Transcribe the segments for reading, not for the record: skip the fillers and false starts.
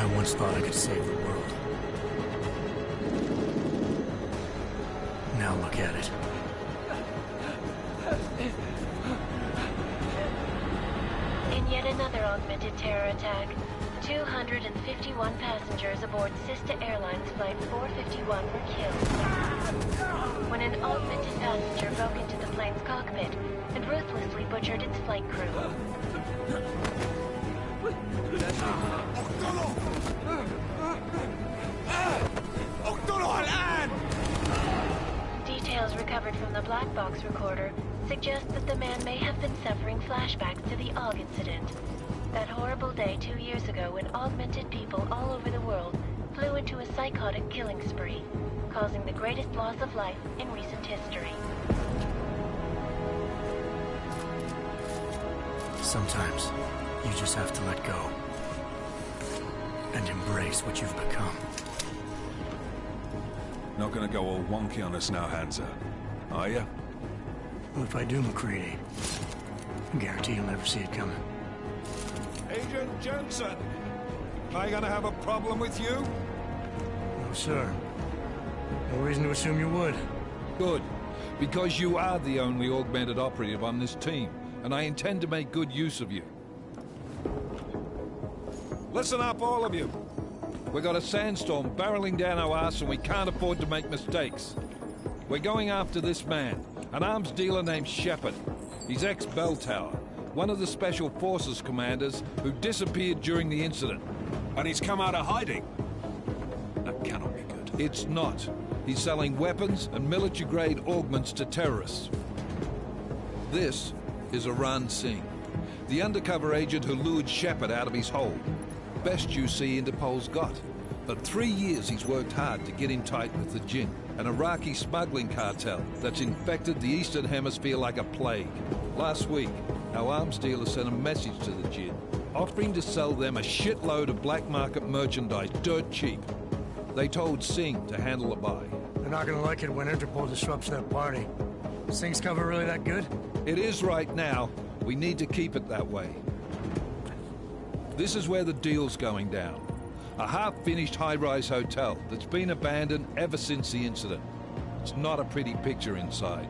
I once thought I could save the world. Now look at it. In yet another augmented terror attack, 251 passengers aboard Sister Airlines Flight 451 were killed when an augmented passenger broke into the plane's cockpit and ruthlessly butchered its flight crew. Details recovered from the black box recorder suggest that the man may have been suffering flashbacks to the AUG incident. That horrible day 2 years ago when augmented people all over the world flew into a psychotic killing spree, causing the greatest loss of life in recent history. Sometimes, you just have to let go. And embrace what you've become. Not gonna go all wonky on us now, Hansa, are you? Well, if I do, McCready, I guarantee you'll never see it coming. Agent Jensen, am I gonna have a problem with you? No, sir. No reason to assume you would. Good. Because you are the only augmented operative on this team, and I intend to make good use of you. Listen up, all of you. We got a sandstorm barreling down our arse and we can't afford to make mistakes. We're going after this man, an arms dealer named Shepard. He's ex-Bell Tower, one of the Special Forces commanders who disappeared during the incident. And he's come out of hiding. That cannot be good. It's not. He's selling weapons and military-grade augments to terrorists. This is Aran Singh, the undercover agent who lured Shepard out of his hole. Best you see Interpol's got. For 3 years he's worked hard to get in tight with the Jinn, an Iraqi smuggling cartel that's infected the Eastern Hemisphere like a plague. Last week, our arms dealer sent a message to the Jinn, offering to sell them a shitload of black market merchandise dirt cheap. They told Singh to handle the buy. They're not gonna like it when Interpol disrupts that party. Singh's cover really that good? It is right now. We need to keep it that way. This is where the deal's going down. A half-finished high-rise hotel that's been abandoned ever since the incident. It's not a pretty picture inside.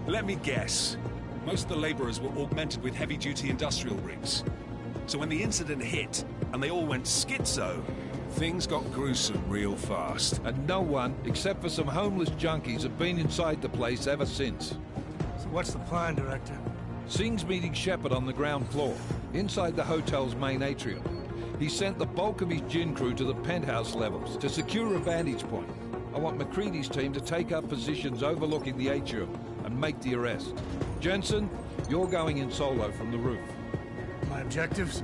Let me guess. Most of the laborers were augmented with heavy-duty industrial rigs. So when the incident hit, and they all went schizo, things got gruesome real fast. And no one, except for some homeless junkies, have been inside the place ever since. So what's the plan, Director? Singh's meeting Shepard on the ground floor, inside the hotel's main atrium. He sent the bulk of his Jinn crew to the penthouse levels to secure a vantage point. I want McCready's team to take up positions overlooking the atrium and make the arrest. Jensen, you're going in solo from the roof. My objectives?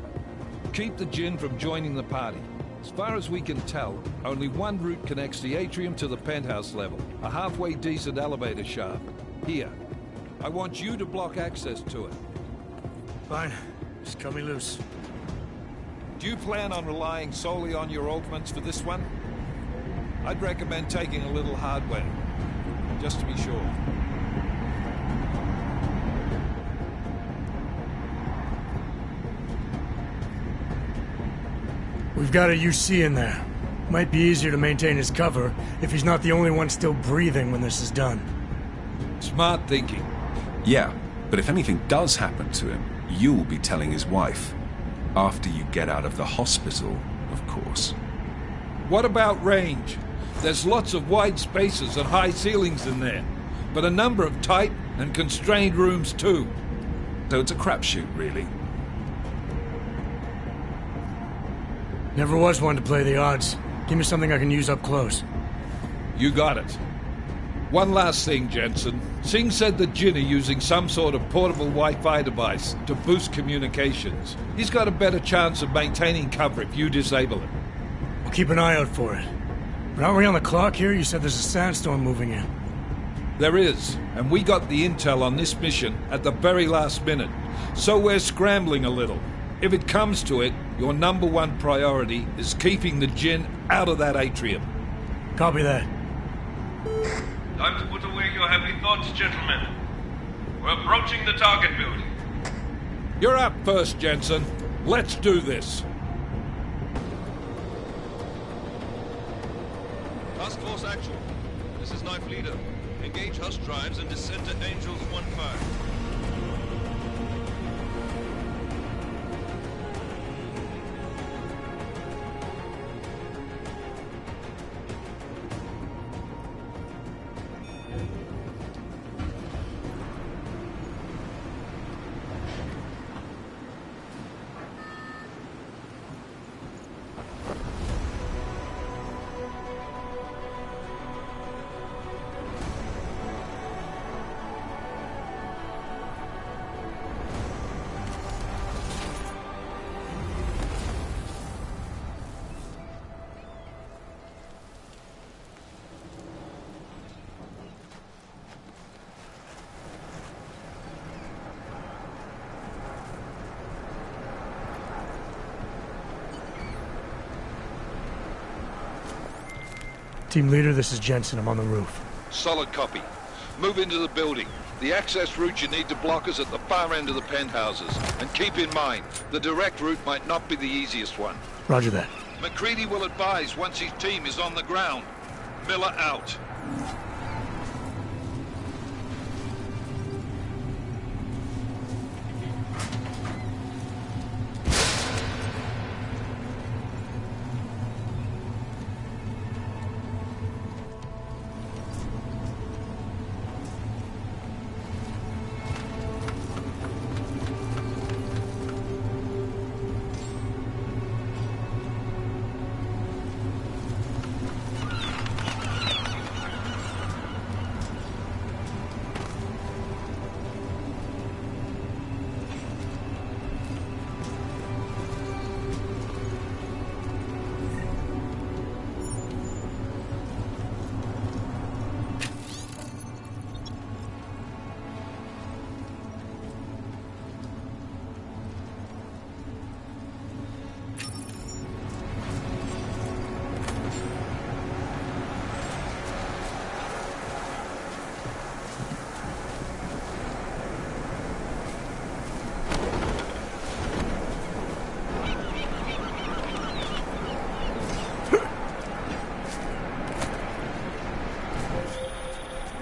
Keep the Jinn from joining the party. As far as we can tell, only one route connects the atrium to the penthouse level, a halfway decent elevator shaft. Here. I want you to block access to it. Fine. Just cut me loose. Do you plan on relying solely on your augments for this one? I'd recommend taking a little hardware, just to be sure. We've got a UC in there. Might be easier to maintain his cover if he's not the only one still breathing when this is done. Smart thinking. Yeah, but if anything does happen to him, you'll be telling his wife. After you get out of the hospital, of course. What about range? There's lots of wide spaces and high ceilings in there, but a number of tight and constrained rooms too. So it's a crapshoot, really. Never was one to play the odds. Give me something I can use up close. You got it. One last thing, Jensen. Singh said the Jinn are using some sort of portable Wi-Fi device to boost communications. He's got a better chance of maintaining cover if you disable it. We'll keep an eye out for it. But aren't we on the clock here? You said there's a sandstorm moving in. There is, and we got the intel on this mission at the very last minute. So we're scrambling a little. If it comes to it, your number one priority is keeping the Jinn out of that atrium. Copy that. Time to put away your heavy thoughts, gentlemen. We're approaching the target building. You're up first, Jensen. Let's do this. Task Force Actual. This is Knife Leader. Engage Hush drives and descend to Angels 1-5. Team leader, this is Jensen. I'm on the roof. Solid copy. Move into the building. The access route you need to block is at the far end of the penthouses. And keep in mind, the direct route might not be the easiest one. Roger that. McCready will advise once his team is on the ground. Miller out.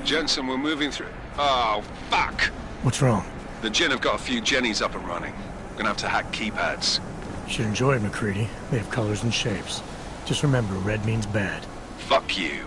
Jensen, we're moving through... Oh, fuck! What's wrong? The Jinn have got a few Jennies up and running. Gonna have to hack keypads. You should enjoy it, McCready. They have colors and shapes. Just remember, red means bad. Fuck you.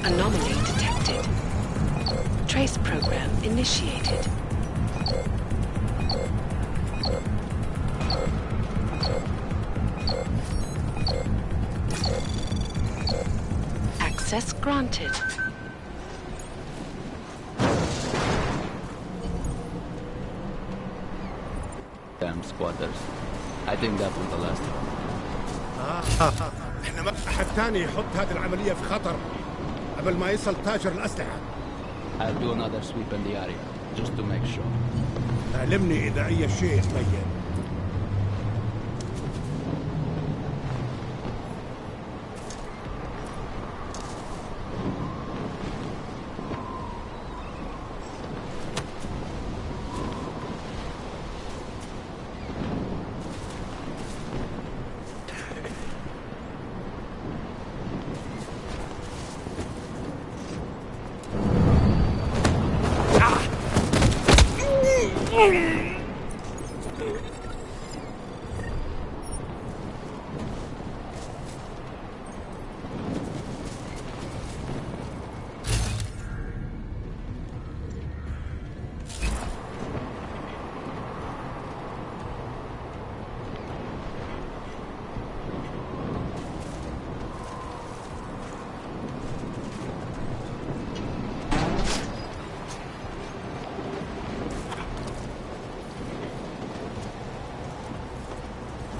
Anomaly detected. Trace program initiated. Access granted. Damn squatters. I think that was the last one. احنا ما حد تاني يحط هذه العملية في خطر قبل ما يصل تاجر الأسلحة. I'll do another sweep in the area, just to make sure. علمني إذا أي شيء تبين.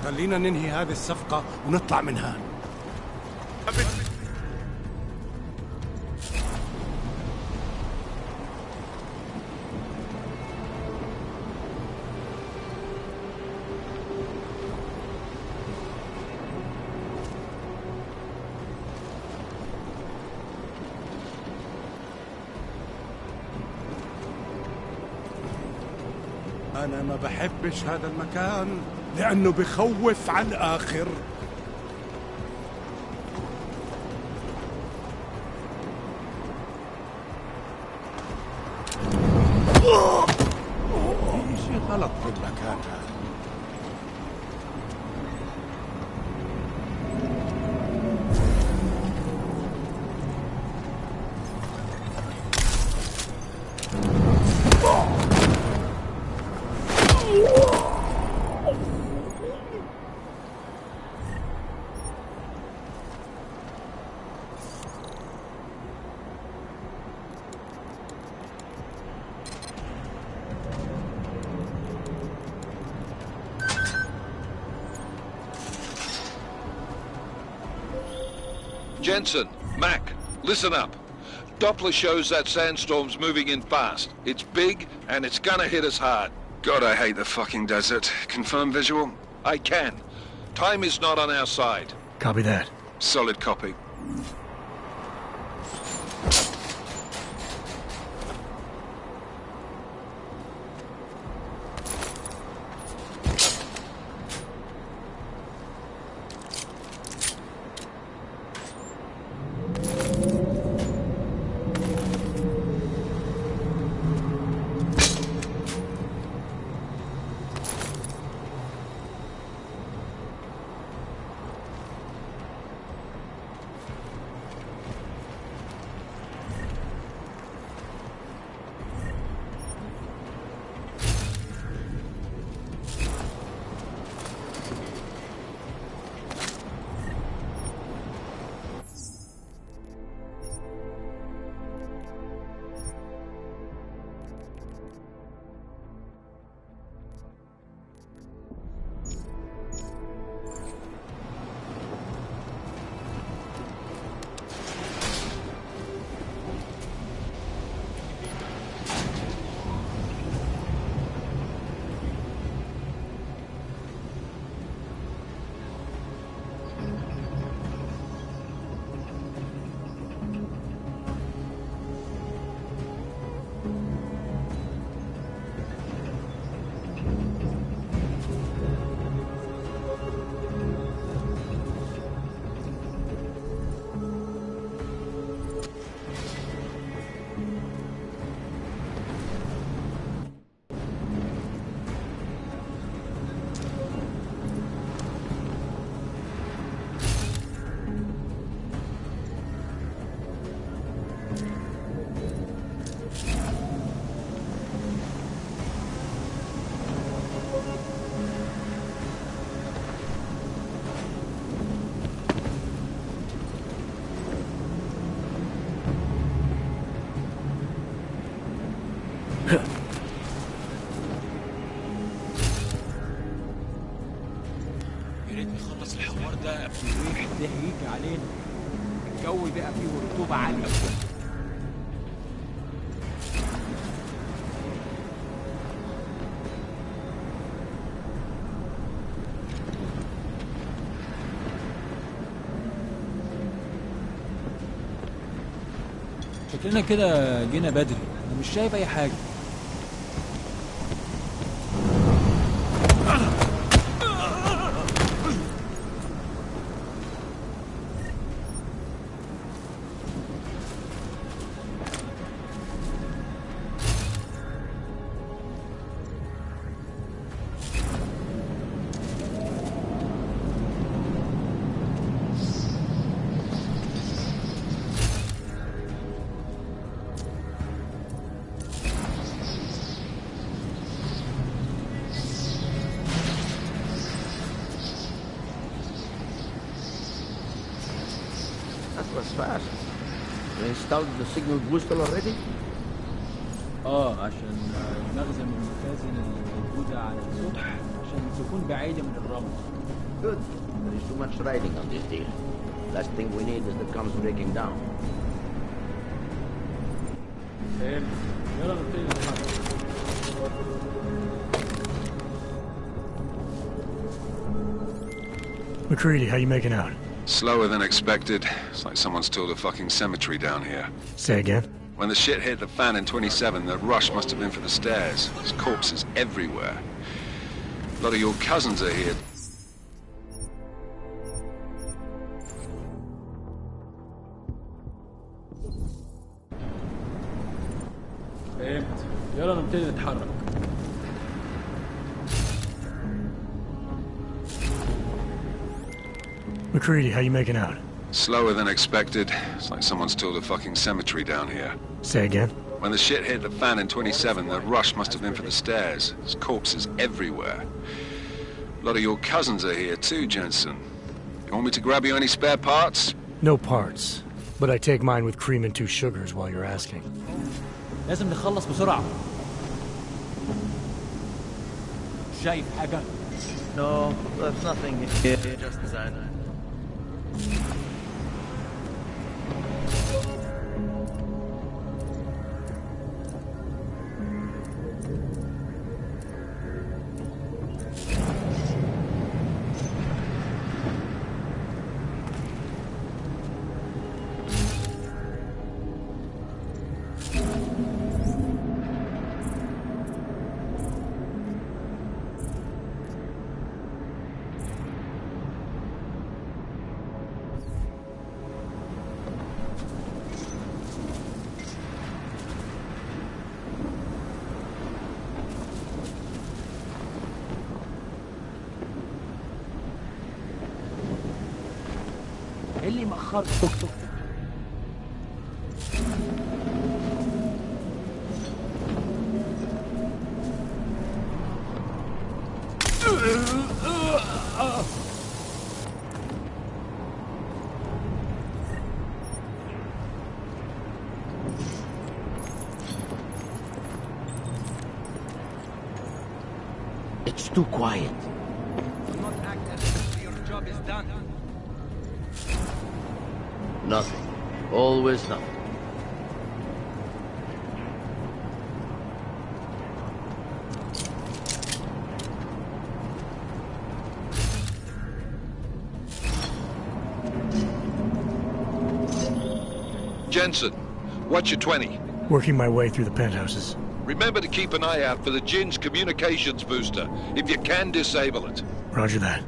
خلينا ننهي هذه الصفقة ونطلع منها. أنا ما بحبش هذا المكان لأنه بخوف على الآخر. في شيء غلط بالمكان هذا. Jensen, Mac, listen up. Doppler shows that sandstorm's moving in fast. It's big, and it's gonna hit us hard. God, I hate the fucking desert. Confirm visual? I can. Time is not on our side. Copy that. Solid copy. ده هيجي علينا. الجو بقى فيه رطوبة عالية. شكلنا كده جينا بدري، انا مش شايف اي حاجة. Was fast. You installed the signal booster already? عشان نخزن المخازن الموجودة على السطح عشان تكون بعيدة من الرمل. Good. There is too much riding on this deal. Last thing we need is the comms breaking down. يلا نبتدي نتحرك. McCready, how you making out? Slower than expected. It's like someone's tilled a fucking cemetery down here. Say again? When the shit hit the fan in 27, the rush must have been for the stairs. There's corpses everywhere. A lot of your cousins are here. فهمت. يلا نبتدي نتحرك. McCready, how you making out? Slower than expected. It's like someone's tilled a fucking cemetery down here. Say again? When the shit hit the fan in 27, the rush must have been for the stairs. There's corpses everywhere. A lot of your cousins are here too, Jensen. You want me to grab you any spare parts? No parts. But I take mine with cream and 2 sugars while you're asking. لازم نخلص بسرعة. شايف حاجة؟ No, there's nothing here. Just designer. اللي مأخر توك توك. It's too quiet. Do not act as if your job is done. Nothing. Always nothing. Jensen, what's your 20? Working my way through the penthouses. Remember to keep an eye out for the Jinn's communications booster. If you can, disable it. Roger that.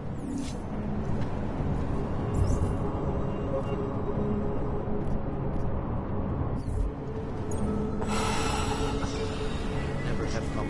Never have come.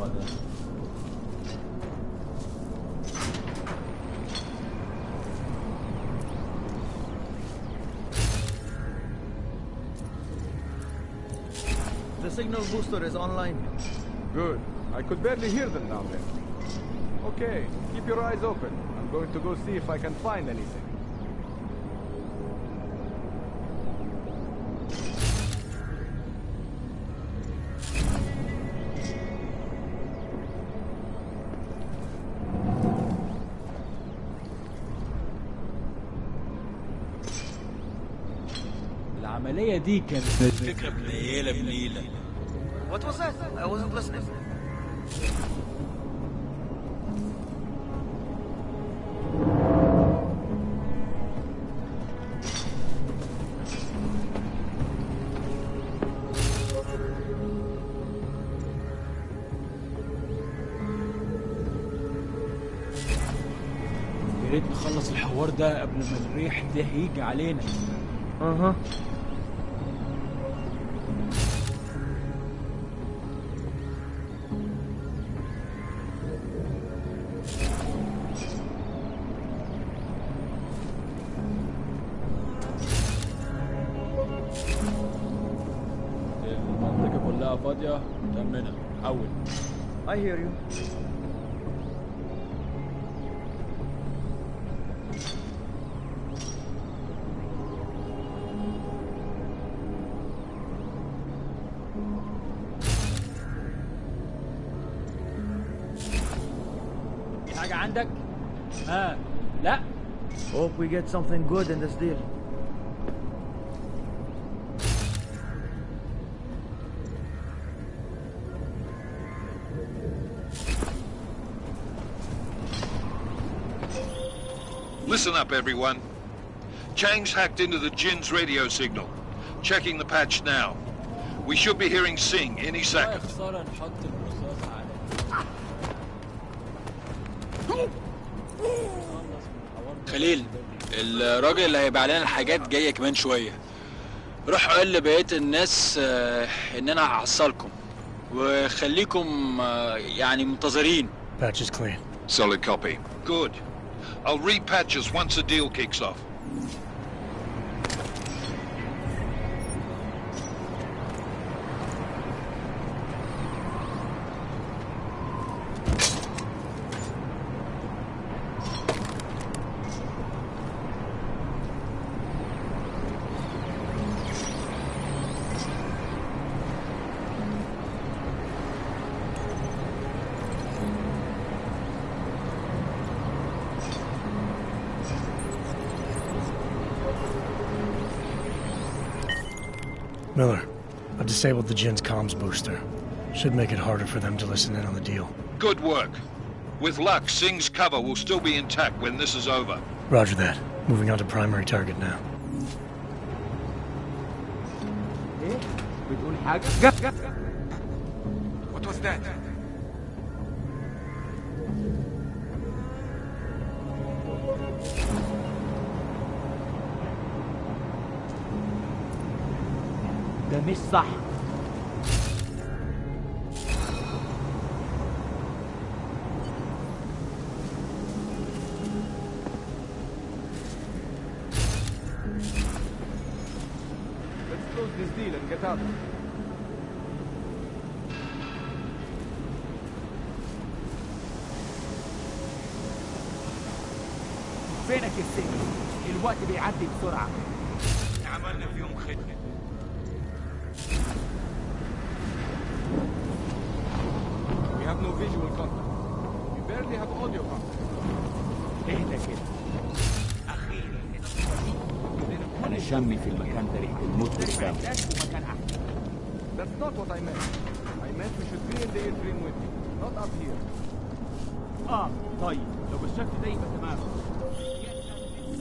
الهوا ده. The signal booster is online. Good. I could barely hear them down there. Okay, keep your eyes open. I'm going to go see if I can find anything. العملية دي كانت فكرة بنيلة بنيلة. What was that? I wasn't listening. يا ريت نخلص الحوار ده قبل ما الريح ده يجي علينا. اها. المنطقة كلها فاضية متأمنة. حول. I hear you. في حاجة عندك؟ لا. Hope we get something good in this deal. Listen up, everyone. Chang's hacked into the Jin's radio signal. Checking the patch now. We should be hearing Sing any second. خليل، الراجل اللي هيبيع لنا الحاجات جايه كمان شويه. روح قول لبقيه الناس ان انا هحصلكم وخليكم يعني منتظرين. Patch is clean. Solid copy. Good. I'll repatch us once the deal kicks off. Miller, I've disabled the Jin's comms booster. Should make it harder for them to listen in on the deal. Good work. With luck, Sing's cover will still be intact when this is over. Roger that. Moving on to primary target now. What was that? ده مش صح. Let's close this deal and get out. فينك يا سيدي؟ الوقت بيعدي بسرعة. عملنا فيهم خدمة. We have no visual contact. We barely have audio contact. اهدى كده. أخيرا. أنا شمي في المكان ده ريحة الموت والسام. That's not what I meant. I meant we should be in the atrium with you, not up here. طيب لو بالشكل ده يبقى تمام.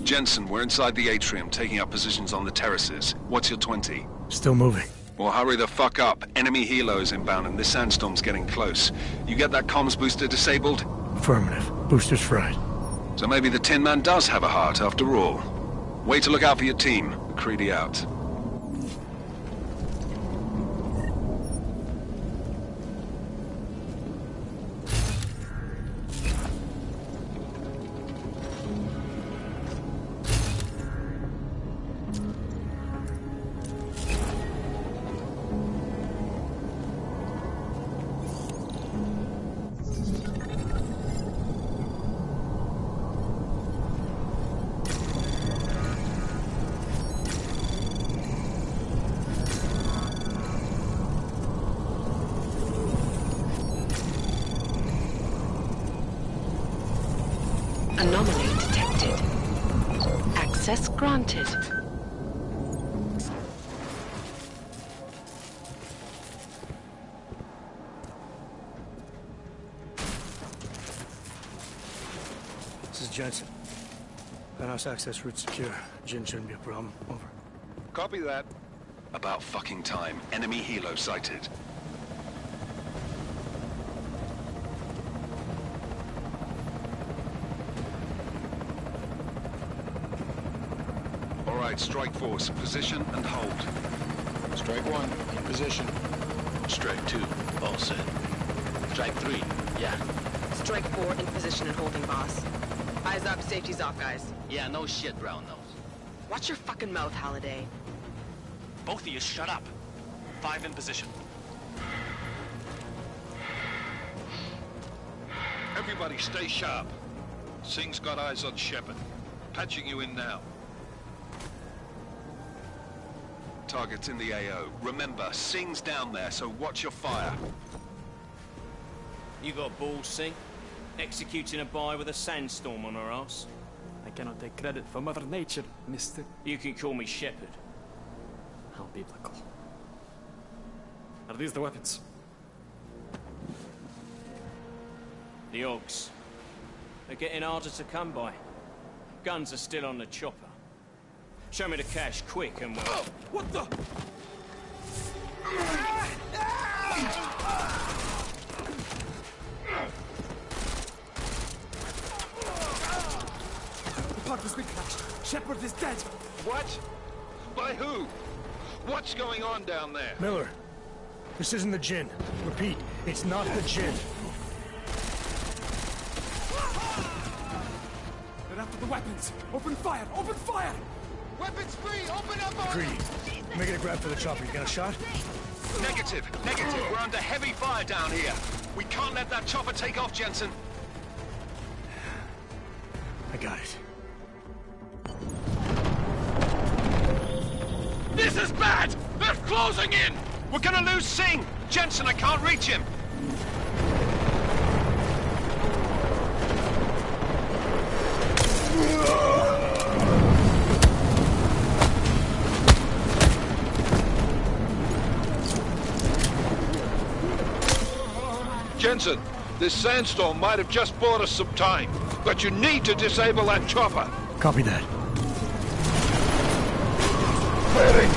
Jensen, we're inside the atrium, taking up positions on the terraces. What's your 20? Still moving. Well, hurry the fuck up. Enemy helos inbound and this sandstorm's getting close. You get that comms booster disabled? Affirmative. Booster's fried. So maybe the Tin Man does have a heart after all. Way to look out for your team. McCready out. Anomaly detected. Access granted. This is Jensen. Penthouse access route secure. Jin shouldn't be a problem. Over. Copy that. About fucking time. Enemy helo sighted. All right, strike force. Position and hold. Strike 1, in position. Strike 2, all set. Strike 3, yeah. Strike 4, in position and holding, boss. Eyes up, safety's off, guys. Yeah, no shit, brown nose. Watch your fucking mouth, Halliday. Both of you shut up. 5 in position. Everybody stay sharp. Singh's got eyes on Shepard. Patching you in now. Target's in the AO. Remember, Singh's down there, so watch your fire. You got balls, Singh? Executing a buy with a sandstorm on her ass? I cannot take credit for Mother Nature, mister. You can call me Shepard. How biblical. Are these the weapons? The Ogs. They're getting harder to come by. Guns are still on the chopper. Show me the cash, quick, and we'll... Oh, what the? The park has been crashed. Shepard is dead. What? By who? What's going on down there? Miller, this isn't the Jinn. Repeat, it's not the Jinn. They're after the weapons. Open fire! Open fire! Weapons free! Open up on Greedy, making a grab for the chopper. You got a shot? Negative. We're under heavy fire down here. We can't let that chopper take off, Jensen. I got it. This is bad! They're closing in! We're gonna lose Singh! Jensen, I can't reach him! Jensen, this sandstorm might have just bought us some time, but you need to disable that chopper. Copy that. Firing!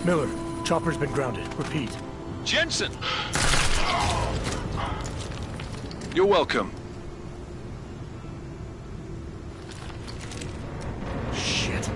Miller, chopper's been grounded. Repeat. Jensen! You're welcome. Shit.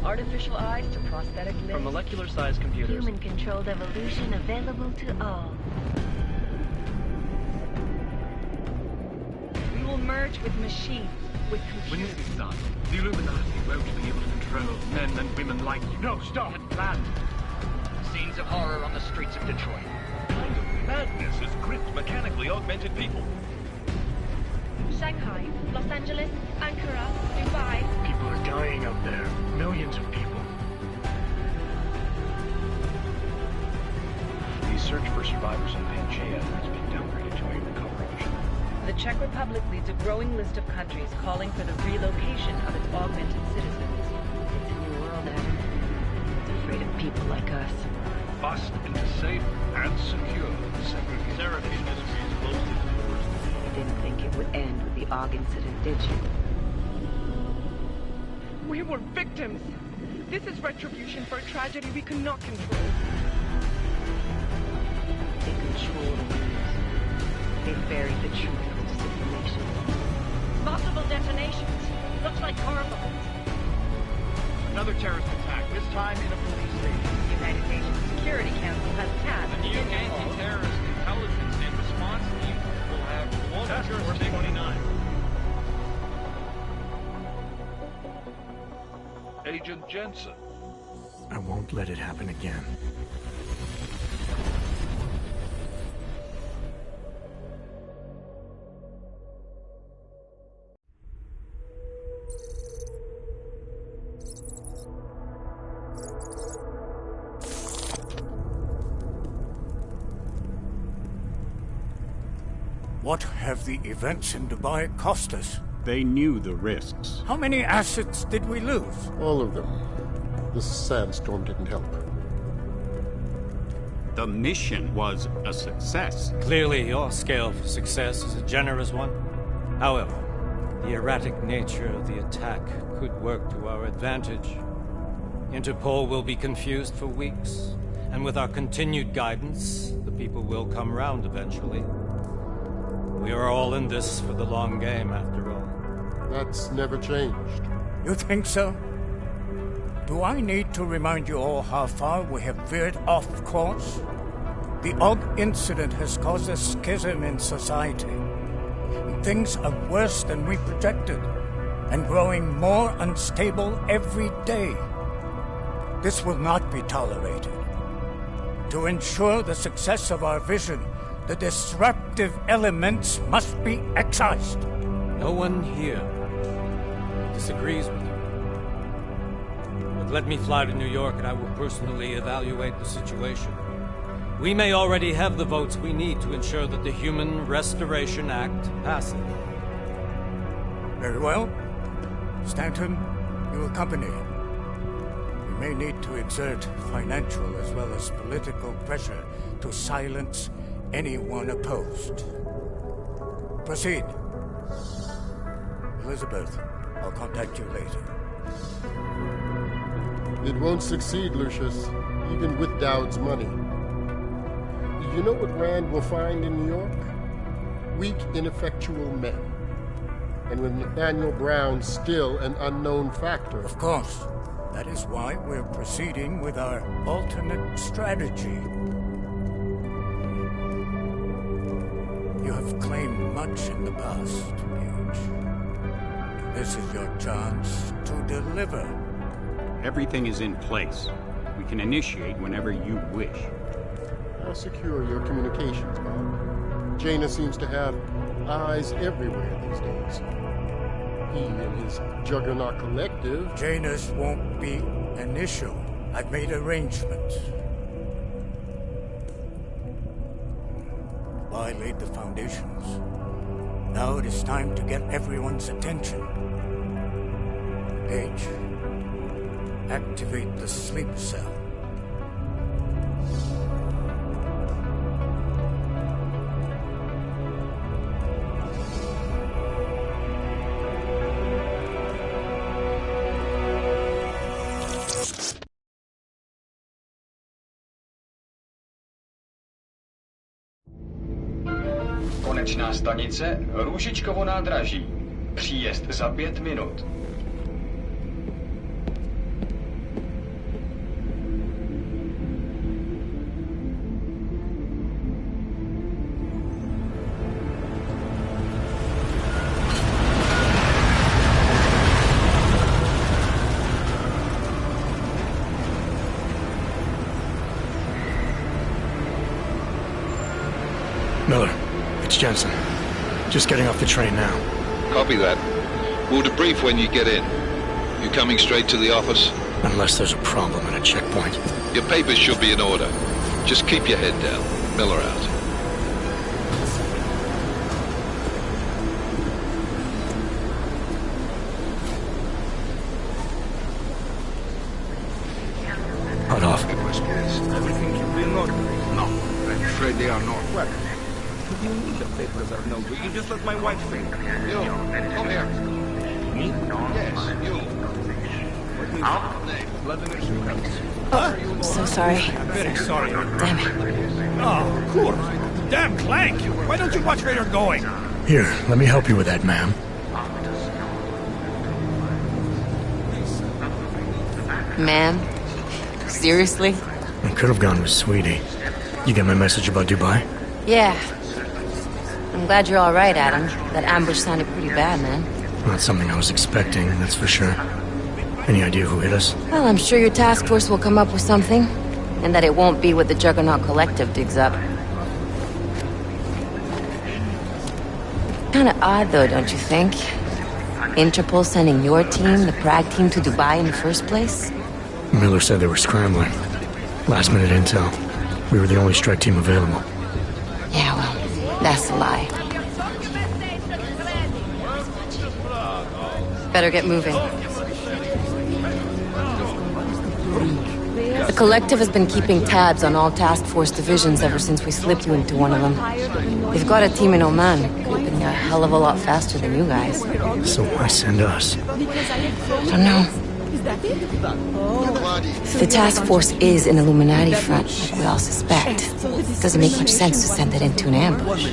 Artificial eyes to prosthetic limbs. From molecular-sized computers. Human-controlled evolution available to all. We will merge with machines, with computers. When this is done, the Illuminati won't be able to control men and women like you. No, stop! Had planned. Scenes of horror on the streets of Detroit. Kind of madness has gripped mechanically augmented people. Shanghai, Los Angeles, Ankara, Dubai. People are dying out there. Millions of people. The search for survivors in Pangaea has been downgraded to a recovery mission. The Czech Republic leads a growing list of countries calling for the relocation of its augmented citizens. It's a new world, Adam. It's afraid of people like us. Bust into safe and secure segregation. Sarah Industries closed its doors. You didn't think it would end with the Og incident, did you? We were victims. This is retribution for a tragedy we cannot control. They control the news. They buried the truth in the simulation. Multiple detonations. Looks like car bombs. Another terrorist attack, this time in a police station. The United Nations Security Council has passed A new anti-terrorist intelligence and response team will have global jurisdiction. 29. Agent Jensen. I won't let it happen again. What have the events in Dubai cost us? They knew the risks. How many assets did we lose? All of them. The sandstorm didn't help. The mission was a success. Clearly, your scale for success is a generous one. However, the erratic nature of the attack could work to our advantage. Interpol will be confused for weeks, and with our continued guidance, the people will come round eventually. We are all in this for the long game, after all. That's never changed. You think so? Do I need to remind you all how far we have veered off course? The Og incident has caused a schism in society. Things are worse than we projected, and growing more unstable every day. This will not be tolerated. To ensure the success of our vision, the disruptive elements must be excised. No one here disagrees with you. But let me fly to New York and I will personally evaluate the situation. We may already have the votes we need to ensure that the Human Restoration Act passes. Very well. Stanton, you accompany. We may need to exert financial as well as political pressure to silence anyone opposed. Proceed. Elizabeth, I'll contact you later. It won't succeed, Lucius, even with Dowd's money. You know what Rand will find in New York? Weak, ineffectual men. And with Nathaniel Brown still an unknown factor. Of course. That is why we're proceeding with our alternate strategy. You have claimed much in the past, Paige. This is your chance to deliver. Everything is in place. We can initiate whenever you wish. How secure your communications, Bob? Jaina seems to have eyes everywhere these days. He and his Juggernaut Collective... Jaina's won't be an issue. I've made arrangements. I laid the foundations. Now it is time to get everyone's attention. Paige, activate the sleep cell. Konečná stanice Růžičkovo nádraží. Příjezd za 5 minut. Miller, it's Jensen. Just getting off the train now. Copy that. We'll debrief when you get in. You coming straight to the office? Unless there's a problem at a checkpoint. Your papers should be in order. Just keep your head down. Miller out. Cut off. Everything should be in order. No, I'm afraid they are not. What? What do you mean the papers are no good? You just let my wife think. You, come here. Me? Yes, you. I'm so sorry. Very sorry. Damn it. Oh, of course. Damn Clank! Why don't you watch where you're going? Here, let me help you with that, ma'am. Ma'am? Seriously? I could have gone with Sweetie. You get my message about Dubai? Yeah. I'm glad you're all right, Adam. That ambush sounded pretty bad, man. Not something I was expecting, that's for sure. Any idea who hit us? Well, I'm sure your task force will come up with something. And that it won't be what the Juggernaut Collective digs up. Kinda odd, though, don't you think? Interpol sending your team, the Prague team, to Dubai in the first place? Miller said they were scrambling. Last minute intel. We were the only strike team available. Yeah, well, that's a lie. Better get moving. The Collective has been keeping tabs on all task force divisions ever since we slipped you into one of them. They've got a team in Oman, moving a hell of a lot faster than you guys. So why send us? Don't know. If the task force is an Illuminati front, like we all suspect, it doesn't make much sense to send it into an ambush.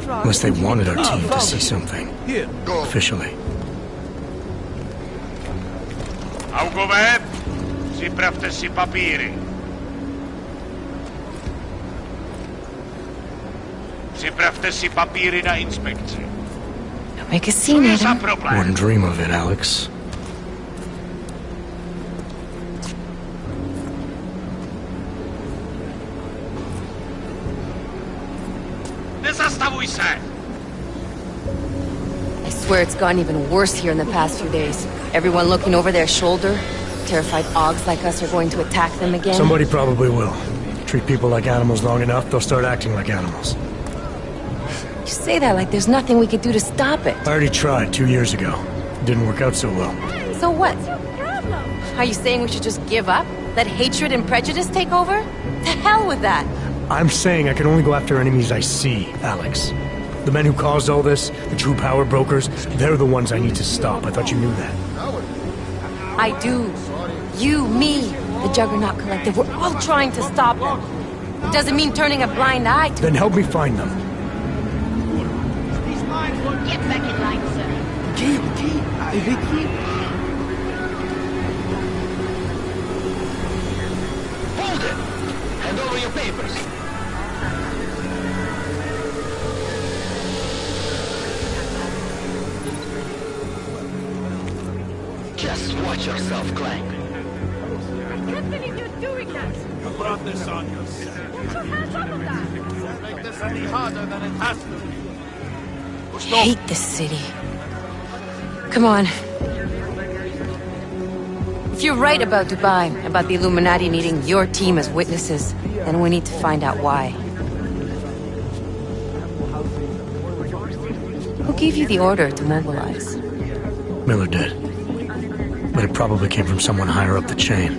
Unless they wanted our team to see something. Officially. Augoveb, připravte si papíry. Připravte si papíry na inspekci. Don't make a scene, Adam. Wouldn't dream of it, Alex. Nezastavuj se! I swear it's gotten even worse here in the past few days. Everyone looking over their shoulder. Terrified Augs like us are going to attack them again. Somebody probably will. Treat people like animals long enough, they'll start acting like animals. You say that like there's nothing we could do to stop it. I already tried 2 years ago. It didn't work out so well. So what? Are you saying we should just give up? Let hatred and prejudice take over? To hell with that! I'm saying I can only go after enemies I see, Alex. The men who caused all this, the true power brokers, they're the ones I need to stop. I thought you knew that. I do. You, me, the Juggernaut Collective, we're all trying to stop them. It doesn't mean turning a blind eye to Then help me find them. Get back in line, sir. Hold it! Hand over your papers. Just watch yourself, Clank. I can't believe you're doing that. You brought this on yourself. Get your hands off of that. Make this any harder than it has to be. I hate this city. Come on. If you're right about Dubai, about the Illuminati needing your team as witnesses, then we need to find out why. Who gave you the order to mobilize? Miller did. But it probably came from someone higher up the chain.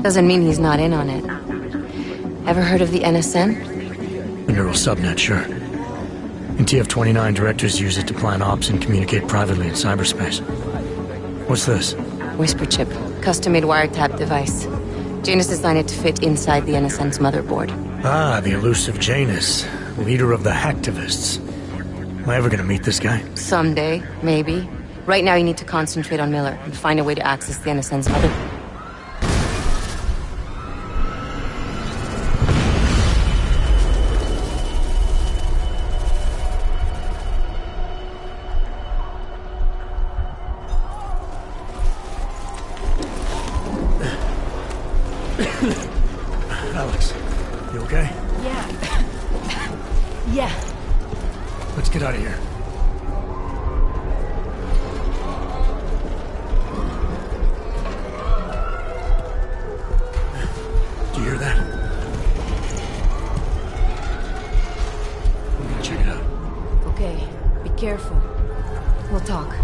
Doesn't mean he's not in on it. Ever heard of the NSN? The neural subnet, sure. In TF-29, directors use it to plan ops and communicate privately in cyberspace. What's this? Whisper chip. Custom-made wiretap device. Janus designed it to fit inside the NSN's motherboard. Ah, the elusive Janus. Leader of the hacktivists. Am I ever gonna meet this guy? Someday, maybe. Right now you need to concentrate on Miller and find a way to access the NSN's mother. Alex, you okay? Yeah. Yeah. Let's get out of here. Do you hear that? I'm gonna check it out. Okay, be careful. We'll talk.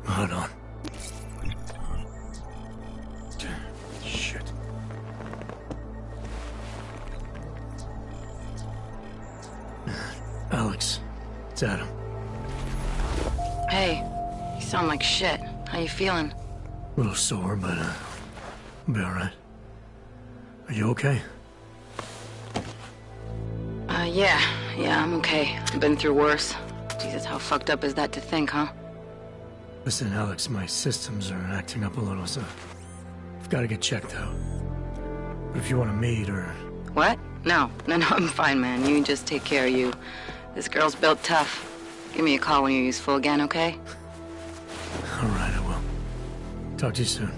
Hold on. Shit. Alex, it's Adam. Hey, you sound like shit. How you feeling? A little sore, but I'll be alright. Are you okay? Yeah, I'm okay. I've been through worse. Jesus, how fucked up is that to think, huh? Listen, Alex, my systems are acting up a little, so I've got to get checked out. But if you want to meet or... What? No, I'm fine, man. You just take care of you. This girl's built tough. Give me a call when you're useful again, okay? Alright, I will. Talk to you soon.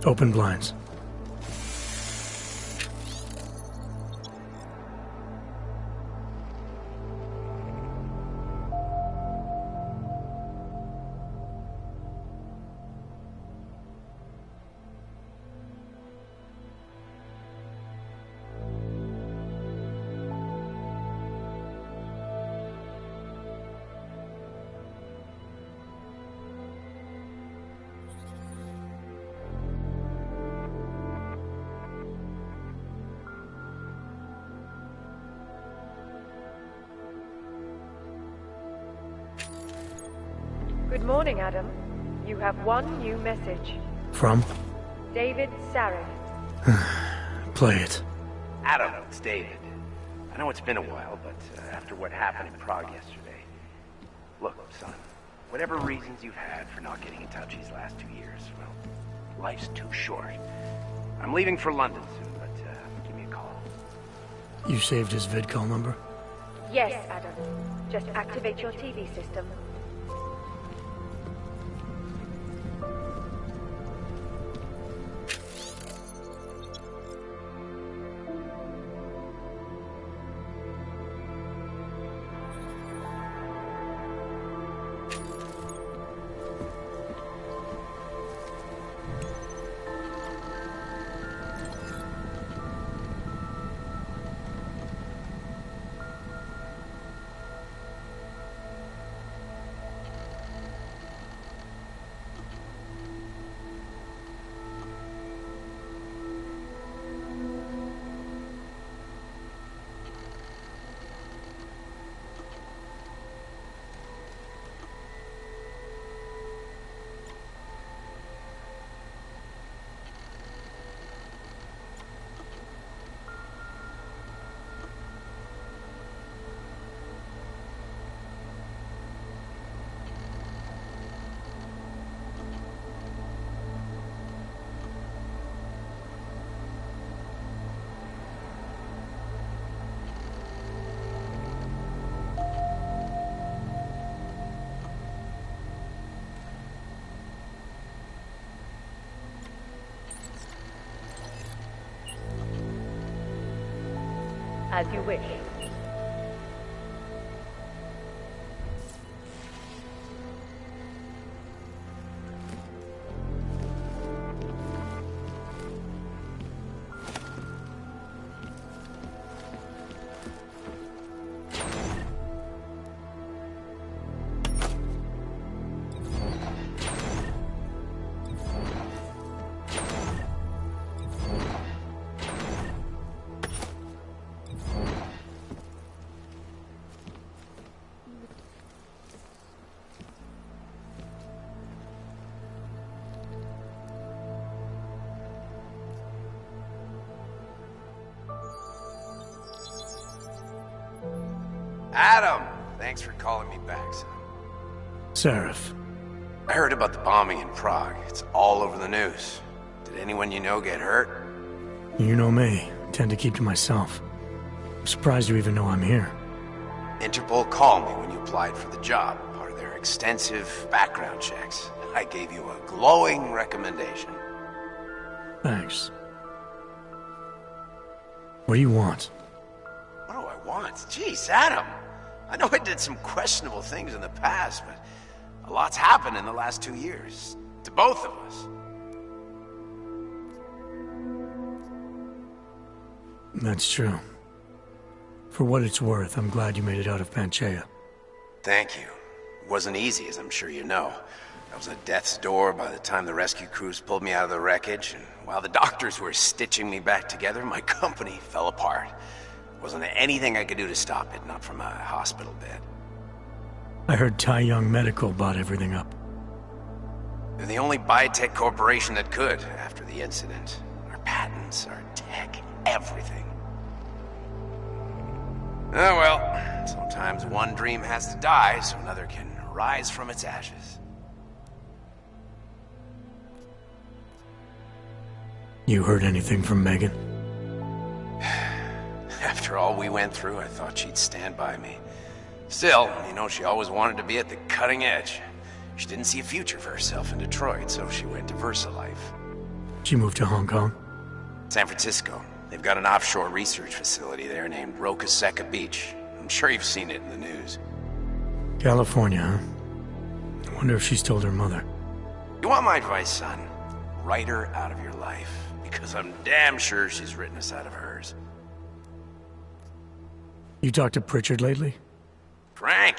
Open blinds. Good morning, Adam. You have one new message. From? David Sareth. Play it. Adam, it's David. I know it's been a while, but after what happened in Prague yesterday... Look, son, whatever reasons you've had for not getting in touch these last 2 years, well, life's too short. I'm leaving for London soon, but give me a call. You saved his vidcall number? Yes, Adam. Just activate your TV system. As you wish. Adam! Thanks for calling me back, son. Seraph. I heard about the bombing in Prague. It's all over the news. Did anyone you know get hurt? You know me. I tend to keep to myself. I'm surprised you even know I'm here. Interpol called me when you applied for the job, part of their extensive background checks. I gave you a glowing recommendation. Thanks. What do you want? What do I want? Jeez, Adam! I know I did some questionable things in the past, but a lot's happened in the last 2 years. To both of us. That's true. For what it's worth, I'm glad you made it out of Panchaea. Thank you. It wasn't easy, as I'm sure you know. I was at death's door by the time the rescue crews pulled me out of the wreckage, and while the doctors were stitching me back together, my company fell apart. Wasn't anything I could do to stop it, not from a hospital bed. I heard Tai Young Medical bought everything up. They're the only biotech corporation that could, after the incident. Our patents, our tech, everything. Oh well, sometimes one dream has to die so another can rise from its ashes. You heard anything from Megan? After all we went through, I thought she'd stand by me. Still, you know, she always wanted to be at the cutting edge. She didn't see a future for herself in Detroit, so she went to VersaLife. She moved to Hong Kong? San Francisco. They've got an offshore research facility there named Roca Seca Beach. I'm sure you've seen it in the news. California, huh? I wonder if she's told her mother. You want my advice, son? Write her out of your life, because I'm damn sure she's written us out of hers. You talked to Pritchard lately? Frank!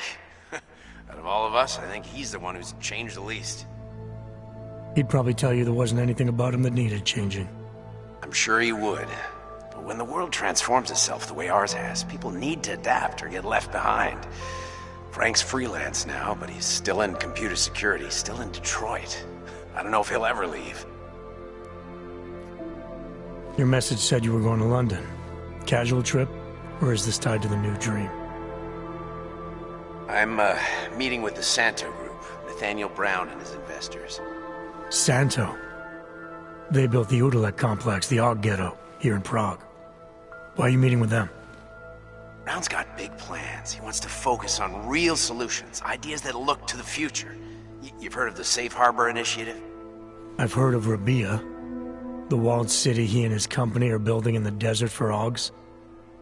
Out of all of us, I think he's the one who's changed the least. He'd probably tell you there wasn't anything about him that needed changing. I'm sure he would. But when the world transforms itself the way ours has, people need to adapt or get left behind. Frank's freelance now, but he's still in computer security, still in Detroit. I don't know if he'll ever leave. Your message said you were going to London. Casual trip? Or is this tied to the new dream? I'm, meeting with the Santo Group, Nathaniel Brown and his investors. Santo? They built the Udalek complex, the Og Ghetto, here in Prague. Why are you meeting with them? Brown's got big plans. He wants to focus on real solutions, ideas that look to the future. You've heard of the Safe Harbor Initiative? I've heard of Rabia, the walled city he and his company are building in the desert for Augs.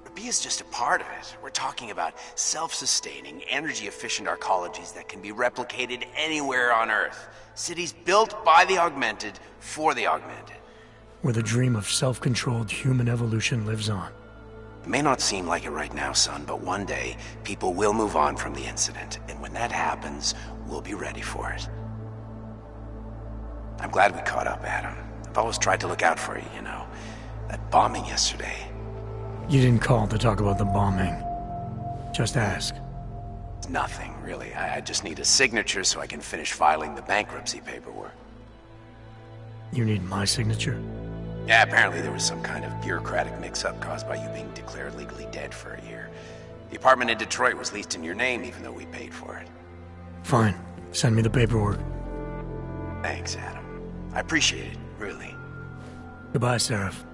Rabia's just a part of it. We're talking about self-sustaining, energy-efficient arcologies that can be replicated anywhere on Earth. Cities built by the Augmented, for the Augmented. Where the dream of self-controlled human evolution lives on. It may not seem like it right now, son, but one day, people will move on from the incident, and when that happens, we'll be ready for it. I'm glad we caught up, Adam. I've always tried to look out for you, you know. That bombing yesterday. You didn't call to talk about the bombing. Just ask. It's nothing, really. I just need a signature so I can finish filing the bankruptcy paperwork. You need my signature? Yeah, apparently there was some kind of bureaucratic mix-up caused by you being declared legally dead for a year. The apartment in Detroit was leased in your name even though we paid for it. Fine. Send me the paperwork. Thanks, Adam. I appreciate it, really. Goodbye, Seraph.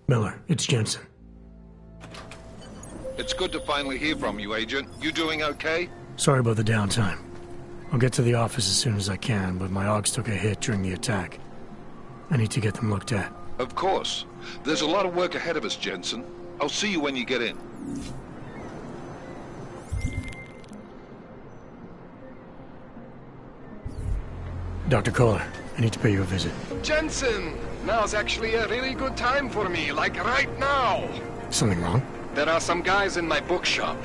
Miller, it's Jensen. It's good to finally hear from you, Agent. You doing okay? Sorry about the downtime. I'll get to the office as soon as I can, but my Augs took a hit during the attack. I need to get them looked at. Of course. There's a lot of work ahead of us, Jensen. I'll see you when you get in. Dr. Kohler, I need to pay you a visit. Jensen! Now's actually a really good time for me, like right now! Something wrong? There are some guys in my bookshop.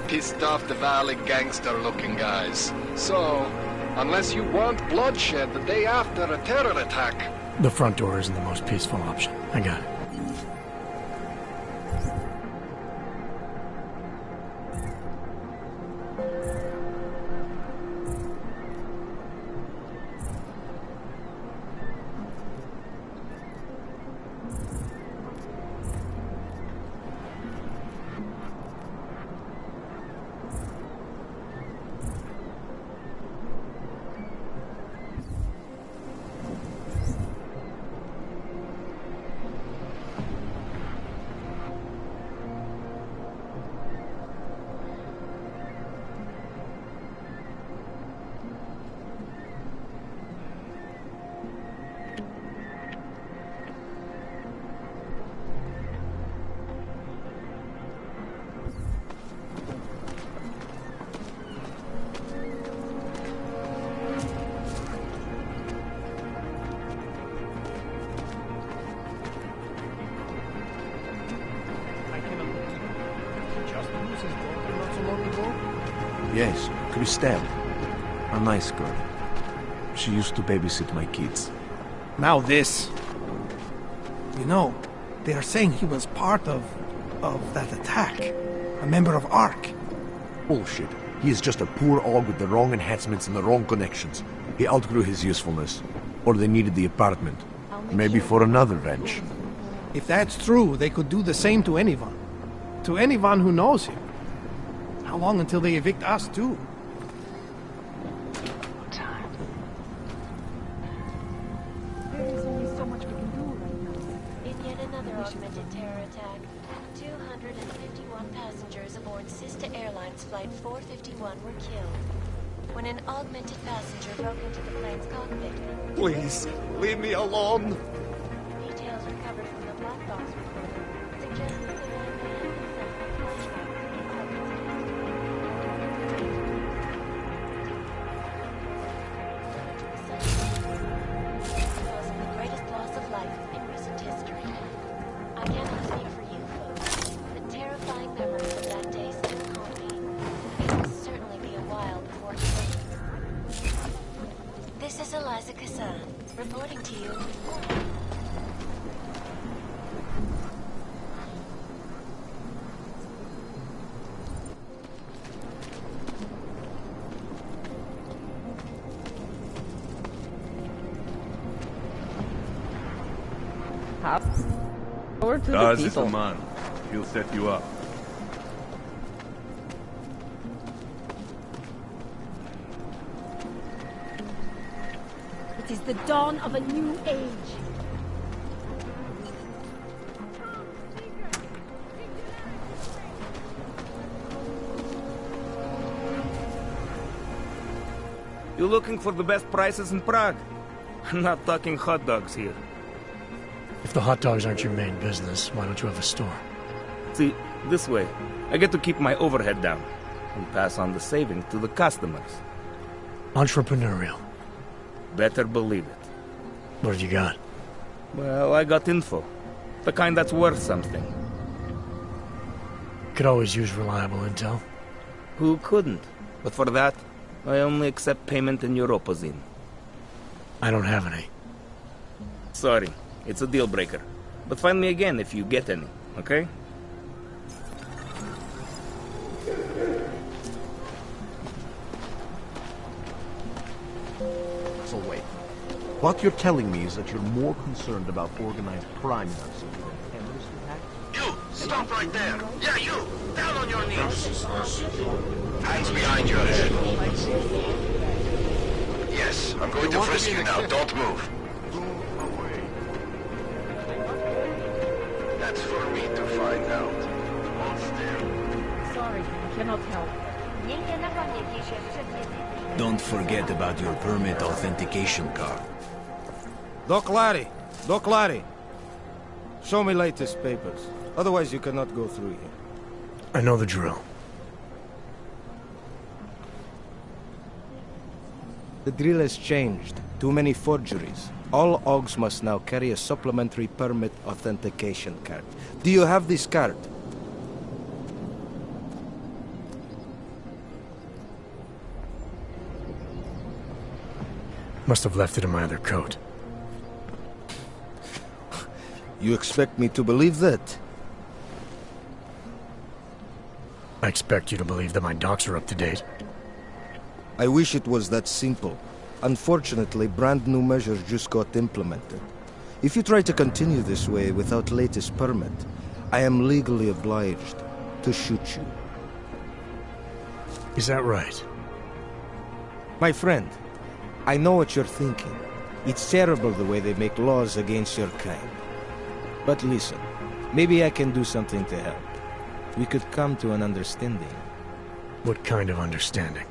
Pissed off the Valley gangster-looking guys. So, unless you want bloodshed the day after a terror attack... The front door isn't the most peaceful option. I got it. Yes, Christelle. A nice girl. She used to babysit my kids. Now this. You know, they are saying he was part of that attack. A member of ARC. Bullshit. He is just a poor Aug with the wrong enhancements and the wrong connections. He outgrew his usefulness. Or they needed the apartment. Maybe for another wrench. If that's true, they could do the same to anyone. To anyone who knows him. How long until they evict us, too? There's only so much we can do right now. In yet another augmented terror attack, 251 passengers aboard Sister Airlines Flight 451 were killed. When an augmented passenger broke into the plane's cockpit. Please, leave me alone. Details recovered from the black box recorder suggest that the man may have been suffering flashbacks to the causing the greatest loss of life in recent history. I cannot speak for you folks, but terrifying memories of that day still haunt me. It will certainly be a while before he... This is Eliza Kassan, reporting to you. Power to the This people. is a man. He'll set you up. It is the dawn of a new age. You looking for the best prices in Prague? I'm not talking hot dogs here. If the hot dogs aren't your main business, why don't you have a store? See, this way, I get to keep my overhead down and pass on the savings to the customers. Entrepreneurial. Better believe it. What have you got? Well, I got info. The kind that's worth something. Could always use reliable intel. Who couldn't? But for that, I only accept payment in Europozine. I don't have any. Sorry, it's a deal breaker. But find me again if you get any, okay? So wait. What you're telling me is that you're more concerned about organized crime in our city than terrorist attacks? You! Stop right there! Yeah, you! Down on your knees! Hands behind your head. Yes, I'm going to frisk you now. Don't move. That's for me to find out. Hold still. Sorry, I cannot help. Don't forget about your permit authentication card. Doc Larry. Show me latest papers. Otherwise you cannot go through here. I know the drill. The drill has changed. Too many forgeries. All OGs must now carry a supplementary permit authentication card. Do you have this card? Must have left it in my other coat. You expect me to believe that? I expect you to believe that my docs are up to date. I wish it was that simple. Unfortunately, brand new measures just got implemented. If you try to continue this way without latest permit, I am legally obliged to shoot you. Is that right? My friend, I know what you're thinking. It's terrible the way they make laws against your kind. But listen, maybe I can do something to help. We could come to an understanding. What kind of understanding?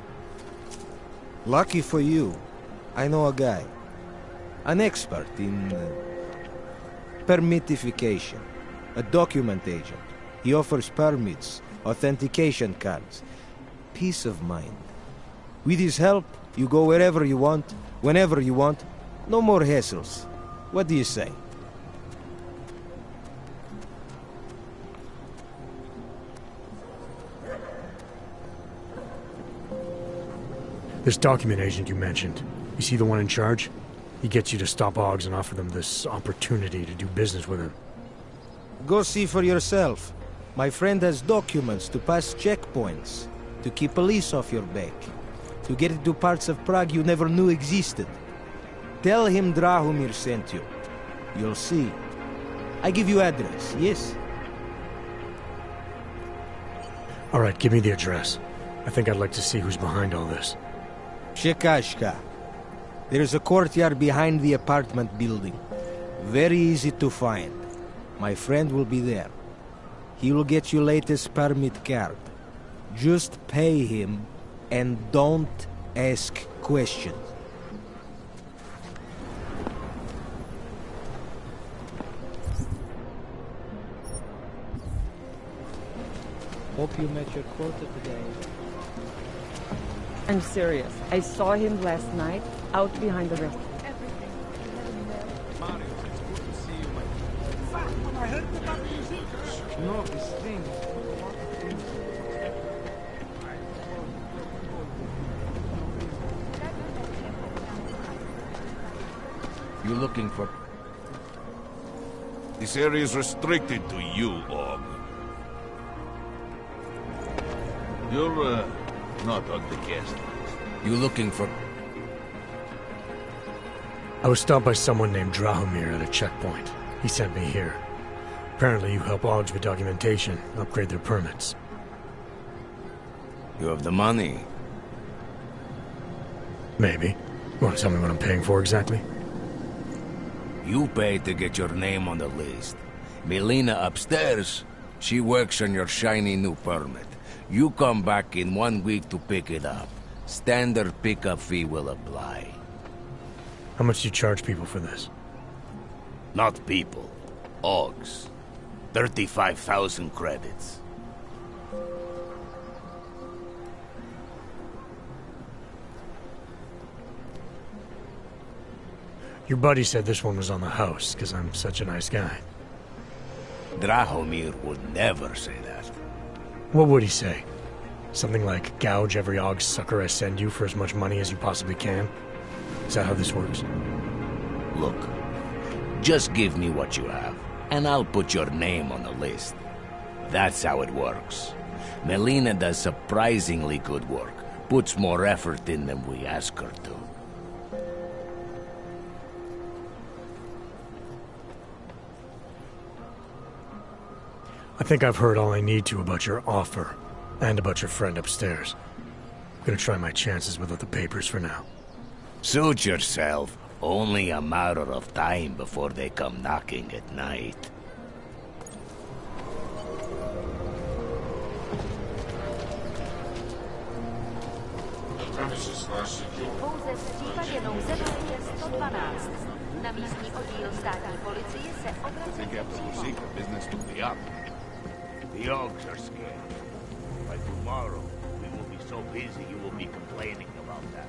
Lucky for you, I know a guy. An expert in permitification. A document agent. He offers permits, authentication cards. Peace of mind. With his help, you go wherever you want, whenever you want. No more hassles. What do you say? This document agent you mentioned, is he the one in charge? He gets you to stop OGs and offer them this opportunity to do business with him. Go see for yourself. My friend has documents to pass checkpoints, to keep police off your back, to get into parts of Prague you never knew existed. Tell him Drahomir sent you. You'll see. I give you address, yes? All right, give me the address. I think I'd like to see who's behind all this. Shekashka. There is a courtyard behind the apartment building. Very easy to find. My friend will be there. He will get you latest permit card. Just pay him and don't ask questions. Hope you met your quota today. I'm serious. I saw him last night out behind the restaurant. Mario, it's good to see you, my friend. When I heard about the musicians. No, this thing. You looking for... This area is restricted to you, Og. You're, not on the guest list. You looking for... I was stopped by someone named Drahomir at a checkpoint. He sent me here. Apparently you help Augs with documentation, upgrade their permits. You have the money? Maybe. You want to tell me what I'm paying for exactly? You pay to get your name on the list. Melina upstairs, she works on your shiny new permit. You come back in 1 week to pick it up. Standard pickup fee will apply. How much do you charge people for this? Not people. Augs. 35,000 credits. Your buddy said this one was on the house, because I'm such a nice guy. Drahomir would never say that. What would he say? Something like, gouge every Aug sucker I send you for as much money as you possibly can? Is that how this works? Look, just give me what you have, and I'll put your name on the list. That's how it works. Melina does surprisingly good work, puts more effort in than we ask her to. I think I've heard all I need to about your offer, and about your friend upstairs. I'm gonna try my chances without the papers for now. Suit yourself. Only a matter of time before they come knocking at night. Pouze v případě nouze volejte 112. Na místní oddíl státní policie se obracejte přímo. The Augs are scared. By tomorrow, we will be so busy you will be complaining about that.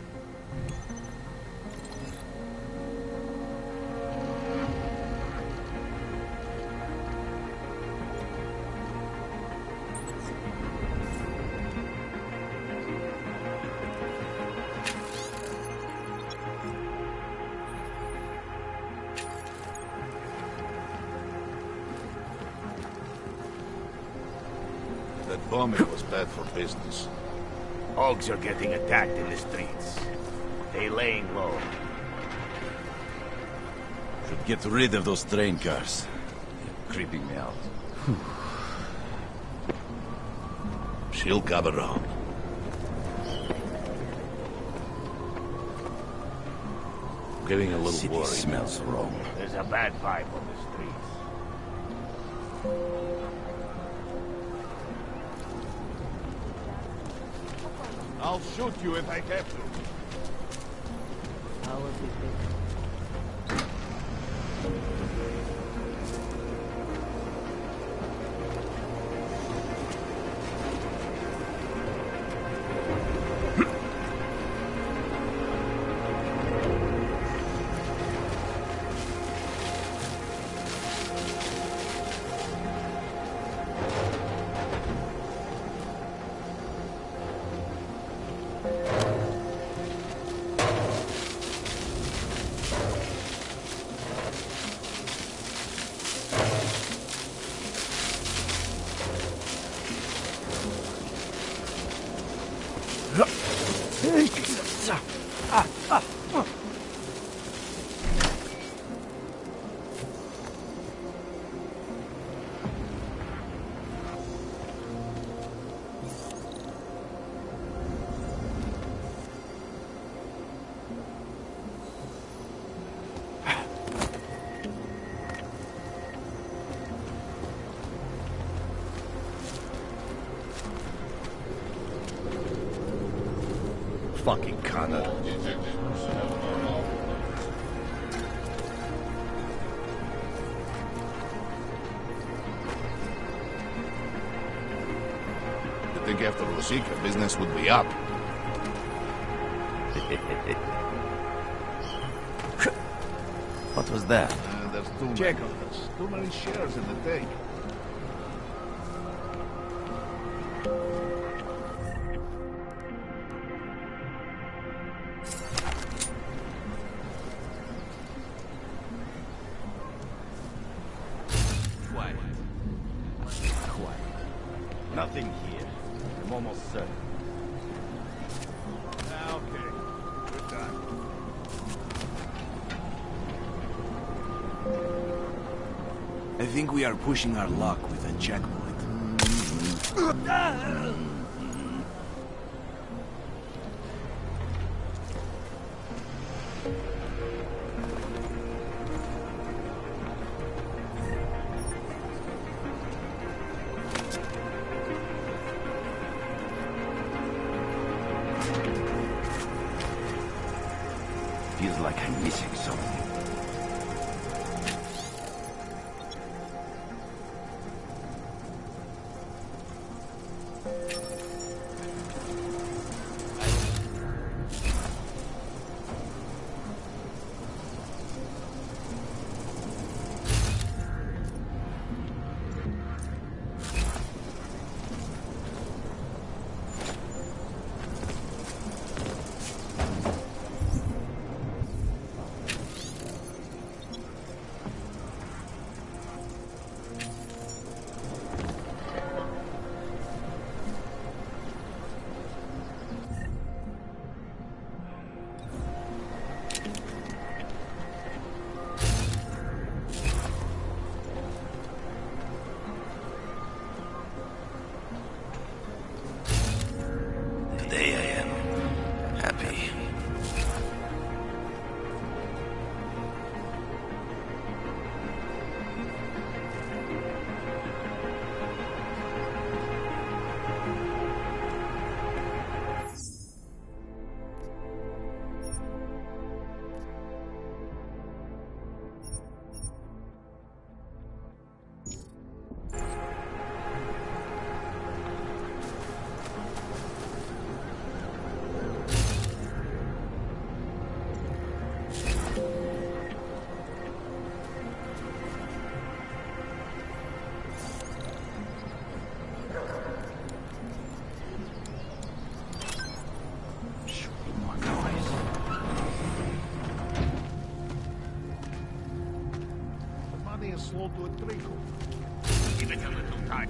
That bombing was bad for business. Augs are getting attacked in the streets. They laying low. Should get rid of those train cars. They're creeping me out. She'll come around. I'm getting a little City worried. smells wrong. There's a bad vibe on the streets. I'll shoot you if I have to. Fucking Connor. I think after Rosika, business would be up. What was that? There's too many. Too many shares in the take. Nothing here. I'm almost certain. Okay. Good time. I think we are pushing our luck with a checkpoint. Feels like I'm missing something. Today I am happy. Slow to a trickle. Give it a little time.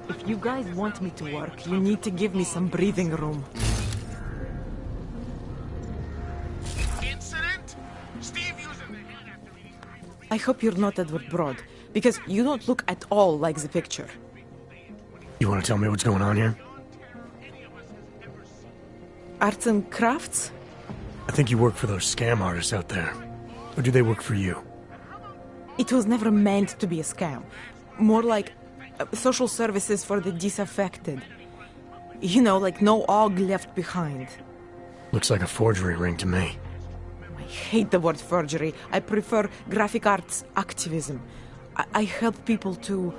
If you guys want me to work, you need to give me some breathing room. Incident? Steve using the hand after eating. I hope you're not Edward Broad, because you don't look at all like the picture. You want to tell me what's going on here? Arts and crafts? I think you work for those scam artists out there. Or do they work for you? It was never meant to be a scam. More like social services for the disaffected. You know, like no Og left behind. Looks like a forgery ring to me. I hate the word forgery. I prefer graphic arts activism. I help people to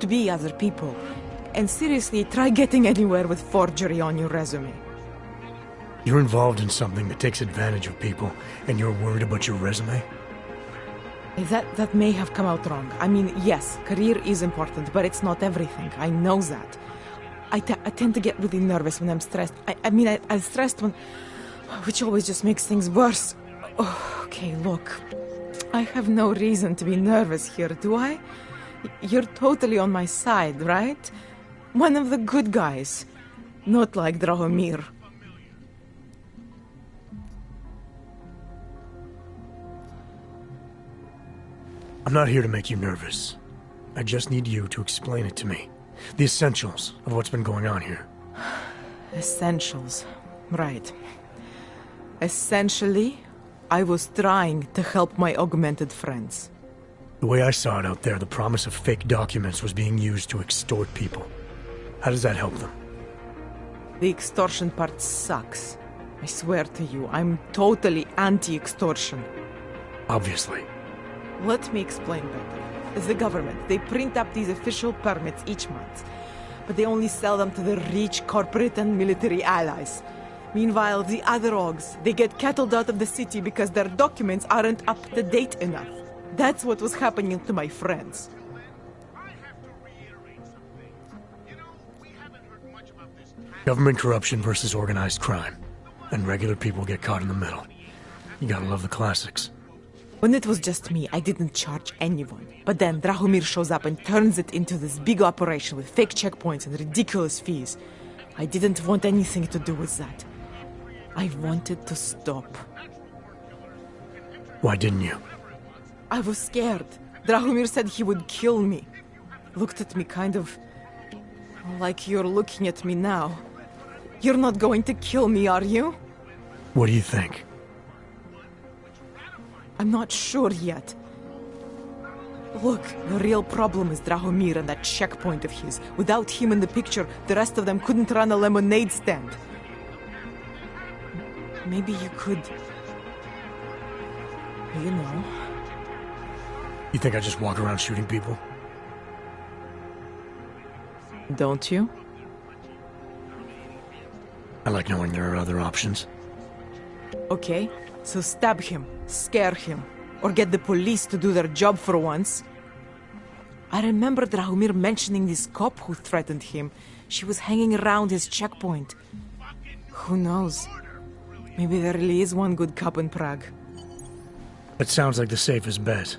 be other people. And seriously, try getting anywhere with forgery on your resume. You're involved in something that takes advantage of people, and you're worried about your resume? That may have come out wrong. I mean, yes, career is important, but it's not everything. I know that. I tend to get really nervous when I'm stressed. I'm stressed when... which always just makes things worse. Oh, okay, look. I have no reason to be nervous here, do I? You're totally on my side, right? One of the good guys. Not like Drahomir. I'm not here to make you nervous. I just need you to explain it to me. The essentials of what's been going on here. Essentials. Right. Essentially, I was trying to help my augmented friends. The way I saw it out there, the promise of fake documents was being used to extort people. How does that help them? The extortion part sucks. I swear to you, I'm totally anti-extortion. Obviously. Let me explain better. The government, they print up these official permits each month. but they only sell them to the rich corporate and military allies. Meanwhile, the other Augs, they get cattled out of the city because their documents aren't up to date enough. That's what was happening to my friends. Government corruption versus organized crime. And regular people get caught in the middle. You gotta love the classics. When it was just me, I didn't charge anyone. But then Drahomir shows up and turns it into this big operation with fake checkpoints and ridiculous fees. I didn't want anything to do with that. I wanted to stop. Why didn't you? I was scared. Drahomir said he would kill me. Looked at me kind of like you're looking at me now. You're not going to kill me, are you? What do you think? I'm not sure yet. Look, the real problem is Drahomir and that checkpoint of his. Without him in the picture, the rest of them couldn't run a lemonade stand. Maybe you could... You know... You think I just walk around shooting people? Don't you? I like knowing there are other options. Okay, so stab him, scare him, or get the police to do their job for once. I remember Drahomir mentioning this cop who threatened him. She was hanging around his checkpoint. Who knows? Maybe there really is one good cop in Prague. That sounds like the safest bet.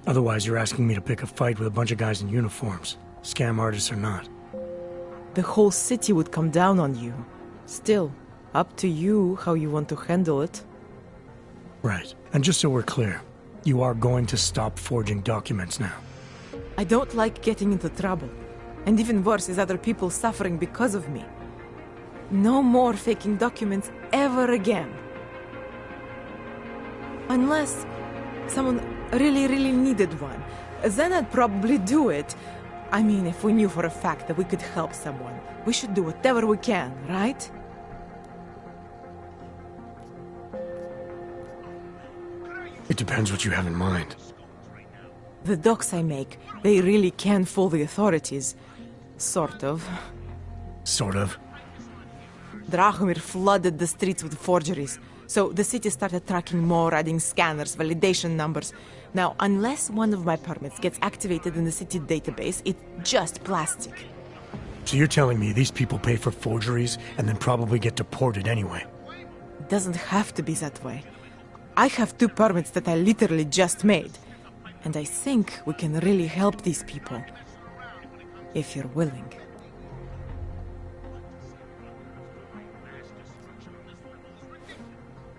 Otherwise, you're asking me to pick a fight with a bunch of guys in uniforms, scam artists or not. The whole city would come down on you. Still, up to you how you want to handle it. Right. And just so we're clear, you are going to stop forging documents now. I don't like getting into trouble. And even worse is other people suffering because of me. No more faking documents ever again. Unless someone really needed one. Then I'd probably do it. I mean, if we knew for a fact that we could help someone, we should do whatever we can, right? It depends what you have in mind. The docs I make, they really can fool the authorities. Sort of. Sort of? Drahomir flooded the streets with forgeries. So the city started tracking more, adding scanners, validation numbers. Now, unless one of my permits gets activated in the city database, it's just plastic. So you're telling me these people pay for forgeries and then probably get deported anyway? It doesn't have to be that way. I have 2 permits that I literally just made. And I think we can really help these people. If you're willing.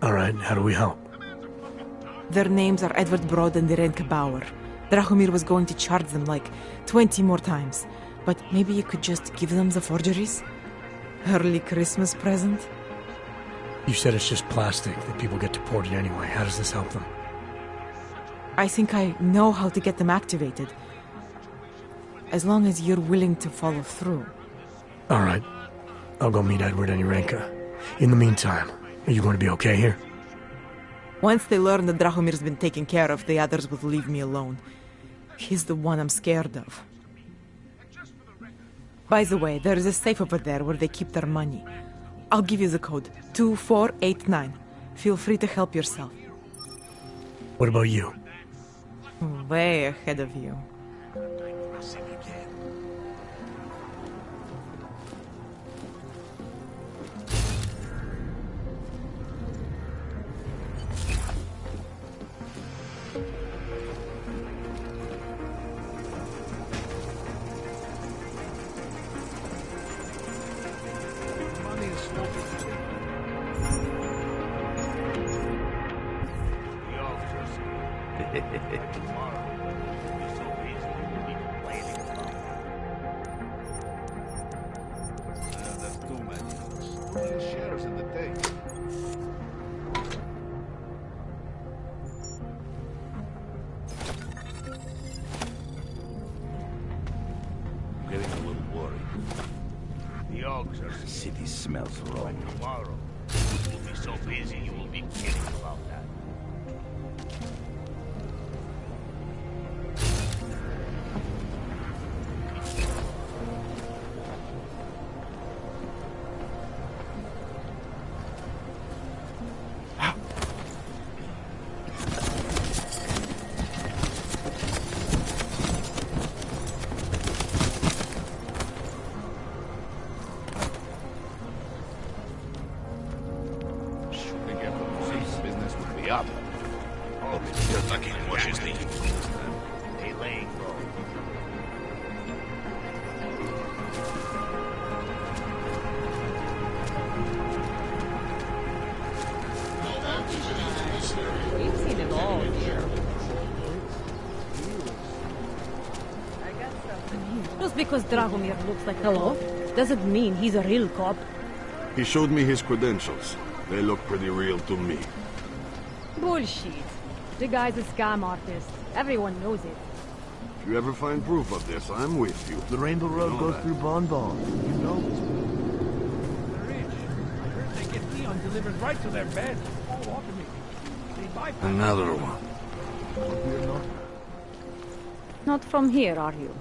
Alright, how do we help? Their names are Edward Broad and Irenka Bauer. Drahomir was going to charge them like 20 more times. But maybe you could just give them the forgeries? Early Christmas present? You said it's just plastic, that people get deported anyway. How does this help them? I think I know how to get them activated. As long as you're willing to follow through. Alright. I'll go meet Edward and Irenka. In the meantime, are you going to be okay here? Once they learn that Drahomir's been taken care of, the others will leave me alone. He's the one I'm scared of. By the way, there is a safe over there where they keep their money. I'll give you the code. 2489. Feel free to help yourself. What about you? Way ahead of you. The city smells wrong. Tomorrow, you will be so busy you will be kidding about that. Business would be up. We've seen it all here. Just because Dragomir looks like Hello doesn't mean he's a real cop. He showed me his credentials. They look pretty real to me. Bullshit. The guy's a scam artist. Everyone knows it. If you ever find proof of this, I'm with you. The Rainbow Road goes through Bon Bon. You know this. I heard they get neon delivered right to their bed. All automated. They bypass. Another one. Not from here, are you?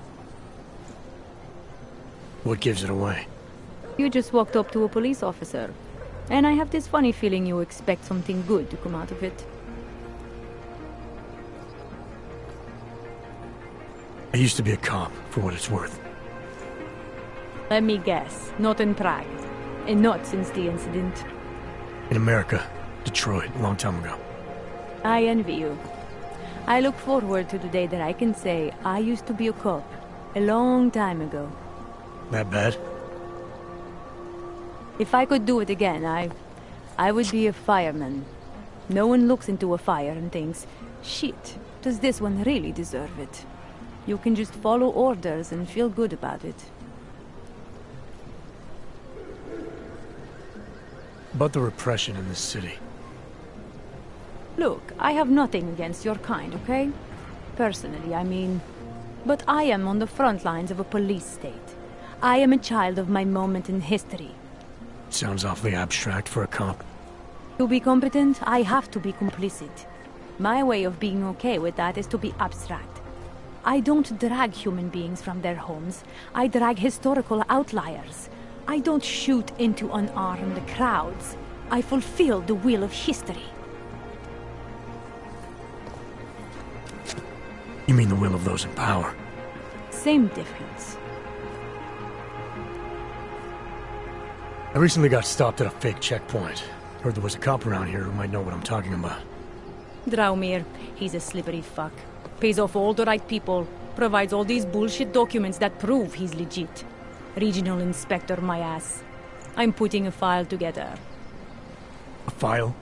What gives it away? You just walked up to a police officer. And I have this funny feeling you expect something good to come out of it. I used to be a cop, for what it's worth. Let me guess. Not in Prague. And not since the incident. In America. Detroit, a long time ago. I envy you. I look forward to the day that I can say I used to be a cop. A long time ago. That bad? If I could do it again, I would be a fireman. No one looks into a fire and thinks, shit, does this one really deserve it? You can just follow orders and feel good about it. About the repression in this city. Look, I have nothing against your kind, okay? Personally, I mean. But I am on the front lines of a police state. I am a child of my moment in history. Sounds awfully abstract for a cop. To be competent, I have to be complicit. My way of being okay with that is to be abstract. I don't drag human beings from their homes. I drag historical outliers. I don't shoot into unarmed crowds. I fulfill the will of history. You mean the will of those in power? Same difference. I recently got stopped at a fake checkpoint. Heard there was a cop around here who might know what I'm talking about. Draumir, he's a slippery fuck. Pays off all the right people. Provides all these bullshit documents that prove he's legit. Regional inspector, my ass. I'm putting a file together. A file?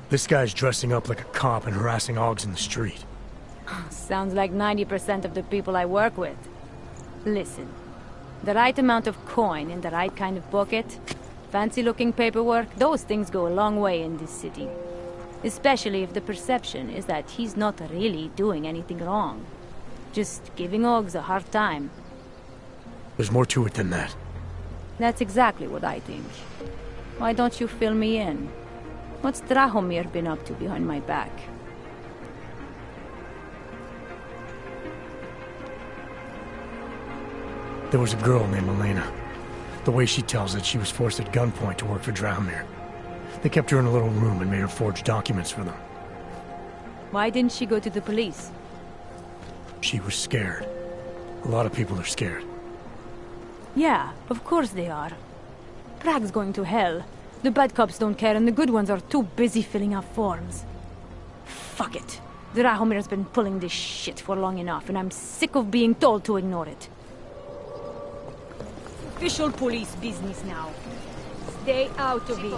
This guy's dressing up like a cop and harassing Augs in the street. Sounds like 90% of the people I work with. Listen. The right amount of coin in the right kind of pocket, fancy-looking paperwork, those things go a long way in this city. Especially if the perception is that he's not really doing anything wrong. Just giving Augs a hard time. There's more to it than that. That's exactly what I think. Why don't you fill me in? What's Drahomir been up to behind my back? There was a girl named Elena. The way she tells it, she was forced at gunpoint to work for Drahomir. They kept her in a little room and made her forge documents for them. Why didn't she go to the police? She was scared. A lot of people are scared. Yeah, of course they are. Prague's going to hell. The bad cops don't care and the good ones are too busy filling out forms. Fuck it. Drahomir's been pulling this shit for long enough and I'm sick of being told to ignore it. Official police business now. Stay out of it.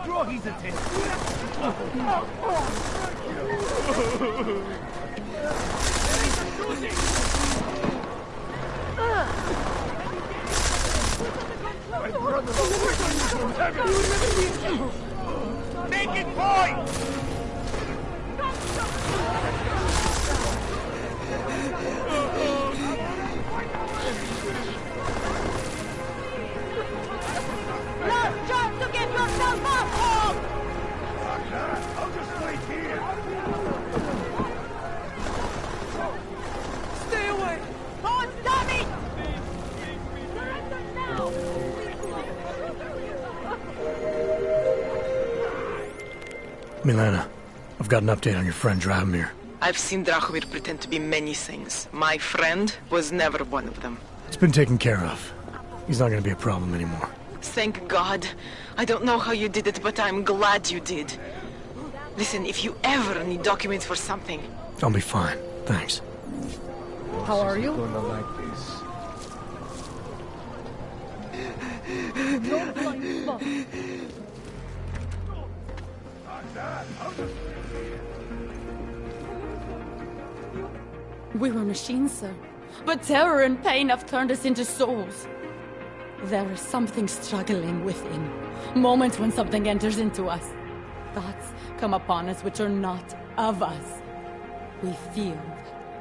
Draw his attention. Make it point! Last chance to get yourself up, Hog! I'll just wait here. Stay away! Hold, damn it! Surrender now! Milena, I've got an update on your friend Drahomir. I've seen Drahomir pretend to be many things. My friend was never one of them. It's been taken care of. He's not gonna be a problem anymore. Thank God. I don't know how you did it, but I'm glad you did. Listen, if you ever need documents for something... I'll be fine. Thanks. How are you? Gonna like this. We were machines, sir. But terror and pain have turned us into souls. There is something struggling within. Moments when something enters into us. Thoughts come upon us which are not of us. We feel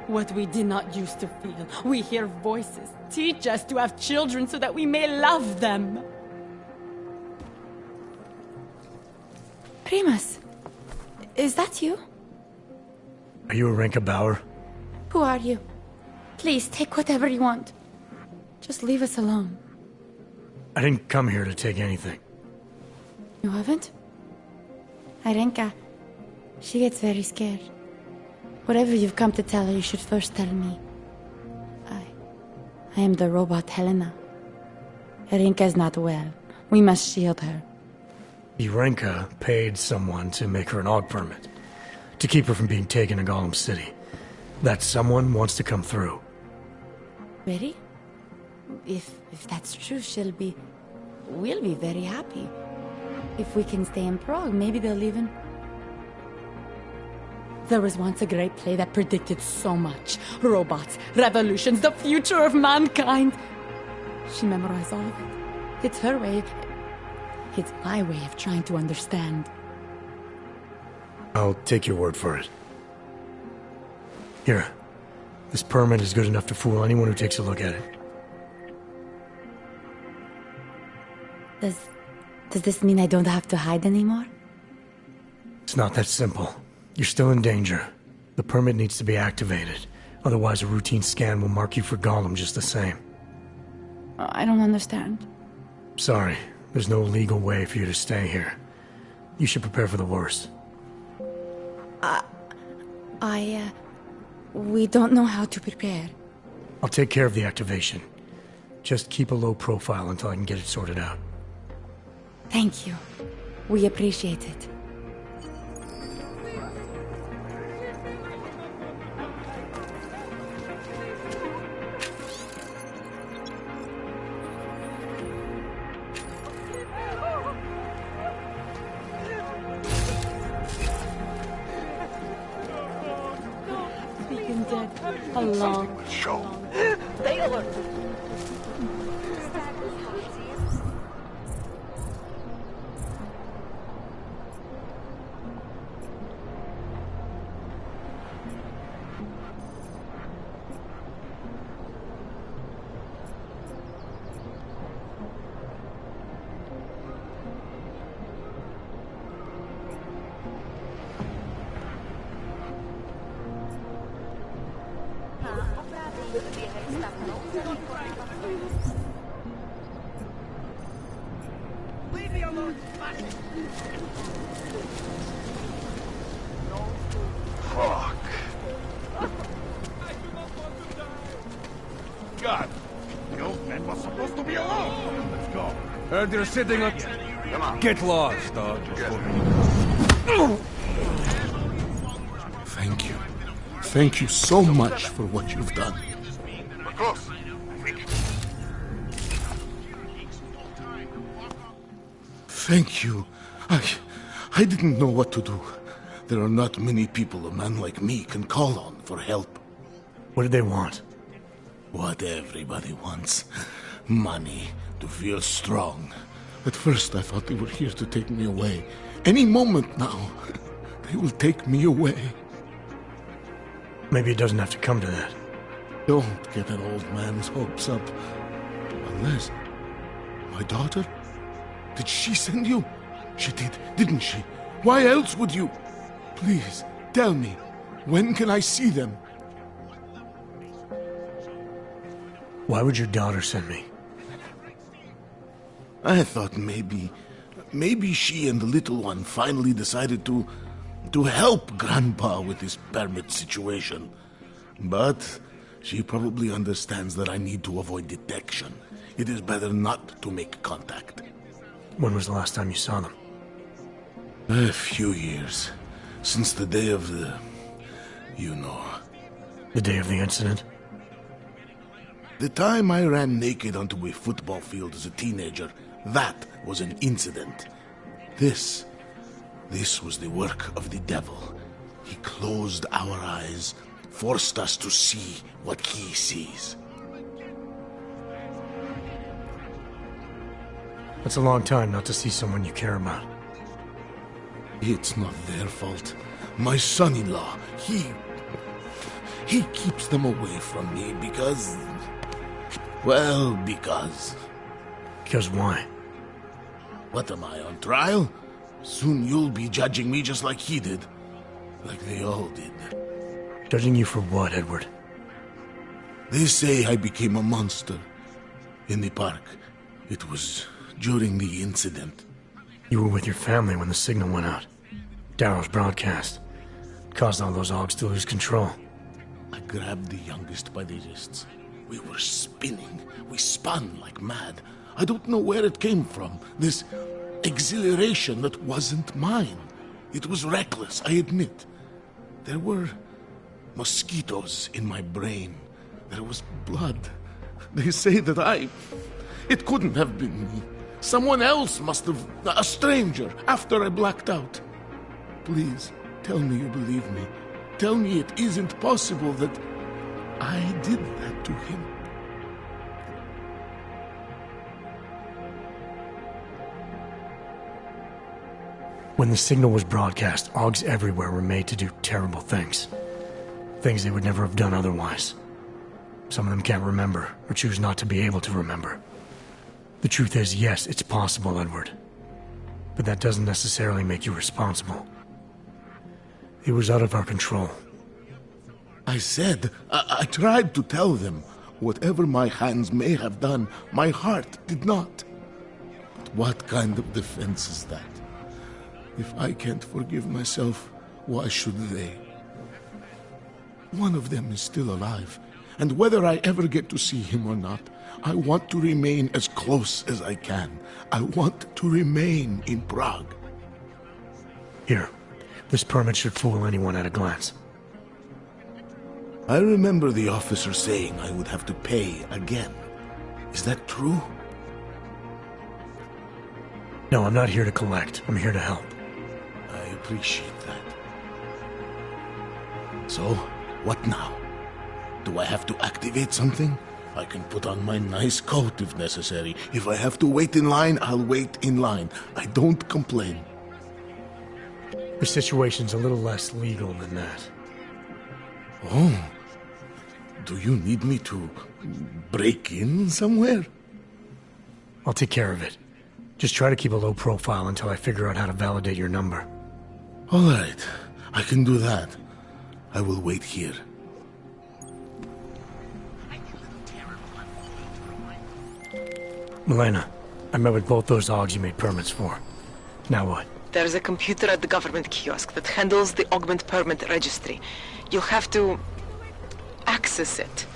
what we did not used to feel. We hear voices. Teach us to have children so that we may love them. Primus, is that you? Are you Arenka Bauer? Who are you? Please, take whatever you want. Just leave us alone. I didn't come here to take anything. You haven't? Arenka, she gets very scared. Whatever you've come to tell her, you should first tell me. I am the robot Helena. Arenka is not well. We must shield her. Arenka paid someone to make her an AUG permit. To keep her from being taken to Golem City. That someone wants to come through. Really? If that's true, we'll be very happy. If we can stay in Prague, maybe they'll even... There was once a great play that predicted so much. Robots, revolutions, the future of mankind. She memorized all of it. It's her way. It's my way of trying to understand. I'll take your word for it. Here. This permit is good enough to fool anyone who takes a look at it. Does this mean I don't have to hide anymore? It's not that simple. You're still in danger. The permit needs to be activated. Otherwise, a routine scan will mark you for Golem just the same. I don't understand. Sorry. There's no legal way for you to stay here. You should prepare for the worst. We don't know how to prepare. I'll take care of the activation. Just keep a low profile until I can get it sorted out. Thank you. We appreciate it. We've been dead a long Stay alert. Leave me alone. Fuck. God. The old man was supposed to be alone. Let's go. Heard you're sitting on... Come on. Get lost, dog. Thank you. Thank you so much for what you've done. We're close. Thank you. I didn't know what to do. There are not many people a man like me can call on for help. What did they want? What everybody wants. Money, to feel strong. At first I thought they were here to take me away. Any moment now, they will take me away. Maybe it doesn't have to come to that. Don't get an old man's hopes up. Unless... My daughter? Did she send you? She did, didn't she? Why else would you? Please, tell me. When can I see them? Why would your daughter send me? I thought maybe she and the little one finally decided to to help Grandpa with his permit situation. But she probably understands that I need to avoid detection. It is better not to make contact. When was the last time you saw them? A few years. Since the day of the... you know. The day of the incident? The time I ran naked onto a football field as a teenager, that was an incident. This was the work of the devil. He closed our eyes, forced us to see what he sees. That's a long time not to see someone you care about. It's not their fault. My son-in-law, he keeps them away from me because... well, because... Because why? What am I, on trial? Soon you'll be judging me just like he did. Like they all did. Judging you for what, Edward? They say I became a monster. In the park. It was during the incident. You were with your family when the signal went out. Darrow's broadcast. Caused all those Augs to lose control. I grabbed the youngest by the wrists. We were spinning. We spun like mad. I don't know where it came from. This exhilaration that wasn't mine. It was reckless, I admit. There were mosquitoes in my brain. There was blood. They say that it couldn't have been me. Someone else must have... a stranger, after I blacked out. Please, tell me you believe me. Tell me it isn't possible that I did that to him. When the signal was broadcast, Augs everywhere were made to do terrible things. Things they would never have done otherwise. Some of them can't remember, or choose not to be able to remember. The truth is, yes, it's possible, Edward. But that doesn't necessarily make you responsible. It was out of our control. I said, I tried to tell them. Whatever my hands may have done, my heart did not. But what kind of defense is that? If I can't forgive myself, why should they? One of them is still alive, and whether I ever get to see him or not, I want to remain as close as I can. I want to remain in Prague. Here, this permit should fool anyone at a glance. I remember the officer saying I would have to pay again. Is that true? No, I'm not here to collect. I'm here to help. I appreciate that. So, what now? Do I have to activate something? I can put on my nice coat if necessary. If I have to wait in line, I'll wait in line. I don't complain. The situation's a little less legal than that. Oh. Do you need me to break in somewhere? I'll take care of it. Just try to keep a low profile until I figure out how to validate your number. All right. I can do that. I will wait here. Milena, I met with both those Augs you made permits for. Now what? There's a computer at the government kiosk that handles the augment permit registry. You'll have to access it,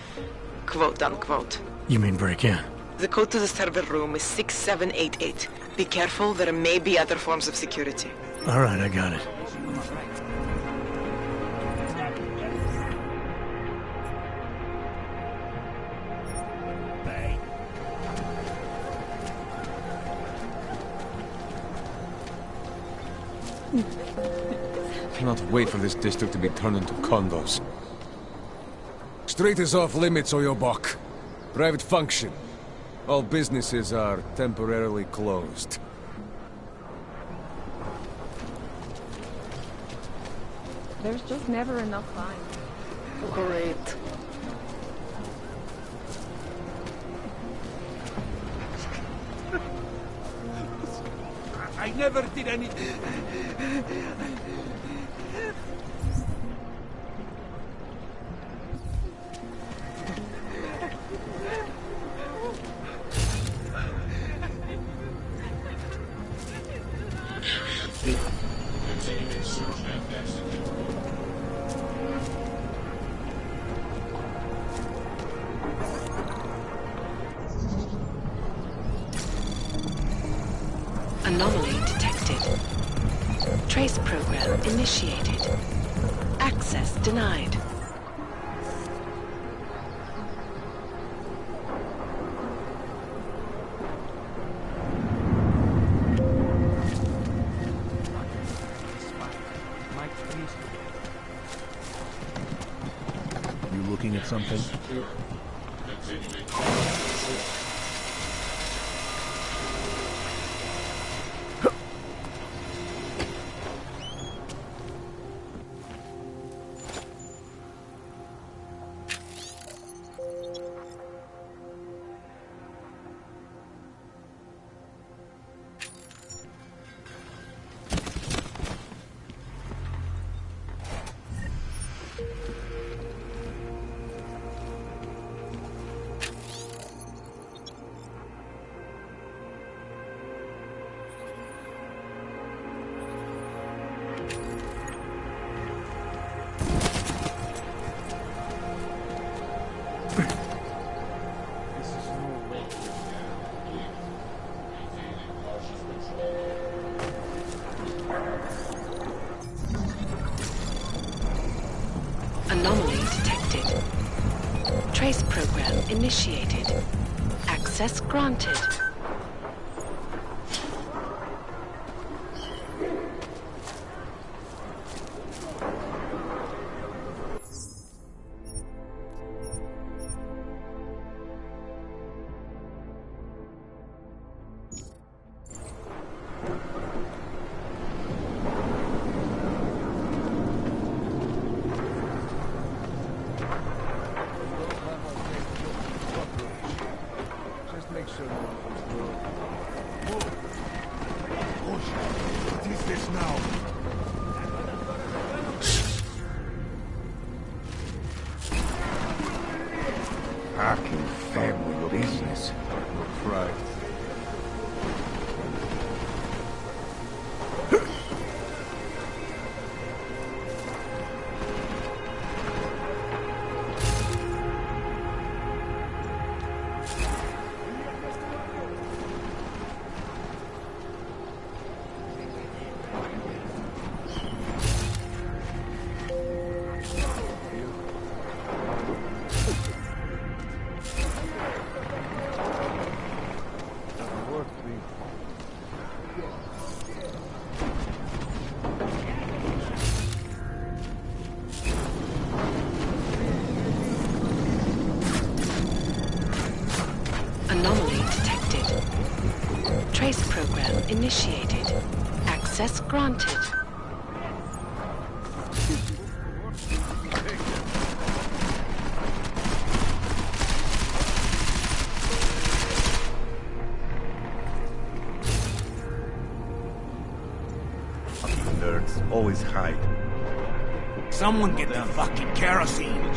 quote unquote. You mean break in? The code to the server room is 6788. Be careful, there may be other forms of security. All right, I got it. Cannot wait for this district to be turned into condos. Street is off limits, Oyobok. Private function. All businesses are temporarily closed. There's just never enough time. Great. I never did anything. Anomaly detected. Trace program initiated. Access denied. You looking at something? Anomaly detected. Trace program initiated. Access granted. Just make sure no one comes through. Push! What is this now? Fucking family business. Look right. Anomaly detected. Trace program initiated. Access granted. Fucking nerds always hide. Someone get the fucking kerosene!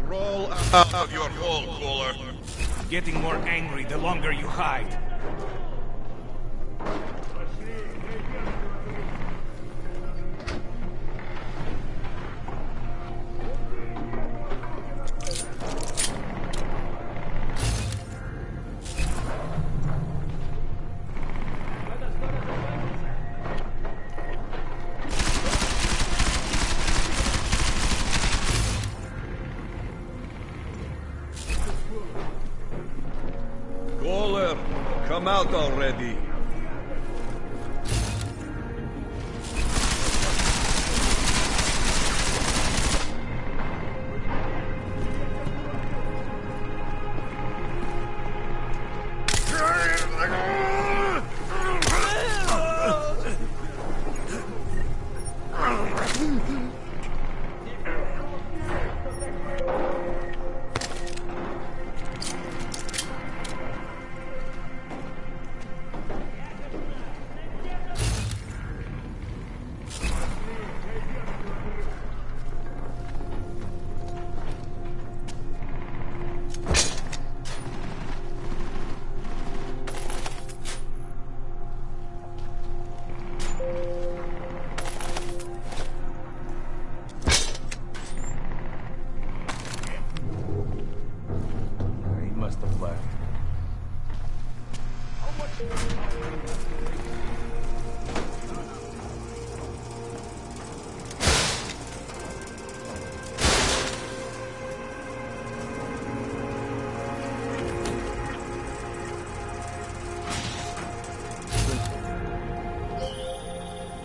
Roll out of your hole, Cooler. Getting more angry the longer you hide. Cooler, come out already.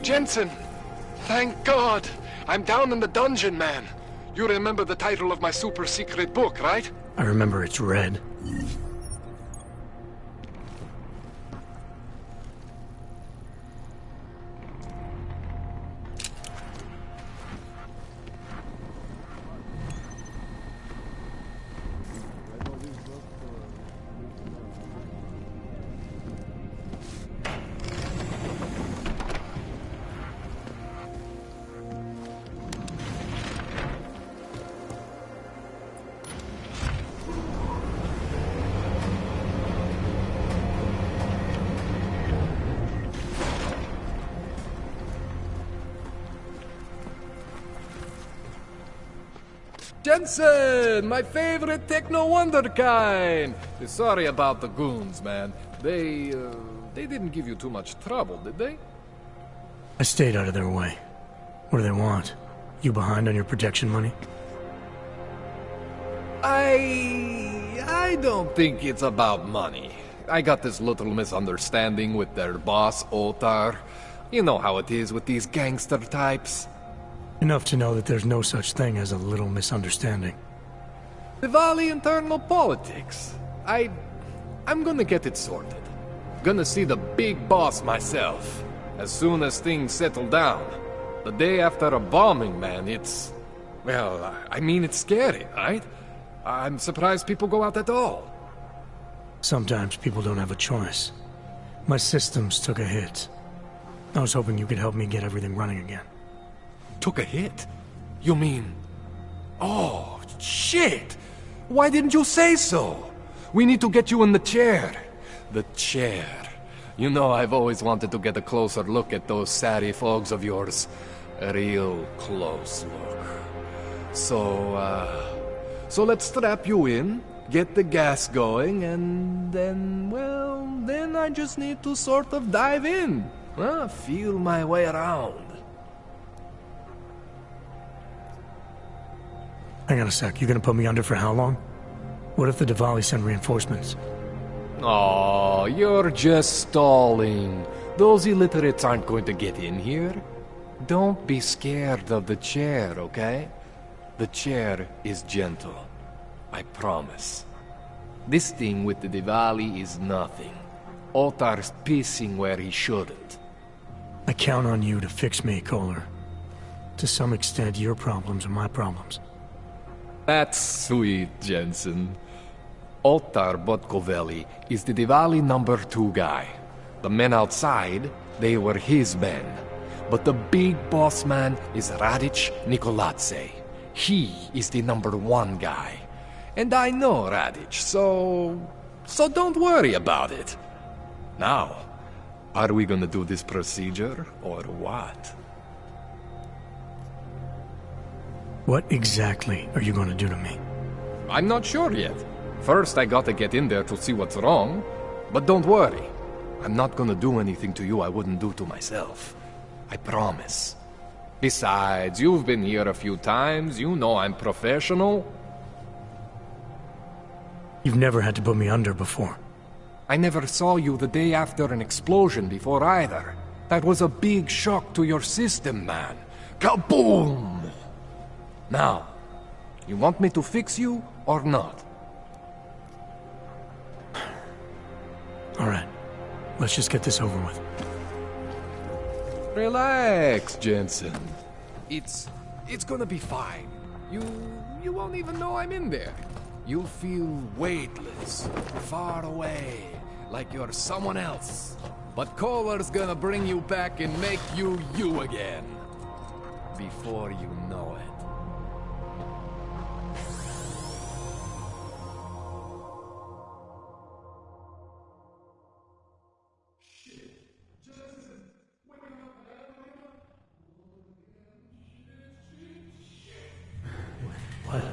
Jensen! Thank God! I'm down in the dungeon, man. You remember the title of my super secret book, right? I remember it's red. Jensen! My favorite techno wonderkind! Sorry about the goons, man. They didn't give you too much trouble, did they? I stayed out of their way. What do they want? You behind on your protection money? I don't think it's about money. I got this little misunderstanding with their boss, Otar. You know how it is with these gangster types. Enough to know that there's no such thing as a little misunderstanding. Diwali internal politics. I'm gonna get it sorted. Gonna see the big boss myself. As soon as things settle down. The day after a bombing, man, it's... Well, I mean, it's scary, right? I'm surprised people go out at all. Sometimes people don't have a choice. My systems took a hit. I was hoping you could help me get everything running again. Took a hit? You mean... Oh, shit! Why didn't you say so? We need to get you in the chair. The chair. You know, I've always wanted to get a closer look at those satty fogs of yours. A real close look. So let's strap you in, get the gas going, and then, well, then I just need to sort of dive in. Feel my way around. Hang on a sec, you gonna put me under for how long? What if the Diwali send reinforcements? Oh, you're just stalling. Those illiterates aren't going to get in here. Don't be scared of the chair, okay? The chair is gentle. I promise. This thing with the Diwali is nothing. Otar's pissing where he shouldn't. I count on you to fix me, Kohler. To some extent, your problems are my problems. That's sweet, Jensen. Otar Botkovelli is the Diwali #2 guy. The men outside, they were his men. But the big boss man is Radic Nikoladze. He is the #1 guy. And I know Radic, so don't worry about it. Now, are we gonna do this procedure, or what? What exactly are you gonna do to me? I'm not sure yet. First, I gotta get in there to see what's wrong. But don't worry. I'm not gonna do anything to you I wouldn't do to myself. I promise. Besides, you've been here a few times. You know I'm professional. You've never had to put me under before. I never saw you the day after an explosion before either. That was a big shock to your system, man. Kaboom! Now, you want me to fix you or not? All right. Let's just get this over with. Relax, Jensen. It's gonna be fine. You won't even know I'm in there. You'll feel weightless, far away, like you're someone else. But Kohler's gonna bring you back and make you you again. Before you know it.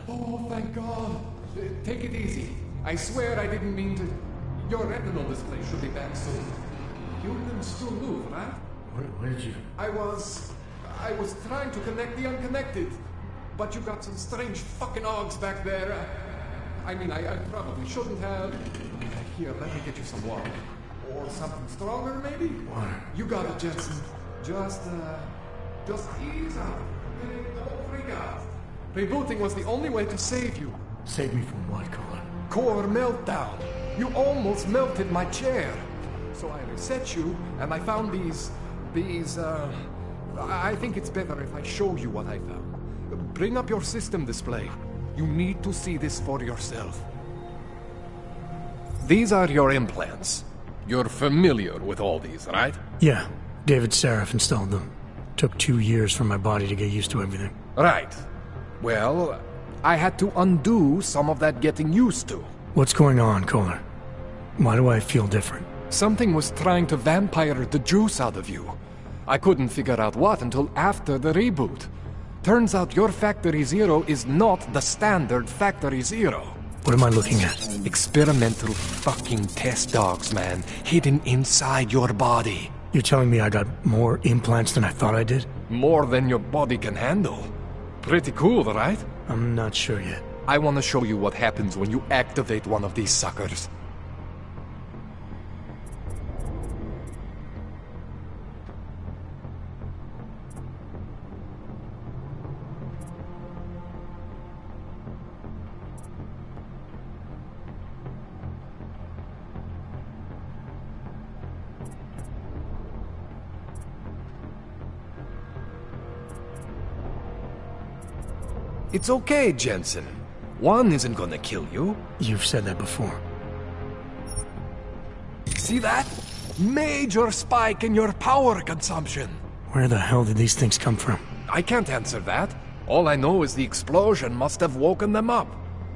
Oh, thank God. Take it easy. I swear I didn't mean to... Your retinal display should be back soon. You can still move, right? Where did you... I was trying to connect the unconnected. But you got some strange fucking ogs back there. I mean, I probably shouldn't have... Here, let me get you some water. Or something stronger, maybe? Water. You got it, Jensen. Just ease up. Don't freak out. Rebooting was the only way to save you. Save me from what, Colin? Core meltdown. You almost melted my chair. So I reset you, and I found these... I think it's better if I show you what I found. Bring up your system display. You need to see this for yourself. These are your implants. You're familiar with all these, right? Yeah. David Seraph installed them. Took 2 years for my body to get used to everything. Right. Well, I had to undo some of that getting used to. What's going on, Kohler? Why do I feel different? Something was trying to vampire the juice out of you. I couldn't figure out what until after the reboot. Turns out your Factory Zero is not the standard Factory Zero. What am I looking at? Experimental fucking test dogs, man. Hidden inside your body. You're telling me I got more implants than I thought I did? More than your body can handle. Pretty cool, right? I'm not sure yet. I want to show you what happens when you activate one of these suckers. It's okay, Jensen. One isn't gonna kill you. You've said that before. See that? Major spike in your power consumption. Where the hell did these things come from? I can't answer that. All I know is the explosion must have woken them up.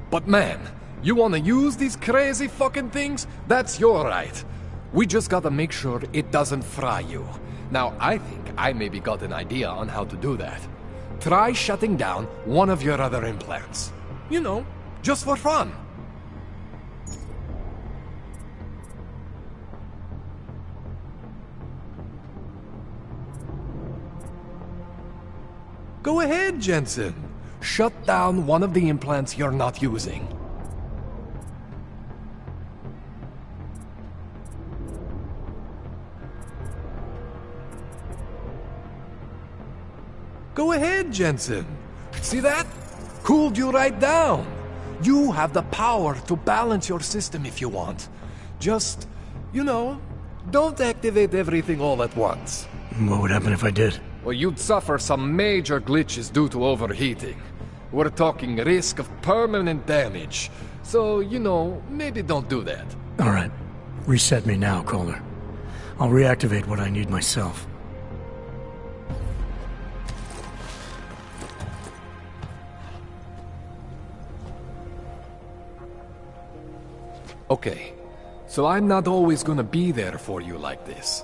But man, you wanna use these crazy fucking things? That's your right. We just gotta make sure it doesn't fry you. Now, I think I maybe got an idea on how to do that. Try shutting down one of your other implants. You know, just for fun. Go ahead, Jensen. Shut down one of the implants you're not using. Go ahead, Jensen. See that? Cooled you right down. You have the power to balance your system if you want. Just, you know, don't activate everything all at once. What would happen if I did? Well, you'd suffer some major glitches due to overheating. We're talking risk of permanent damage. So, you know, maybe don't do that. All right. Reset me now, Kohler. I'll reactivate what I need myself. Okay, so I'm not always gonna be there for you like this.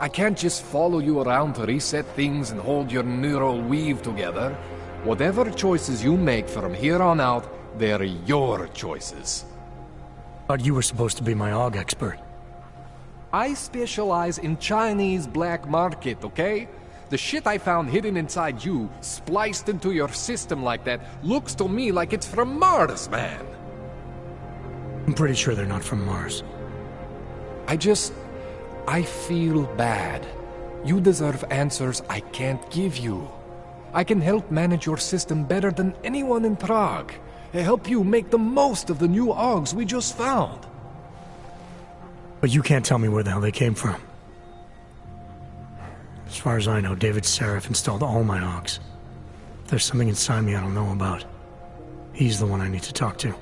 I can't just follow you around to reset things and hold your neural weave together. Whatever choices you make from here on out, they're your choices. Thought you were supposed to be my AUG expert. I specialize in Chinese black market, okay? The shit I found hidden inside you, spliced into your system like that, looks to me like it's from Mars, man. I'm pretty sure they're not from Mars. I feel bad. You deserve answers I can't give you. I can help manage your system better than anyone in Prague. Help you make the most of the new AUGs we just found. But you can't tell me where the hell they came from. As far as I know, David Seraph installed all my AUGs. If there's something inside me I don't know about, he's the one I need to talk to.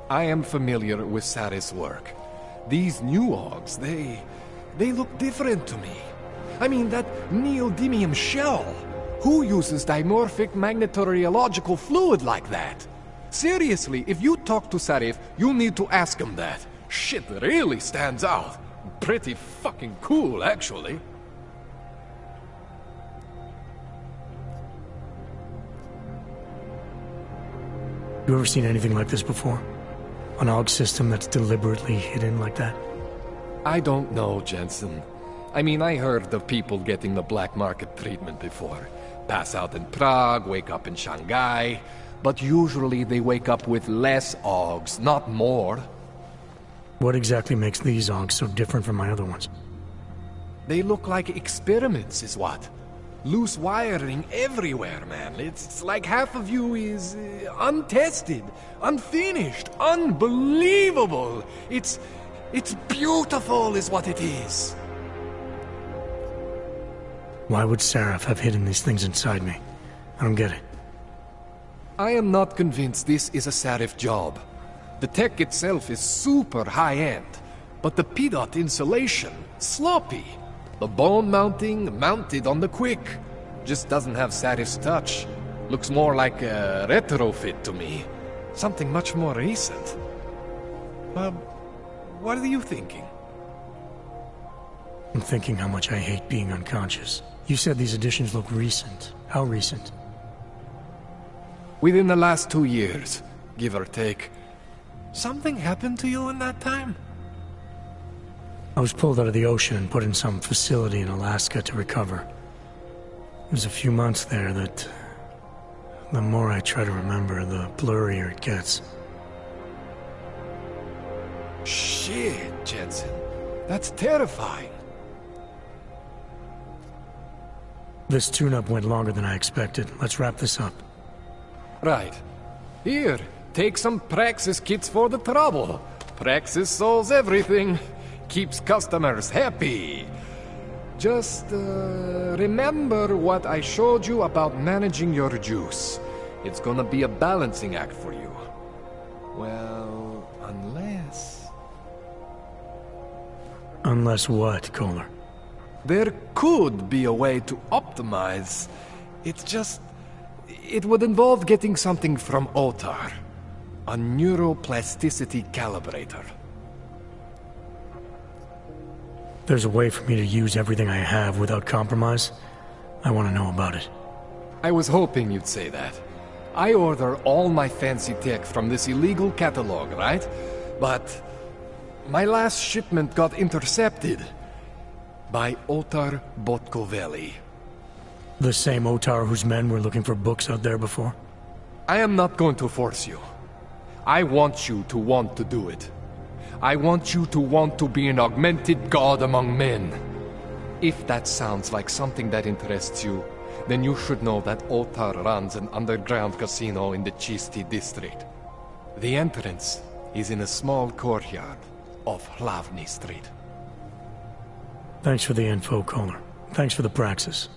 I am familiar with Sarah's work. These new AUGs, they look different to me. I mean, that neodymium shell. Who uses dimorphic magnetorheological fluid like that? Seriously, if you talk to Sarif, you need to ask him that. Shit really stands out. Pretty fucking cool, actually. You ever seen anything like this before? An AUG system that's deliberately hidden like that? I don't know, Jensen. I mean, I heard of people getting the black market treatment before. Pass out in Prague, wake up in Shanghai. But usually they wake up with less AUGs, not more. What exactly makes these AUGs so different from my other ones? They look like experiments, is what? Loose wiring everywhere, man. It's like half of you is untested, unfinished, unbelievable. It's beautiful, is what it is. Why would Seraph have hidden these things inside me? I don't get it. I am not convinced this is a Seraph job. The tech itself is super high-end, but the PDOT insulation, sloppy. The bone mounting, mounted on the quick. Just doesn't have Seraph's touch. Looks more like a retrofit to me. Something much more recent. What are you thinking? I'm thinking how much I hate being unconscious. You said these additions look recent. How recent? Within the last 2 years, give or take. Something happened to you in that time? I was pulled out of the ocean and put in some facility in Alaska to recover. It was a few months there that... the more I try to remember, the blurrier it gets. Shit, Jensen. That's terrifying. This tune-up went longer than I expected. Let's wrap this up. Right. Here, take some Praxis kits for the trouble. Praxis solves everything. Keeps customers happy. Just, remember what I showed you about managing your juice. It's gonna be a balancing act for you. Well, unless... Unless what, Kohler? There could be a way to optimize. It's just... it would involve getting something from Otar. A neuroplasticity calibrator. There's a way for me to use everything I have without compromise? I want to know about it. I was hoping you'd say that. I order all my fancy tech from this illegal catalog, right? But my last shipment got intercepted by Otar Botkoveli. The same Otar whose men were looking for books out there before? I am not going to force you. I want you to want to do it. I want you to want to be an augmented god among men. If that sounds like something that interests you, then you should know that Otar runs an underground casino in the Chisti district. The entrance is in a small courtyard off Hlavny Street. Thanks for the info, Kohler. Thanks for the praxis.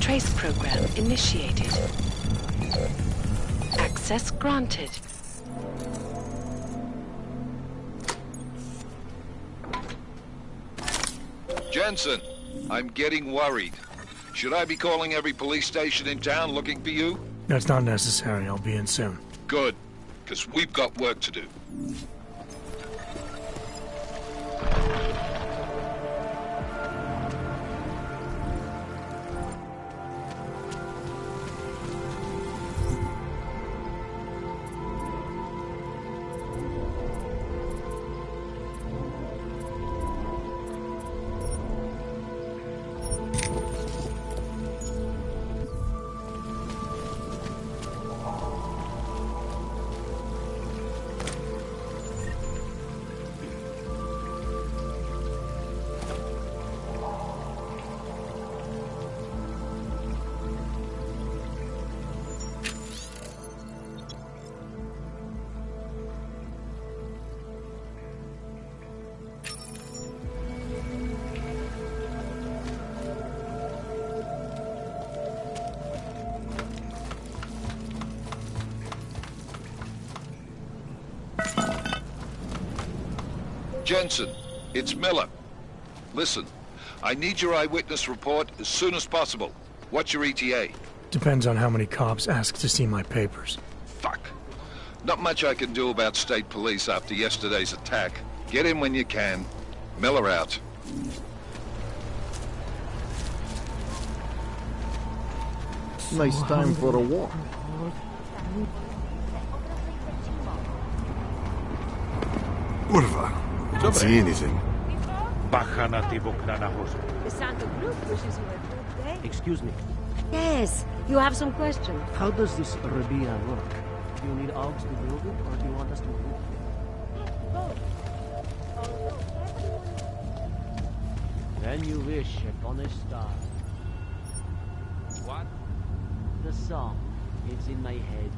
Trace program initiated. Access granted. Jensen, I'm getting worried. Should I be calling every police station in town looking for you? That's not necessary. I'll be in soon. Good, because we've got work to do. Jensen, it's Miller. Listen, I need your eyewitness report as soon as possible. What's your ETA? Depends on how many cops ask to see my papers. Fuck. Not much I can do about state police after yesterday's attack. Get in when you can. Miller out. Nice time for a walk. Kurwa. Don't see anything. The Santa Group wishes you a good day. Excuse me. Yes, you have some questions. How does this Rabia work? Do you need Augs to build it, or do you want us to move it? Then you wish upon a star. What? The song. It's in my head.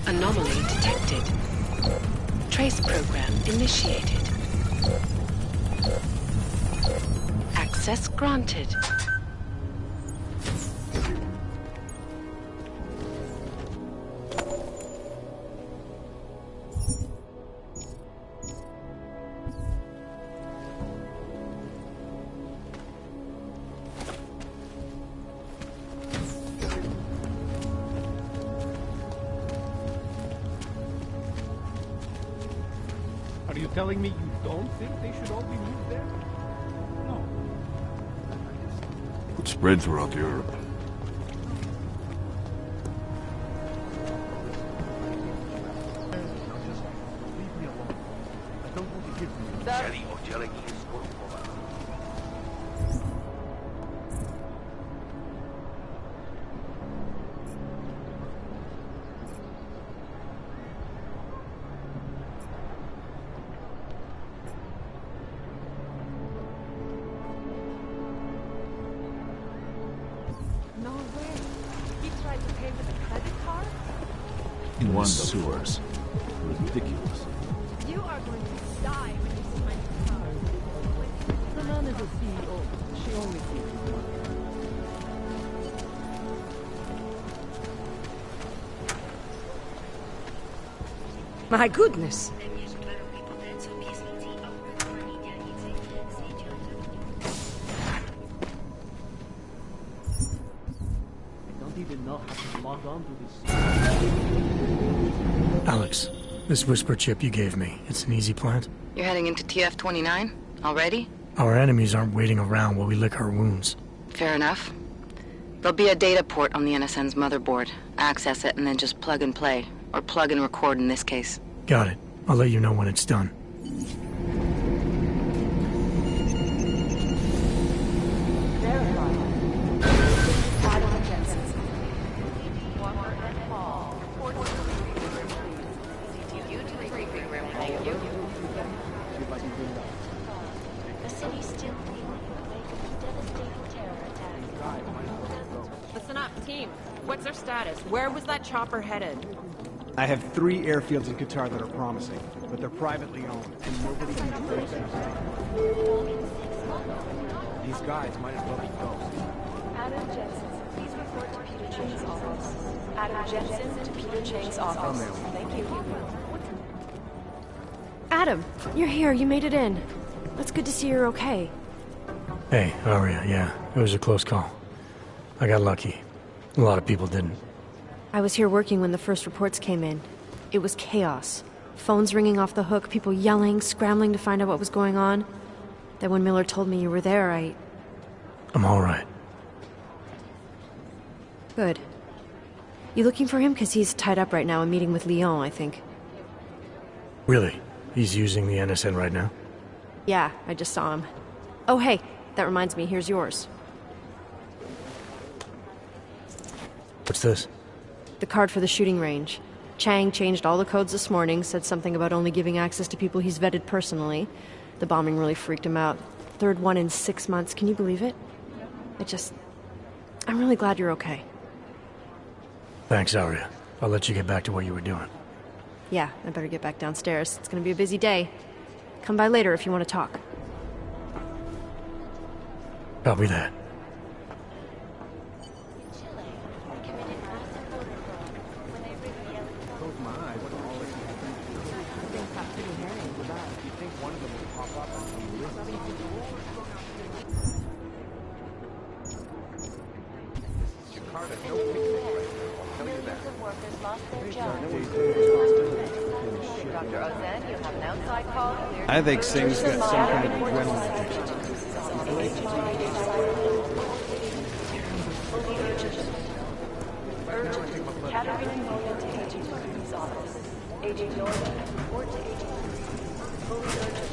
Anomaly detected. Trace program initiated. Access granted. Are you telling me you don't think they should all be moved there? No. Could spread throughout Europe. Leave me alone. I don't want to give you. Jelly or jelly is good for us. No way. He tried to pay with a credit card? In the sewers. Ridiculous. You are going to die when you see my car. The man is a CEO. She only sees one. My goodness. I don't even know how to log on to this. Alex, This whisper chip you gave me, it's an easy plant? You're heading into TF-29? Already? Our enemies aren't waiting around while we lick our wounds. Fair enough. There'll be a data port on the NSN's motherboard. Access it and then just plug and play. Or plug and record in this case. Got it. I'll let you know when it's done. Listen up, team. What's our status? Where was that chopper headed? I have 3 airfields in Qatar that are promising, but they're privately owned, and nobody can afford them. These guys might as well be ghosts. Adam Jensen, please report to Peter Chang's office. Adam Jensen to Peter Chang's office. Thank you. Adam, you're here. You made it in. It's good to see you're okay. Hey, Aria, yeah. It was a close call. I got lucky. A lot of people didn't. I was here working when the first reports came in. It was chaos. Phones ringing off the hook, people yelling, scrambling to find out what was going on. Then when Miller told me you were there, I'm all right. Good. You looking for him? Because he's tied up right now and meeting with Lyon, I think. Really? He's using the NSN right now? Yeah, I just saw him. Oh, hey, that reminds me, here's yours. What's this? The card for the shooting range. Chang changed all the codes this morning, said something about only giving access to people he's vetted personally. The bombing really freaked him out. Third one in 6 months, can you believe it? I'm really glad you're okay. Thanks, Aria. I'll let you get back to what you were doing. Yeah, I better get back downstairs. It's gonna be a busy day. Come by later if you want to talk. Copy that. I think Singh's got some kind of adrenaline addiction. Catherine Nolan to Agent Norton's office. Agent Norton, report to Agent Fully urgent.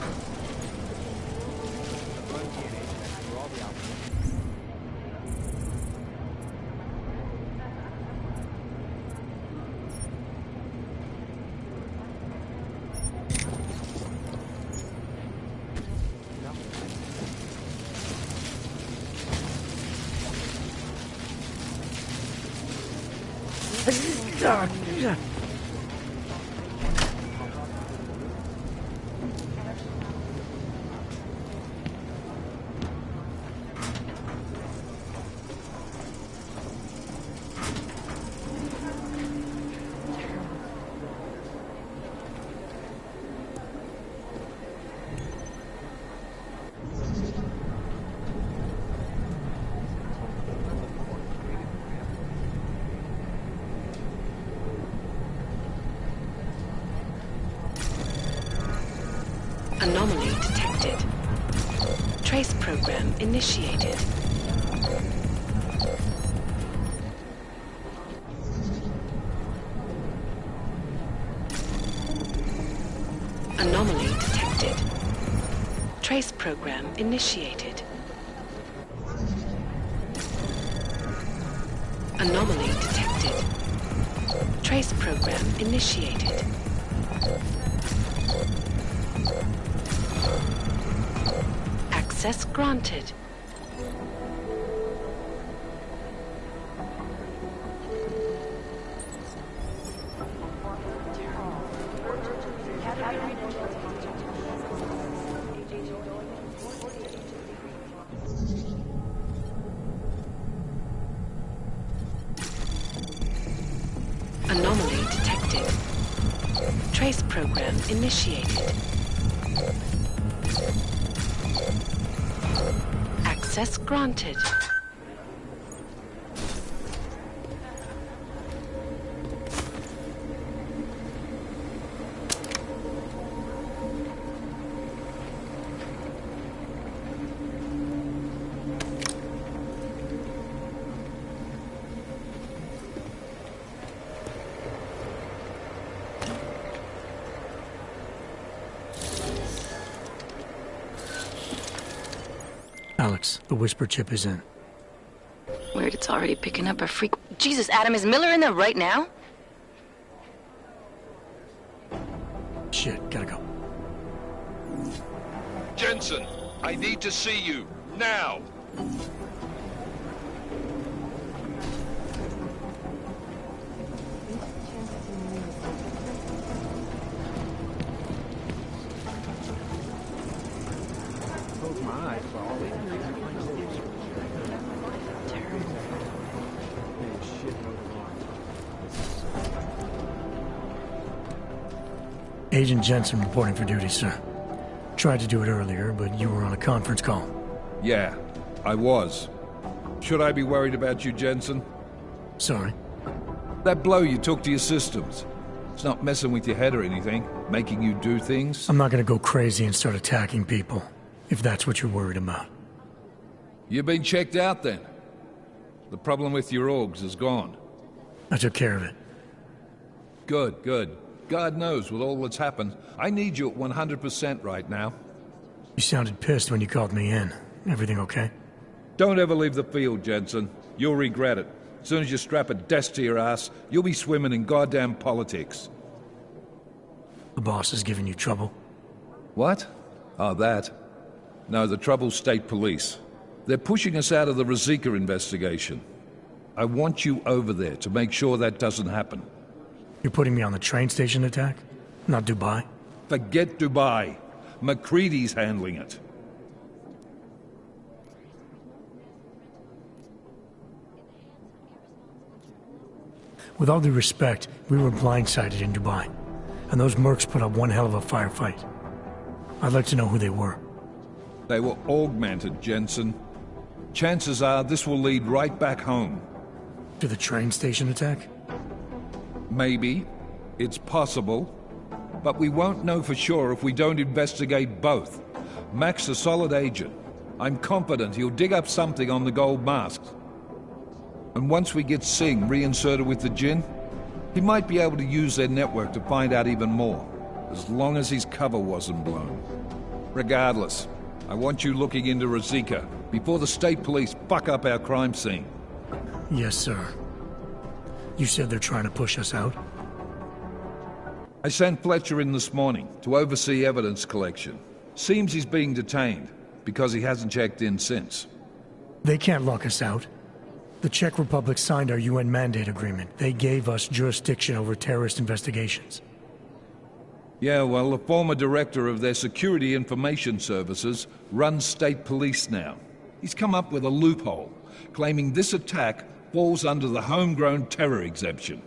Anomaly detected. Trace program initiated. Anomaly detected. Trace program initiated. Anomaly detected. Trace program initiated. Access granted. Anomaly detected. Trace program initiated. Access granted. Alex, the whisper chip is in. Weird, it's already picking up a freak. Jesus, Adam, is Miller in there right now? Shit, gotta go. Jensen, I need to see you, now! Close my eyes for all these things. Agent Jensen reporting for duty, sir. Tried to do it earlier, but you were on a conference call. Yeah, I was. Should I be worried about you, Jensen? Sorry? That blow you took to your systems. It's not messing with your head or anything, making you do things? I'm not gonna go crazy and start attacking people, if that's what you're worried about. You've been checked out then. The problem with your orgs is gone. I took care of it. Good, good. God knows, with all that's happened, I need you at 100% right now. You sounded pissed when you called me in. Everything okay? Don't ever leave the field, Jensen. You'll regret it. As soon as you strap a desk to your ass, you'll be swimming in goddamn politics. The boss is giving you trouble? What? Oh, that. No, the trouble's state police. They're pushing us out of the Rosika investigation. I want you over there to make sure that doesn't happen. You're putting me on the train station attack? Not Dubai? Forget Dubai. McCready's handling it. With all due respect, we were blindsided in Dubai, and those mercs put up one hell of a firefight. I'd like to know who they were. They were augmented, Jensen. Chances are this will lead right back home. To the train station attack? Maybe. It's possible. But we won't know for sure if we don't investigate both. Mac's a solid agent. I'm confident he'll dig up something on the gold masks. And once we get Singh reinserted with the Jinn, he might be able to use their network to find out even more, as long as his cover wasn't blown. Regardless, I want you looking into Rosika before the state police fuck up our crime scene. Yes, sir. You said they're trying to push us out? I sent Fletcher in this morning to oversee evidence collection. Seems he's being detained, because he hasn't checked in since. They can't lock us out. The Czech Republic signed our UN mandate agreement. They gave us jurisdiction over terrorist investigations. Yeah, well, the former director of their security information services runs state police now. He's come up with a loophole, claiming this attack falls under the homegrown terror exemption.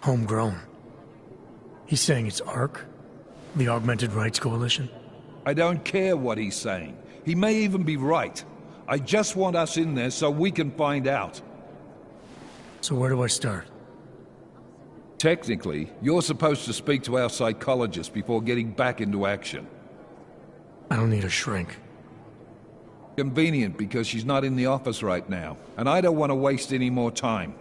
Homegrown? He's saying it's ARC? The Augmented Rights Coalition? I don't care what he's saying. He may even be right. I just want us in there so we can find out. So where do I start? Technically, you're supposed to speak to our psychologist before getting back into action. I don't need a shrink. Convenient, because she's not in the office right now, and I don't want to waste any more time.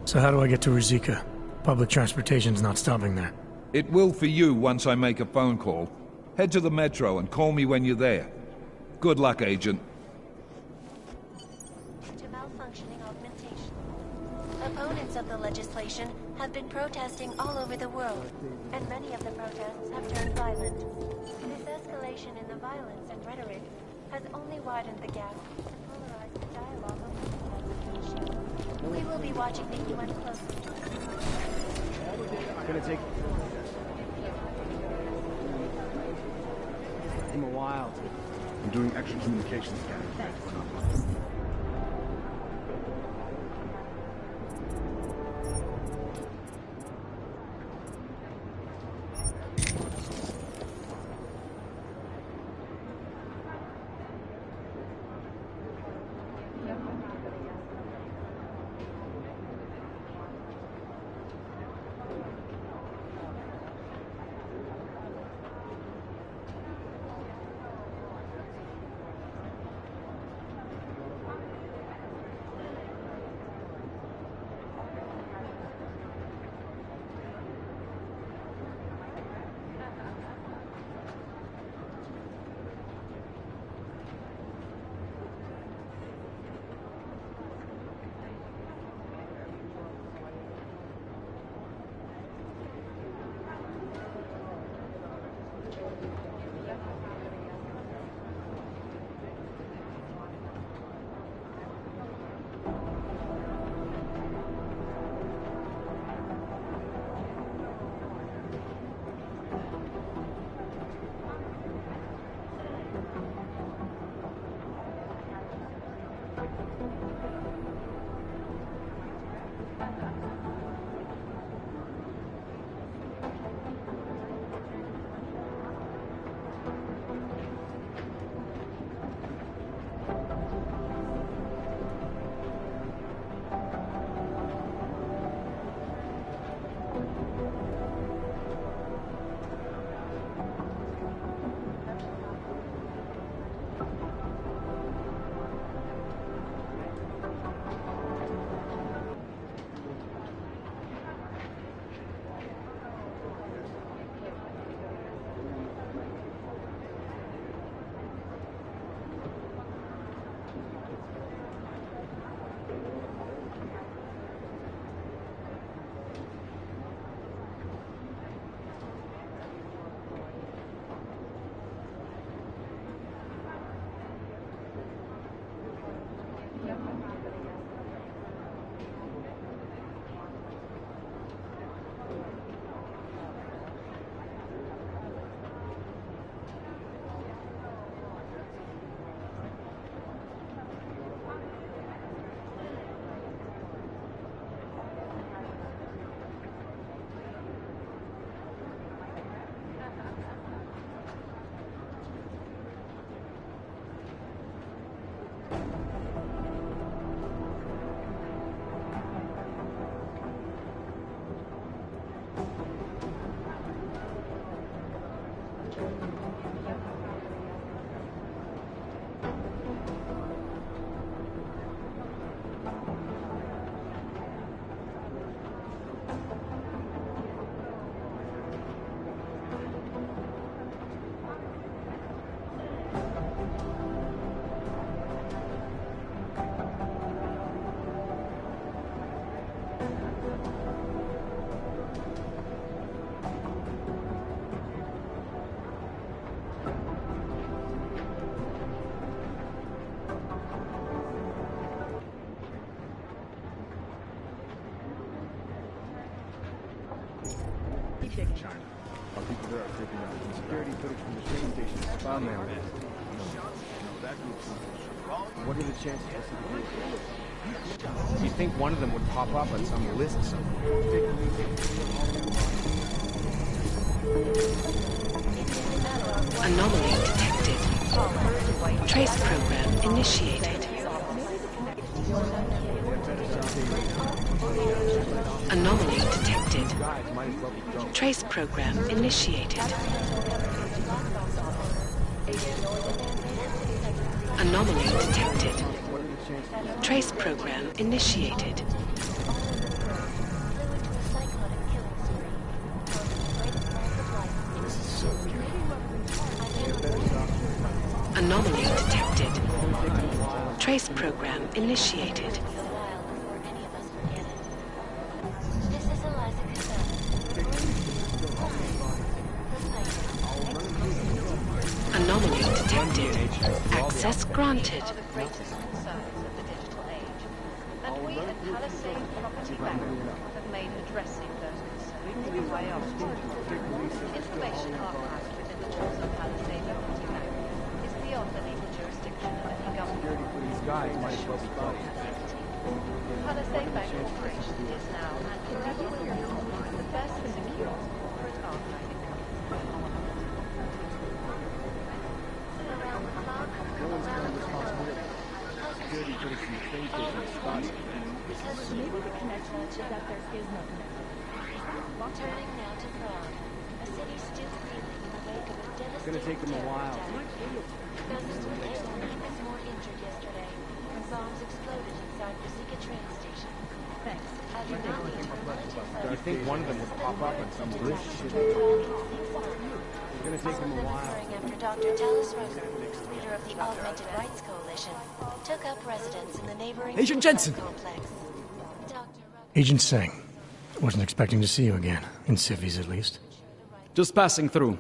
So how do I get to Rosika? Public transportation's not stopping there. It will for you once I make a phone call. Head to the metro and call me when you're there. Good luck, Agent. To malfunctioning augmentation. Opponents of the legislation have been protesting all over the world, and many of the protests have turned violent. This escalation in the violence and rhetoric has only widened the gap and polarized the dialogue over the issue. We will be watching the UN closely. Gonna take him a while. I'm doing extra communications scanning. from China. Our people there are taking out security footage from the train station. Found them. That group's what are the chances of us You'd think one of them would pop up on some list somewhere. Anomaly detected. Trace program initiated. Anomaly detected. Trace program initiated. Anomaly detected. Trace program initiated. Anomaly detected. Trace program initiated. Anomaly detected. Access granted. And we at Palisade Property Bank have made addressing those concerns a way of information archived within the walls of Palisade Property Bank is beyond the legal jurisdiction of any government. Palisade Bank Corporation is now and forever will be the best secure corporate archiving company. security footage from the train station is spotty. Maybe the connection is that there is no connection. Turning now to Prague, a city still reeling in the wake of a devastating It's gonna take them a while. Dozens were killed and even more injured yesterday when bombs exploded inside Brzezinka train station. Thanks. As you not need to You think one of them would pop up on some list? It's gonna take them a while. After Dr. Talis Rosen, leader of the Augmented Rights Coalition, took up residence in the neighboring Agent Jensen! complex. Agent Singh. Wasn't expecting to see you again. In civvies, at least. Just passing through.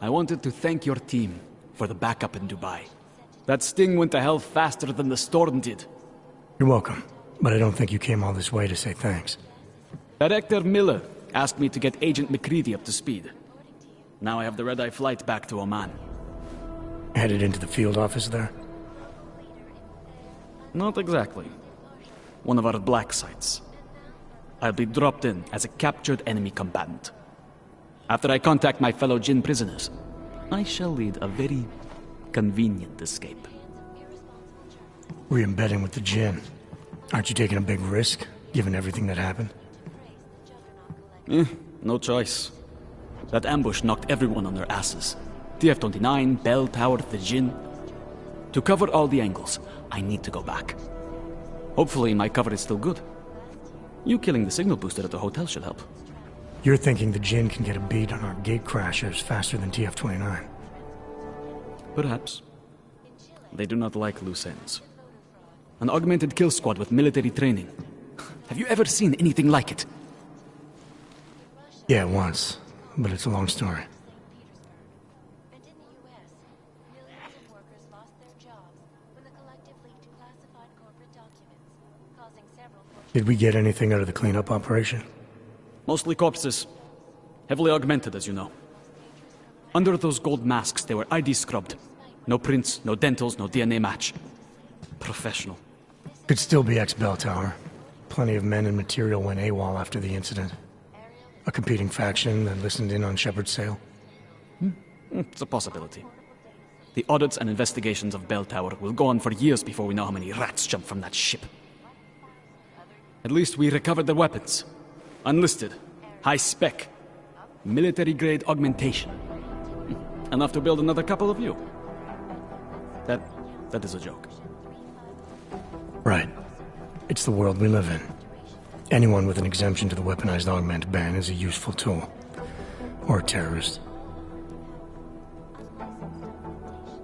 I wanted to thank your team for the backup in Dubai. That sting went to hell faster than the storm did. You're welcome. But I don't think you came all this way to say thanks. Director Miller asked me to get Agent McCready up to speed. Now I have the red-eye flight back to Oman. Headed into the field office there? Not exactly. One of our black sites. I'll be dropped in as a captured enemy combatant. After I contact my fellow Jinn prisoners, I shall lead a very convenient escape. Re-embedding with the Jinn. Aren't you taking a big risk, given everything that happened? No choice. That ambush knocked everyone on their asses. TF-29, Bell Tower, the Jinn. To cover all the angles, I need to go back. Hopefully my cover is still good. You killing the signal booster at the hotel should help. You're thinking the Jinn can get a beat on our gate crashers faster than TF-29. Perhaps. They do not like loose ends. An augmented kill squad with military training. Have you ever seen anything like it? Yeah, once. But it's a long story. Did we get anything out of the cleanup operation? Mostly corpses. Heavily augmented, as you know. Under those gold masks, they were ID scrubbed. No prints, no dentals, no DNA match. Professional. Could still be ex-Bell Tower. Plenty of men and material went AWOL after the incident. A competing faction that listened in on Shepard's sale. It's a possibility. The audits and investigations of Bell Tower will go on for years before we know how many rats jumped from that ship. At least we recovered their weapons. Unlisted. High spec. Military-grade augmentation. Enough to build another couple of you. That is a joke. Right. It's the world we live in. Anyone with an exemption to the weaponized augment ban is a useful tool. Or a terrorist.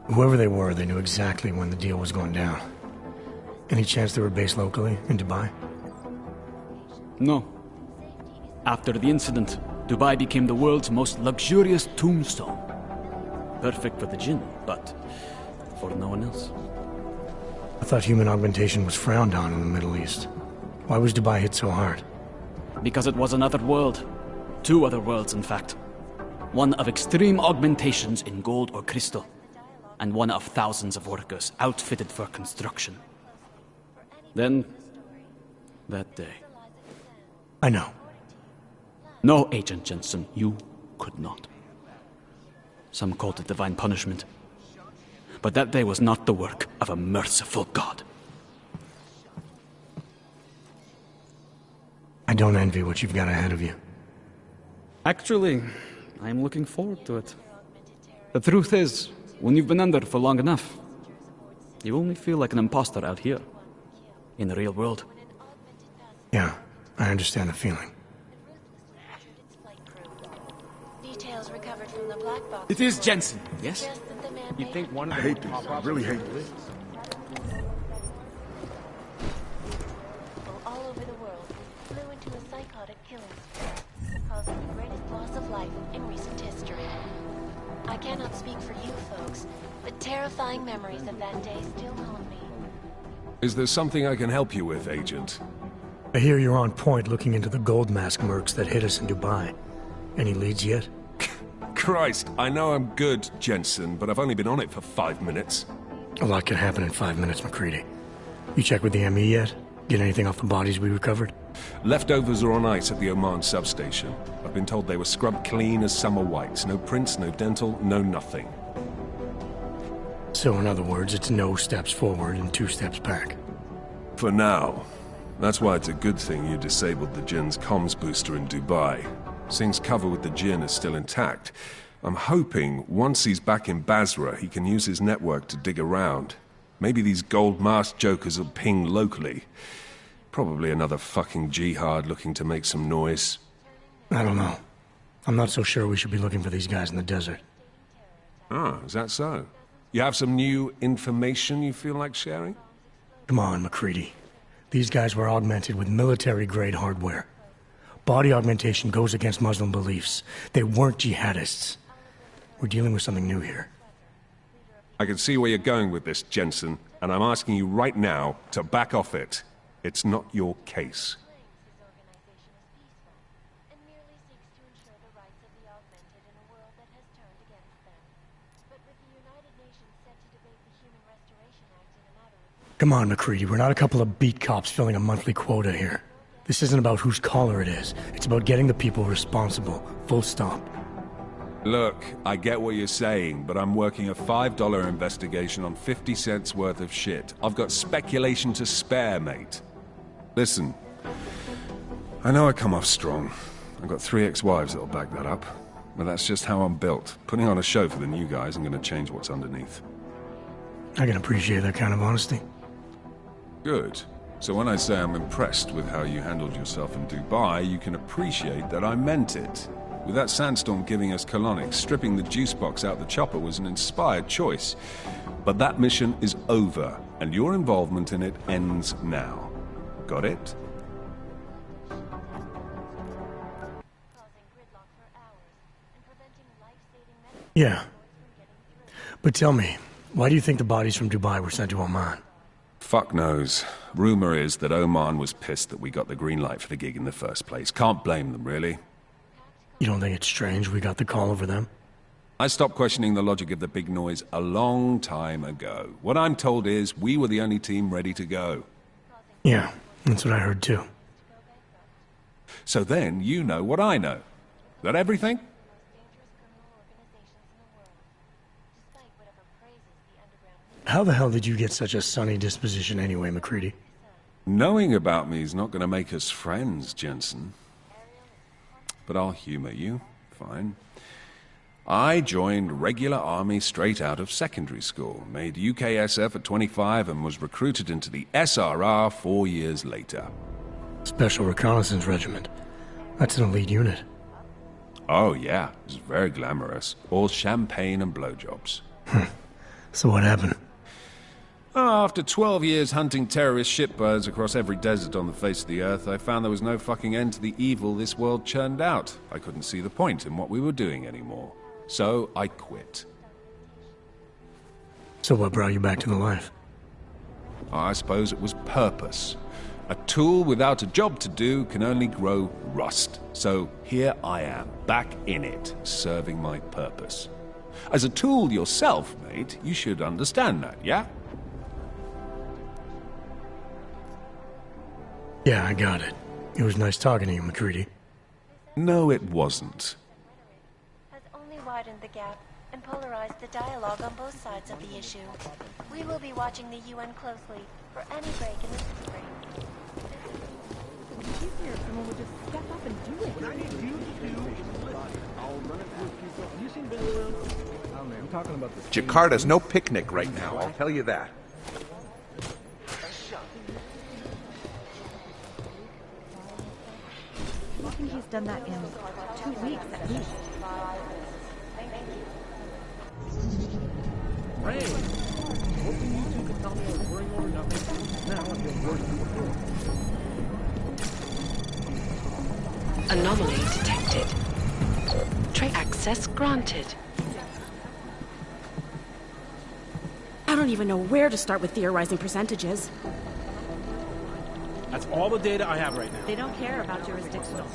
Whoever they were, they knew exactly when the deal was going down. Any chance they were based locally, in Dubai? No. After the incident, Dubai became the world's most luxurious tombstone. Perfect for the Jinn, but for no one else. I thought human augmentation was frowned on in the Middle East. Why was Dubai hit so hard? Because it was another world. 2 other worlds, in fact. One of extreme augmentations in gold or crystal, and one of thousands of workers outfitted for construction. Then, that day. I know. No, Agent Jensen, you could not. Some called it divine punishment. But that day was not the work of a merciful God. I don't envy what you've got ahead of you. Actually, I'm looking forward to it. The truth is, when you've been under for long enough, you only feel like an imposter out here, in the real world. Yeah, I understand the feeling. Details recovered from the black box. It is Jensen, yes? Suggest that the man You think one of I them hate would this. pop I up? really hate this. people all over the world flew into a psychotic killing spree, causing the greatest loss of life in recent history. I cannot speak for you folks, but terrifying memories of that day still haunt me. Is there something I can help you with, Agent? I hear you're on point looking into the gold mask mercs that hit us in Dubai. Any leads yet? Christ, I know I'm good, Jensen, but I've only been on it for 5 minutes. A lot can happen in 5 minutes, McCready. You check with the ME yet? Get anything off the bodies we recovered? Leftovers are on ice at the Oman substation. I've been told they were scrubbed clean as summer whites. No prints, no dental, no nothing. So in other words, it's no steps forward and 2 steps back. For now. That's why it's a good thing you disabled the Jinn's comms booster in Dubai. Since cover with the Jinn is still intact, I'm hoping once he's back in Basra, he can use his network to dig around. Maybe these gold mask jokers will ping locally. Probably another fucking jihad looking to make some noise. I don't know. I'm not so sure we should be looking for these guys in the desert. Ah, is that so? You have some new information you feel like sharing? Come on, McCready. These guys were augmented with military-grade hardware. Body augmentation goes against Muslim beliefs. They weren't jihadists. We're dealing with something new here. I can see where you're going with this, Jensen, and I'm asking you right now to back off it. It's not your case. Come on, McCready. We're not a couple of beat cops filling a monthly quota here. This isn't about whose collar it is. It's about getting the people responsible. Full stop. Look, I get what you're saying, but I'm working a $5 investigation on 50 cents worth of shit. I've got speculation to spare, mate. Listen, I know I come off strong. I've got 3 ex-wives that'll back that up. But that's just how I'm built. Putting on a show for the new guys, I'm gonna change what's underneath. I can appreciate that kind of honesty. Good. So when I say I'm impressed with how you handled yourself in Dubai, you can appreciate that I meant it. With that sandstorm giving us colonics, stripping the juice box out the chopper was an inspired choice. But that mission is over, and your involvement in it ends now. Got it? Yeah. But tell me, why do you think the bodies from Dubai were sent to Oman? Fuck knows. Rumor is that Oman was pissed that we got the green light for the gig in the first place. Can't blame them, really. You don't think it's strange we got the call over them? I stopped questioning the logic of the big noise a long time ago. What I'm told is we were the only team ready to go. Yeah, that's what I heard too. So then you know what I know. That everything? How the hell did you get such a sunny disposition anyway, McCready? Knowing about me is not going to make us friends, Jensen. But I'll humor you. Fine. I joined regular army straight out of secondary school, made UKSF at 25 and was recruited into the SRR 4 years later. Special Reconnaissance Regiment. That's an elite unit. Oh yeah, it was very glamorous. All champagne and blowjobs. So what happened? After 12 years hunting terrorist shitbirds across every desert on the face of the earth, I found there was no fucking end to the evil this world churned out. I couldn't see the point in what we were doing anymore. So I quit. So what brought you back to the life? I suppose it was purpose. A tool without a job to do can only grow rust. So here I am, back in it, serving my purpose. As a tool yourself, mate, you should understand that, yeah? Yeah, I got it. It was nice talking to you, McCready. No, it wasn't. Has only widened the gap and polarized the dialogue on both sides of the issue. We will be watching the UN closely for any break in the spring. Easier if someone would just step up and do it. What I need you to do is listen. I'll run it through people. Have you seen Billy around? Oh man, I'm talking about this. Jakarta's no picnic right now, I'll tell you that. I think he's done that in 2 weeks at least. Ray, hoping you two can tell me what's going on or nothing. Now I'm getting worse than before. Anomaly detected. Tray access granted. I don't even know where to start with theorizing percentages. That's all the data I have right now. They don't care about jurisdictional.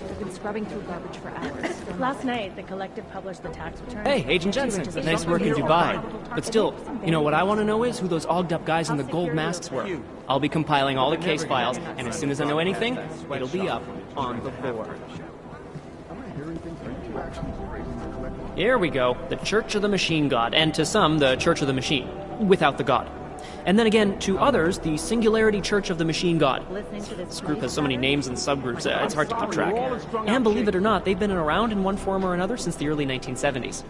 I've been scrubbing through garbage for hours. Last night, the collective published the tax return. Hey, Agent Jensen, nice work in Dubai. But still, you know what I want to know is who those ogged up guys in the gold masks were. I'll be compiling all the case files, and as soon as I know anything, it'll be up on the board. Here we go, the Church of the Machine God, and to some, the Church of the Machine, without the God. And then again, to others, the Singularity Church of the Machine God. This group has so many names and subgroups, it's hard to keep track. And believe it or not, they've been around in one form or another since the early 1970s.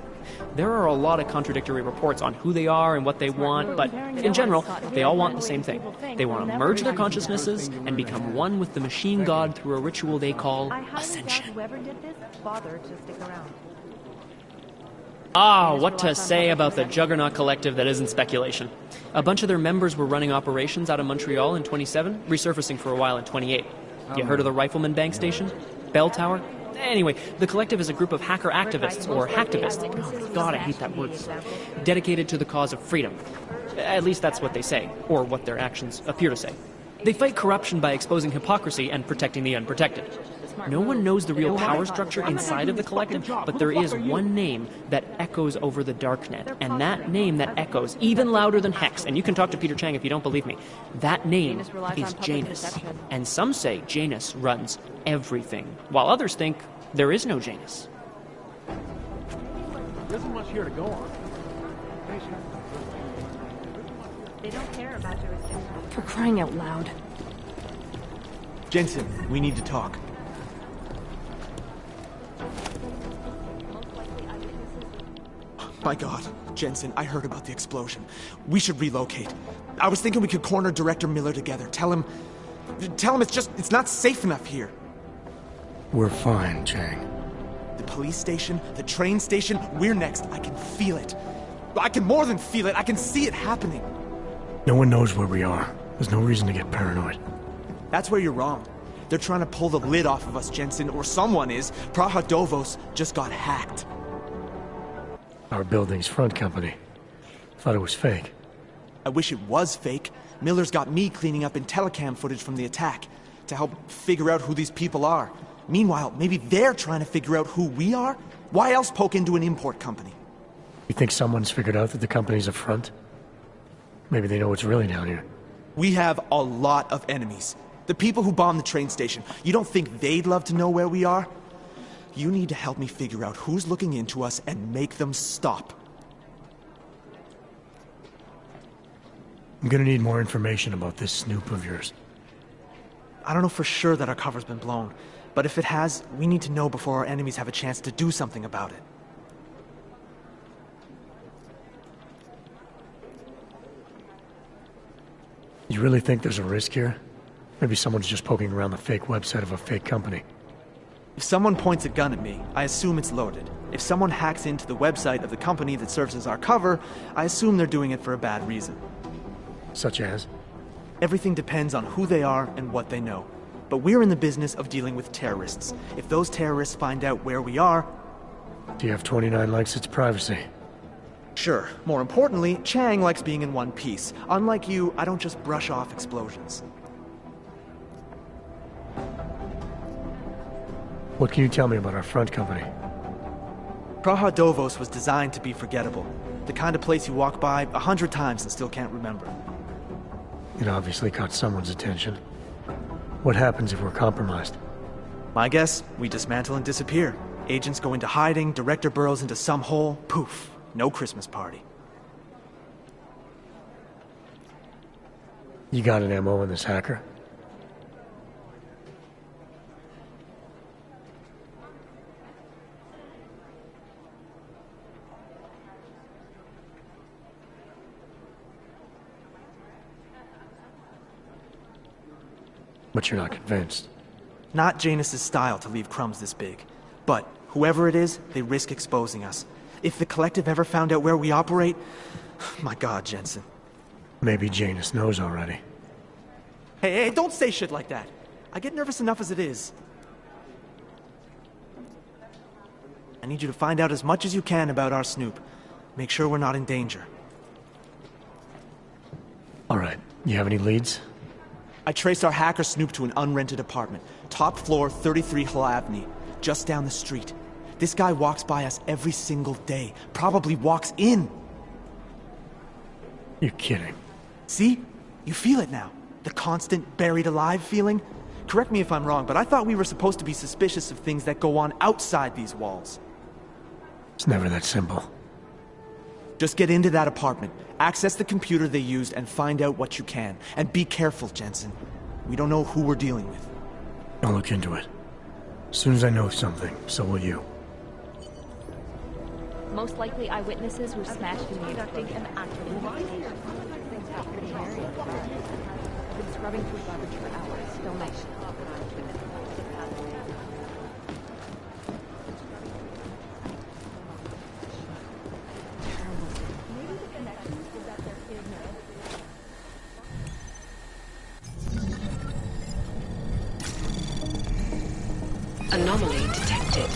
There are a lot of contradictory reports on who they are and what they want, but in general, they all want the same thing. They want to merge their consciousnesses and become one with the Machine God through a ritual they call Ascension. Whoever did this bothered to stick around. Ah, what to say about the Juggernaut Collective that isn't speculation. A bunch of their members were running operations out of Montreal in 27, resurfacing for a while in 28. You heard of the Rifleman Bank Station? Bell Tower? Anyway, the Collective is a group of hacker activists, or hacktivists. Oh, God, I hate that word. Dedicated to the cause of freedom. At least that's what they say, or what their actions appear to say. They fight corruption by exposing hypocrisy and protecting the unprotected. No one knows the real power structure inside of the Collective, but there is one name that echoes over the darknet, and that name that echoes even louder than Hex, and you can talk to Peter Chang if you don't believe me, that name is Janus. And some say Janus runs everything, while others think there is no Janus. There isn't much here to go on. They don't care about jurisdiction. For crying out loud. Jensen, we need to talk. My God, Jensen, I heard about the explosion. We should relocate. I was thinking we could corner Director Miller together. Tell him it's not safe enough here. We're fine, Chang. The police station, the train station, we're next. I can feel it. I can more than feel it. I can see it happening. No one knows where we are. There's no reason to get paranoid. That's where you're wrong. They're trying to pull the lid off of us, Jensen, or someone is. Praha Dovos just got hacked. Our building's front company. Thought it was fake. I wish it was fake. Miller's got me cleaning up IntelliCam footage from the attack to help figure out who these people are. Meanwhile, maybe they're trying to figure out who we are? Why else poke into an import company? You think someone's figured out that the company's a front? Maybe they know what's really down here. We have a lot of enemies. The people who bombed the train station. You don't think they'd love to know where we are? You need to help me figure out who's looking into us and make them stop. I'm gonna need more information about this snoop of yours. I don't know for sure that our cover's been blown, but if it has, we need to know before our enemies have a chance to do something about it. You really think there's a risk here? Maybe someone's just poking around the fake website of a fake company. If someone points a gun at me, I assume it's loaded. If someone hacks into the website of the company that serves as our cover, I assume they're doing it for a bad reason. Such as? Everything depends on who they are and what they know. But we're in the business of dealing with terrorists. If those terrorists find out where we are... Do you have 29 likes its privacy? Sure. More importantly, Chang likes being in one piece. Unlike you, I don't just brush off explosions. What can you tell me about our front company? Praha Dovos was designed to be forgettable. The kind of place you walk by 100 times and still can't remember. It obviously caught someone's attention. What happens if we're compromised? My guess, we dismantle and disappear. Agents go into hiding, director burrows into some hole, poof, no Christmas party. You got an MO on this hacker? But you're not convinced. Not Janus' style to leave crumbs this big. But whoever it is, they risk exposing us. If the Collective ever found out where we operate... My God, Jensen. Maybe Janus knows already. Hey, don't say shit like that. I get nervous enough as it is. I need you to find out as much as you can about our Snoop. Make sure we're not in danger. All right. You have any leads? I traced our hacker Snoop to an unrented apartment. Top floor, 33 Hlavny. Just down the street. This guy walks by us every single day. Probably walks in. You're kidding. See? You feel it now. The constant buried alive feeling. Correct me if I'm wrong, but I thought we were supposed to be suspicious of things that go on outside these walls. It's never that simple. Just get into that apartment, access the computer they used, and find out what you can. And be careful, Jensen. We don't know who we're dealing with. I'll look into it. As soon as I know something, so will you. Most likely eyewitnesses were smashed in the explosion. I've been scrubbing through garbage for hours. Still nice. Anomaly detected.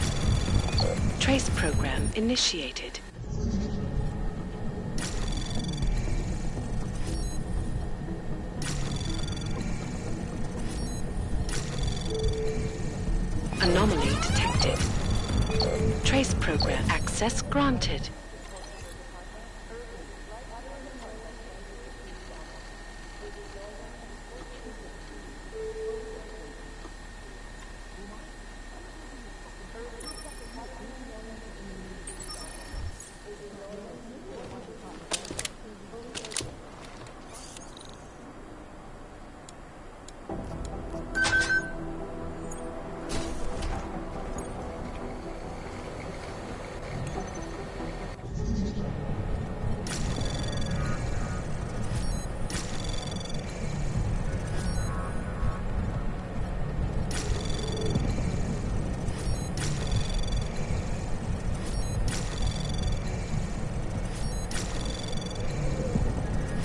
Trace program initiated. Anomaly detected. Trace program access granted.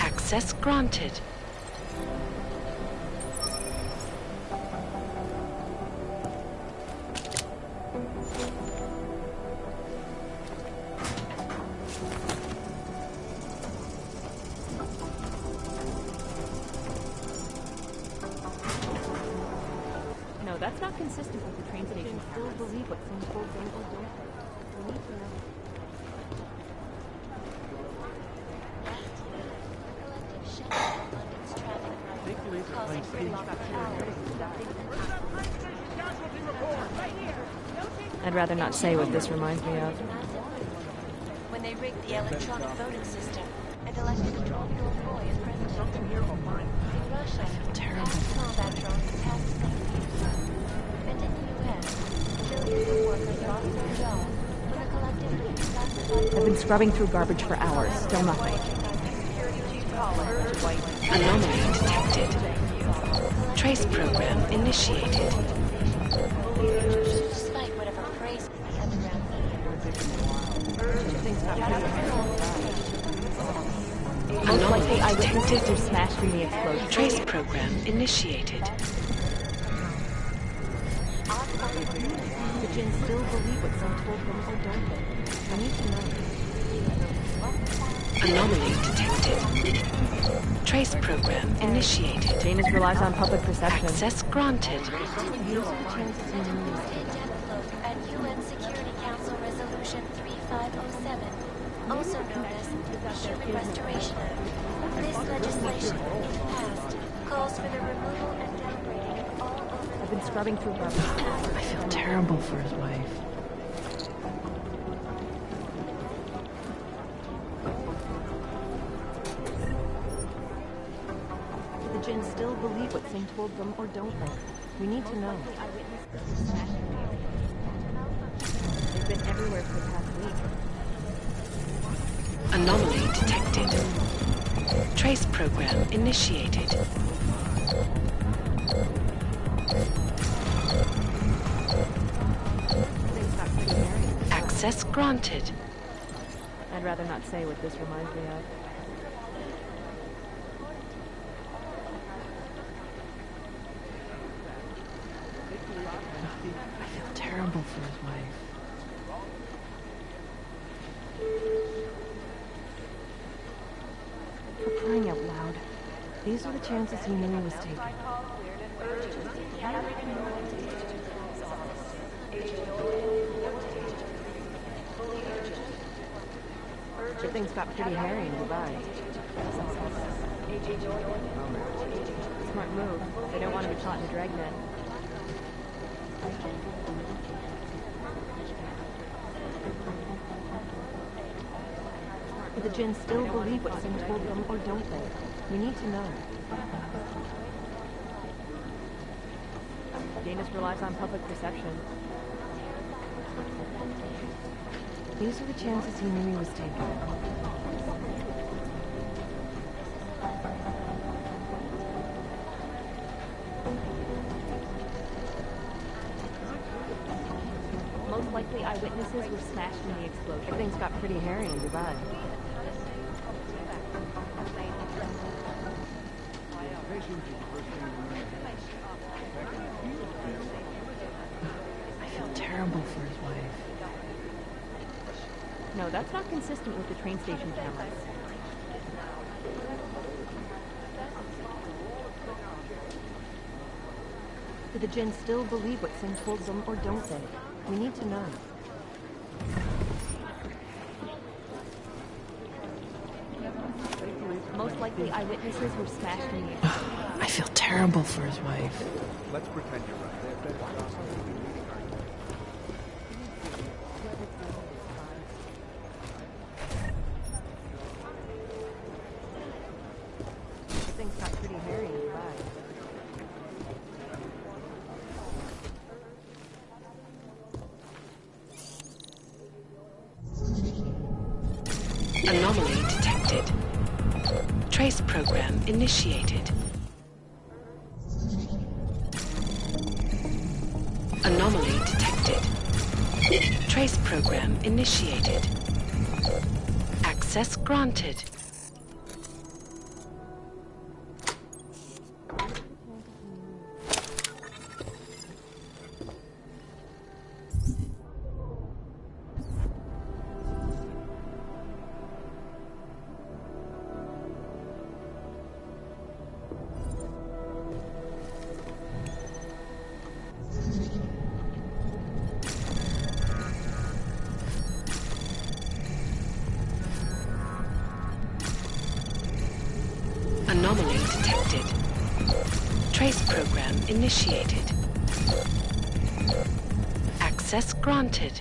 Access granted. No, that's not consistent with the train station. Still believe what some told them or don't. We need to know. I'd rather not say what this reminds me of. When they rigged the electronic voting system and elected a 12-year-old boy as president. Something here of mine. In Russia, terrible. Combat drones attacked civilians. And in the U.S., millions of workers lost their jobs when the collective declassified. I've been scrubbing through garbage for hours. Still nothing. Anomaly detected. Trace program initiated. Despite whatever praise the underground Most likely eyewitnesses were smashed in the explosion. Trace program initiated. The Jinn still believe what some told them or don't they? I need to know. Anomaly detected. Trace program initiated. Janus relies on public perception. Access granted. At UN Security Council Resolution 3507, also known as the Human Restoration Act. This legislation, if passed, calls for the removal and downgrading of all over. I've been scrubbing through rubbish. I feel terrible for his wife. Do the Jinn still believe what Singh told them, or don't they? We need to know. They've been everywhere for the past week. Anomaly detected. Trace program initiated. Access granted. I'd rather not say what this reminds me of. I feel terrible for his wife. For crying out loud. These are the chances he knew he was taking. Things got pretty hairy in Dubai. Smart move. They don't want to be caught in a dragnet. Do the Jinn still believe what Singh told them, or don't they? We need to know. Janus relies on public perception. These are the chances he knew he was taking. Most likely eyewitnesses were smashed in the explosion. Things got pretty hairy in Dubai. I feel terrible for his wife. No, that's not consistent with the train station cameras. Do the Jinn still believe what Singh told them, or don't they? We need to know. Most likely eyewitnesses were smashed in the explosion. I feel terrible for his wife. Let's pretend you're right. Things got pretty hairy in Dubai. Anomaly detected. Trace program initiated. Anomaly detected. Trace program initiated. Access granted. Anomaly detected. Trace program initiated. Access granted.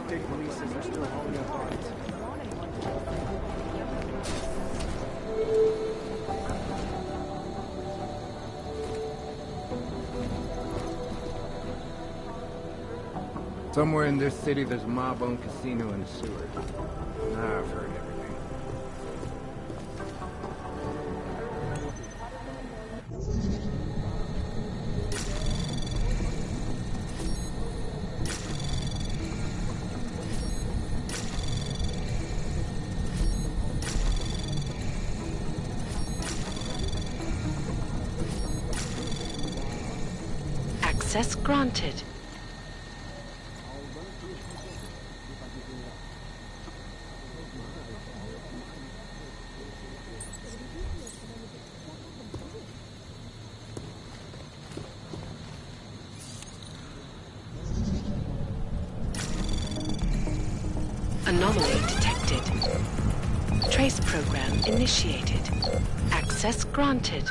State police says they're still hauling up bodies. Somewhere in this city, there's a mob-owned casino in the sewer. I've heard everything. Access granted. Anomaly detected. Trace program initiated. Access granted.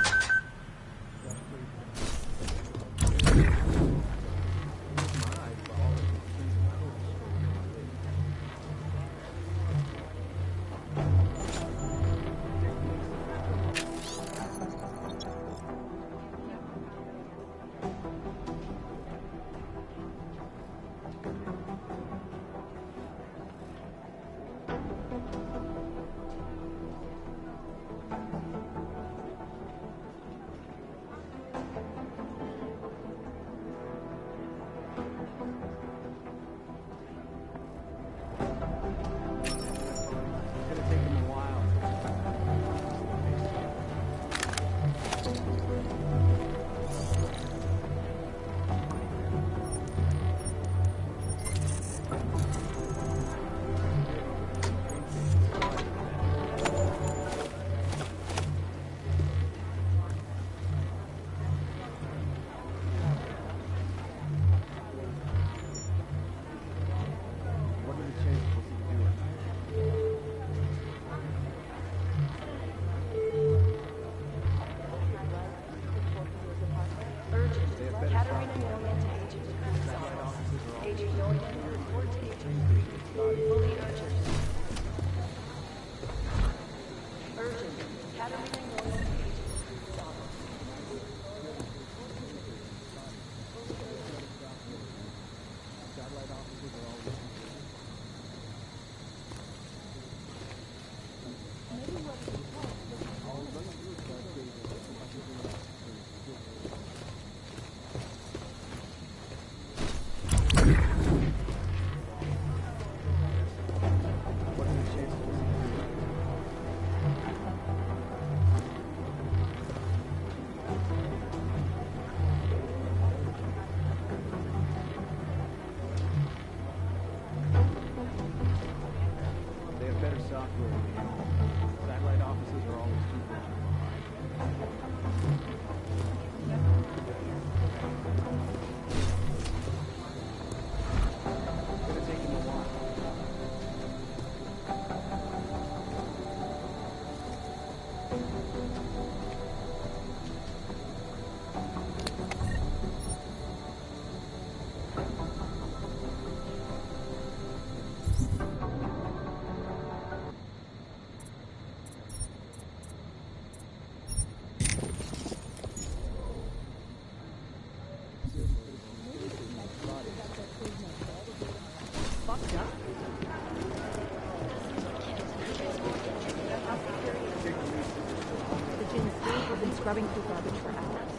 Scrubbing through garbage for hours.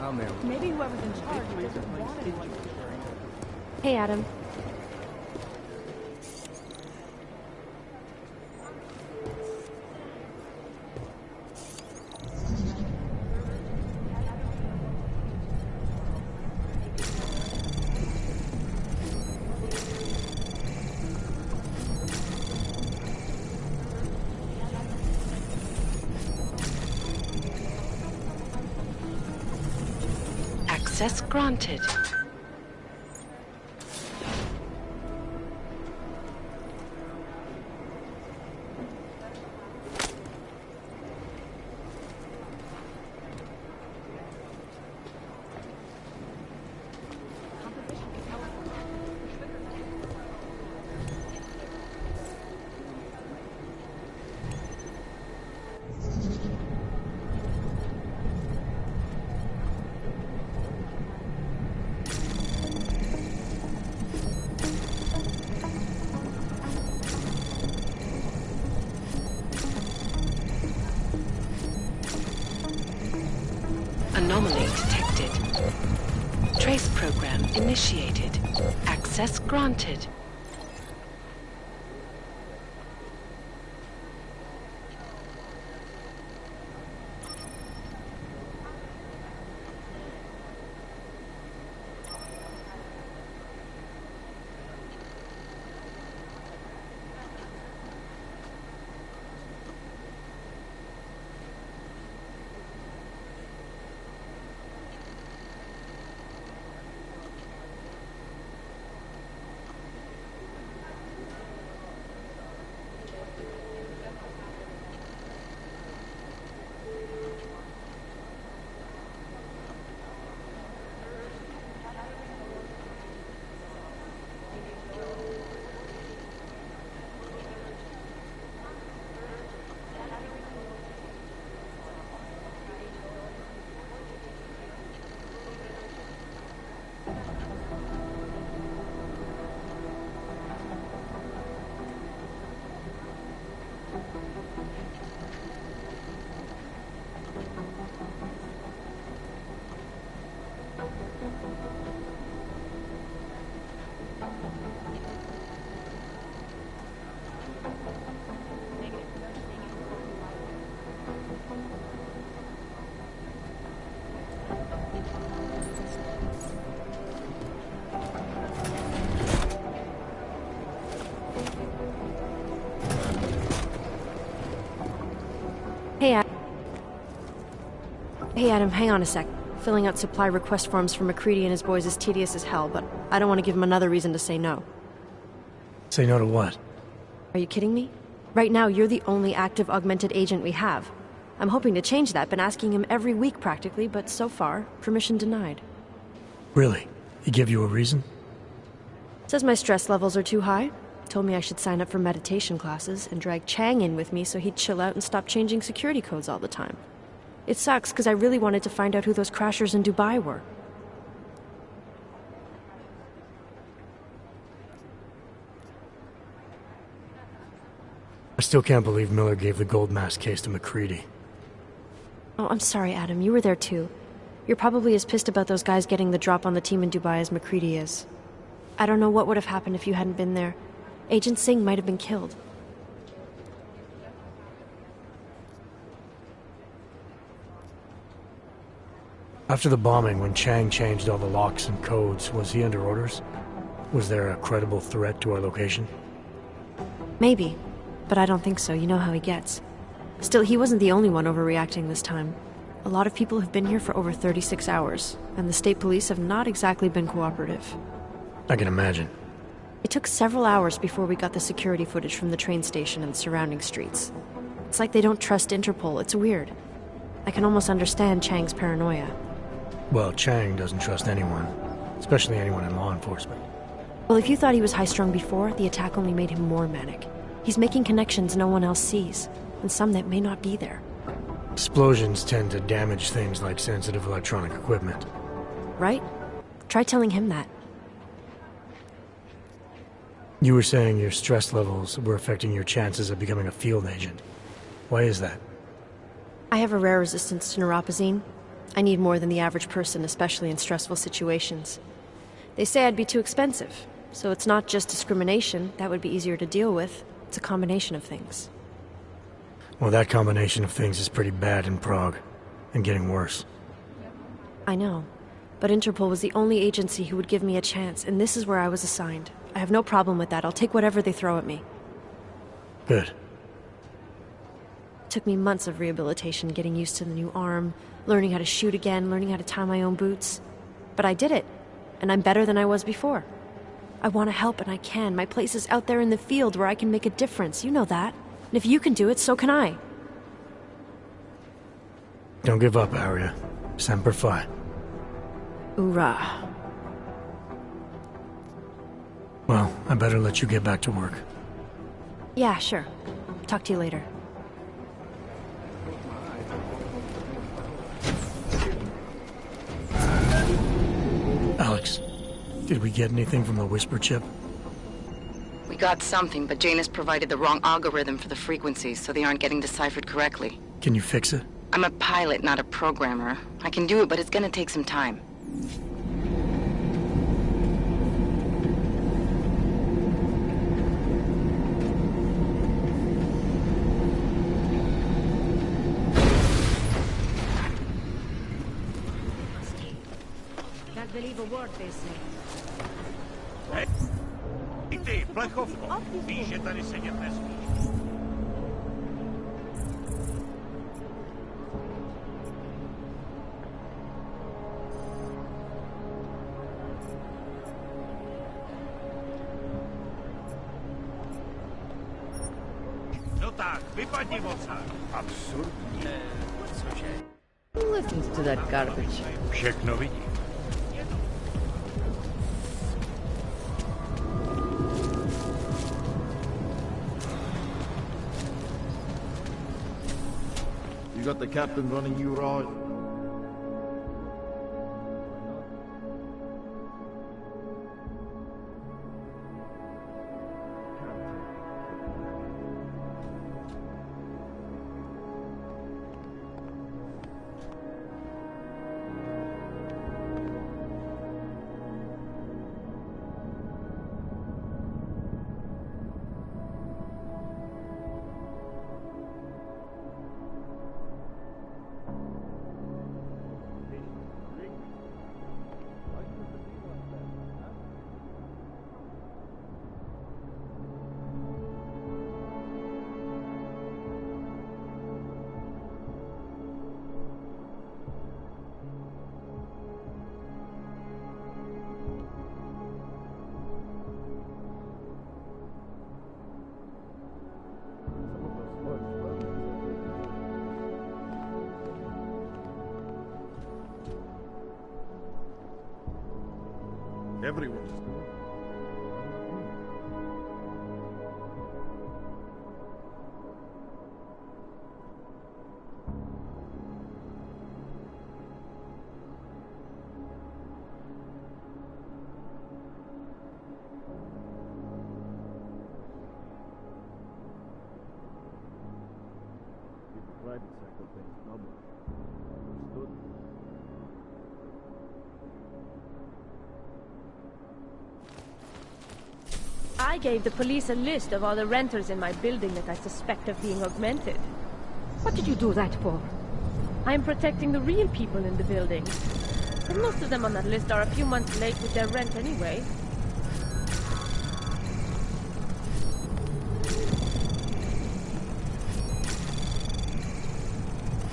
I'll nail it. Maybe whoever's in charge doesn't want anyone. Hey, Adam. Access granted. Anomaly detected. Trace program initiated. Access granted. Hey Adam, hang on a sec. Filling out supply request forms for McCready and his boys is tedious as hell, but I don't want to give him another reason to say no. Say no to what? Are you kidding me? Right now, you're the only active augmented agent we have. I'm hoping to change that, been asking him every week practically, but so far, permission denied. Really? He give you a reason? Says my stress levels are too high. Told me I should sign up for meditation classes and drag Chang in with me so he'd chill out and stop changing security codes all the time. It sucks because I really wanted to find out who those crashers in Dubai were. I still can't believe Miller gave the gold mask case to McCready. Oh, I'm sorry, Adam. You were there too. You're probably as pissed about those guys getting the drop on the team in Dubai as McCready is. I don't know what would have happened if you hadn't been there. Agent Singh might have been killed. After the bombing, when Chang changed all the locks and codes, was he under orders? Was there a credible threat to our location? Maybe, but I don't think so. You know how he gets. Still, he wasn't the only one overreacting this time. A lot of people have been here for over 36 hours, and the state police have not exactly been cooperative. I can imagine. It took several hours before we got the security footage from the train station and the surrounding streets. It's like they don't trust Interpol. It's weird. I can almost understand Chang's paranoia. Well, Chang doesn't trust anyone, especially anyone in law enforcement. Well, if you thought he was high-strung before, the attack only made him more manic. He's making connections no one else sees, and some that may not be there. Explosions tend to damage things like sensitive electronic equipment. Right? Try telling him that. You were saying your stress levels were affecting your chances of becoming a field agent. Why is that? I have a rare resistance to neuropazine. I need more than the average person, especially in stressful situations. They say I'd be too expensive, so it's not just discrimination. That would be easier to deal with. It's a combination of things. Well, that combination of things is pretty bad in Prague, and getting worse. I know, but Interpol was the only agency who would give me a chance, and this is where I was assigned. I have no problem with that. I'll take whatever they throw at me. Good. It took me months of rehabilitation, getting used to the new arm, learning how to shoot again, learning how to tie my own boots. But I did it, and I'm better than I was before. I want to help, and I can. My place is out there in the field where I can make a difference. You know that. And if you can do it, so can I. Don't give up, Arya. Semper Fi. Hoorah. Well, I better let you get back to work. Yeah, sure. Talk to you later. Alex, did we get anything from the Whisper chip? We got something, but Janus provided the wrong algorithm for the frequencies, so they aren't getting deciphered correctly. Can you fix it? I'm a pilot, not a programmer. I can do it, but it's gonna take some time. Can't believe a word they say. Hey, ty, plechovko, víš, že tady sedět nesmíš. No tak, vypadni odsaď. Absurdní. Cože? Who listens to that garbage? Všechno vidí. You got the captain running you right. Everyone's doing it. Keep the private sector things double. Understood? I gave the police a list of all the renters in my building that I suspect of being augmented. What did you do that for? I am protecting the real people in the building. But most of them on that list are a few months late with their rent anyway.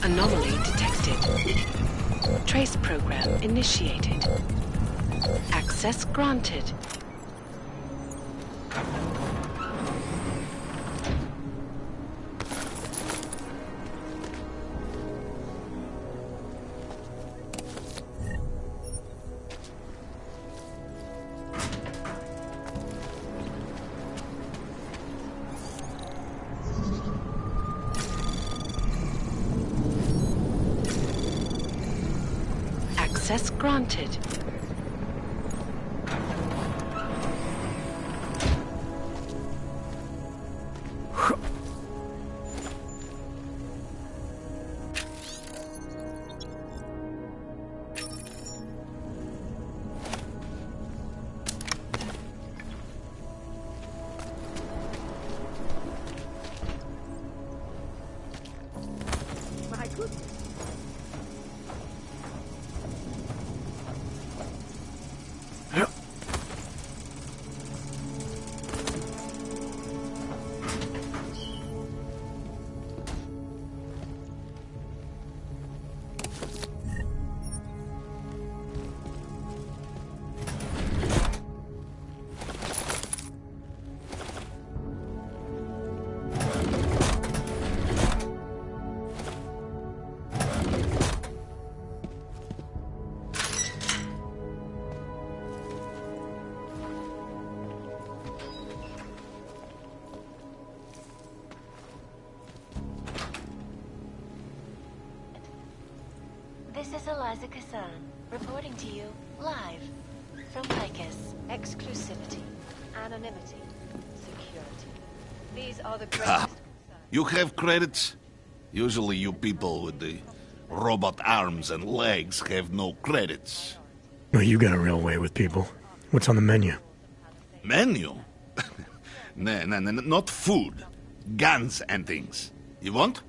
Anomaly detected. Trace program initiated. Access granted. Access granted. My goodness. This is Eliza Kassan, reporting to you live from Lycus. Exclusivity, anonymity, security. These are the Ha! greatest. You have credits? Usually you people with the robot arms and legs have no credits. Well, you got a real way with people. What's on the menu? Menu? No, not food. Guns and things. You want?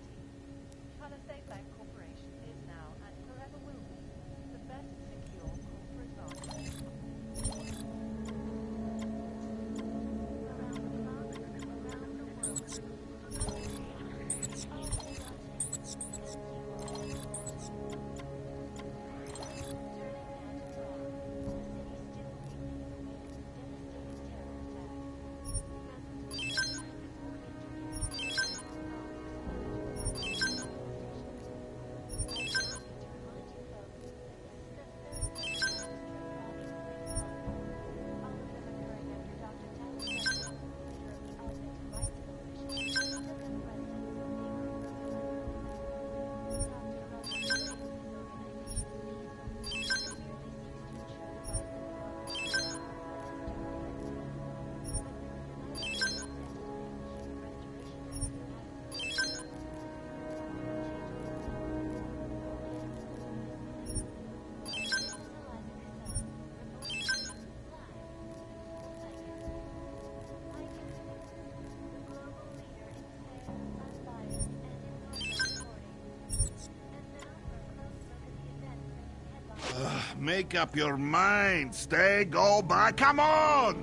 Make up your mind. Stay, go, buy. Come on!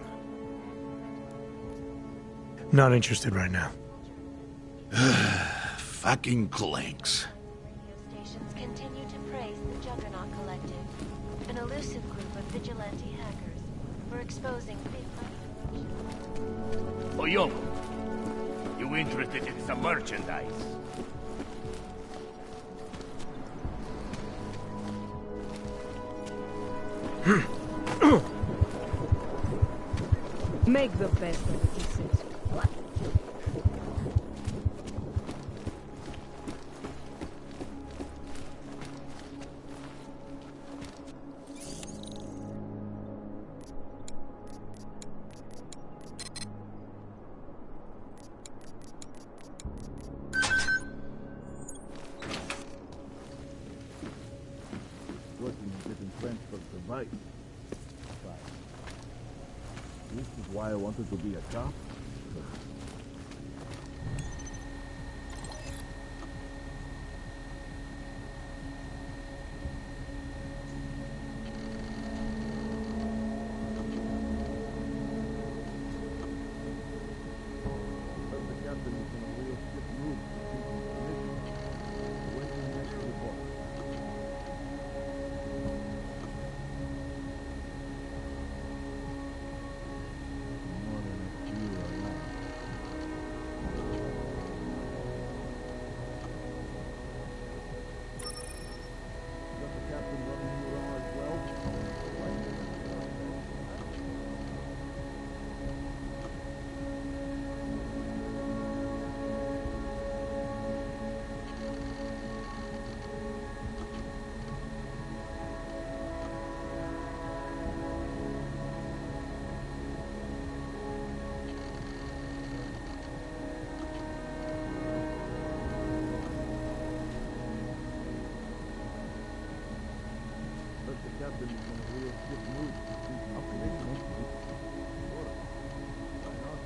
Not interested right now. Fucking clanks. Stations continue to praise the Juggernaut Collective, an elusive group of vigilante hackers, for exposing fake money. Oh, young. You interested in some merchandise? Make the best of it, he says. Working in different transport device. This is why I wanted to be a cop. Captain is in a real shit mood. How can anyone do this? Why not?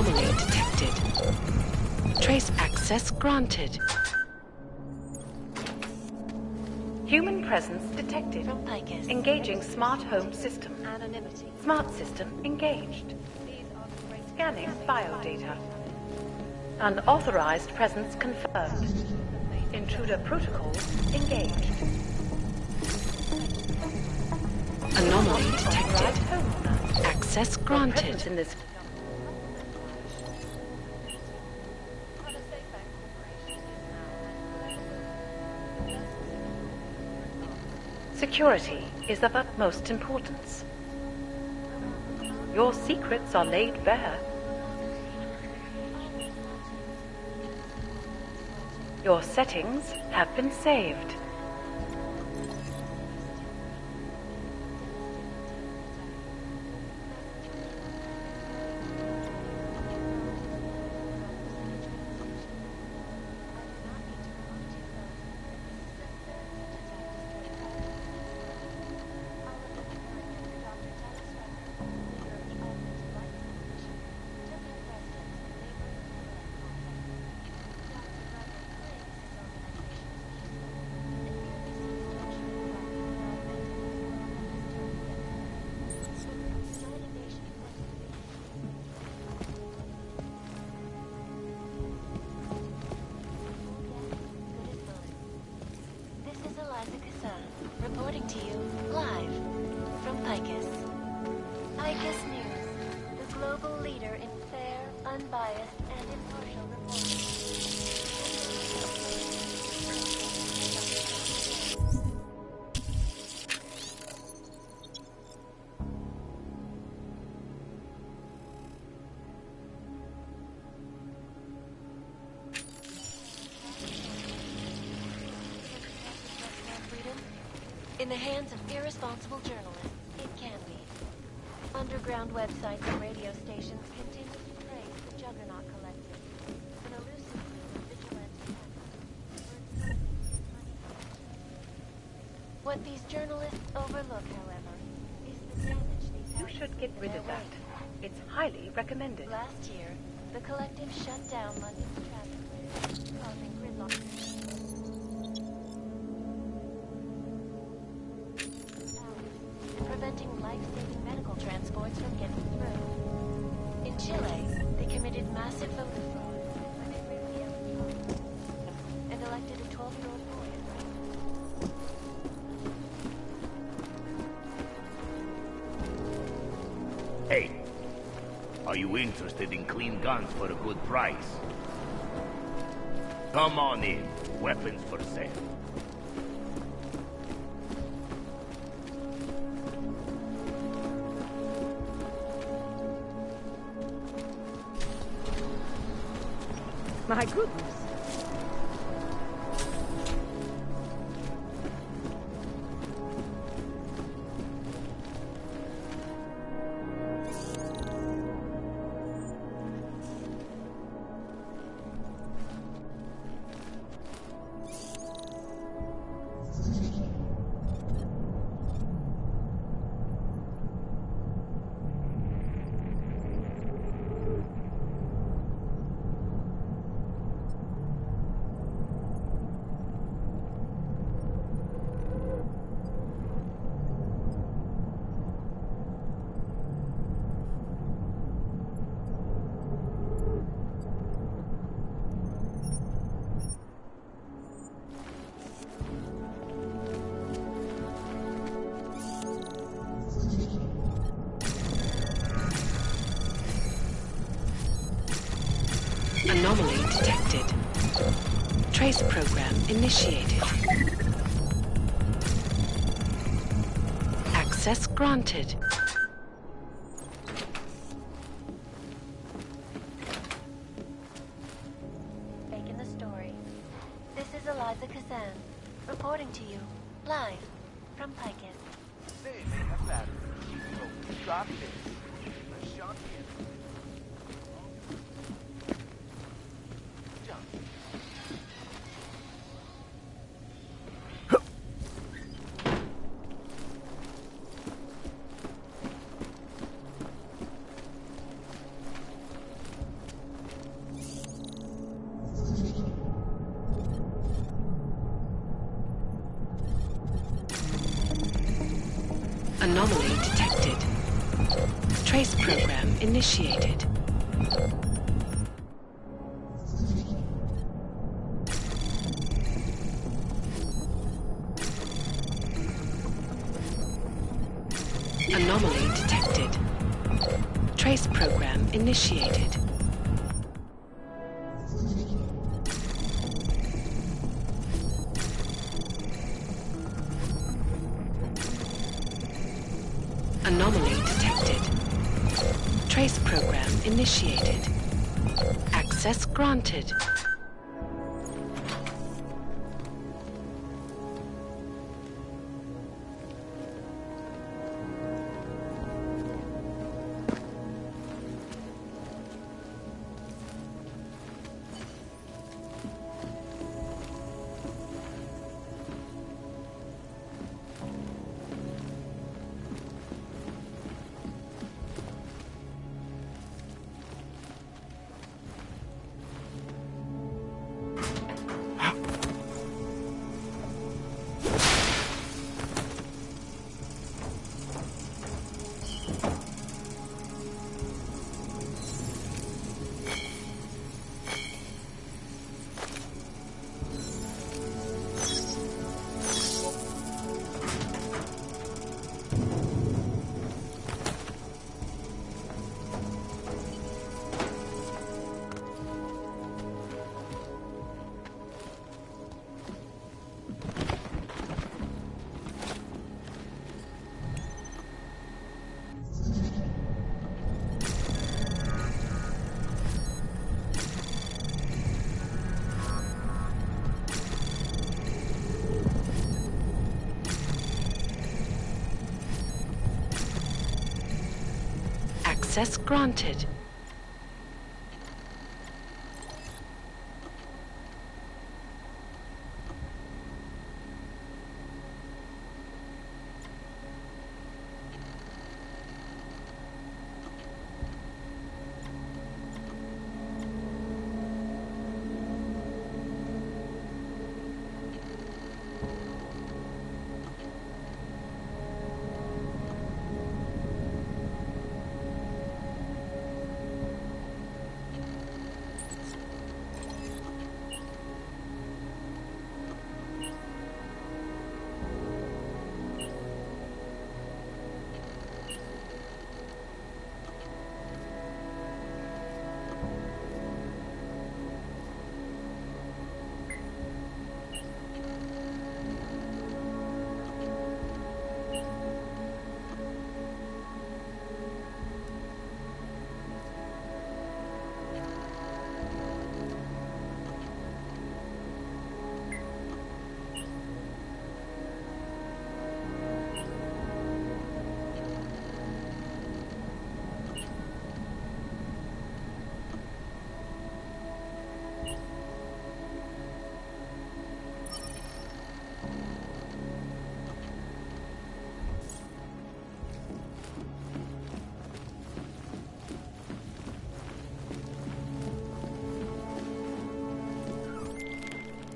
Anomaly detected. Trace access granted. Human presence detected. From Picus. Engaging smart home system. Anonymity. Smart system engaged. Scanning biodata. Unauthorized presence confirmed. Intruder protocols engaged. Anomaly detected. Access granted. In this security is of utmost importance. Your secrets are laid bare. Your settings have been saved. Reporting to you live from Picus. Picus News, the global leader in fair, unbiased, and impartial reporting. In the hands of irresponsible journalists, it can be. Underground websites and radio stations continue to praise the Juggernaut Collective, an elusive group of vigilante hackers. What these journalists overlook, however, is the damage these hackers should get rid of that. It's highly recommended. Last year, the collective shut down London's traffic grid, causing gridlock. Preventing life-saving medical transports from getting through. In Chile, they committed massive voter fraud and elected a 12-year-old boy as president. Hey, are you interested in clean guns for a good price? Come on in. Weapons for sale. My goodness. Anomaly detected. Trace program initiated. Access granted. Making the story. This is Eliza Kazan, reporting to you, live, from Picus. They may have battered. So stop this. The shot is. Anomaly detected. Trace program initiated. Anomaly detected. Trace program initiated. Anomaly detected. Trace program initiated. Access granted. Access granted.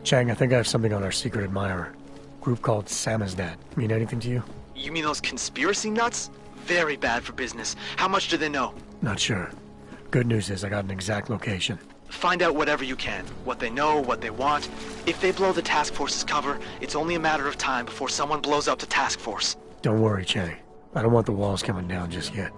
Chang, I think I have something on our secret admirer. Group called Samizdat. Mean anything to you? You mean those conspiracy nuts? Very bad for business. How much do they know? Not sure. Good news is I got an exact location. Find out whatever you can. What they know, what they want. If they blow the task force's cover, it's only a matter of time before someone blows up the task force. Don't worry, Chang. I don't want the walls coming down just yet.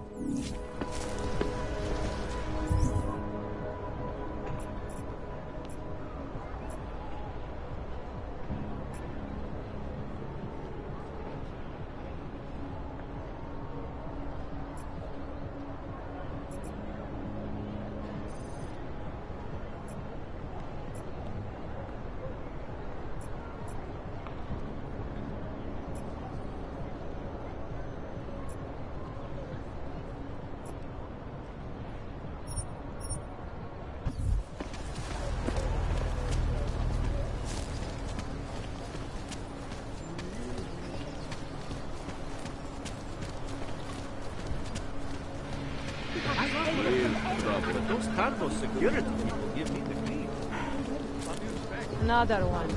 Those Carlos security people give me the green. Another one.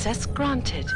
Access granted.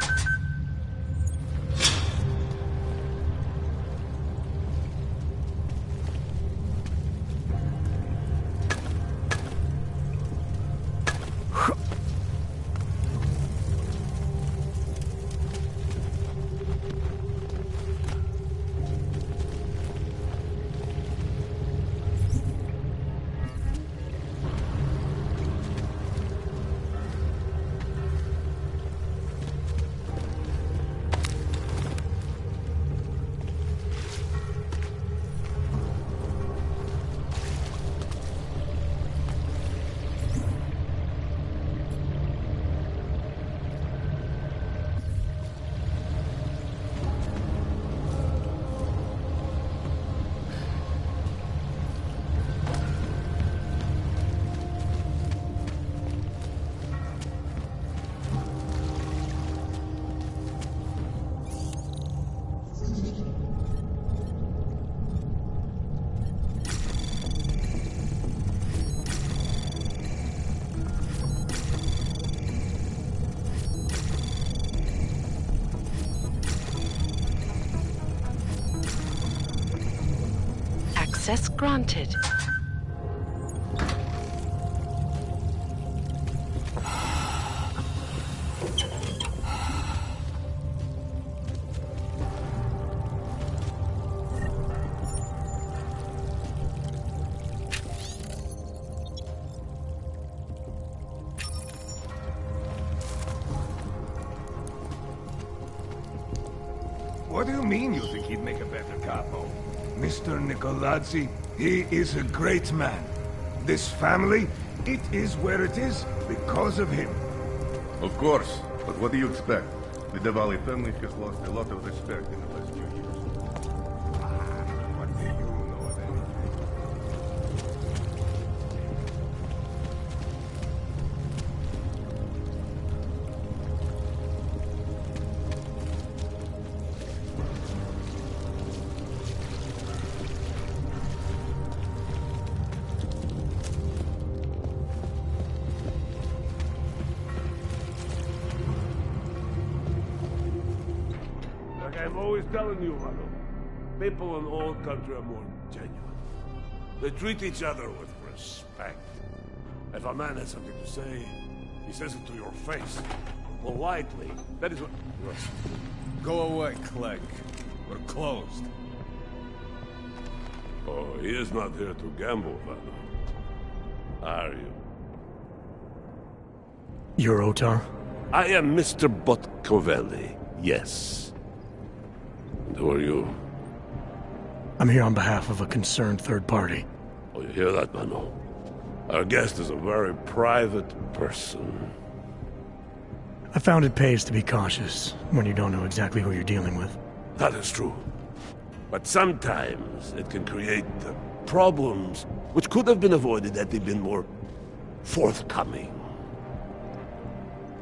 Access granted. What do you mean you think he'd make a better capo? Mr. Nicolazzi, he is a great man. This family, it is where it is because of him. Of course, but what do you expect? The Devali family has lost a lot of respect in the last few years. What do you know of anything? I'm always telling you, Vano, people in old country are more genuine. They treat each other with respect. If a man has something to say, he says it to your face. Politely. That is what... Go away, Clegg. We're closed. Oh, he is not here to gamble, Vano. Are you? You're Otar? I am Mr. Botkovelli, yes. And who are you? I'm here on behalf of a concerned third party. Oh, you hear that, Vano? Our guest is a very private person. I found it pays to be cautious when you don't know exactly who you're dealing with. That is true. But sometimes it can create problems which could have been avoided had they been more forthcoming.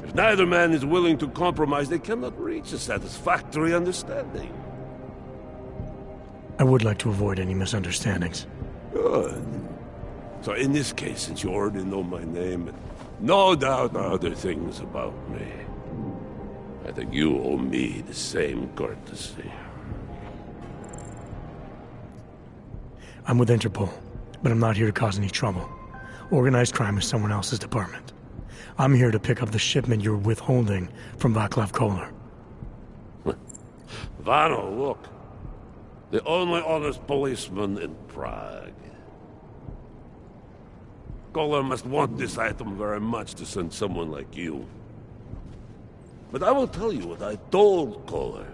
If neither man is willing to compromise, they cannot reach a satisfactory understanding. I would like to avoid any misunderstandings. Good. So in this case, since you already know my name, and no doubt other things about me, I think you owe me the same courtesy. I'm with Interpol, but I'm not here to cause any trouble. Organized crime is someone else's department. I'm here to pick up the shipment you're withholding from Václav Koller. Vano, look. The only honest policeman in Prague. Koller must want this item very much to send someone like you. But I will tell you what I told Koller.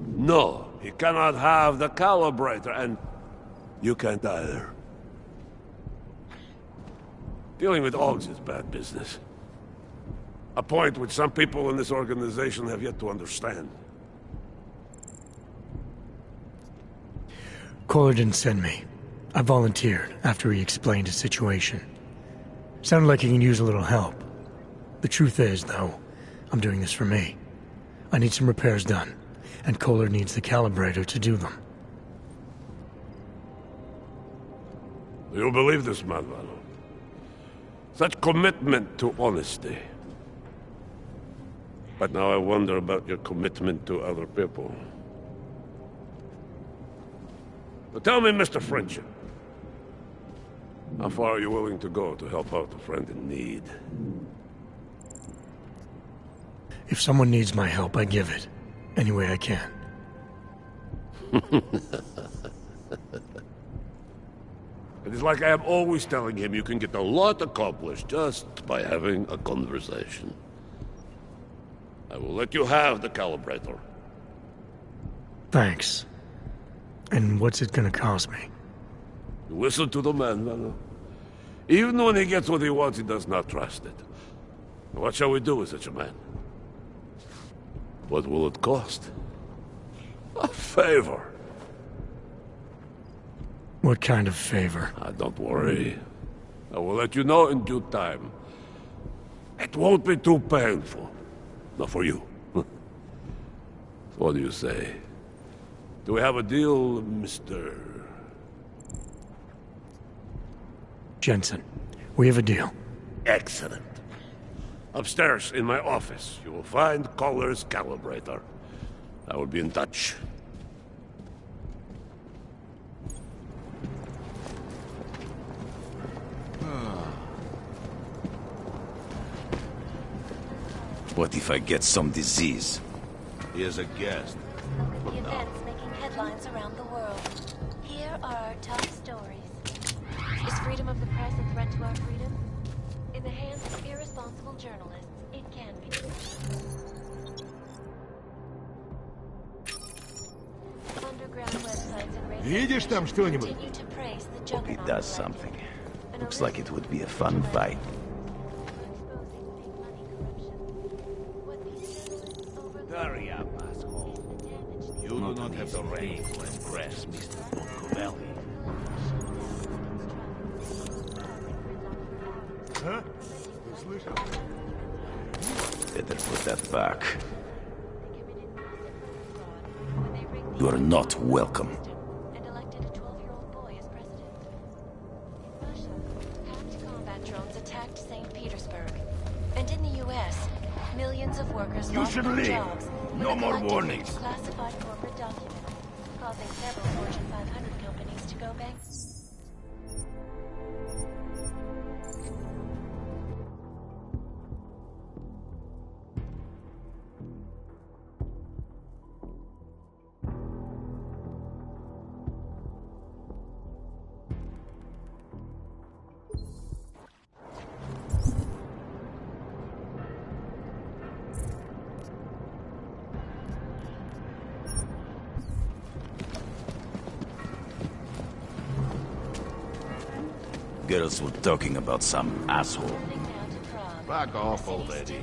No, he cannot have the calibrator, and you can't either. Dealing with Augs is bad business. A point which some people in this organization have yet to understand. Koller didn't send me. I volunteered after he explained his situation. Sounded like he can use a little help. The truth is, though, I'm doing this for me. I need some repairs done, and Koller needs the calibrator to do them. Do you believe this man, Vano? Such commitment to honesty. But now I wonder about your commitment to other people. So tell me, Mr. Friendship, how far are you willing to go to help out a friend in need? If someone needs my help, I give it. Any way I can. It is like I am always telling him you can get a lot accomplished just by having a conversation. I will let you have the calibrator. Thanks. And what's it gonna cost me? You listen to the man, Vano. Even when he gets what he wants, he does not trust it. What shall we do with such a man? What will it cost? A favor. What kind of favor? Don't worry. I will let you know in due time. It won't be too painful. Not for you. What do you say? Do we have a deal, Mr. Jensen? We have a deal. Excellent. Upstairs in my office, you will find Caller's calibrator. I will be in touch. What if I get some disease? He is a guest. The events making headlines around the world. Here are our top stories. Is freedom of the press a threat to our freedom? In the hands of irresponsible journalists, it can be. Underground websites and radio Видишь там что-нибудь? continue to praise the Hope he juggernaut does something. Looks like it would be a fun fight. Hurry up, asshole. You do not have the range to impress Mr. Boncovelli. А? Ты слышал? Better put that back. You are not welcome. And elected a 12-year-old boy as president. In Russia, hacked combat drones attacked St. Petersburg. And in the U.S., millions of workers You lost should their leave. jobs when No the more collective warnings. leaked classified corporate documents, causing several Fortune 500 companies to go bankrupt. Girls were talking about some asshole. Back off already.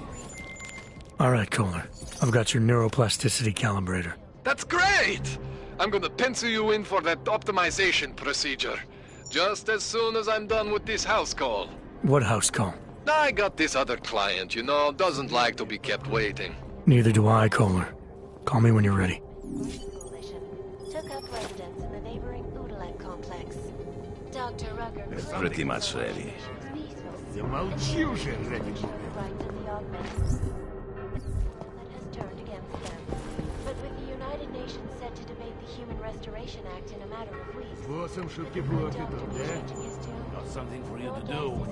All right, Kohler. I've got your neuroplasticity calibrator. That's great! I'm gonna pencil you in for that optimization procedure. Just as soon as I'm done with this house call. What house call? I got this other client, you know, doesn't like to be kept waiting. Neither do I, Kohler. Call me when you're ready. Took up residence in the neighboring Udalek complex. Dr. Rucker Pretty much ready. Замолчи уже, ради бога. That has turned against them. But with the United Nations set to debate the Human Restoration Act in a matter of weeks, Боссом шутки плохи тут, да? Got something for you to do.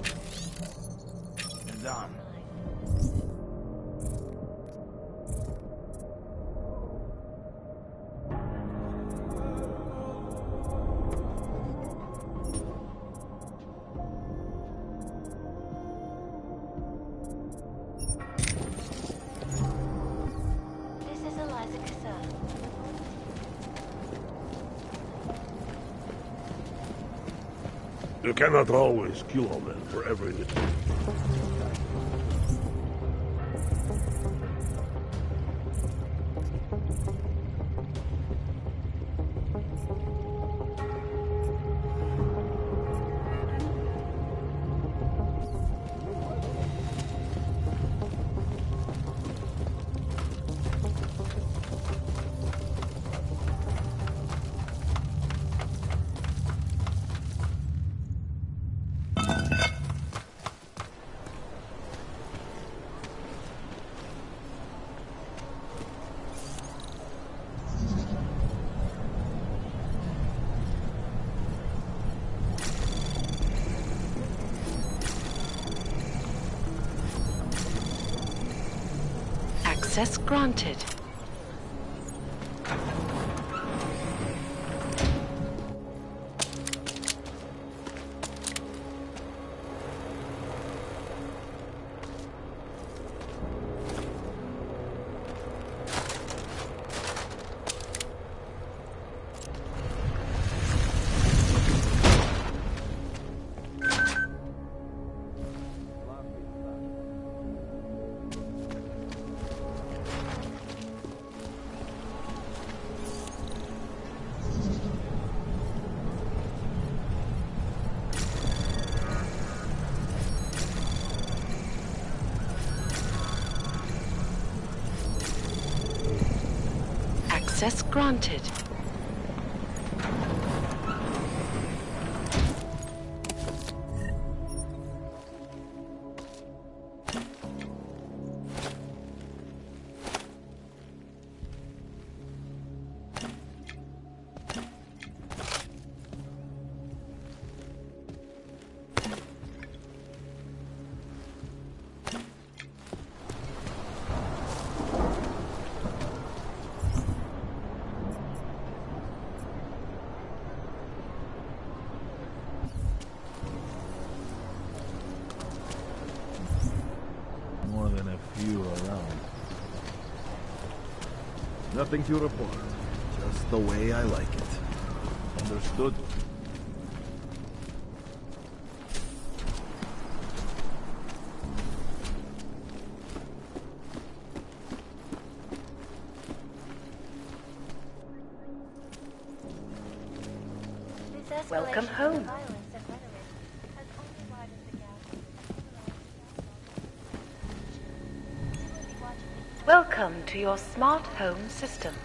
You're done. This is Eliza Cassell. You cannot always kill a man for everything. Access granted. Access granted. More than a few around. Nothing to report. Just the way I like it. Understood. Welcome home. Welcome to your smart home system.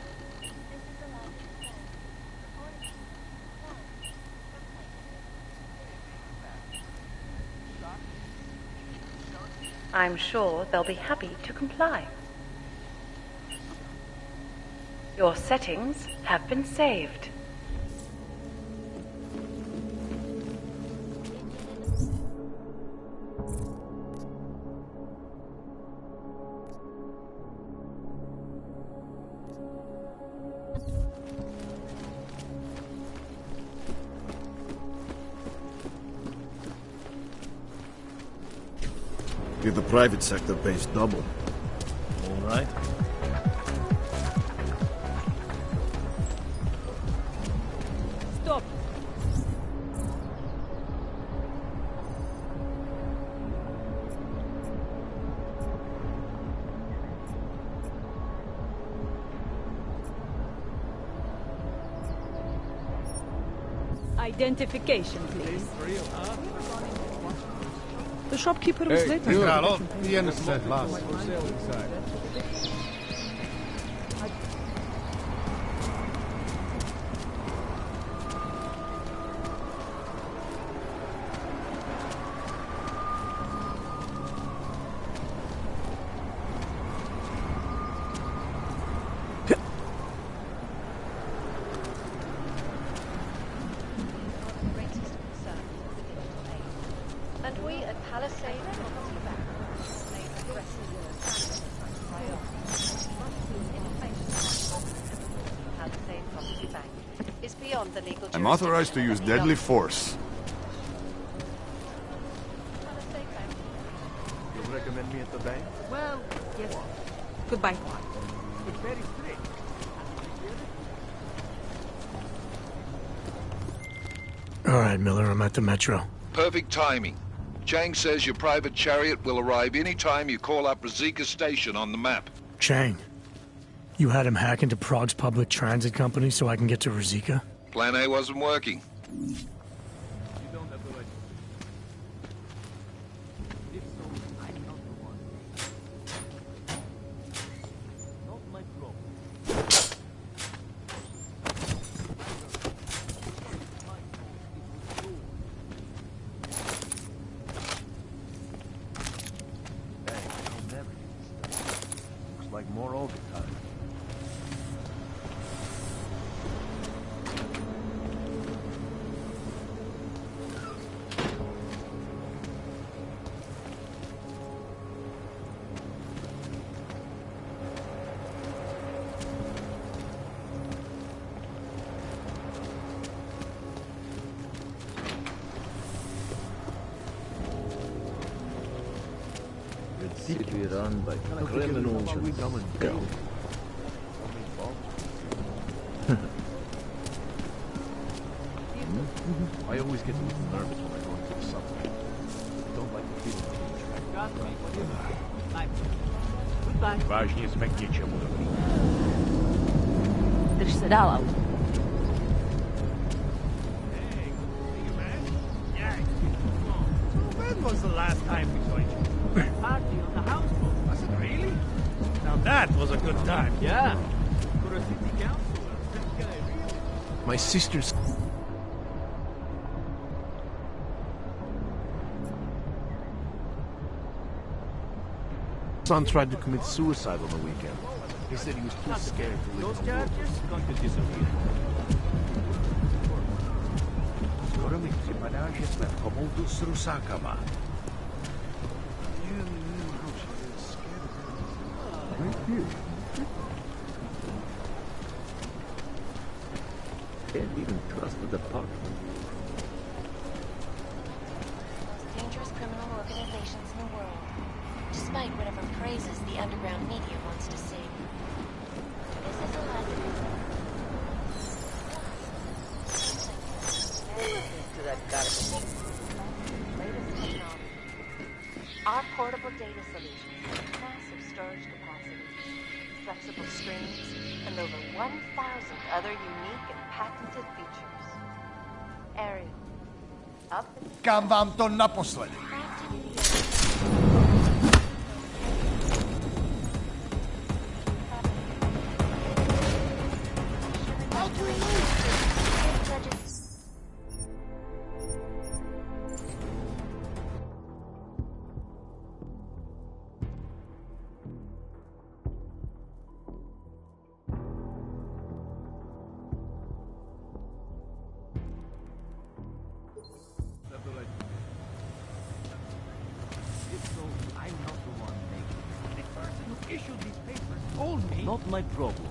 I'm sure they'll be happy to comply. Your settings have been saved. The private sector pays double. All right. Stop. Identification, please. The shopkeeper was late. Carlo, vieni set last. And we at Palisade Property Bank made aggressive Palisade Property Bank is beyond the legal I'm authorized to use deadly force. You recommend me at the bank? Well, yes. Goodbye, Juan. It's very strict. All right, Miller, I'm at the Metro. Perfect timing. Chang says your private chariot will arrive any time you call up Rizika Station on the map. Chang, you had him hack into Prague's public transit company so I can get to Rizika? Plan A wasn't working. Like more overtime. city run by criminals and go. I always get a little nervous when I go into the subway. I don't like the feeling of being trapped. Goodbye. Важнее смекни, чем говорить. Drž se dál, auto. When was the last time we saw each other? Party on the houseboat. Was it really? Now that was a good time. Yeah. For a city councilor. That guy really. My sister's... son tried to commit suicide on the weekend. He said he was too scared to leave. Those characters going to disappear. Скоро мы все подальше кому-то с русаками. Can't even trust the department. Most dangerous criminal organizations in the world, despite whatever praises the underground media wants to sing. This is a lesson. To that garbage. Latest technology. Our portable data solutions have massive storage capacity, flexible screens, and over 1,000 other unique and patented features. Ariel, up and Kam vám to naposledy. Not my problem.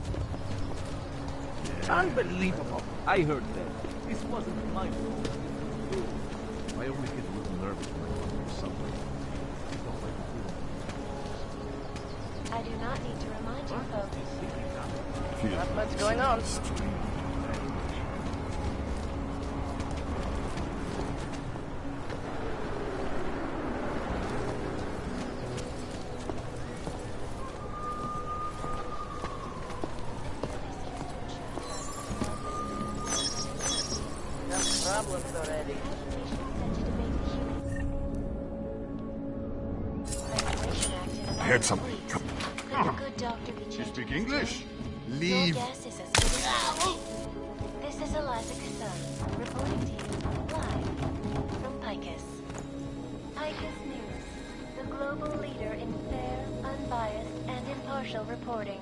Unbelievable. I heard that. This wasn't my fault. I always get a little nervous when I go into the subway. I don't like the feeling. I do not need to remind you folks. Not much going on. Problems already. I heard something. You speak English? Leave. This is Eliza Kassan, reporting to you live from Picus. Picus News, the global leader in fair, unbiased, and impartial reporting.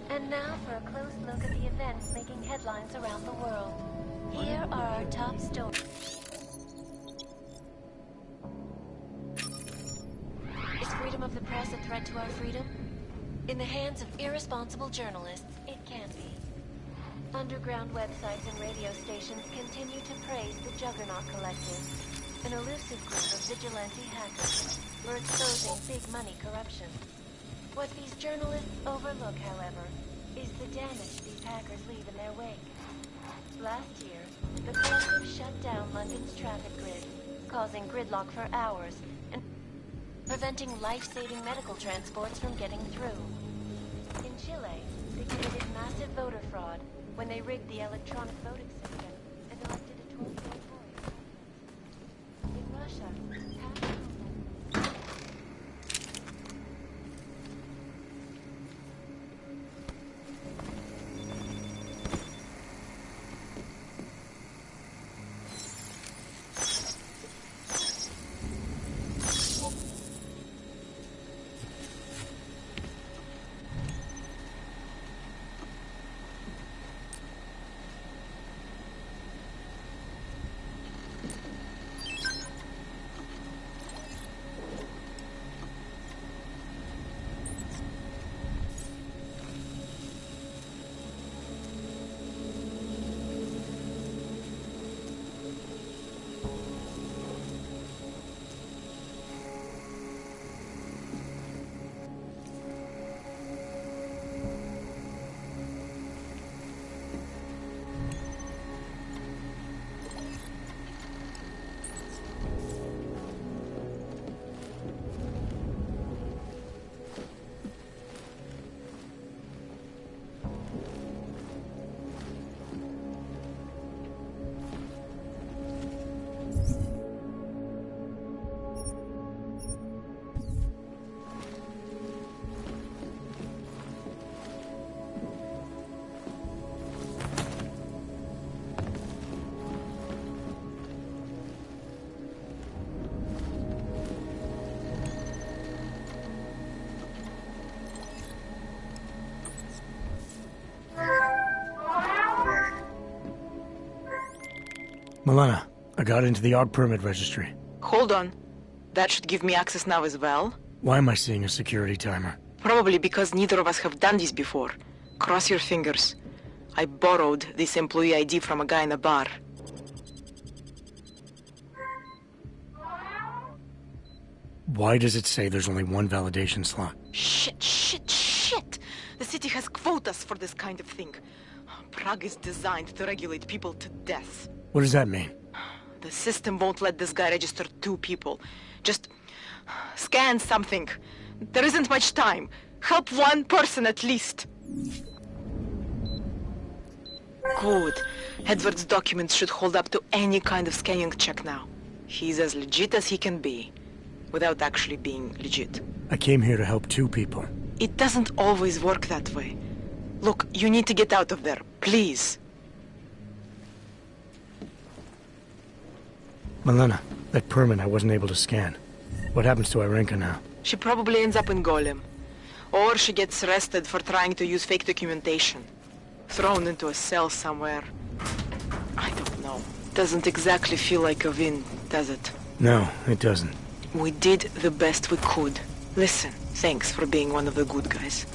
And now for a close look at the events making headlines around the world. Here are our top stories. Is freedom of the press a threat to our freedom? In the hands of irresponsible journalists, it can be. Underground websites and radio stations continue to praise the Juggernaut Collective, an elusive group of vigilante hackers for exposing big money corruption. What these journalists overlook, however, is the damage these hackers leave in their wake. Last year, the collective shut down London's traffic grid, causing gridlock for hours and preventing life-saving medical transports from getting through. In Chile, they committed massive voter fraud when they rigged the electronic voting system and elected a 12-year Tory. In Russia, Milena, I got into the ARG permit registry. Hold on. That should give me access now as well. Why am I seeing a security timer? Probably because neither of us have done this before. Cross your fingers. I borrowed this employee ID from a guy in a bar. Why does it say there's only one validation slot? Shit! The city has quotas for this kind of thing. Prague is designed to regulate people to death. What does that mean? The system won't let this guy register 2 people. Just scan something. There isn't much time. Help 1 person at least. Good. Edward's documents should hold up to any kind of scanning check now. He's as legit as he can be, without actually being legit. I came here to help 2 people. It doesn't always work that way. Look, you need to get out of there, please. Milena, that permit I wasn't able to scan. What happens to Irenka now? She probably ends up in Golem. Or she gets arrested for trying to use fake documentation. Thrown into a cell somewhere. I don't know. Doesn't exactly feel like a win, does it? No, it doesn't. We did the best we could. Listen, thanks for being one of the good guys.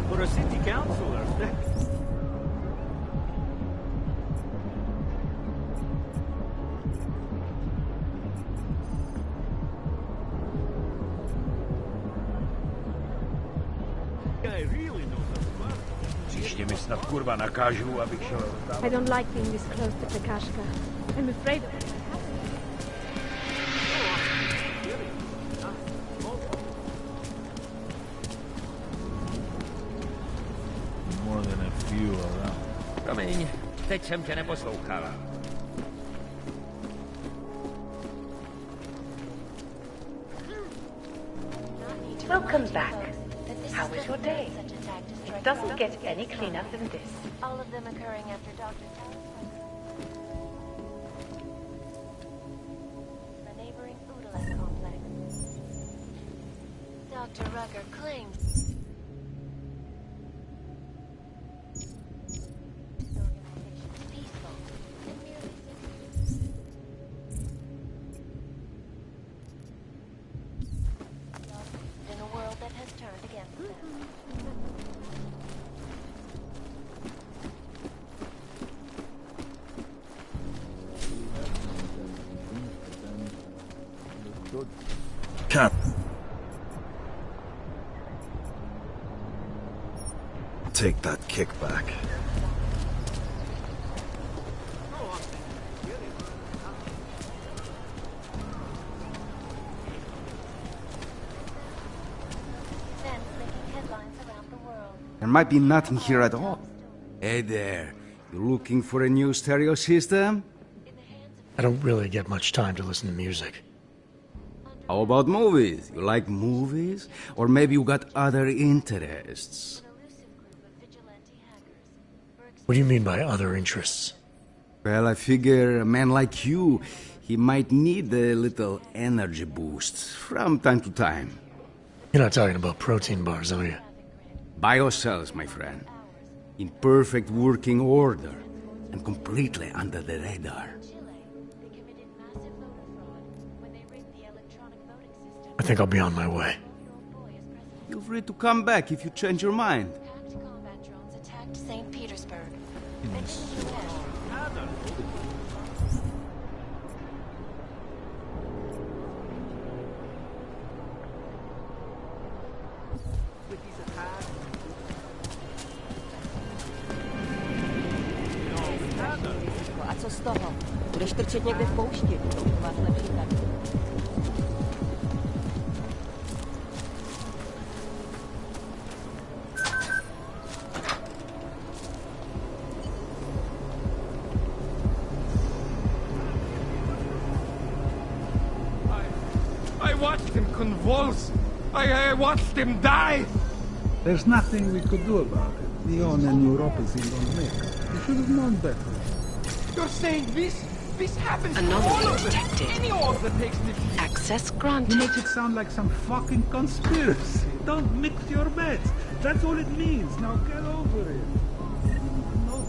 For a city councilor. I don't like being this close to Takashka. I'm afraid of it. More than a few around. Promiň, teď jsem tě neposlouchala. Welcome back. How was your day? It doesn't get any cleaner than this. All of them occurring after Dr. the neighboring Udalek complex. Dr. Rucker claims peaceful and merely in a world that has turned against them. Cut. Take that kickback. There might be nothing here at all. Hey there, you looking for a new stereo system? I don't really get much time to listen to music. How about movies? You like movies? Or maybe you got other interests? What do you mean by other interests? Well, I figure a man like you, he might need a little energy boost from time to time. You're not talking about protein bars, are you? Biocells, my friend. In perfect working order and completely under the radar. I think I'll be on my way. Feel free to come back if you change your mind. Combat drones attacked St. Petersburg. A co z toho? Budeš trčet někde v poušti, to máš lepší tak. I watched him convulse. I watched him die. There's nothing we could do about it. Lyon and Europa seem on mix. You should have known better. You're saying this happens Anomaly to all of them? detected. Any of that takes the shit. Access You granted. make it sound like some fucking conspiracy. Don't mix your bets. That's all it means. Now get over it. No,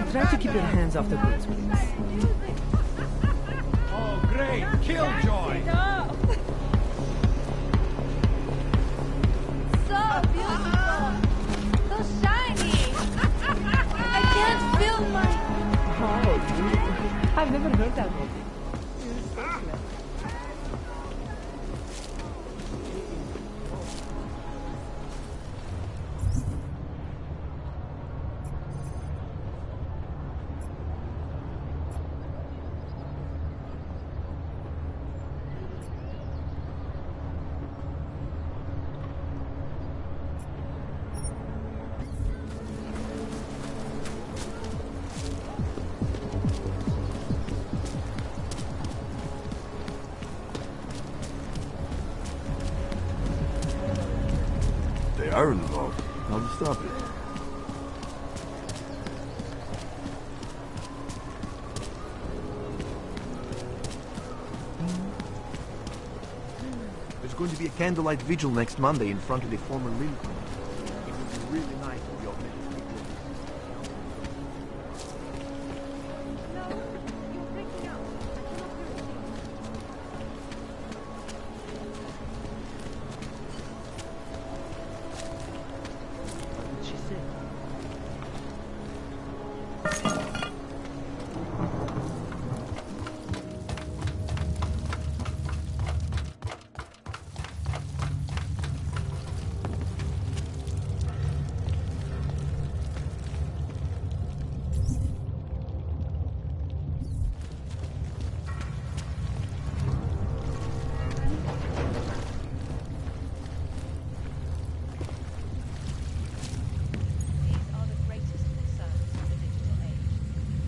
Try to keep your hands off the goods, please. Oh, great! Killjoy! So beautiful! So shiny! I can't feel my... Oh, I've never heard that one. They are involved. How to stop it? There's going to be a candlelight vigil next Monday in front of the former Lincoln. It would be really nice to be all many people. What did she say? These are the greatest concerns of the digital age.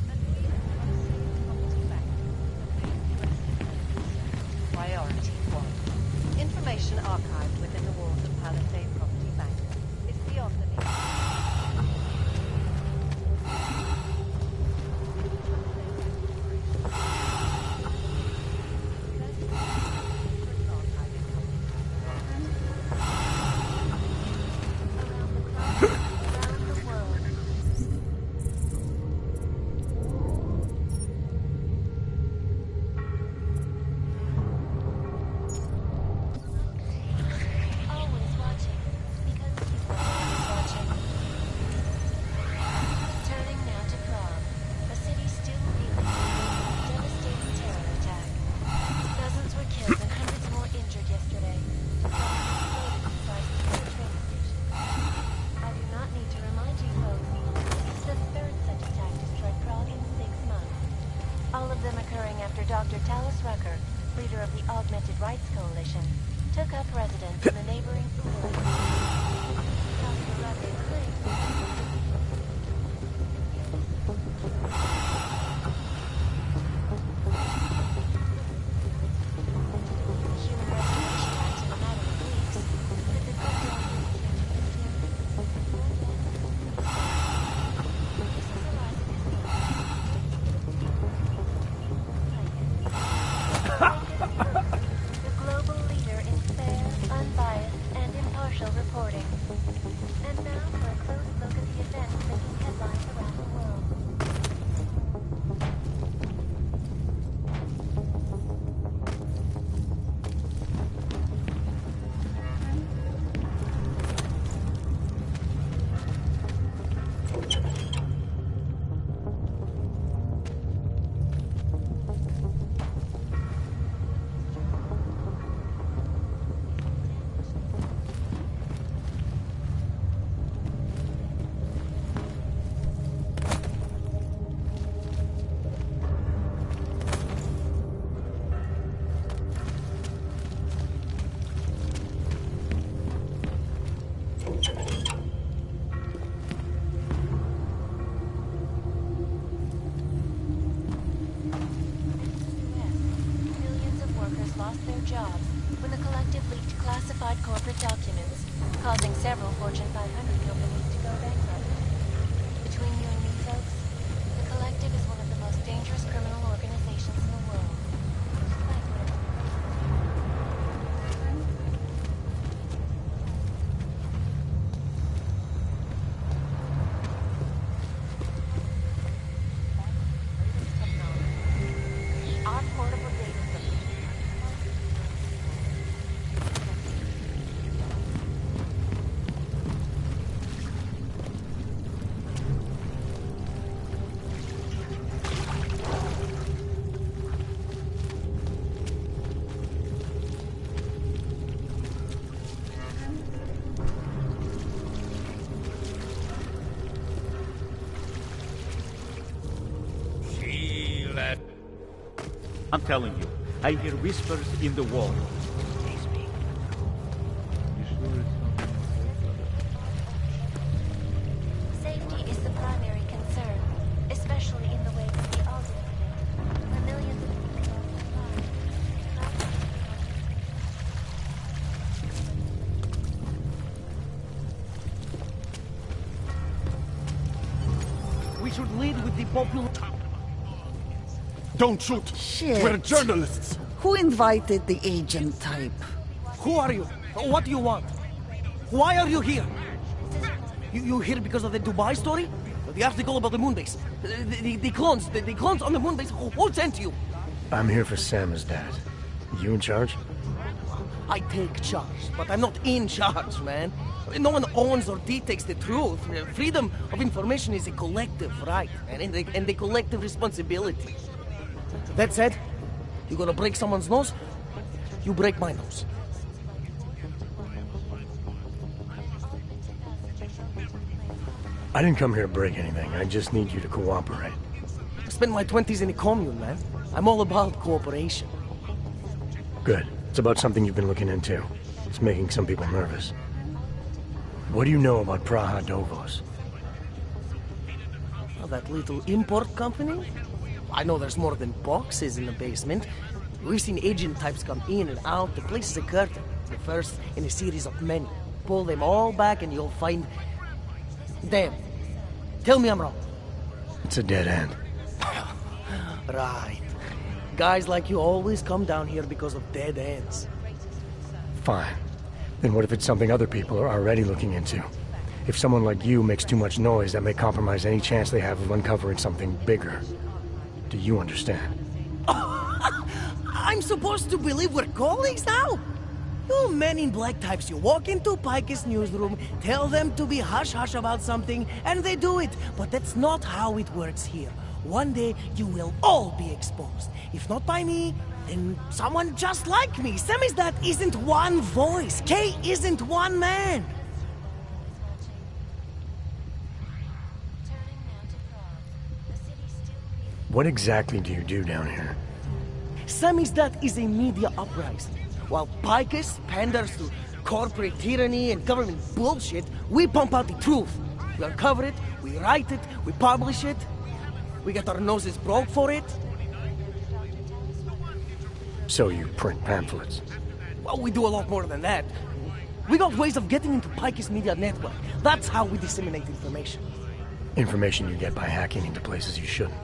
And we at Policy Property Bank will be addressing those. Priority 1. Information archived within the walls of Palisade Property Bank is beyond the need. Always watching, because people are always watching. Turning now to Prague, a city still reeling from a devastating terror attack. Dozens were killed and hundreds more injured yesterday. Bombs exploded inside the train station. I do not need to remind you folks, this is the third such attack destroyed Prague in 6 months. All of them occurring after Dr. Talis Rucker, leader of the Augmented Rights Coalition, took up residence in the neighboring Uber. Dr. Rucker claims human restoration acts in a matter of weeks, but the crypto the global leader in fair, unbiased, and impartial reporting. And now for a close look at the lost their jobs when the collective leaked classified corporate documents, causing several Fortune 500 companies to go bankrupt. Between you and me, folks, the collective is one of the most dangerous criminal organizations in the world. Our portable data system. I'm telling you, I hear whispers in the wall. Safety is the primary concern, especially in the wake of the Alden event, where millions of people lost their lives. We should lead with the popular... Don't shoot! Shit. We're journalists! Who invited the agent type? Who are you? What do you want? Why are you here? You here because of the Dubai story? The article about the moon base? The clones on the moon base? Who sent you? I'm here for Sam's dad. You in charge? I take charge, but I'm not in charge, man. No one owns or dictates the truth. Freedom of information is a collective right, and a collective responsibility. That said, you gonna break someone's nose? You break my nose. I didn't come here to break anything. I just need you to cooperate. I spent my 20s in a commune, man. I'm all about cooperation. Good. It's about something you've been looking into. It's making some people nervous. What do you know about Praha Dovos? Oh, that little import company? I know there's more than boxes in the basement. We've seen agent types come in and out. The place is a curtain. The first in a series of many. Pull them all back and you'll find... Damn. Tell me I'm wrong. It's a dead end. Right. Guys like you always come down here because of dead ends. Fine. Then what if it's something other people are already looking into? If someone like you makes too much noise, that may compromise any chance they have of uncovering something bigger. Do you understand? I'm supposed to believe we're colleagues now? You men in black types, you walk into Pike's newsroom, tell them to be hush-hush about something, and they do it. But that's not how it works here. One day, you will all be exposed. If not by me, then someone just like me. Samizdat isn't one voice. K isn't one man. What exactly do you do down here? Samizdat is a media uprising. While Picus panders to corporate tyranny and government bullshit, we pump out the truth. We uncover it, we write it, we publish it. We get our noses broke for it. So you print pamphlets? Well, we do a lot more than that. We got ways of getting into Pike's media network. That's how we disseminate information. Information you get by hacking into places you shouldn't.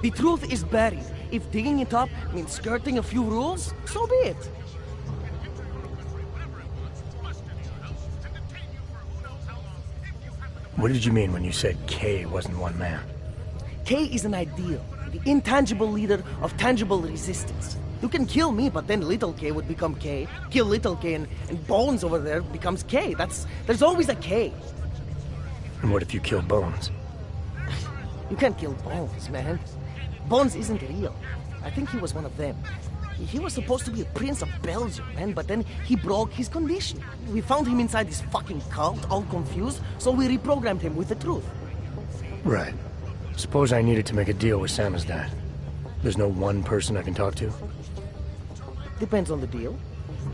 The truth is buried. If digging it up means skirting a few rules, so be it. What did you mean when you said K wasn't one man? K is an ideal, the intangible leader of tangible resistance. You can kill me, but then little K would become K. Kill little K and Bones over there becomes K. There's always a K. And what if you kill Bones? You can't kill Bones, man. Bones isn't real. I think he was one of them. He was supposed to be a prince of Belgium, man, but then he broke his condition. We found him inside this fucking cult, all confused, so we reprogrammed him with the truth. Right. Suppose I needed to make a deal with Samizdat. There's no one person I can talk to? Depends on the deal.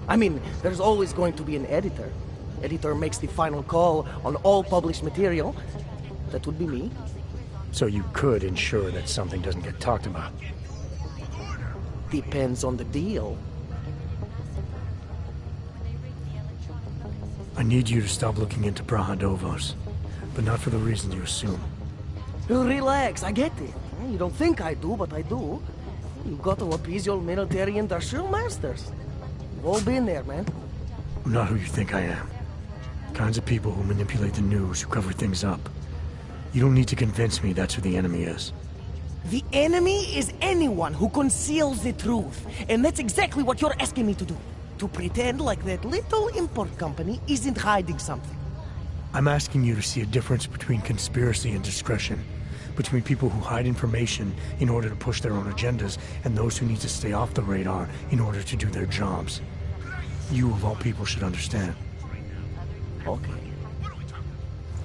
I mean, there's always going to be an editor. Editor makes the final call on all published material. That would be me. So you could ensure that something doesn't get talked about? Depends on the deal. I need you to stop looking into Prahadovos, but not for the reasons you assume. Relax, I get it. You don't think I do, but I do. You got to appease your military industrial masters. We've all been there, man. I'm not who you think I am. Kinds of people who manipulate the news, who cover things up. You don't need to convince me that's who the enemy is. The enemy is anyone who conceals the truth. And that's exactly what you're asking me to do. To pretend like that little import company isn't hiding something. I'm asking you to see a difference between conspiracy and discretion. Between people who hide information in order to push their own agendas and those who need to stay off the radar in order to do their jobs. You, of all people, should understand. Okay.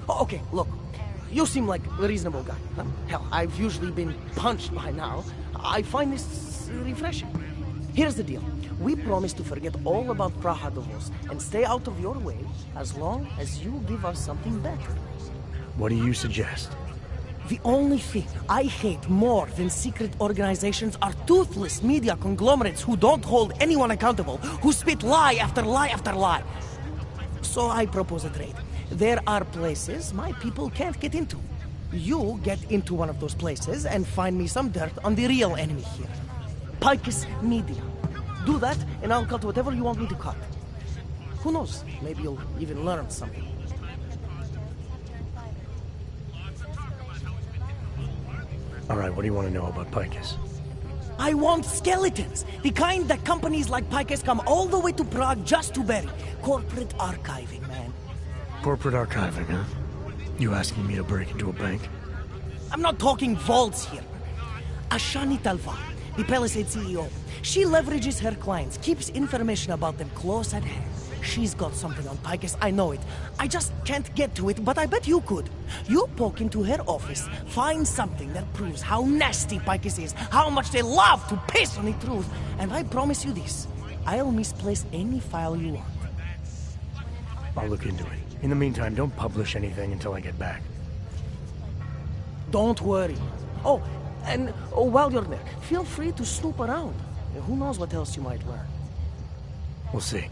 Okay, look. You seem like a reasonable guy. Hell, I've usually been punched by now. I find this refreshing. Here's the deal. We promise to forget all about Prahadovos and stay out of your way as long as you give us something better. What do you suggest? The only thing I hate more than secret organizations are toothless media conglomerates who don't hold anyone accountable, who spit lie after lie after lie. So I propose a trade. There are places my people can't get into. You get into one of those places and find me some dirt on the real enemy here. Picus Media. Do that, and I'll cut whatever you want me to cut. Who knows? Maybe you'll even learn something. Alright, what do you want to know about Picus? I want skeletons! The kind that companies like Picus come all the way to Prague just to bury. Corporate archiving, man. Corporate archiving, huh? You asking me to break into a bank? I'm not talking vaults here. Ashani Talva, the Palisade CEO. She leverages her clients, keeps information about them close at hand. She's got something on Picus, I know it. I just can't get to it, but I bet you could. You poke into her office, find something that proves how nasty Picus is, how much they love to piss on the truth, and I promise you this, I'll misplace any file you want. I'll look into it. In the meantime, don't publish anything until I get back. Don't worry. Oh, and while you're there, feel free to snoop around. Who knows what else you might learn. We'll see.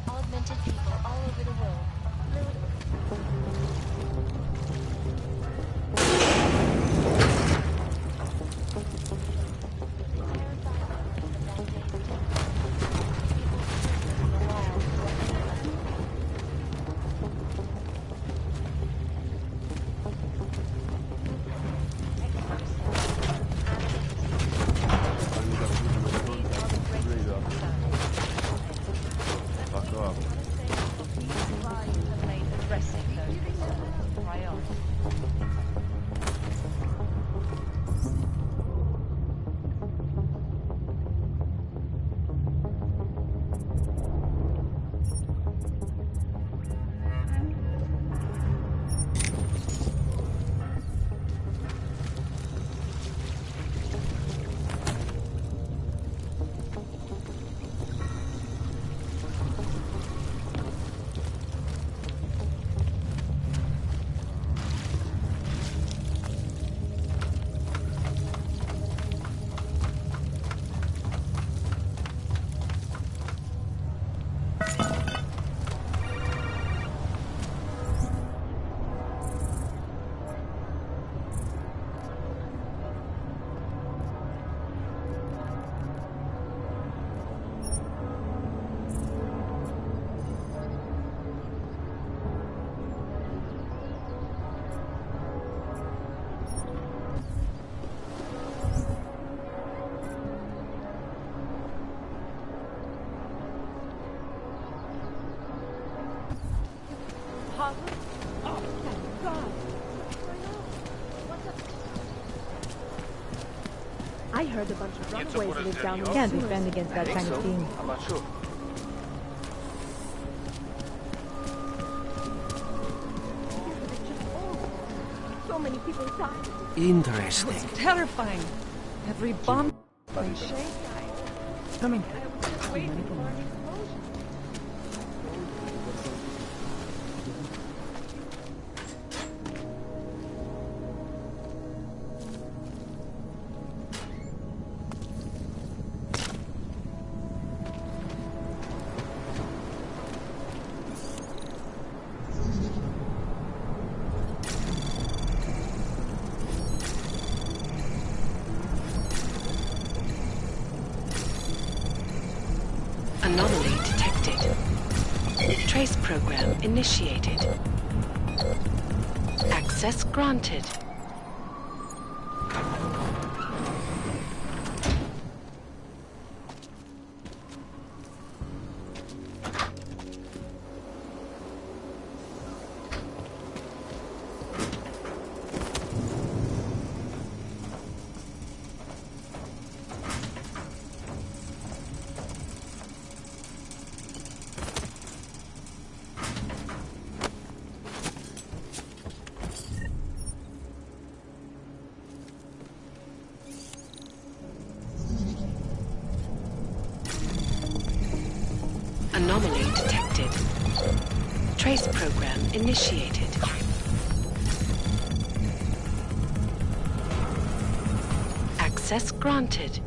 Augmented people all over the world. I heard a bunch of runaways live down in the Can't defend against that kind of thing. I'm not sure. So many people died. Interesting. It's terrifying. Every bomb. Coming. Anomaly detected. Trace program initiated. Access granted. Anomaly detected. Trace program initiated. Access granted.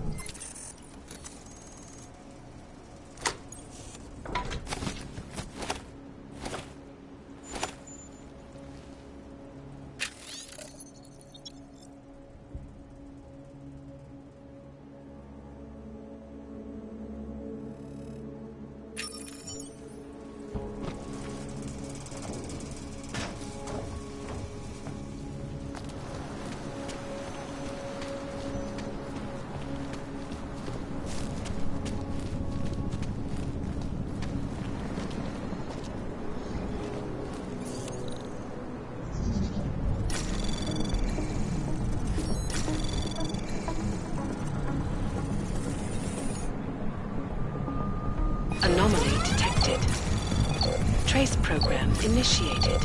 Anomaly detected. Trace program initiated.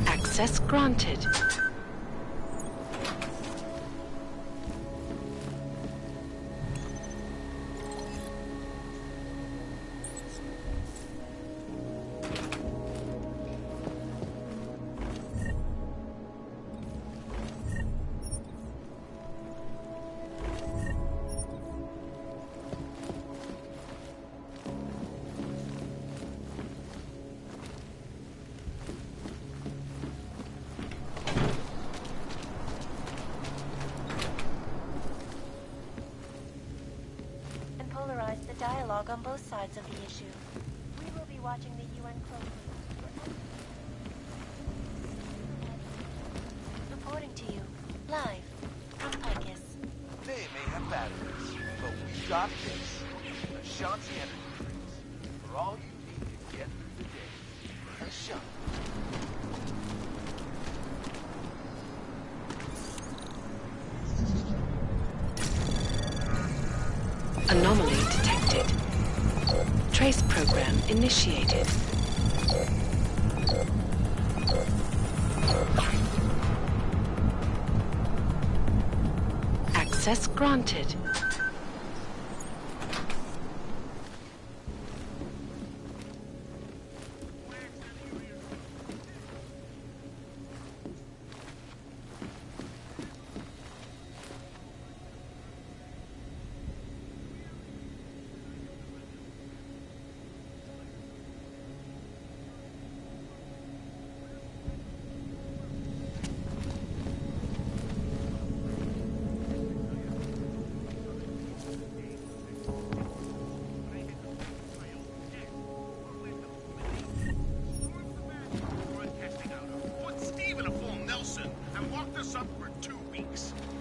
Access granted. Polarize the dialogue on both sides of the issue. We will be watching the UN closely. Reporting to you, live, from Picus. They may have batteries, but we've got this. Ashanti energy drinks. For all you need to get through the day. Ashanti. Anomaly detected. Trace program initiated. Access granted.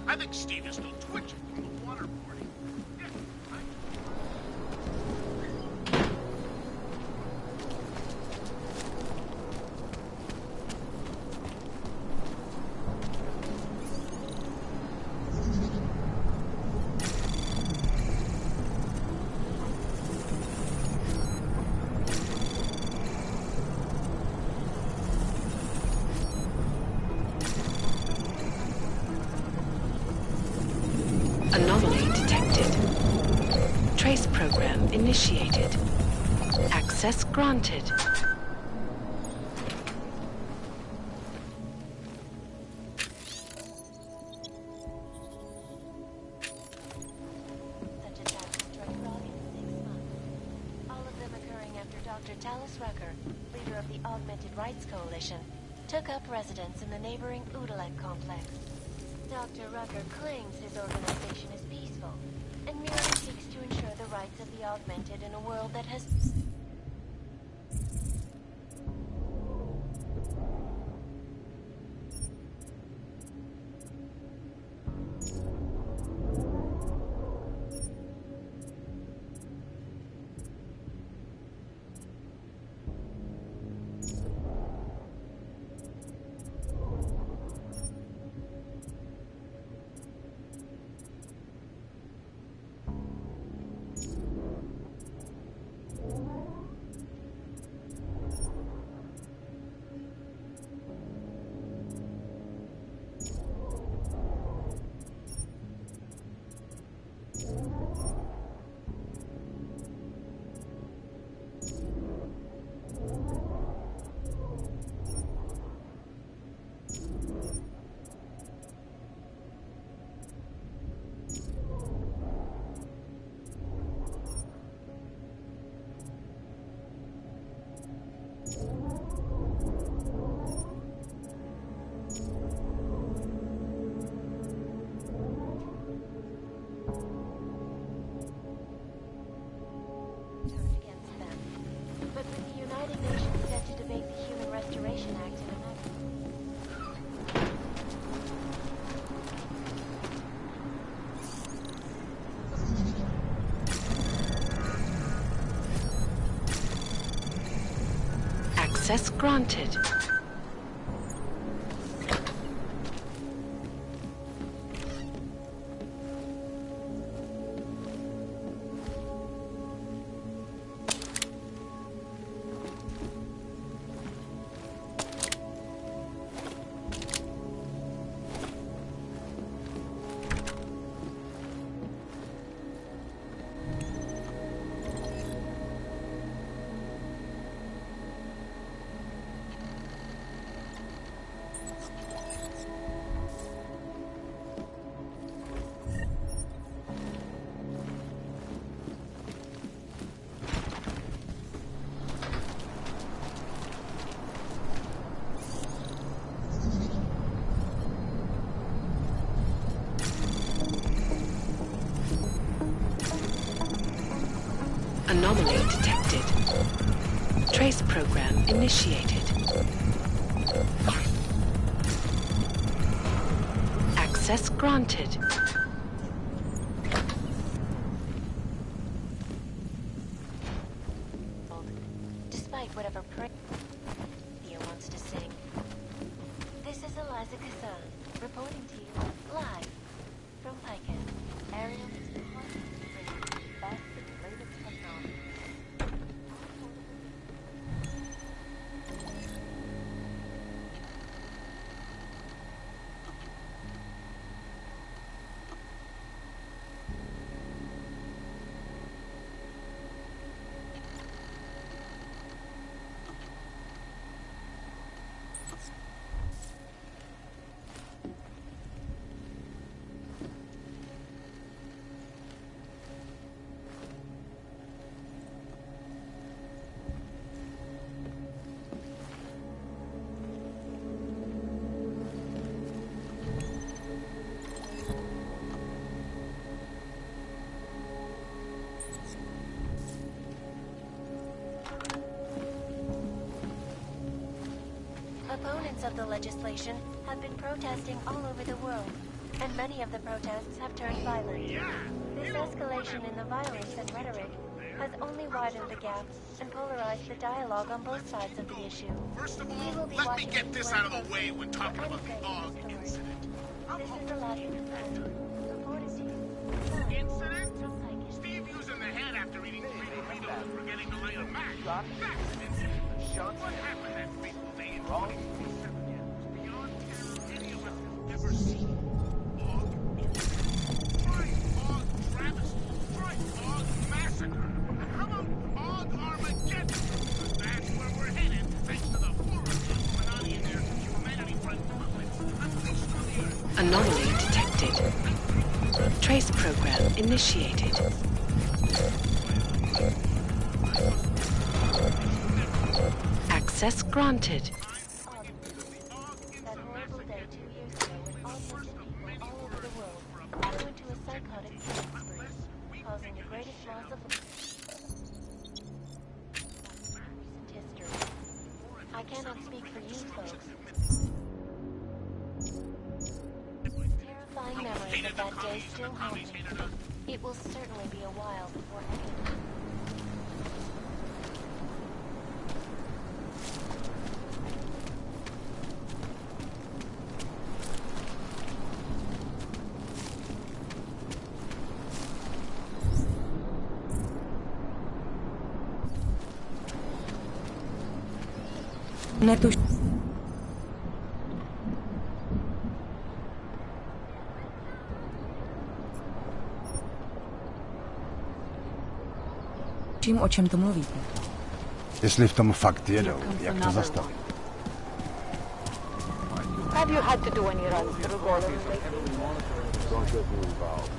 I think Steve is still twitching from the waterboarding. Anomaly detected. Trace program initiated. Access granted. Such attacks struck Prague in 6 months. All of them occurring after Dr. Talos Rucker, leader of the Augmented Rights Coalition, took up residence in the neighboring Udalek complex. Dr. Rucker claims his organization is peaceful and merely seeks to ensure augmented in a world that has... Access granted. Anomaly detected. Trace program initiated. Access granted. Despite whatever Theo wants to sing. This is Eliza Kazan, reporting to you live from Picus. Ariel is the heart of the best and latest technology. Opponents of the legislation have been protesting all over the world, and many of the protests have turned violent. This escalation in the violence and rhetoric has only widened the gap and polarized the dialogue on both sides of the issue. First of all, let me get this out of the way when talking about the AUG incident. This is the last reported to you. Incident? Steve using the head after eating 3 burritos and forgetting to light a match. That's an incident. What happened that fateful day in 2047? Beyond terror any of us have ever seen. AUG incident. Try AUG travesty. Try AUG massacre. How about AUG Armageddon? That's where we're headed, thanks to the horror of Illuminati and their humanity-front puppets unleashed on the Earth. Anomaly detected. Trace program initiated. Access granted. That horrible day 2 years ago when all sorts of people all over the world flew into a psychotic killing spree. causing the greatest loss of recent history. I cannot speak for you folks. Terrifying memories of that day still haunt me. It will certainly be a while before anyone. Netuš... Čím, o čem to mluvíte? Jestli v tom fakt jedou, jak to zastavit? Have you had to do any runs through Golem lately? Don't get me involved.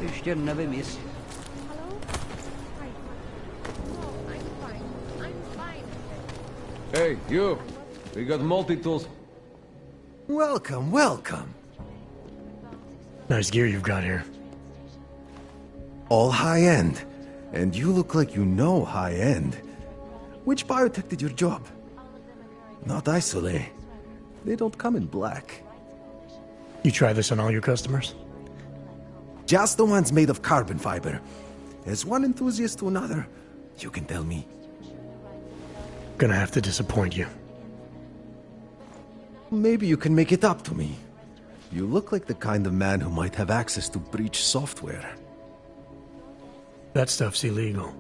Ještě nevím, jestli... Hey, you! We got multi-tools. Welcome, welcome. Nice gear you've got here. All high-end. And you look like you know high-end. Which biotech did your job? Not Isolate. They don't come in black. You try this on all your customers? Just the ones made of carbon fiber. As one enthusiast to another, you can tell me. Gonna have to disappoint you. Maybe you can make it up to me. You look like the kind of man who might have access to breach software. That stuff's illegal.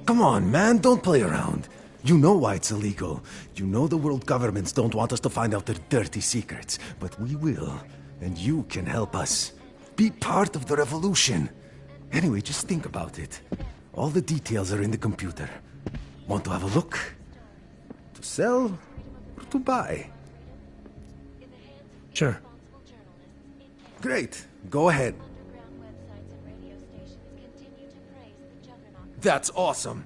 Come on, man, don't play around. You know why it's illegal. You know the world governments don't want us to find out their dirty secrets. But we will, and you can help us. Be part of the revolution. Anyway, just think about it. All the details are in the computer. Want to have a look? To sell or to buy? Sure. Great. Go ahead. That's awesome.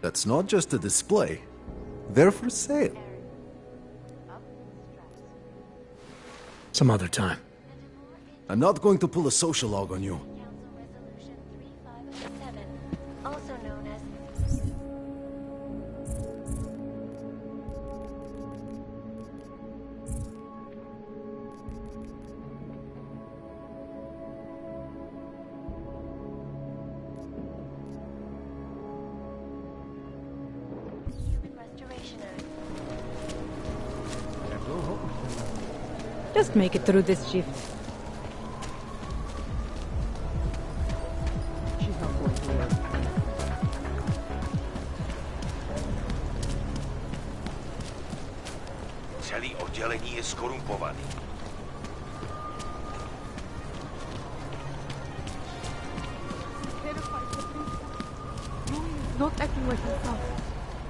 That's not just a display. They're for sale. Some other time. I'm not going to pull a social log on you. Also known as... Just make it through this shift. She's not going to live. Celý oddělení je skorumpovaný. Not acting like himself.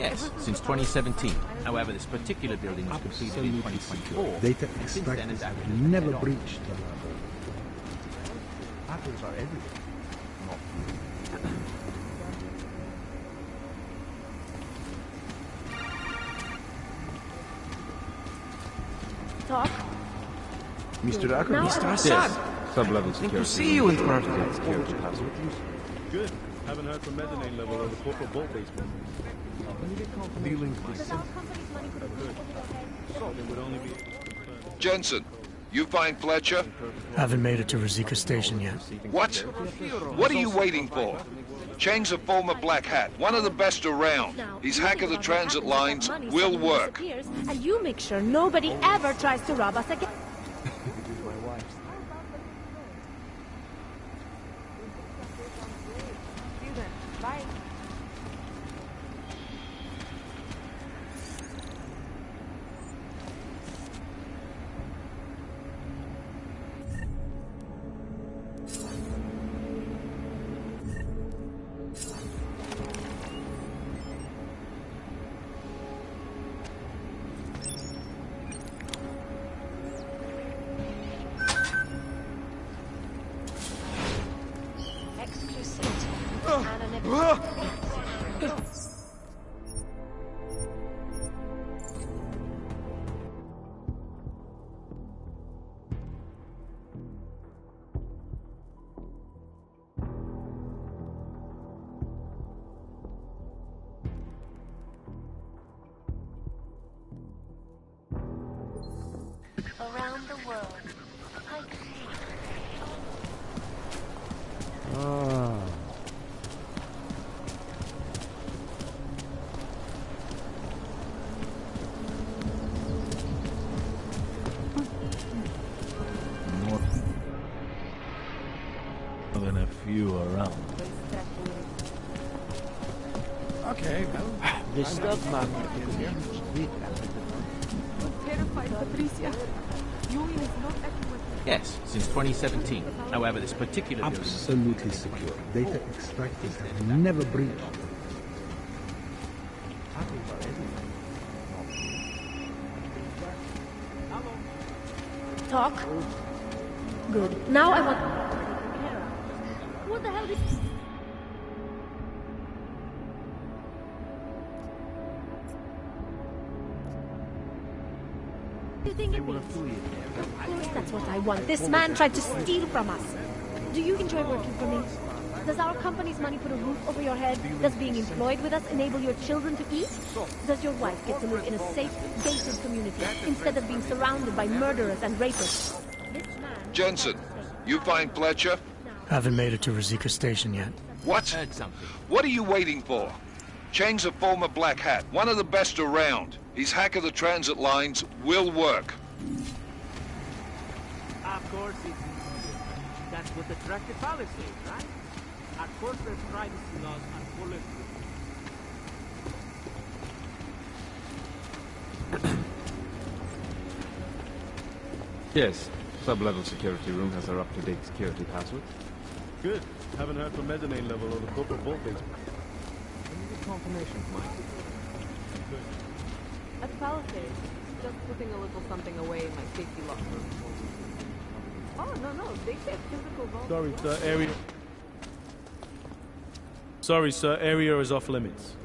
Yes, since 2017. However, this particular building was completed in 2024. Data and since extractors then has have averaged never $10. breached the lab. Hackers are everywhere. Not Talk. Mr. Acker? Now Mr. I- Assad? Sub-level security. to see you in room. person. Security password. Good. Haven't heard from mezzanine level or the corporate vault basement. Dealings with It would only be... Jensen, you find Fletcher? Haven't made it to Rosika Station yet. What? What are you waiting for? Chang's a former Black Hat, one of the best around. He's hack of the transit lines, will work. And you make sure nobody ever tries to rob us again. Bye. Exclusivity. Anonymity. Around the world. Pike More than a few around. Okay, This stuff, man. Terrified, Patricia. Julian is not accurate. Yes, since 2017. However, this particular building... Absolutely secure. Data extractors have never breached. Hackers are everywhere. Talk. Good. Now I want... What the hell is... You think it means? Of course that's what I want. This man tried to steal from us. Do you enjoy working for me? Does our company's money put a roof over your head? Does being employed with us enable your children to eat? Does your wife get to live in a safe, gated community instead of being surrounded by murderers and rapists? Jensen, you find Fletcher? Haven't made it to Rosika Station yet. What? Heard something. What are you waiting for? Chang's a former Black Hat, one of the best around. He's hack of the transit lines, will work. Of course it's easier. That's what the Tractor Palace says, right? Our corporate privacy laws are bulletproof. Yes, sub-level security room has our up-to-date security password. Good. Haven't heard from mezzanine level or the corporate vault basement. Confirmation, Mike. At the Palisades, just putting a little something away in my safety locker. Oh, no, they said physical vault. Sorry, sir. Area. Sorry, sir. Area is off limits.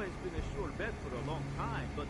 has been a sure bet for a long time, but...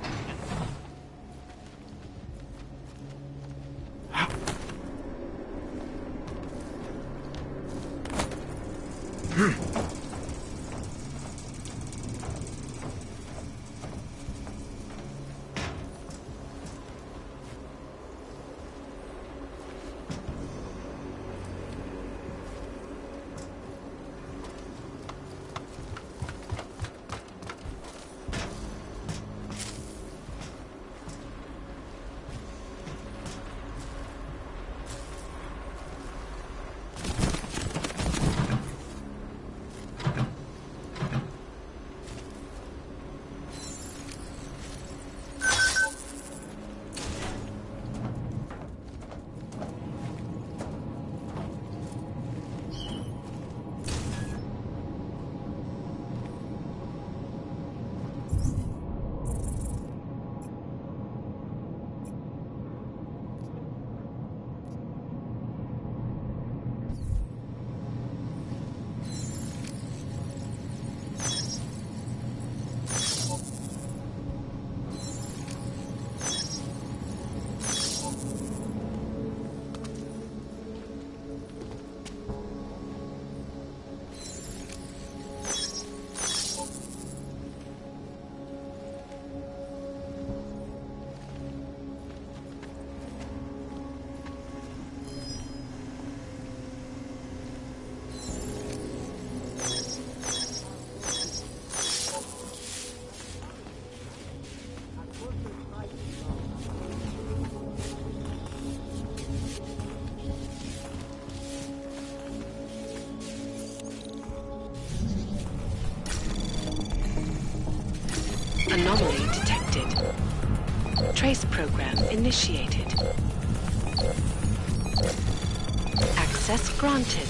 Anomaly detected. Trace program initiated. Access granted.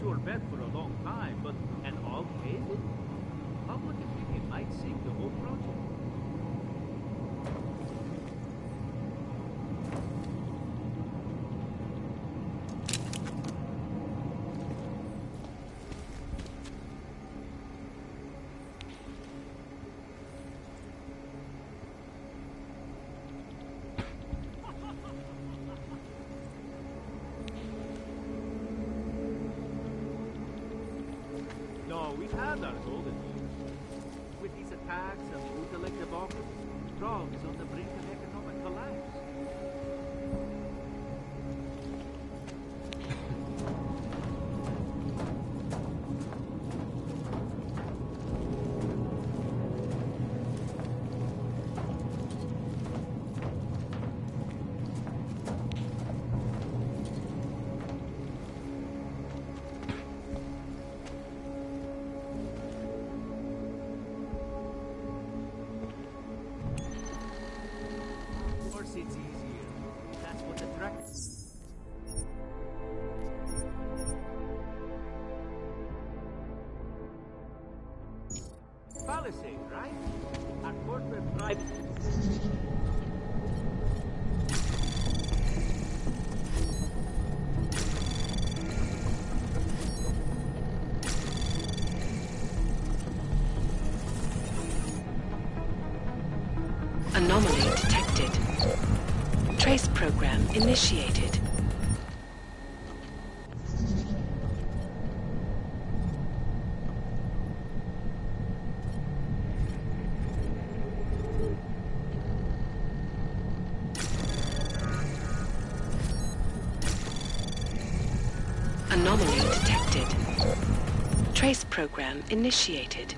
sure bet for a long time, but an all pays it? Public opinion might sink the whole project. No, we've had our golden years. With these attacks and brutal debacle, Prague is on the brink of economic collapse. Of course it's easier. That's what attracts. Policy, right? Our corporate private. Anomaly detected. Trace program initiated. Anomaly detected. Trace program initiated.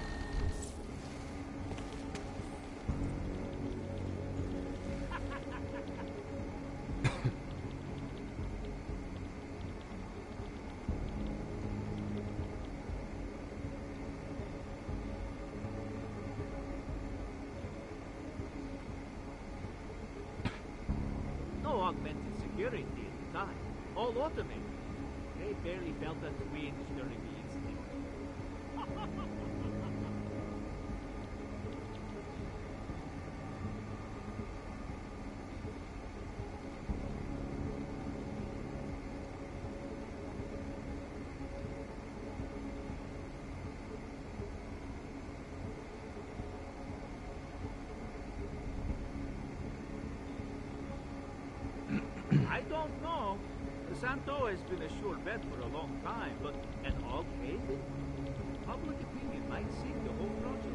No augmented security at the time. All automated. They barely felt a twinge during the incident. I don't know. Santo has been a sure bet for a long time, but an AUG agent? Public opinion might sink the whole project.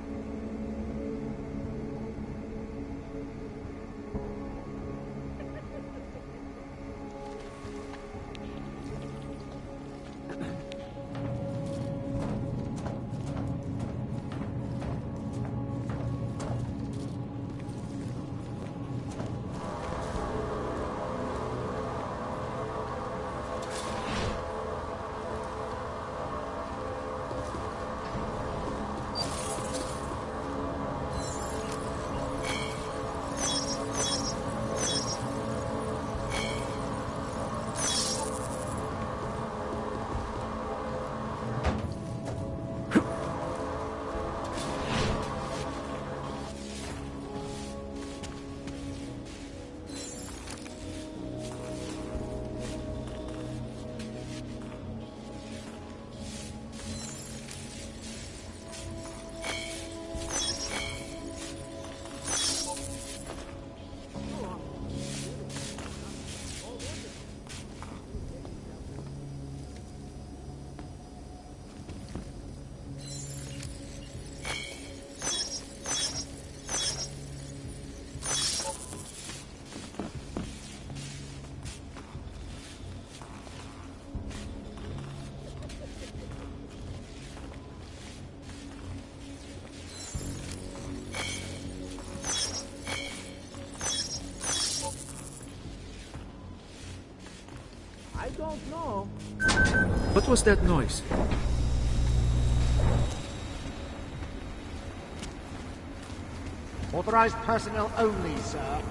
I don't know. What was that noise? Authorized personnel only, sir.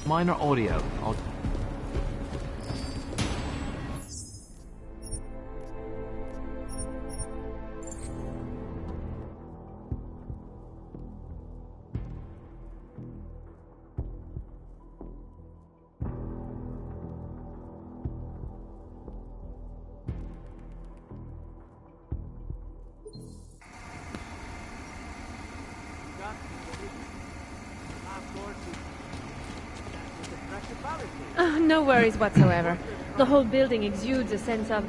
Minor audio. Oh, no worries whatsoever. The whole building exudes a sense of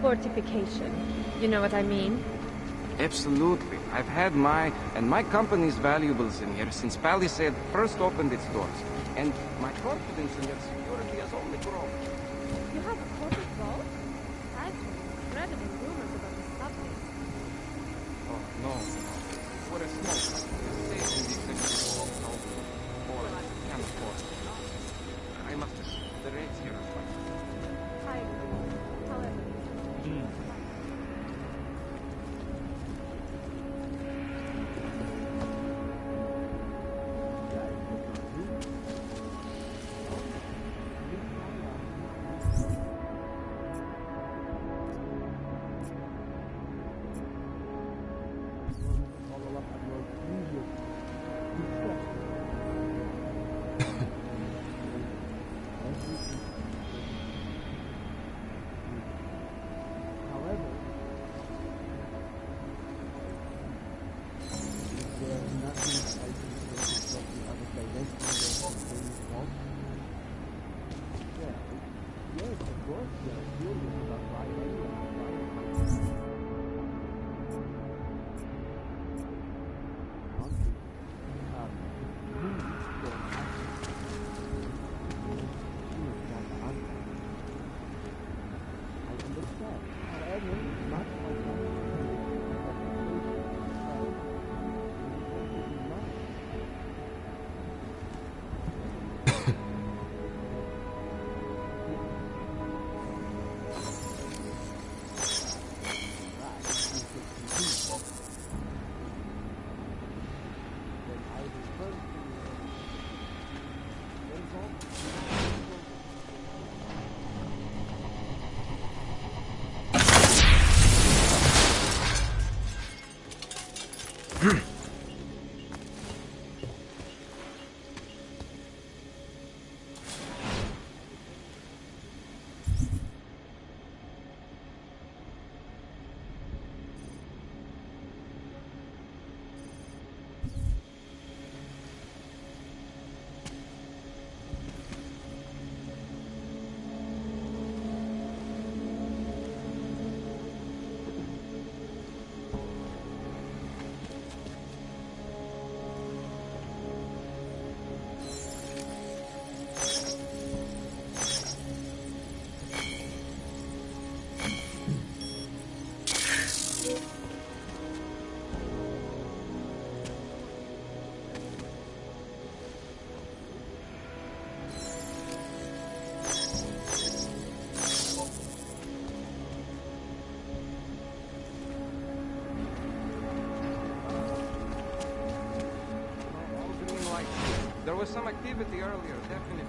fortification. You know what I mean? Absolutely. I've had my company's valuables in here since Palisade first opened its doors. And my confidence in your security has only grown. You have a corporate vault? I've heard incredible rumors about the subway. Oh, no. We're a small company. Safe in the executive hall, no. Or I can't afford it. I must have the rates here are fine. I agree. However... There was some activity earlier, definitely.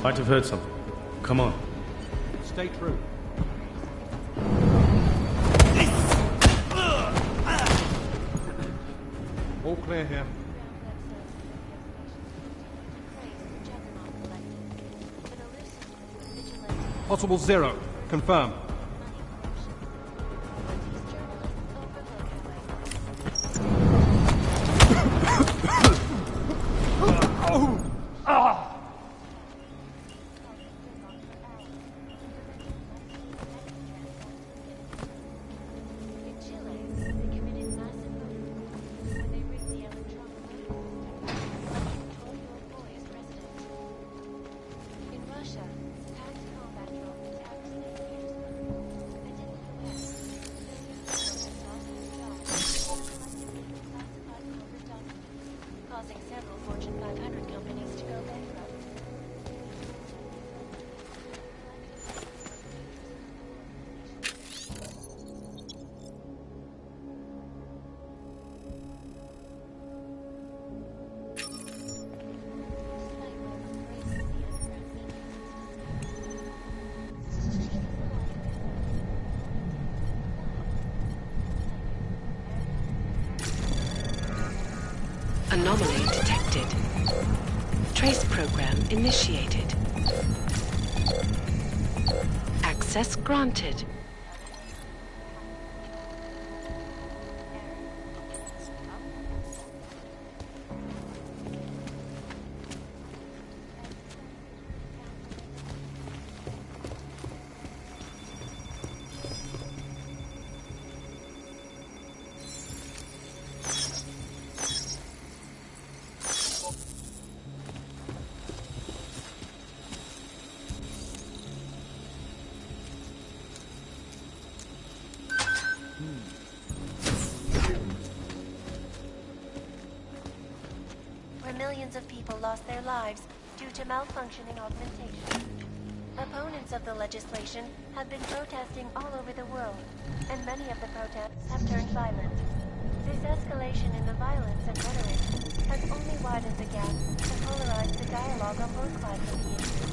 Might have heard something. Come on. Stay true. All clear here. Possible 0. Confirm. Causing several Fortune 500 companies to go bankrupt. Anomaly detected. Trace program initiated. Access granted. Where millions of people lost their lives due to malfunctioning augmentation. Opponents of the legislation have been protesting all over the world, and many of the protests have turned violent. This escalation in the violence and rhetoric has only widened the gap and polarized the dialogue on both sides of the issue.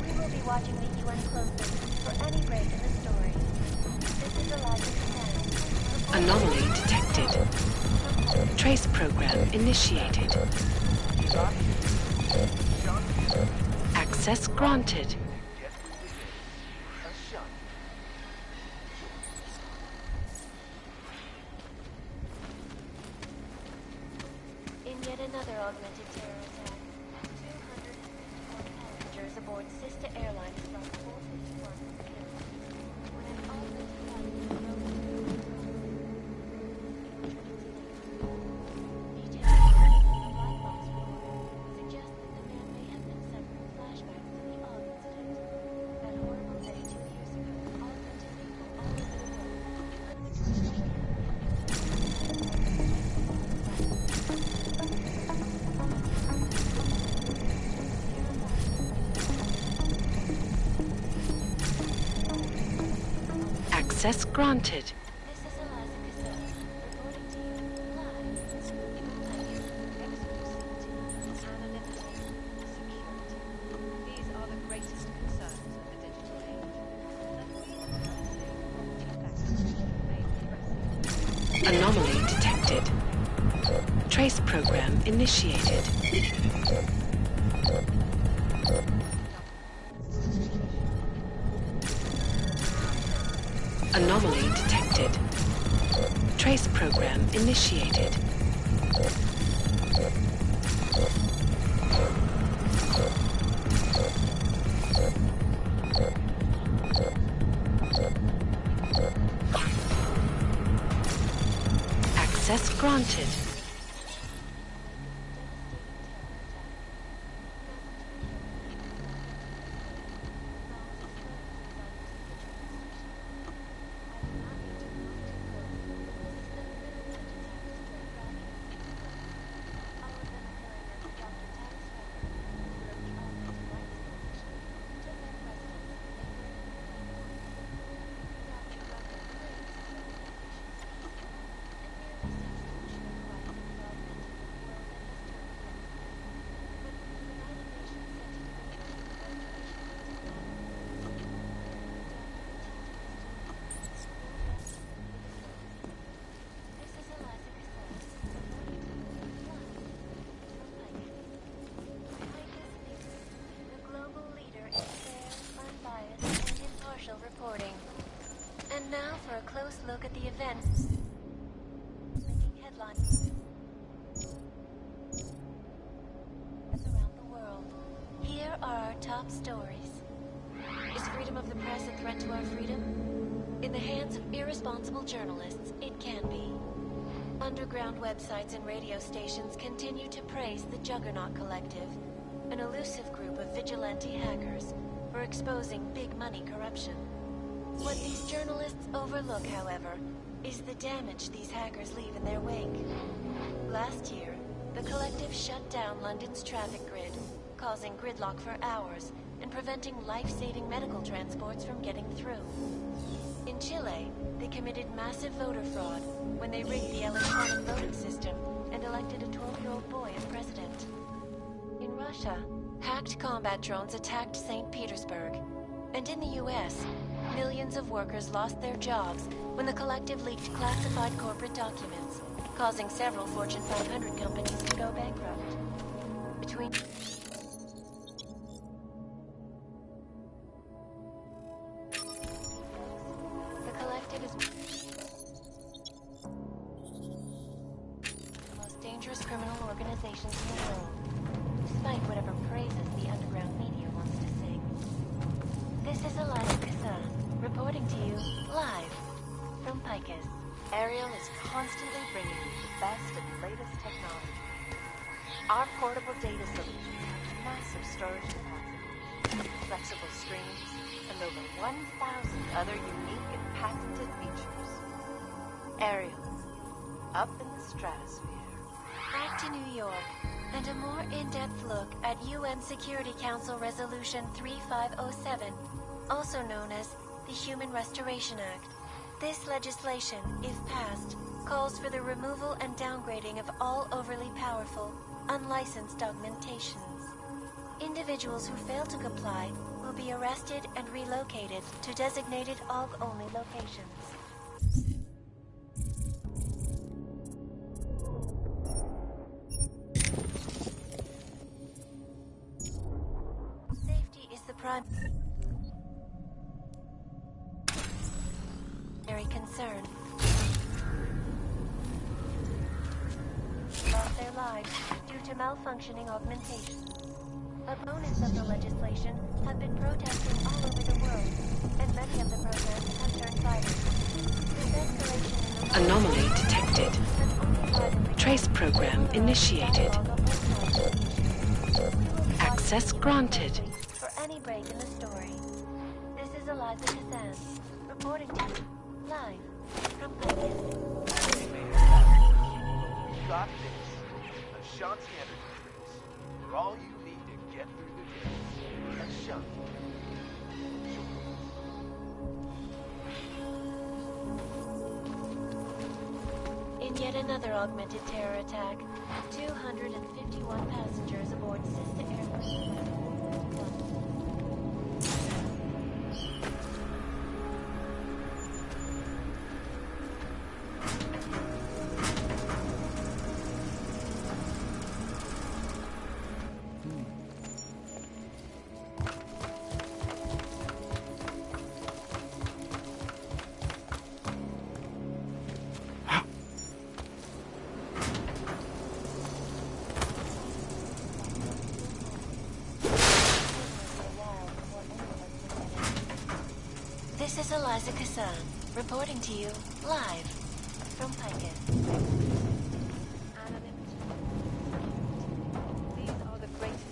We will be watching the UN closely for any break in the story. This is Elijah Command. Anomaly detected. Trace program initiated. Access granted. In yet another augmented terror attack, 254 passengers aboard sister airlines from 451 when an augmented Access granted. This is Eliza Cassell, reporting to you live. Exclusivity, anonymity, security. These are the greatest concerns of the digital age. Anomaly detected. Trace program initiated. Anomaly detected. Trace program initiated. Access granted. are our top stories. Is freedom of the press a threat to our freedom? In the hands of irresponsible journalists, it can be. Underground websites and radio stations continue to praise the Juggernaut Collective, an elusive group of vigilante hackers, for exposing big-money corruption. What these journalists overlook, however, is the damage these hackers leave in their wake. Last year, the Collective shut down London's traffic grid, causing gridlock for hours and preventing life-saving medical transports from getting through. In Chile, they committed massive voter fraud when they rigged the electronic voting system and elected a 12-year-old boy as president. In Russia, hacked combat drones attacked St. Petersburg. And in the US, millions of workers lost their jobs when the Collective leaked classified corporate documents, causing several Fortune 500 companies to go bankrupt. Between the Collective is the most dangerous criminal organizations in the world, despite whatever praises the underground media wants to sing. This is Eliza Kassan, reporting to you live from Picus. Ariel is constantly bringing you the best and latest technology. Our portable data solutions have massive storage capacity, flexible screens, and over 1,000 other unique and patented features. Ariel, up in the stratosphere. Back to New York, and a more in-depth look at UN Security Council Resolution 3507, also known as the Human Restoration Act. This legislation, if passed, calls for the removal and downgrading of all overly powerful, unlicensed augmentations. Individuals who fail to comply will be arrested and relocated to designated AUG-only locations. Safety is the primary concern. Lost their lives due to malfunctioning augmentations. Opponents of the legislation have been protesting all over the world, and many of the protests have turned violent. This escalation in the Anomaly detected. Trace program initiated. Access granted. For any break in the story. This is Eliza Kassan, reporting to you live from Picus. You got this. Ashanti Energy Drinks. For all you need to get through the day. Ashanti. In yet another augmented terror attack, 251 passengers aboard Sister Airline. This is Eliza Kassan, reporting to you live from Picus. These are the greatest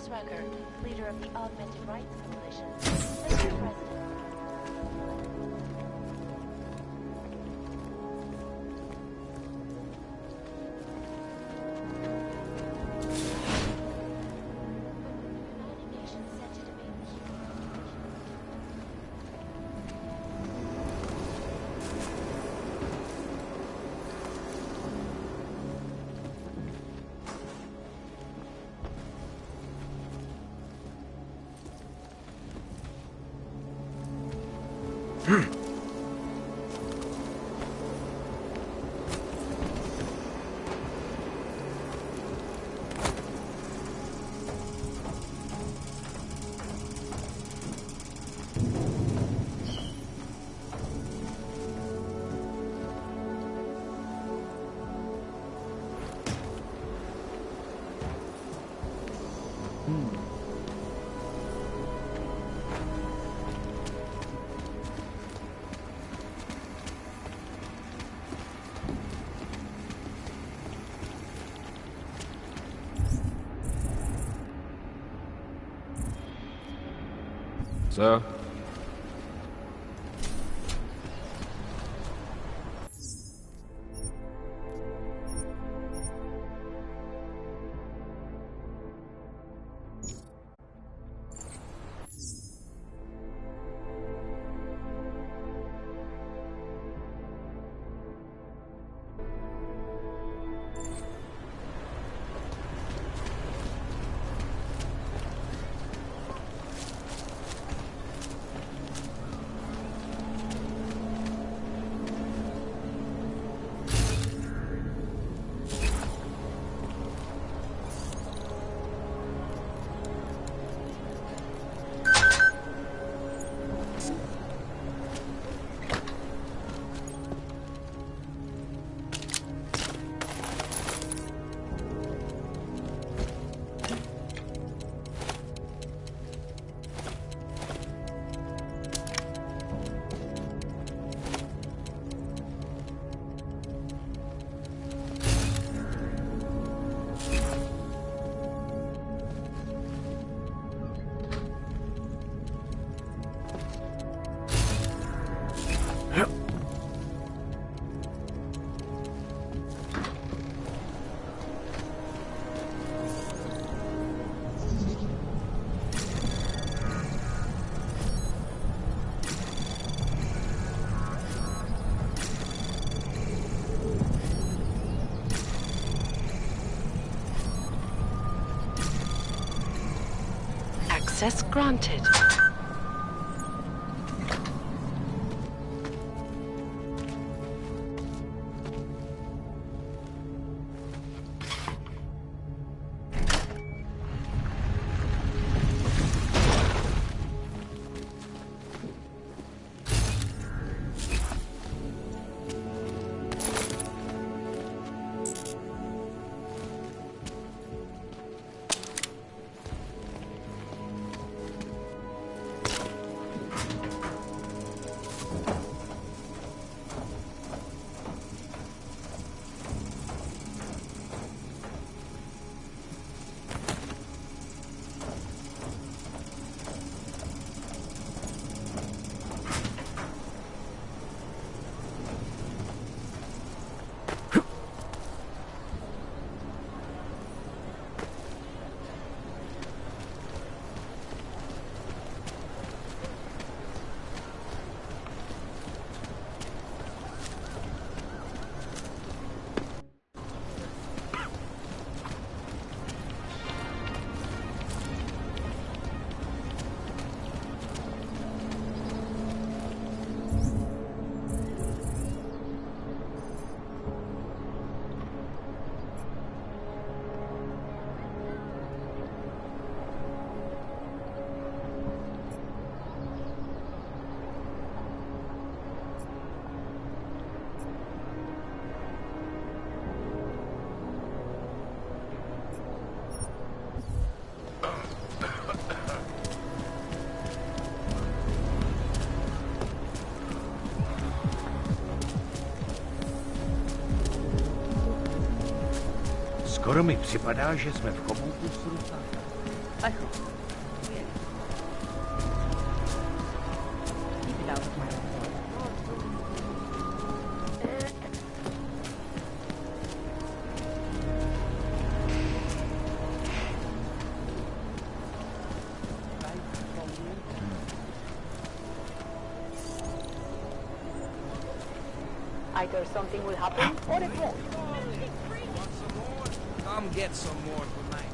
Deus Rucker, leader of the Augmented Rights Coalition, Mr. President. Sir? Access granted. Skoro mi připadá, že jsme v komoutu s rutákem. I hope. Yeah. Keep it out of my own. Either something will happen or it won't. Come get some more tonight.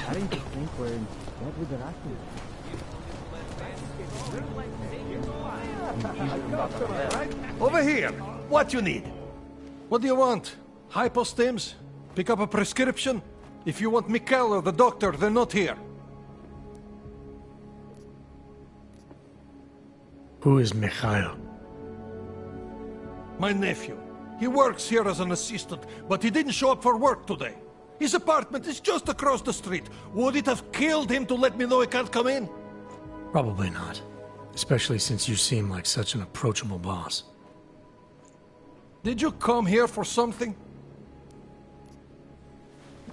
I didn't think we're in bed with the Russians. Over here. What you need? What do you want? Hypostims? Pick up a prescription? If you want Mikhail or the doctor, they're not here. Who is Mikhail? My nephew. He works here as an assistant, but he didn't show up for work today. His apartment is just across the street. Would it have killed him to let me know he can't come in? Probably not. Especially since you seem like such an approachable boss. Did you come here for something?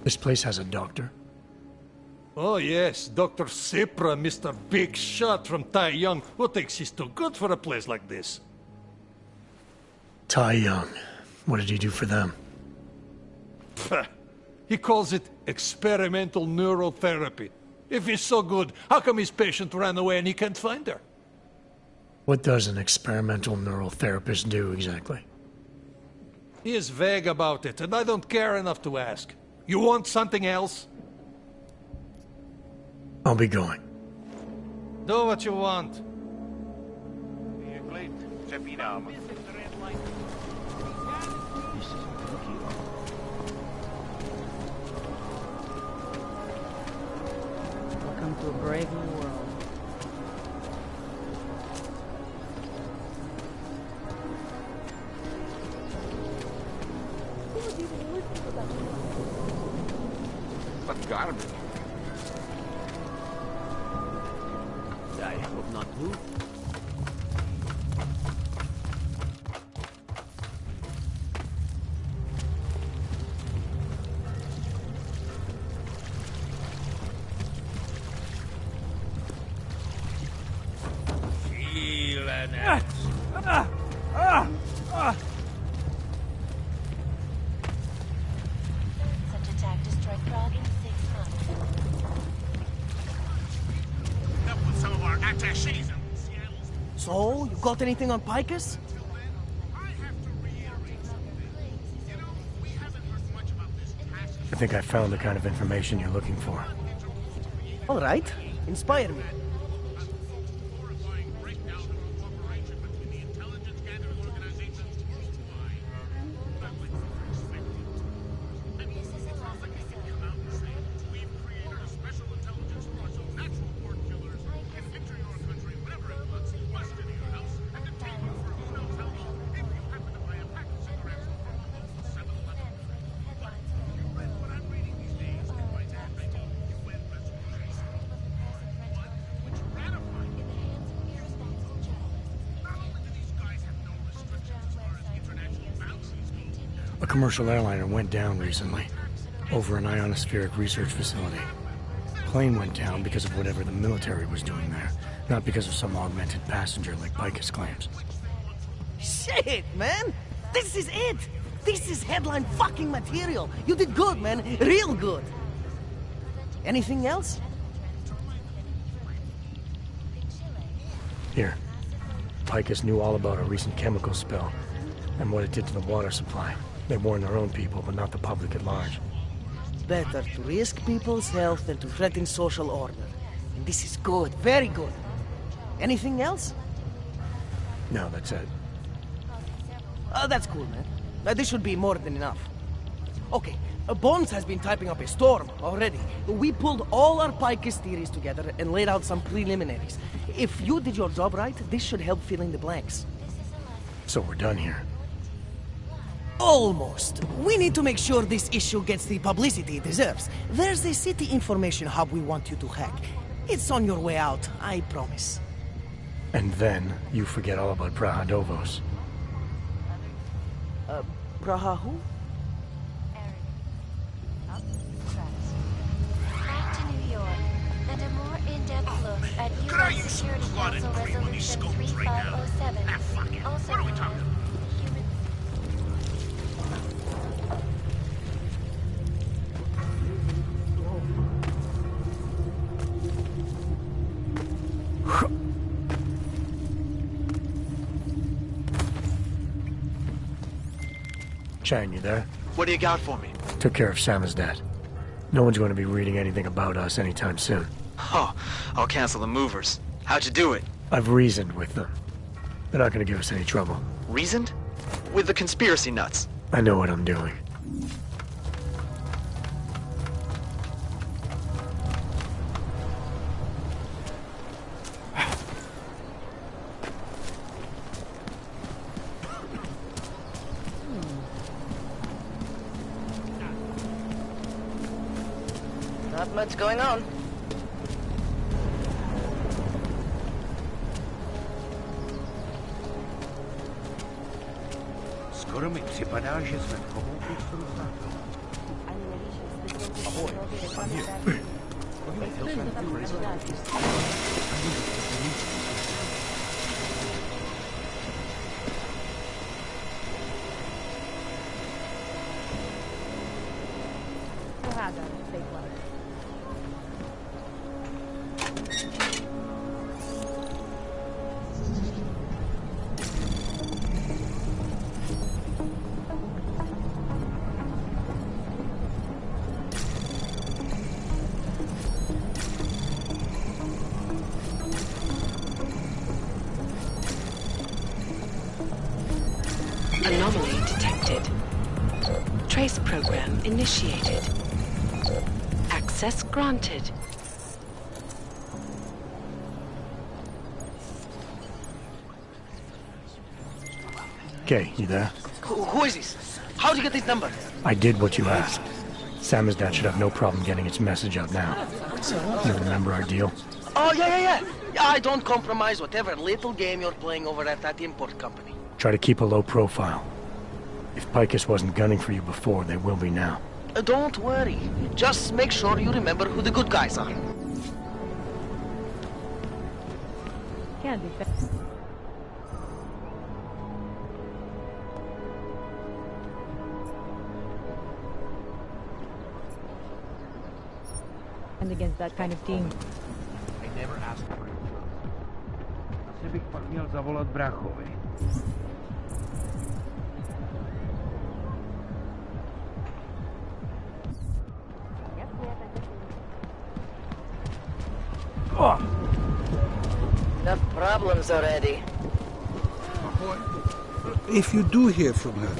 This place has a doctor? Oh yes, Dr. Sipra, Mr. Big Shot from Tai Young, who thinks he's too good for a place like this. Tai Young. What did he do for them? He calls it experimental neurotherapy. If he's so good, how come his patient ran away and he can't find her? What does an experimental neural therapist do exactly? He is vague about it, and I don't care enough to ask. You want something else? I'll be going. Do what you want. Welcome to a brave new world. What garbage? I hope not to. Such attack destroyed Prague in 6 months. Up with some of our attachés in Seattle. So, you got anything on Picus? I think I found the kind of information you're looking for. All right. Inspire me. A commercial airliner went down recently, over an ionospheric research facility. Plane went down because of whatever the military was doing there, not because of some augmented passenger like Picus claims. Shit, man! This is it! This is headline fucking material! You did good, man. Real good. Anything else? Here. Picus knew all about a recent chemical spill and what it did to the water supply. They warned their own people, but not the public at large. Better to risk people's health than to threaten social order. And this is good, very good. Anything else? No, that's it. That's cool, man. This should be more than enough. Okay, Bones has been typing up a storm already. We pulled all our Picus theories together and laid out some preliminaries. If you did your job right, this should help fill in the blanks. So we're done here. Almost. We need to make sure this issue gets the publicity it deserves. There's a city information hub we want you to hack. It's on your way out, I promise. And then you forget all about Prahadovos. Praha who? Back to New York. Security Council Resolution 3507. Also known as human... Chang, you there? What do you got for me? Took care of Samizdat. No one's going to be reading anything about us anytime soon. Oh, I'll cancel the movers. How'd you do it? I've reasoned with them. They're not going to give us any trouble. Reasoned? With the conspiracy nuts? I know what I'm doing. Not much going on. Skoro mi připadá, že jsme v kohoutku s Rusákem. Ahoj, I'm here. Anomaly detected. Trace program initiated. Access granted. Okay, you there? Who is this? How'd you get this number? I did what you asked. Samizdat should have no problem getting its message out now. You remember our deal? Oh, yeah. I don't compromise whatever little game you're playing over at that import company. Try to keep a low profile. If Picus wasn't gunning for you before, they will be now. Don't worry. Just make sure you remember who the good guys are. Can't be fair. And against that kind of team. I never asked for it. Asi bych pak měl zavolat bráchovi. Oh. Enough problems already. If you do hear from her,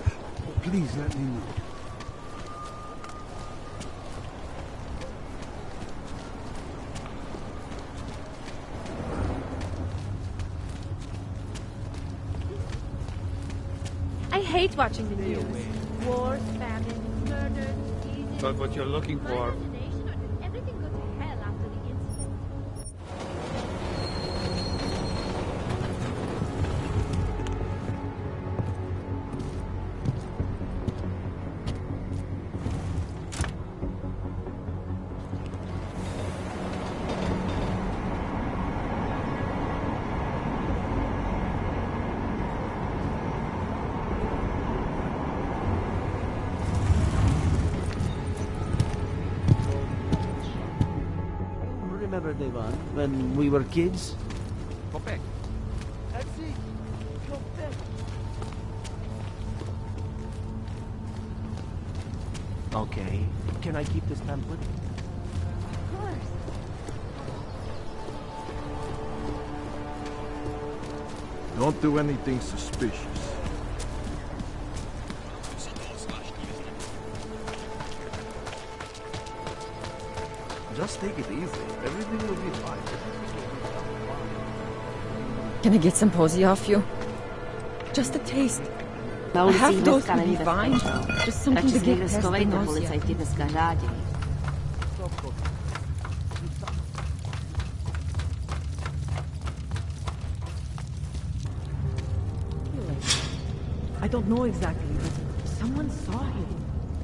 please let me know. I hate watching the news. Wars, famine, murders, diseases. But what you're looking for... Everything goes to hell after the incident. Remember, Devon, when we were kids? Kopek. That's it. Okay. Can I keep this pamphlet? Of course. Don't do anything suspicious. Just take it easy. Everything will be fine. Can I get some posy off you? Just a taste. Na I ulici have jich those dneska to není be fine. bezpečno. Just something Radši to se get někde past the schovejte, nausea. policajti dneska rádi. I don't know exactly, but someone saw him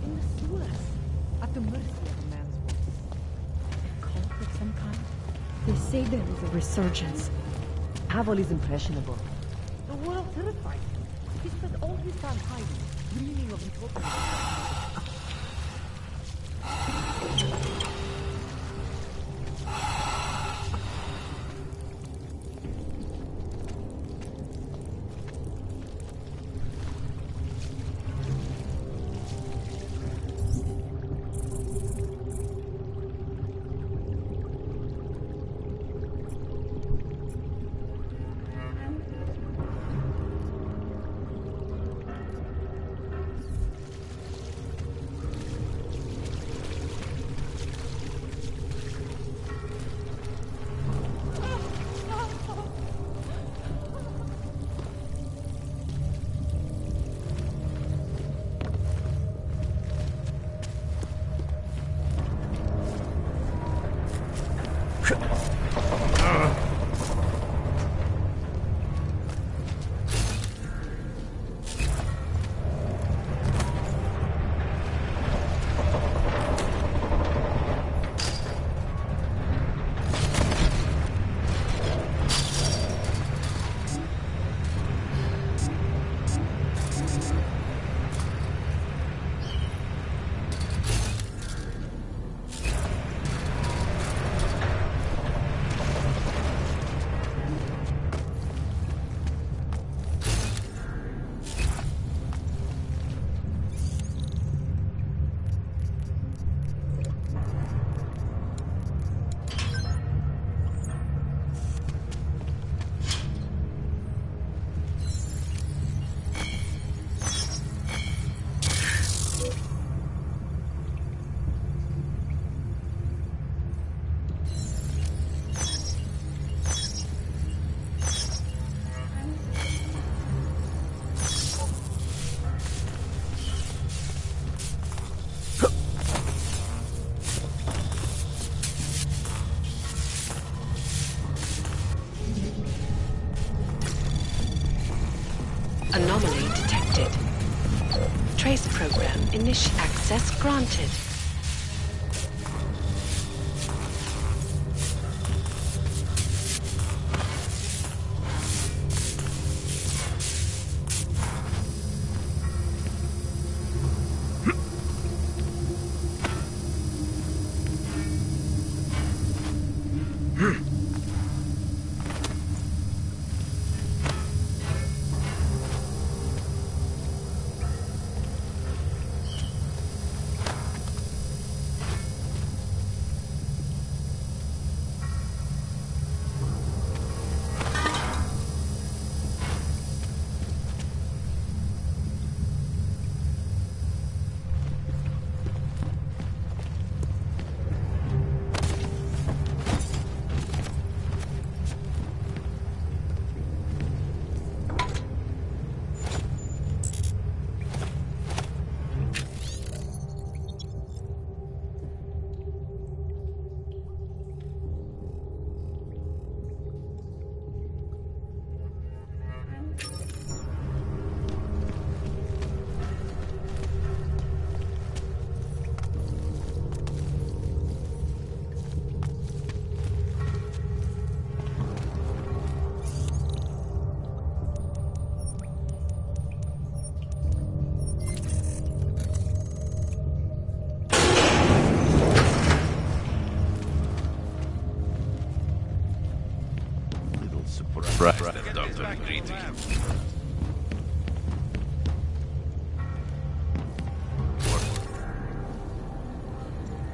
in the sewers, at the mercy of a man's voice. A cult of some kind? They say there is a resurgence. Pavel is impressionable. The world terrifies him. He spent all his time hiding, dreaming of utopia. Anomaly detected. Trace program access granted. Dr. Greedy.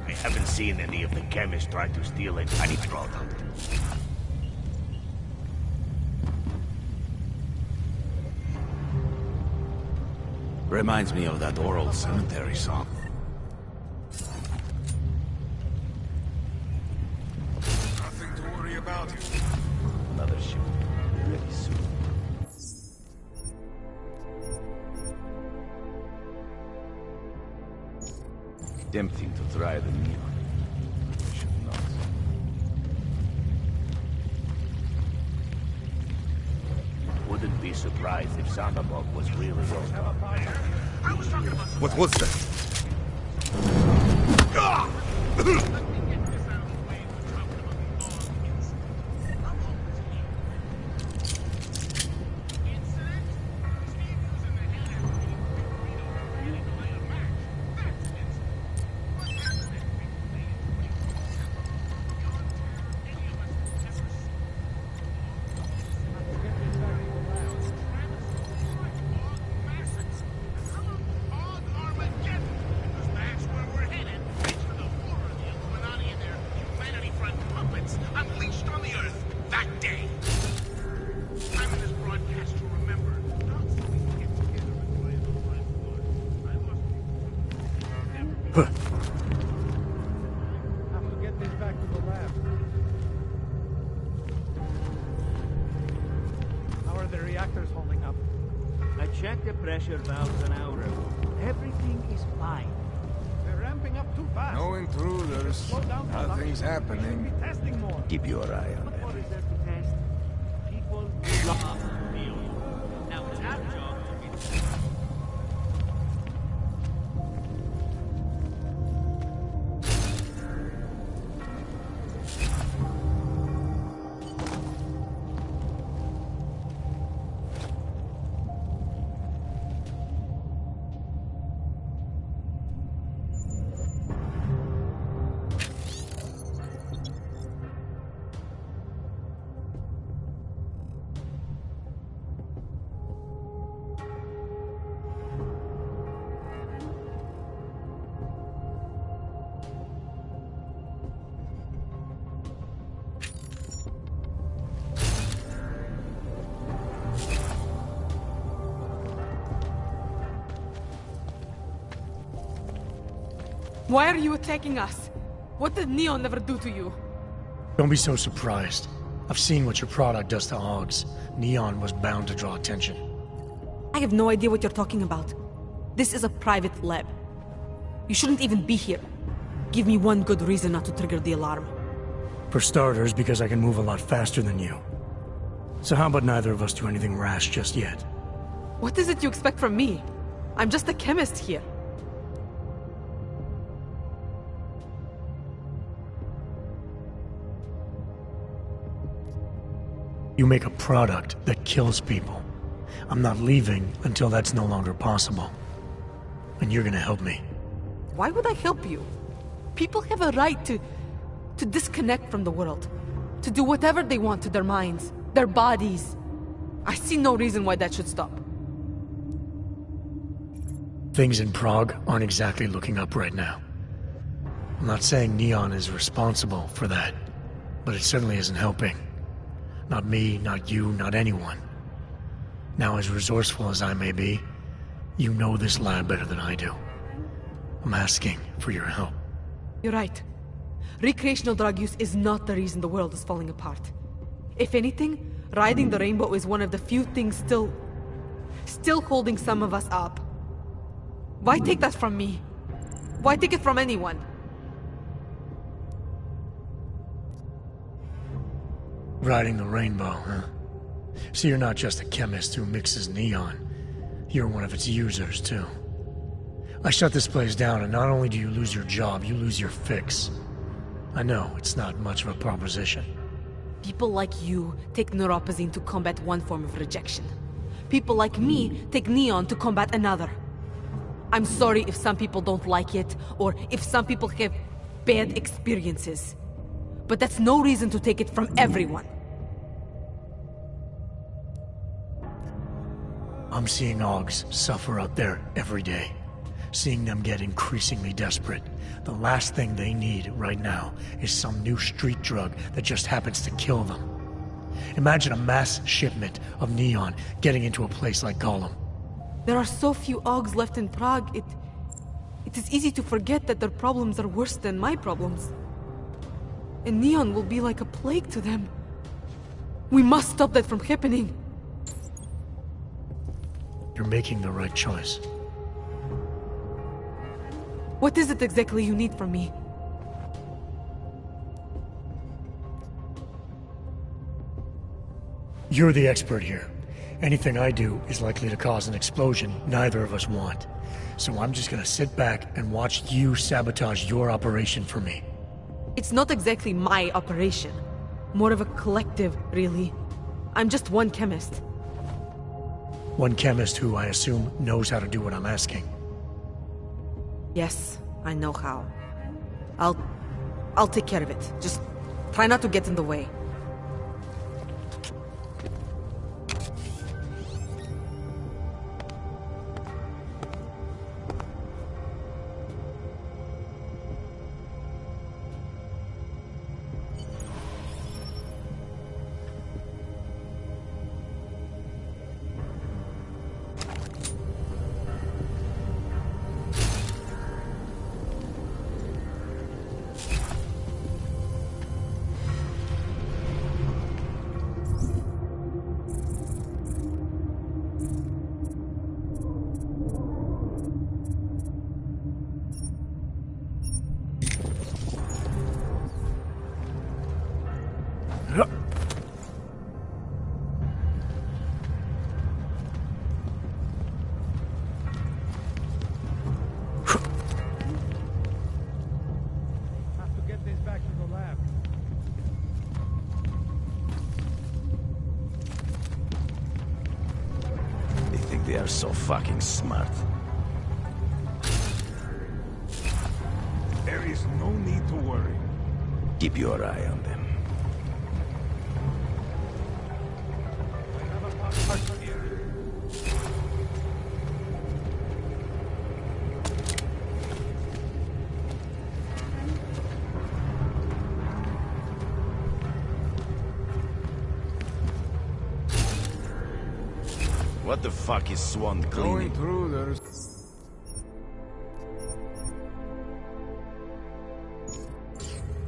I haven't seen any of the chemists try to steal any product. Reminds me of that oral cemetery song. Nothing to worry about. Another ship. Ready soon. Tempting to try the neon. I should not. Wouldn't be surprised if Sandabog was really old. What was that? reactor's holding up. I checked the pressure valves an hour ago. Everything is fine. They're ramping up too fast. No intruders. Slow down Nothing's production. happening. We should be testing more. Keep your eye on What more them. is there to test? People love Neil. Now that job will be... Why are you attacking us? What did Neon never do to you? Don't be so surprised. I've seen what your product does to Augs. Neon was bound to draw attention. I have no idea what you're talking about. This is a private lab. You shouldn't even be here. Give me one good reason not to trigger the alarm. For starters, because I can move a lot faster than you. So how about neither of us do anything rash just yet? What is it you expect from me? I'm just a chemist here. You make a product that kills people. I'm not leaving until that's no longer possible. And you're gonna help me. Why would I help you? People have a right to disconnect from the world. To do whatever they want to their minds, their bodies. I see no reason why that should stop. Things in Prague aren't exactly looking up right now. I'm not saying Neon is responsible for that, but it certainly isn't helping. Not me, not you, not anyone. Now, as resourceful as I may be, you know this lab better than I do. I'm asking for your help. You're right. Recreational drug use is not the reason the world is falling apart. If anything, riding the rainbow is one of the few things still holding some of us up. Why take that from me? Why take it from anyone? Riding the rainbow, huh? So you're not just a chemist who mixes neon. You're one of its users, too. I shut this place down, and not only do you lose your job, you lose your fix. I know, it's not much of a proposition. People like you take neuropazine to combat one form of rejection. People like me take neon to combat another. I'm sorry if some people don't like it, or if some people have bad experiences. But that's no reason to take it from everyone. I'm seeing Augs suffer out there every day. Seeing them get increasingly desperate. The last thing they need right now is some new street drug that just happens to kill them. Imagine a mass shipment of neon getting into a place like Gollum. There are so few Augs left in Prague, it is easy to forget that their problems are worse than my problems. And neon will be like a plague to them. We must stop that from happening. You're making the right choice. What is it exactly you need from me? You're the expert here. Anything I do is likely to cause an explosion neither of us want. So I'm just gonna sit back and watch you sabotage your operation for me. It's not exactly my operation. More of a collective, really. I'm just one chemist. One chemist who, I assume, knows how to do what I'm asking. Yes, I know how. I'll take care of it. Just try not to get in the way. Have to get this back to the lab. They think they are so fucking smart. There is no need to worry. Keep your eye on them. What the fuck is Swan cleaning? Going through, there's...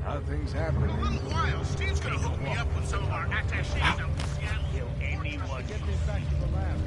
Nothing's happening. A little while. Steve's gonna hook me up with some of our attachés out in Seattle. Kill anyone. Get this back to the lab.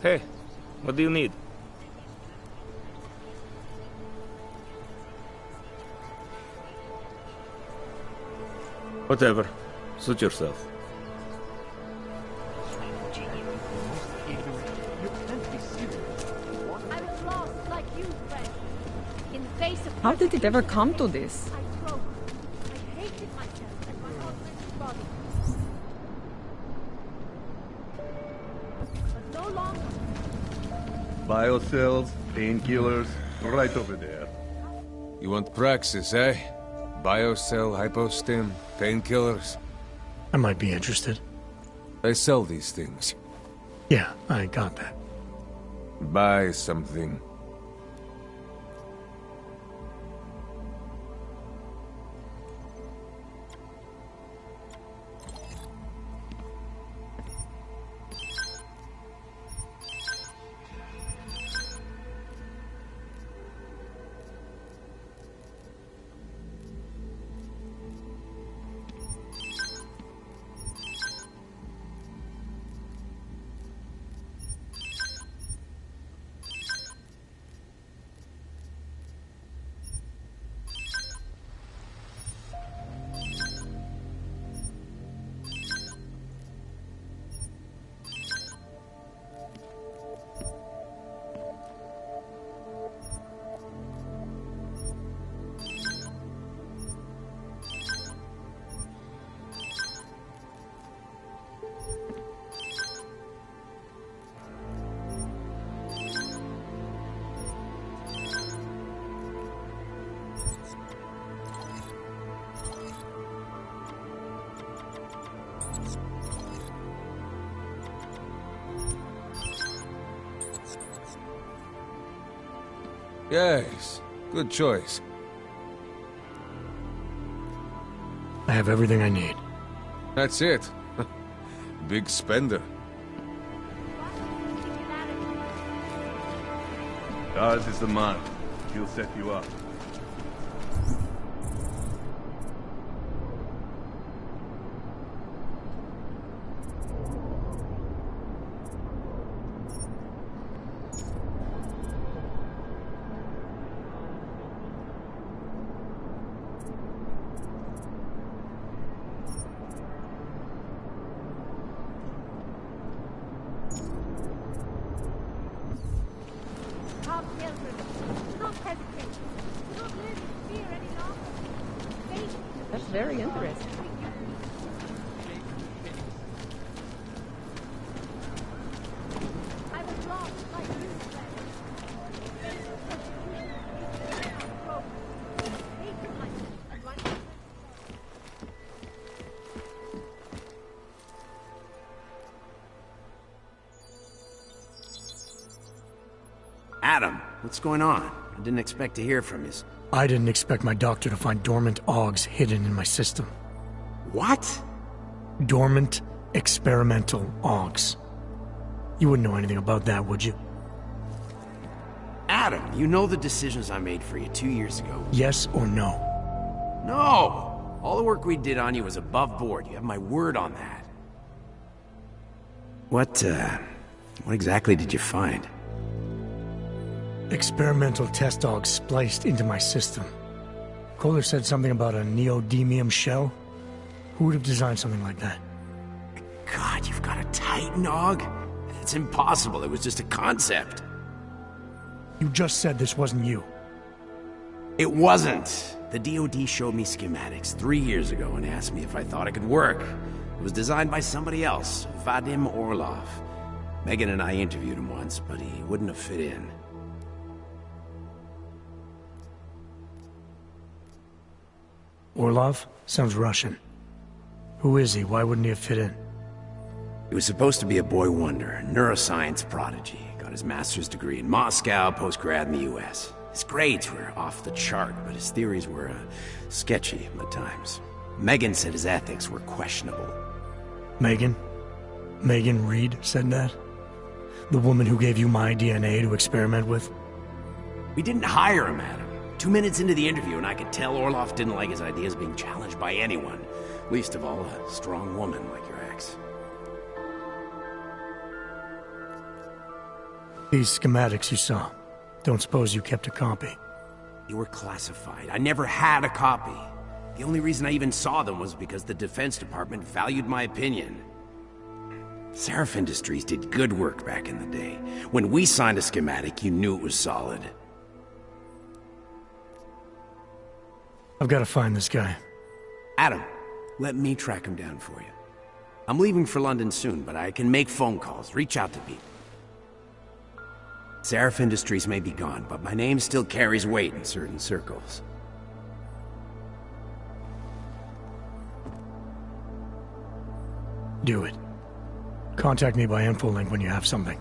Hey, what do you need? Whatever. Suit yourself. I was lost like you, friend. In the face of How did it ever come to this? I broke. I hated myself and my husband's body. But no longer. Biocells, painkillers, right over there. You want praxis, eh? Biocell, hypostim, painkillers. I might be interested. They sell these things. Yeah, I got that. Buy something. Yes, good choice. I have everything I need. That's it. Big spender. Daz is the man. He'll set you up. very interesting. Adam, what's going on? I didn't expect to hear from you. I didn't expect my doctor to find dormant augs hidden in my system. What? Dormant experimental augs. You wouldn't know anything about that, would you? Adam, you know the decisions I made for you 2 years ago. Yes or no? No! All the work we did on you was above board. You have my word on that. What exactly did you find? Experimental test augs spliced into my system. Kohler said something about a neodymium shell. Who would have designed something like that? God, you've got a Titan aug? It's impossible. It was just a concept. You just said this wasn't you. It wasn't. The DoD showed me schematics 3 years ago and asked me if I thought it could work. It was designed by somebody else, Vadim Orlov. Megan and I interviewed him once, but he wouldn't have fit in. Orlov? Sounds Russian. Who is he? Why wouldn't he have fit in? He was supposed to be a boy wonder, a neuroscience prodigy. Got his master's degree in Moscow, post-grad in the US. His grades were off the chart, but his theories were sketchy at times. Megan said his ethics were questionable. Megan? Megan Reed said that? The woman who gave you my DNA to experiment with? We didn't hire him, Adam. 2 minutes into the interview, and I could tell Orlov didn't like his ideas being challenged by anyone. Least of all, a strong woman like your ex. These schematics you saw. Don't suppose you kept a copy? They were classified. I never had a copy. The only reason I even saw them was because the Defense Department valued my opinion. Seraph Industries did good work back in the day. When we signed a schematic, you knew it was solid. I've got to find this guy. Adam, let me track him down for you. I'm leaving for London soon, but I can make phone calls, reach out to people. Seraph Industries may be gone, but my name still carries weight in certain circles. Do it. Contact me by infolink when you have something.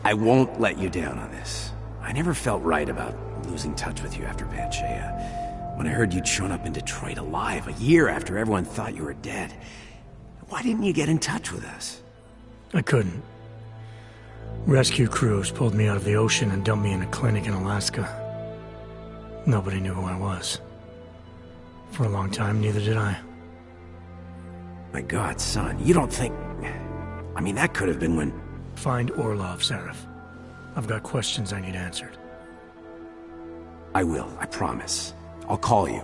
I won't let you down on this. I never felt right about losing touch with you after Panchaea. When I heard you'd shown up in Detroit alive, a year after everyone thought you were dead. Why didn't you get in touch with us? I couldn't. Rescue crews pulled me out of the ocean and dumped me in a clinic in Alaska. Nobody knew who I was. For a long time, neither did I. My God, son, you don't think... I mean, that could have been when... Find Orlov, Seraph. I've got questions I need answered. I will, I promise. I'll call you.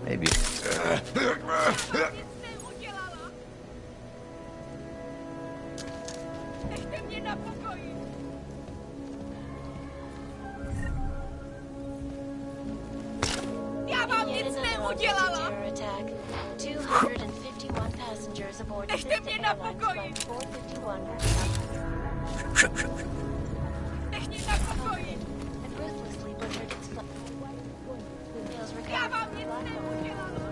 Maybe. Terror attack. 251 passengers aboard Delta Airlines Flight 451 and ruthlessly butchered its flight. Details recovered from the black hole.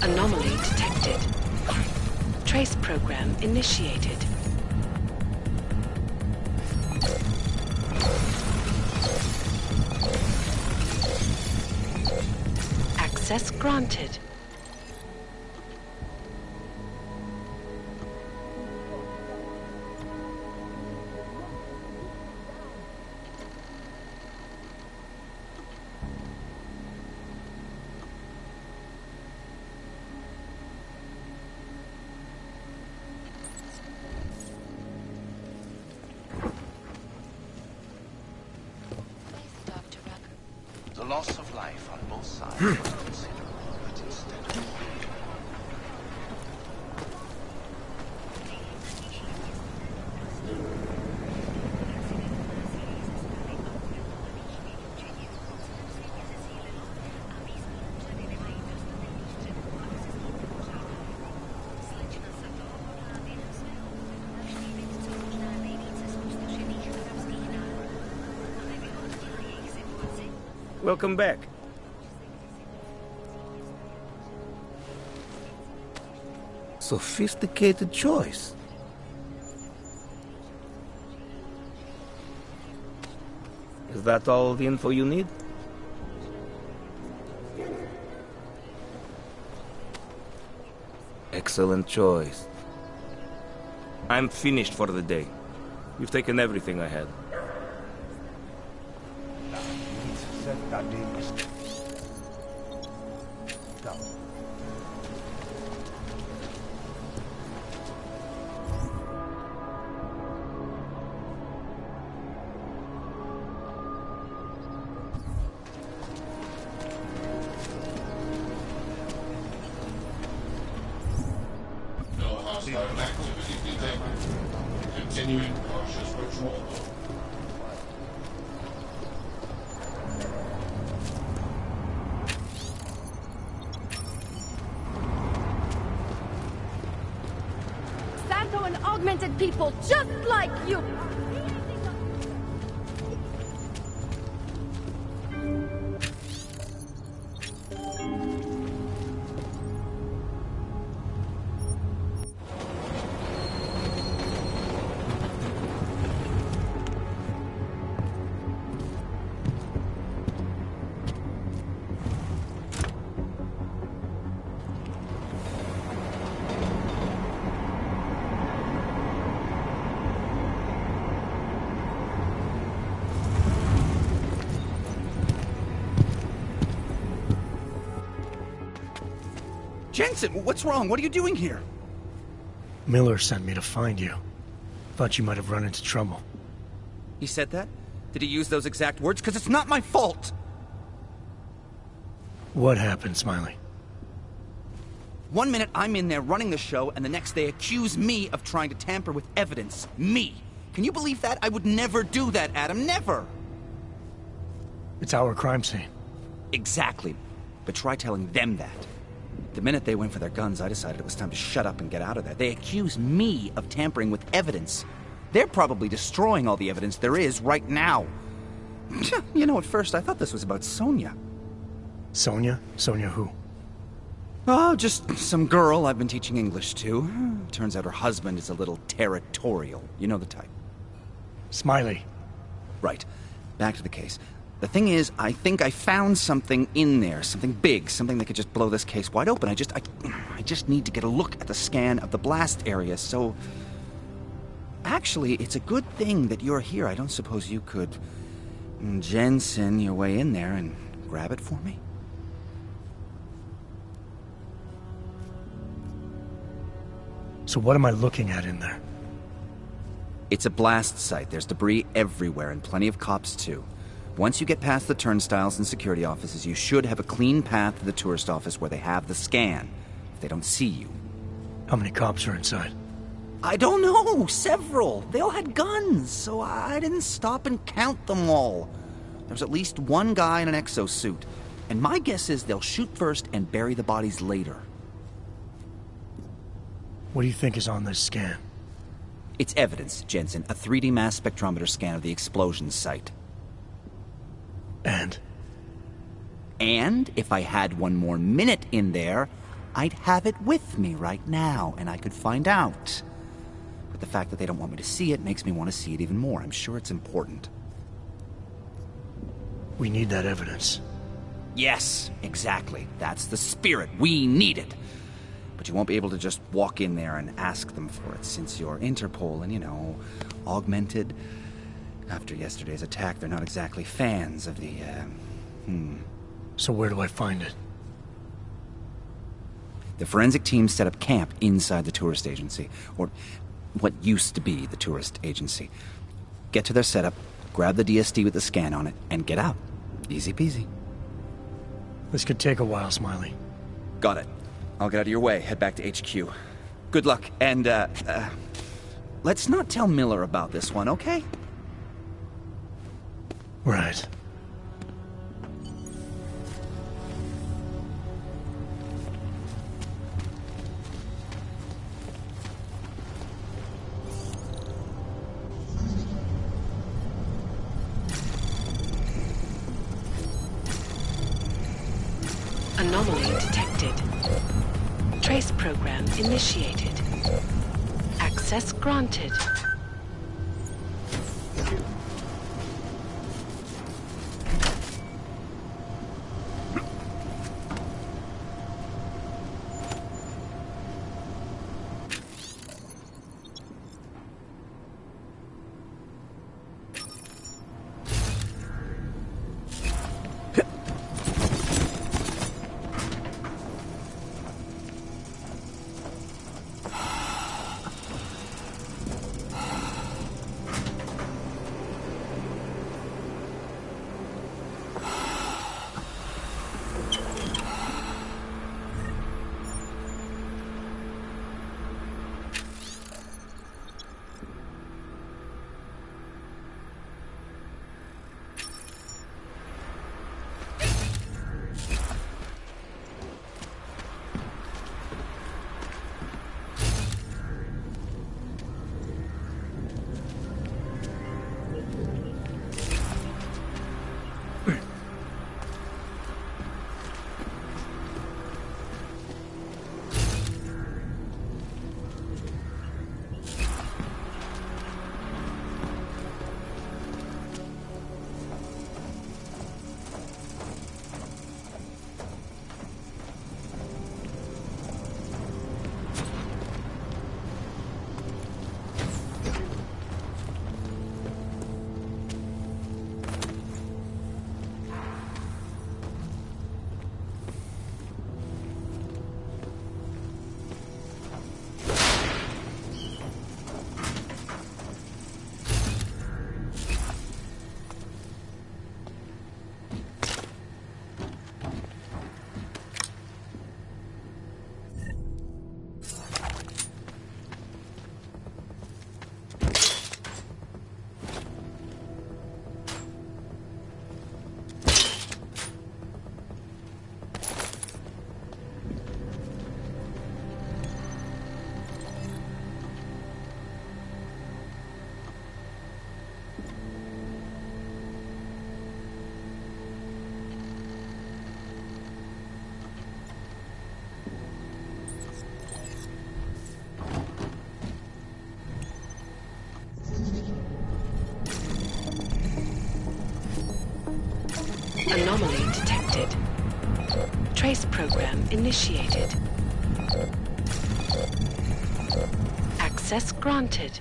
Anomaly detected. Trace program initiated. Access granted. The loss of life on both sides was considerable, but instead of... Welcome back. Sophisticated choice. Is that all the info you need? Excellent choice. I'm finished for the day. You've taken everything I had. No hostile activity detected. Continuing cautious patrol. Santo and augmented people just like you! Jensen, what's wrong? What are you doing here? Miller sent me to find you. Thought you might have run into trouble. He said that? Did he use those exact words? Because it's not my fault! What happened, Smiley? One minute I'm in there running the show, and the next they accuse me of trying to tamper with evidence. Me! Can you believe that? I would never do that, Adam. Never! It's our crime scene. Exactly. But try telling them that. The minute they went for their guns, I decided it was time to shut up and get out of there. They accuse me of tampering with evidence. They're probably destroying all the evidence there is right now. You know, at first I thought this was about Sonia. Sonia? Sonia who? Oh, just some girl I've been teaching English to. Turns out her husband is a little territorial. You know the type. Smiley. Right. Back to the case. The thing is, I think I found something in there. Something big. Something that could just blow this case wide open. I just need to get a look at the scan of the blast area, so... Actually, it's a good thing that you're here. I don't suppose you could... Jensen your way in there and grab it for me? So what am I looking at in there? It's a blast site. There's debris everywhere, and plenty of cops, too. Once you get past the turnstiles and security offices, you should have a clean path to the tourist office where they have the scan, if they don't see you. How many cops are inside? I don't know. Several. They all had guns, so I didn't stop and count them all. There was at least one guy in an exosuit, and my guess is they'll shoot first and bury the bodies later. What do you think is on this scan? It's evidence, Jensen. A 3D mass spectrometer scan of the explosion site. And? And if I had one more minute in there, I'd have it with me right now, and I could find out. But the fact that they don't want me to see it makes me want to see it even more. I'm sure it's important. We need that evidence. Yes, exactly. That's the spirit. We need it. But you won't be able to just walk in there and ask them for it, since you're Interpol and, you know, augmented. After yesterday's attack, they're not exactly fans of the, So where do I find it? The forensic team set up camp inside the tourist agency, or what used to be the tourist agency. Get to their setup, grab the DSD with the scan on it, and get out. Easy peasy. This could take a while, Smiley. Got it. I'll get out of your way, head back to HQ. Good luck, and, let's not tell Miller about this one, okay? Right. Anomaly detected. Trace program initiated. Access granted. Anomaly detected. Trace program initiated. Access granted.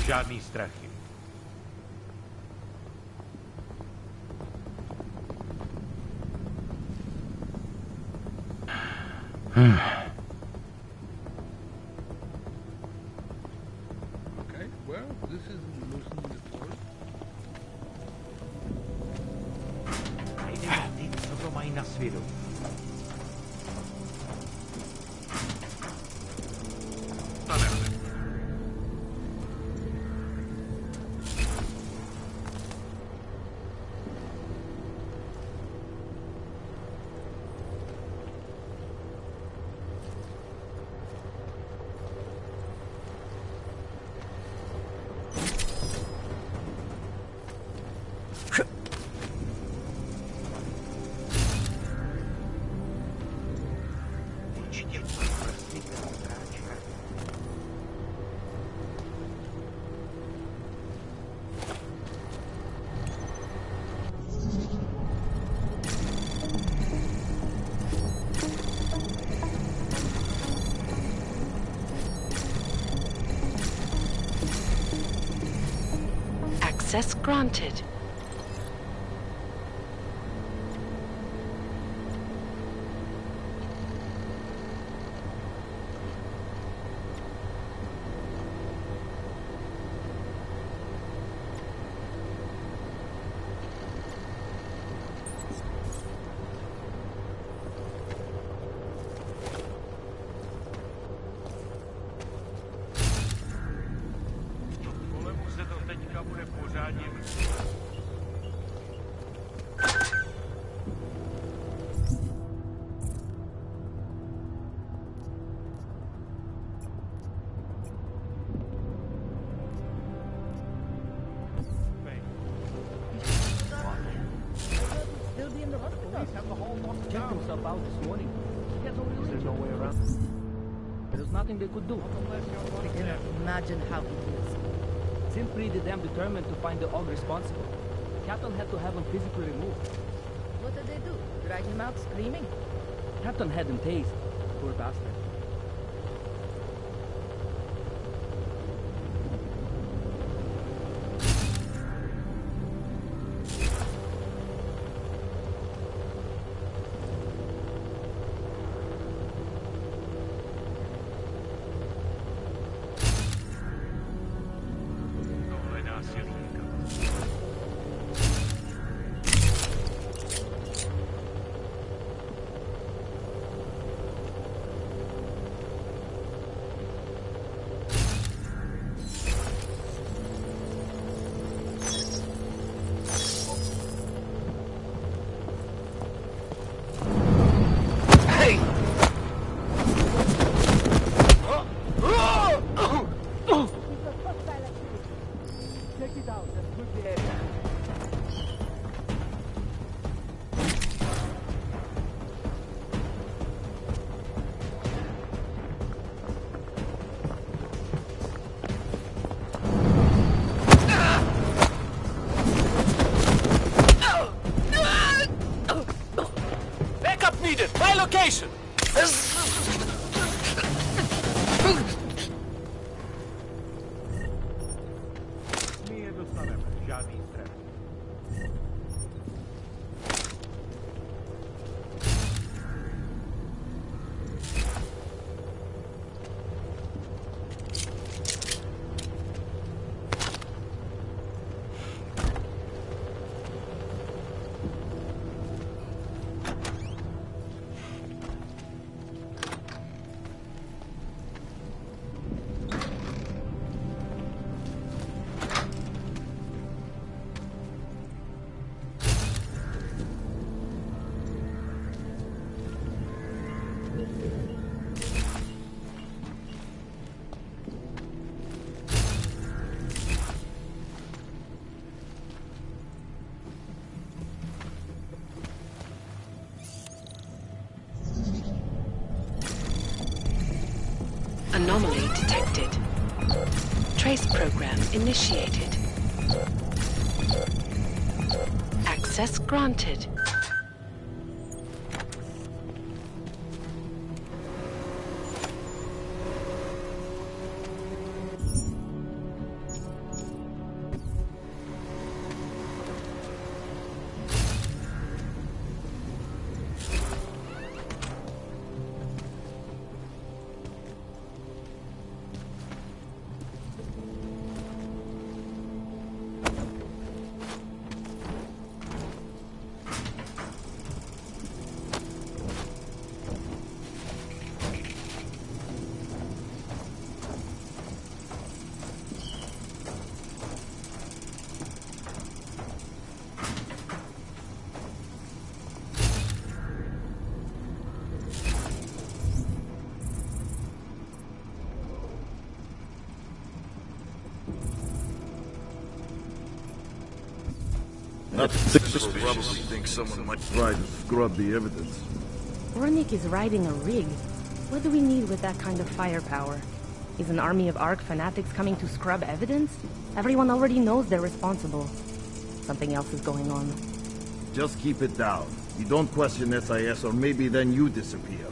Žádný strachy. Okay, well, this is loosening the cord. Co to mají na svědomí? Access granted. Kolemu se to teďka bude pořádně Still be in the hospital. Police have the whole checked himself out this morning. He has no real There's no way around. There's nothing they could do. I can imagine how he feels. Seemed pretty damn determined to find the og responsible. Captain had to have him physically removed. What did they do? Drag him out screaming? Captain had him tased. Poor bastard. Take it out and put the area. Backup needed! My location! My je dostaneme, žádný stres. Anomaly detected. Trace program initiated. Access granted. Probably think someone might try to scrub the evidence. Ornik is riding a rig. What do we need with that kind of firepower? Is an army of Ark fanatics coming to scrub evidence? Everyone already knows they're responsible. Something else is going on. Just keep it down. You don't question SIS, or maybe then you disappear.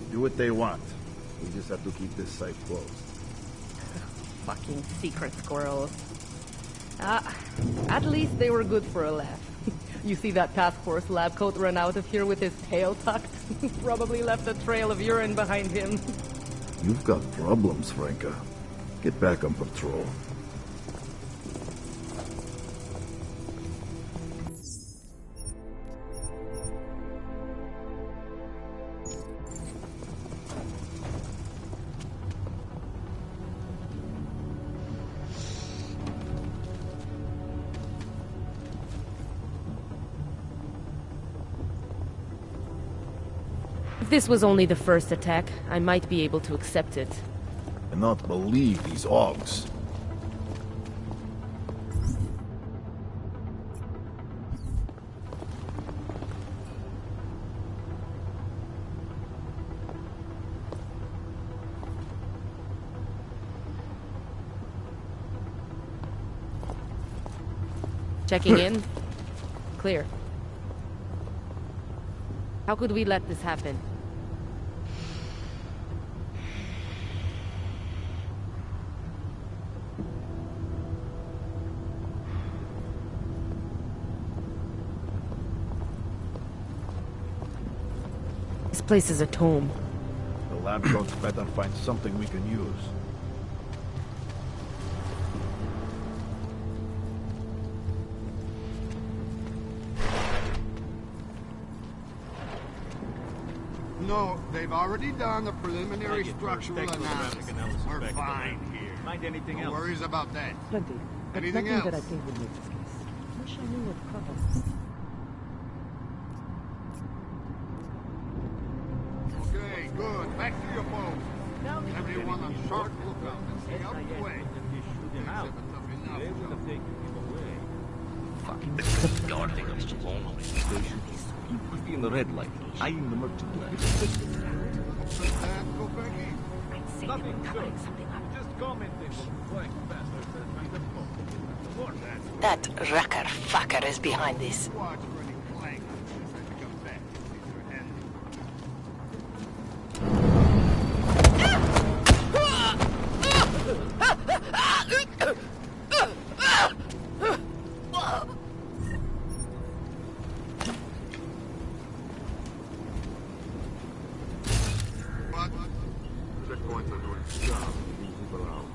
They do what they want. We just have to keep this site closed. Fucking secret squirrels. At least they were good for a laugh. You see that task force lab coat run out of here with his tail tucked? Probably left a trail of urine behind him. You've got problems, Franca. Get back on patrol. If this was only the first attack, I might be able to accept it. I cannot believe these Augs. Checking in. Clear. How could we let this happen? This place is a tomb. The lab coats better find something we can use. No, they've already done the preliminary structural analysis. We're fine here. Find anything else? No worries about that. Plenty. But Anything nothing else? that I think would make this case. Wish I knew what cover. Okay, good. Back to your post. Everyone on sharp lookout and stay out of the way. Things haven't tough They would enough. have taken him away. Fucking guarding us too long. Station. He would be in the red light, eyeing the merchandise. Go, Becky. Nothing, sir. Just commenting on the flying bastards that made them go. More than That Rucker fucker is behind this. Watch for any flank as I come back. These are handy. Checkpoints are doing its job. Move around.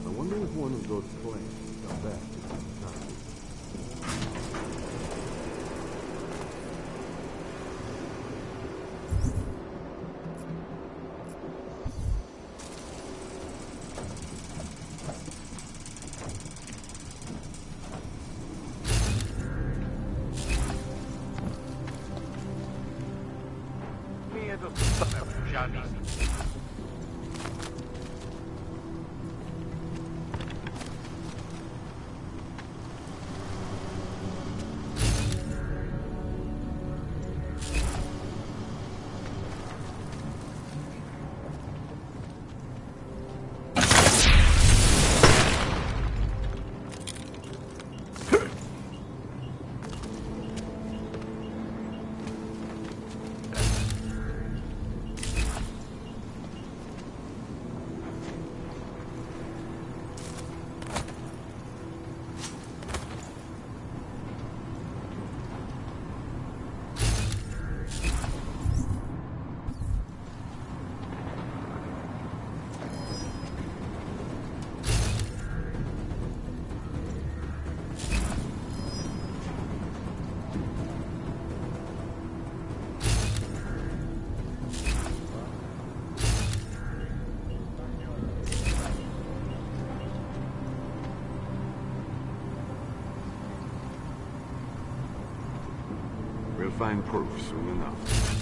I wonder if one of those planes will come back to some time. Miedo to Johnny. We'll find proof soon enough.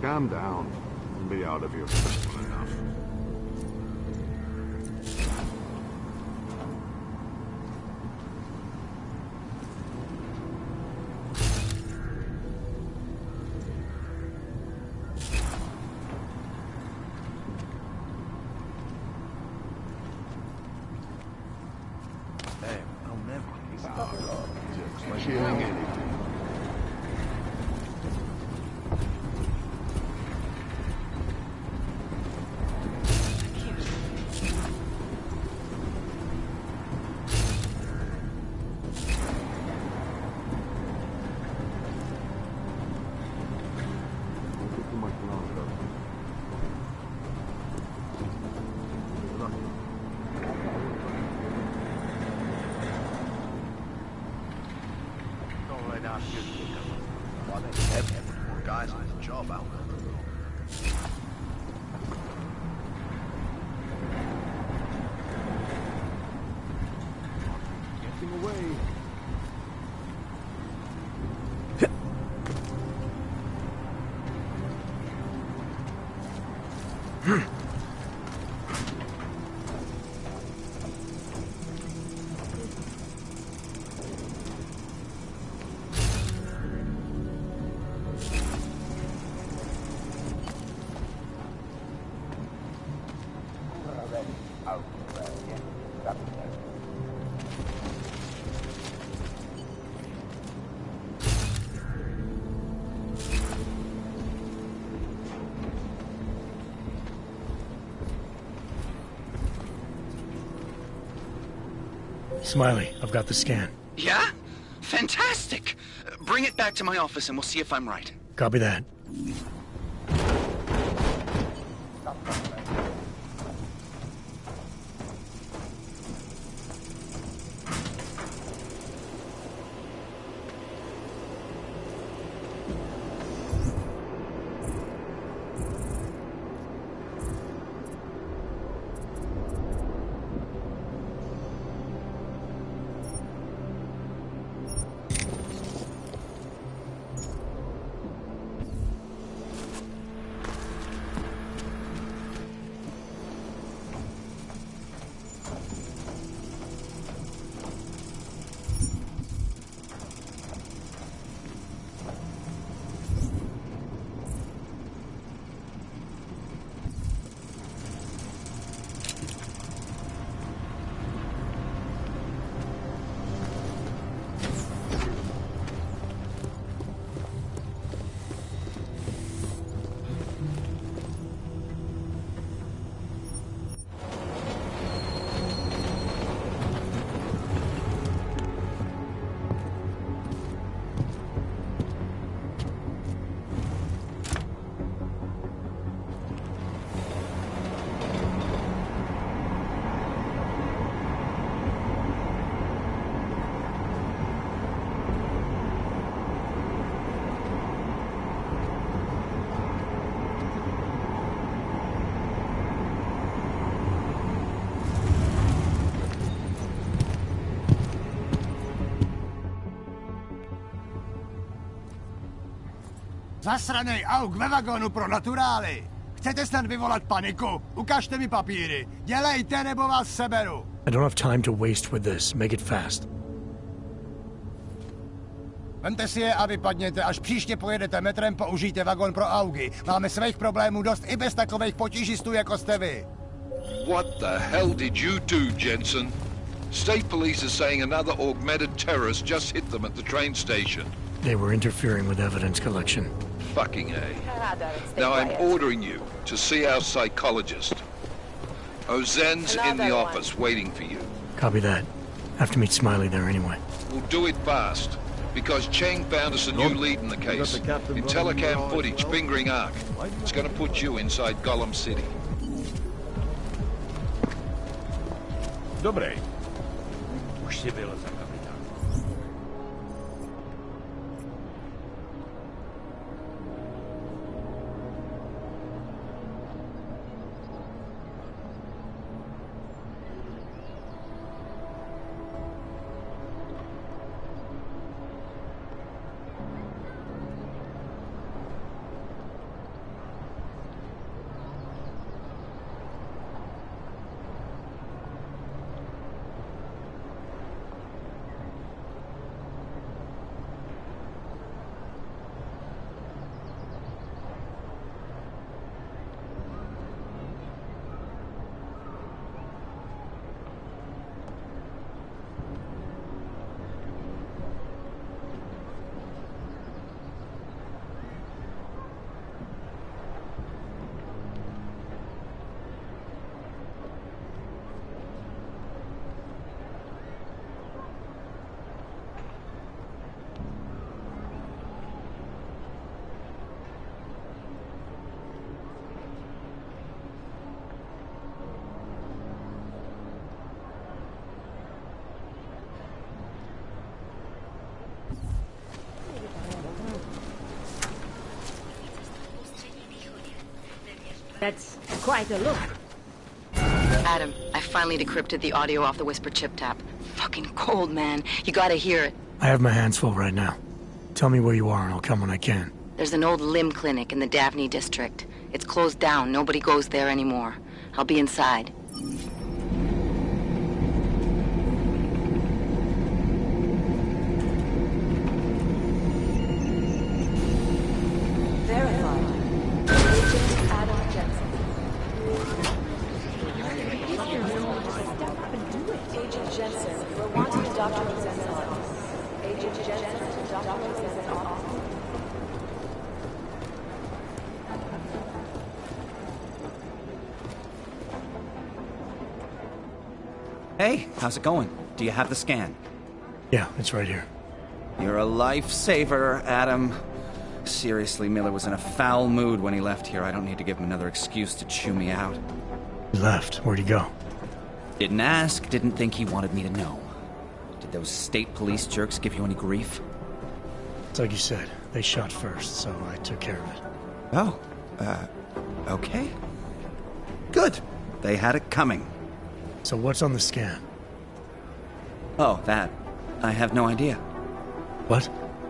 Calm down. We'll be out of here soon enough. Hey, I'll never be Just killing anything. Don't let out your kick up. Why they have more guys on the job out there. Getting away. Smiley, I've got the scan. Yeah? Fantastic! Bring it back to my office and we'll see if I'm right. Copy that. Zasranej auk ve vagonu pro naturály! Chcete snad vyvolat paniku? Ukažte mi papíry. Dělejte, nebo vás seberu. I don't have time to waste with this. Make it fast. Vemte si je a vypadněte. Až příště pojedete metrem, použijte vagon pro augy. Máme svých problémů dost i bez takových potížistů, jako jste vy. What the hell did you do, Jensen? State police are saying another augmented terrorist just hit them at the train station. They were interfering with evidence collection. Fucking A. Now I'm ordering you to see our psychologist. Ozen's in the office waiting for you. Copy that. Have to meet Smiley there anyway. We'll do it fast, because Cheng found us a new lead in the case. In telecam footage fingering Ark. It's gonna put you inside Gollum City. Добре. Už si byl za kapitán. That's quite a look. Adam, I finally decrypted the audio off the Whisper chip tap. Fucking cold, man. You gotta hear it. I have my hands full right now. Tell me where you are and I'll come when I can. There's an old limb clinic in the Daphne district. It's closed down. Nobody goes there anymore. I'll be inside. Verified. Agent Adam Jensen. Agent Jensen, we're wanting to Dr. Rosen's office. Agent Jensen to Dr. Rosen's office. Hey, how's it going? Do you have the scan? Yeah, it's right here. You're a lifesaver, Adam. Seriously, Miller was in a foul mood when he left here. I don't need to give him another excuse to chew me out. He left. Where'd he go? Didn't ask, didn't think he wanted me to know. Did those state police jerks give you any grief? It's like you said. They shot first, so I took care of it. Oh, okay. Good. They had it coming. So what's on the scan? Oh, that. I have no idea. What?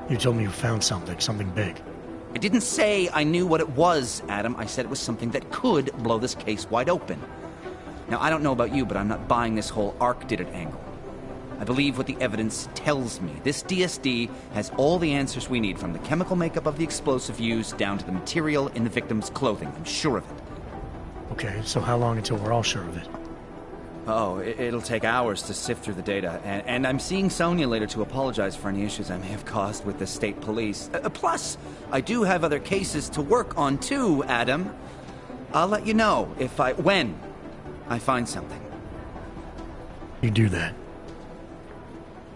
You told me you found something big. I didn't say I knew what it was, Adam. I said it was something that could blow this case wide open. Now, I don't know about you, but I'm not buying this whole Ark did it angle. I believe what the evidence tells me. This DSD has all the answers we need, from the chemical makeup of the explosive used down to the material in the victim's clothing. I'm sure of it. Okay, so how long until we're all sure of it? Oh, it'll take hours to sift through the data, and I'm seeing Sonia later to apologize for any issues I may have caused with the state police. Plus, I do have other cases to work on too, Adam. I'll let you know when I find something. You do that.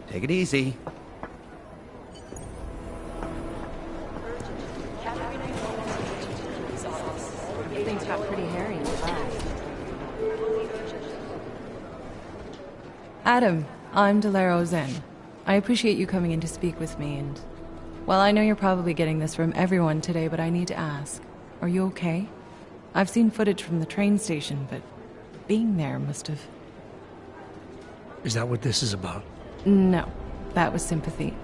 Take it easy. Things got pretty hairy in the lab. Adam, I'm Delaro Zen. I appreciate you coming in to speak with me, and... well, I know you're probably getting this from everyone today, but I need to ask. Are you okay? I've seen footage from the train station, but being there must have... Is that what this is about? No, that was sympathy.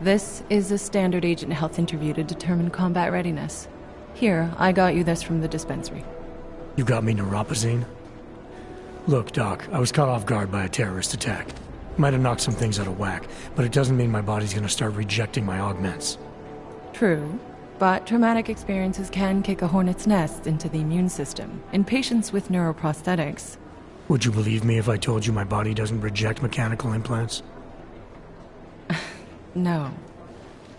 This is a standard agent health interview to determine combat readiness. Here, I got you this from the dispensary. You got me neuropazine? Look, Doc, I was caught off guard by a terrorist attack. Might have knocked some things out of whack, but it doesn't mean my body's gonna start rejecting my augments. True, but traumatic experiences can kick a hornet's nest into the immune system. In patients with neuroprosthetics, Would you believe me if I told you my body doesn't reject mechanical implants? No.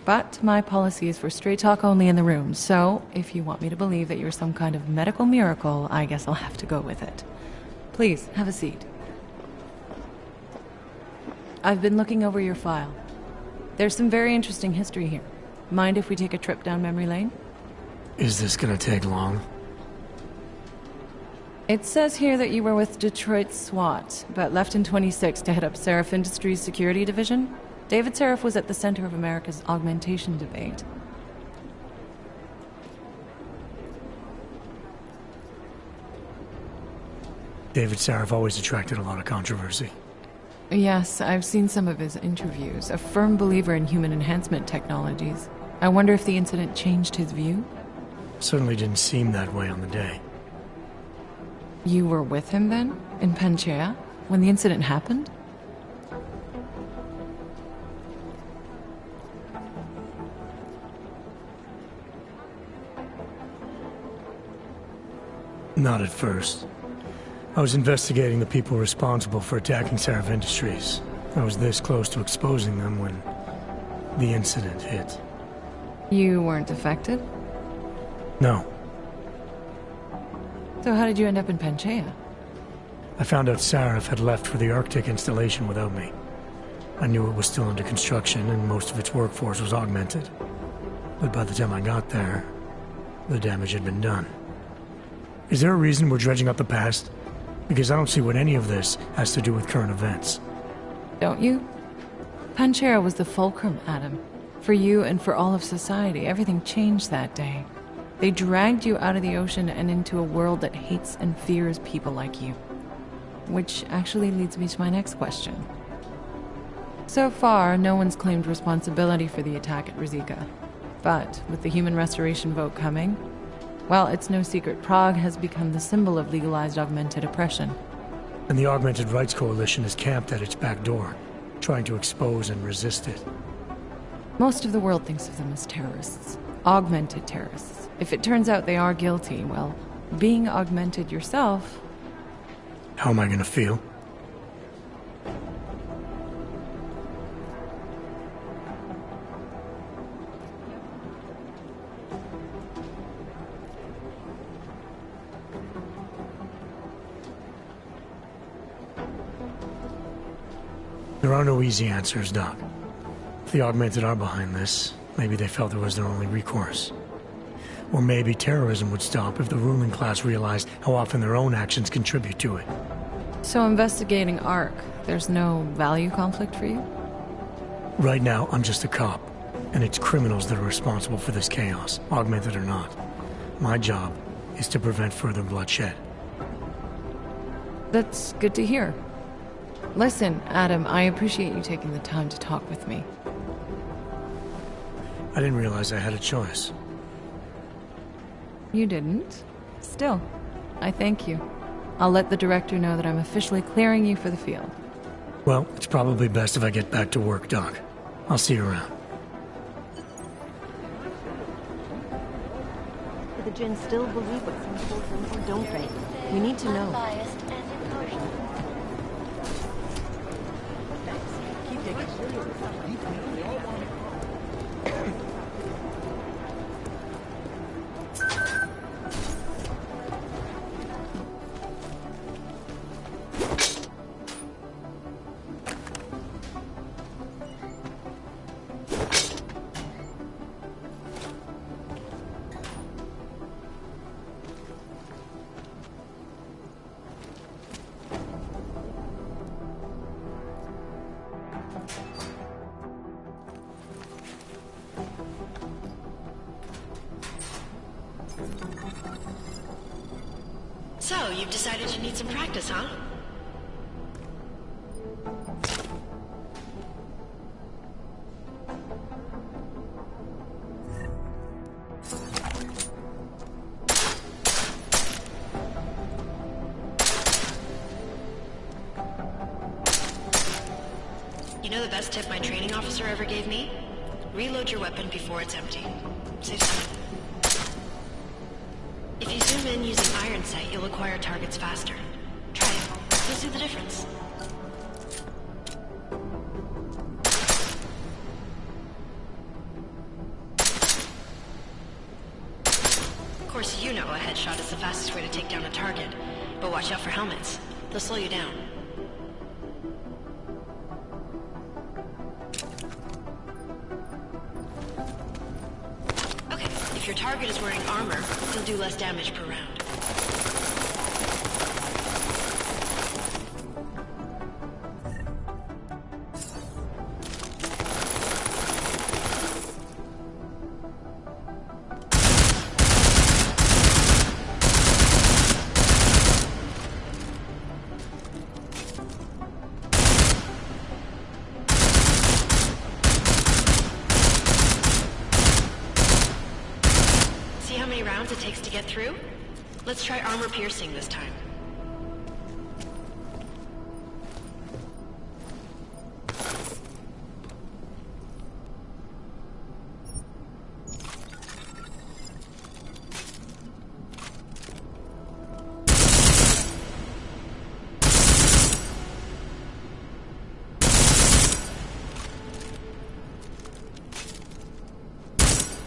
But my policy is for straight talk only in the room, so if you want me to believe that you're some kind of medical miracle, I guess I'll have to go with it. Please, have a seat. I've been looking over your file. There's some very interesting history here. Mind if we take a trip down memory lane? Is this gonna take long? It says here that you were with Detroit SWAT, but left in 26 to head up Seraph Industries' security division. David Seraph was at the center of America's augmentation debate. David Seraph always attracted a lot of controversy. Yes, I've seen some of his interviews. A firm believer in human enhancement technologies. I wonder if the incident changed his view? Certainly didn't seem that way on the day. You were with him then? In Panchea? When the incident happened? Not at first. I was investigating the people responsible for attacking Seraph Industries. I was this close to exposing them when the incident hit. You weren't affected? No. So how did you end up in Panchea? I found out Seraph had left for the Arctic installation without me. I knew it was still under construction and most of its workforce was augmented. But by the time I got there, the damage had been done. Is there a reason we're dredging up the past? Because I don't see what any of this has to do with current events. Don't you? Panchea was the fulcrum, Adam. For you and for all of society, everything changed that day. They dragged you out of the ocean and into a world that hates and fears people like you. Which actually leads me to my next question. So far, no one's claimed responsibility for the attack at Rizika. But with the human restoration vote coming, well, it's no secret Prague has become the symbol of legalized augmented oppression. And the Augmented Rights Coalition is camped at its back door, trying to expose and resist it. Most of the world thinks of them as terrorists. Augmented terrorists. If it turns out they are guilty, well, being augmented yourself... How am I gonna feel? There are no easy answers, Doc. If the Augmented are behind this, maybe they felt it was their only recourse. Or maybe terrorism would stop if the ruling class realized how often their own actions contribute to it. So investigating ARC, there's no value conflict for you? Right now, I'm just a cop, and it's criminals that are responsible for this chaos, augmented or not. My job is to prevent further bloodshed. That's good to hear. Listen, Adam, I appreciate you taking the time to talk with me. I didn't realize I had a choice. You didn't? Still, I thank you. I'll let the director know that I'm officially clearing you for the field. Well, it's probably best if I get back to work, Doc. I'll see you around. Do the Jinn still believe what some told them, or don't they? We need to know. Unbiased and impartial. Keep digging. So, you've decided you need some practice, huh? You know the best tip my training officer ever gave me? Reload your weapon before it's empty. Saves time. If you zoom in using iron sight, you'll acquire targets faster. Try it. see the difference. Of course, you know a headshot is the fastest way to take down a target, but watch out for helmets. They'll slow you down. Okay, if your target is wearing armor, you'll do less damage per round. It takes to get through? Let's try armor piercing this time.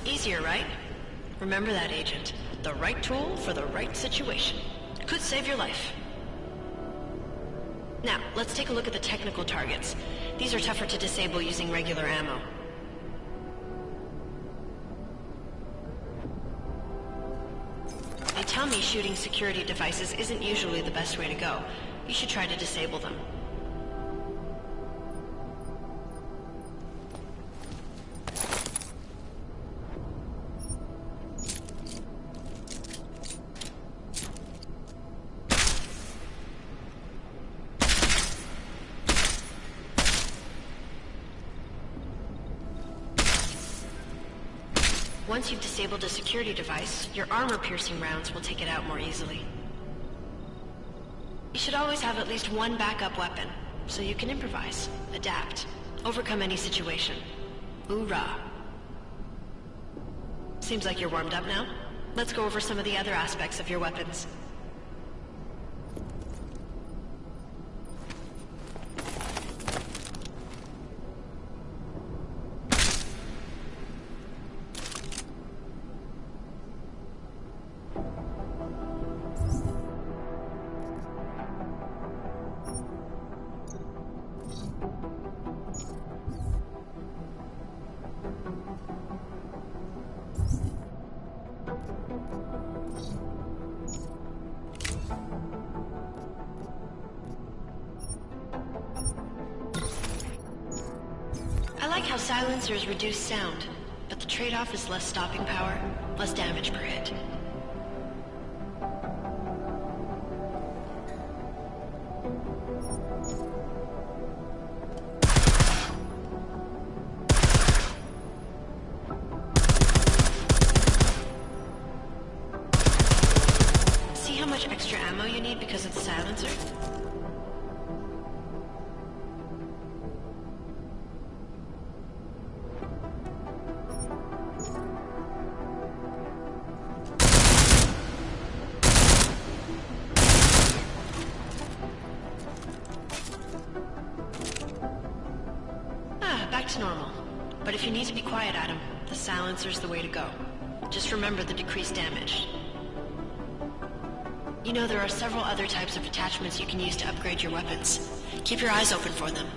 Easier, right? Remember that, Agent. The right tool for the right situation. Could save your life. Now, let's take a look at the technical targets. These are tougher to disable using regular ammo. They tell me shooting security devices isn't usually the best way to go. You should try to disable them. Once you've disabled a security device, your armor-piercing rounds will take it out more easily. You should always have at least one backup weapon, so you can improvise, adapt, overcome any situation. Hoorah! Seems like you're warmed up now. Let's go over some of the other aspects of your weapons. I like how silencers reduce sound, but the trade-off is less stopping power, less damage per hit. See how much extra ammo you need because of the silencer? Back to normal. But if you need to be quiet, Adam, the silencer's the way to go. Just remember the decreased damage. You know, there are several other types of attachments you can use to upgrade your weapons. Keep your eyes open for them.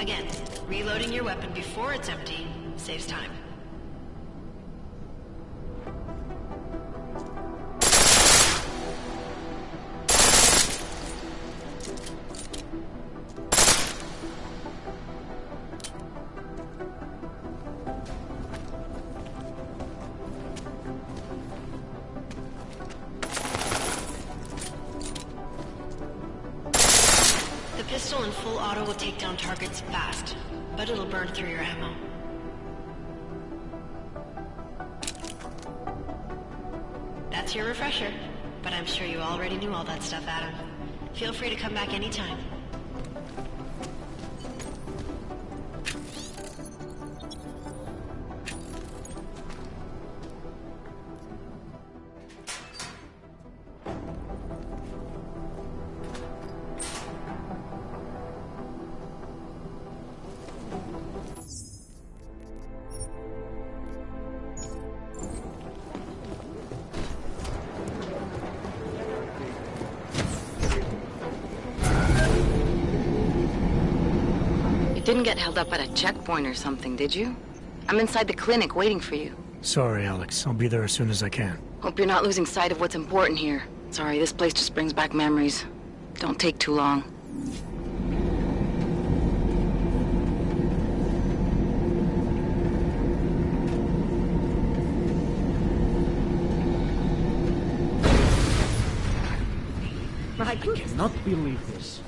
Again, reloading your weapon before it's empty saves time. The pistol in full auto will take down targets fast, but it'll burn through your ammo. That's your refresher, but I'm sure you already knew all that stuff, Adam. Feel free to come back anytime. Didn't get held up at a checkpoint or something, did you? I'm inside the clinic waiting for you. Sorry, Alex. I'll be there as soon as I can. Hope you're not losing sight of what's important here. Sorry, this place just brings back memories. Don't take too long. I cannot believe this.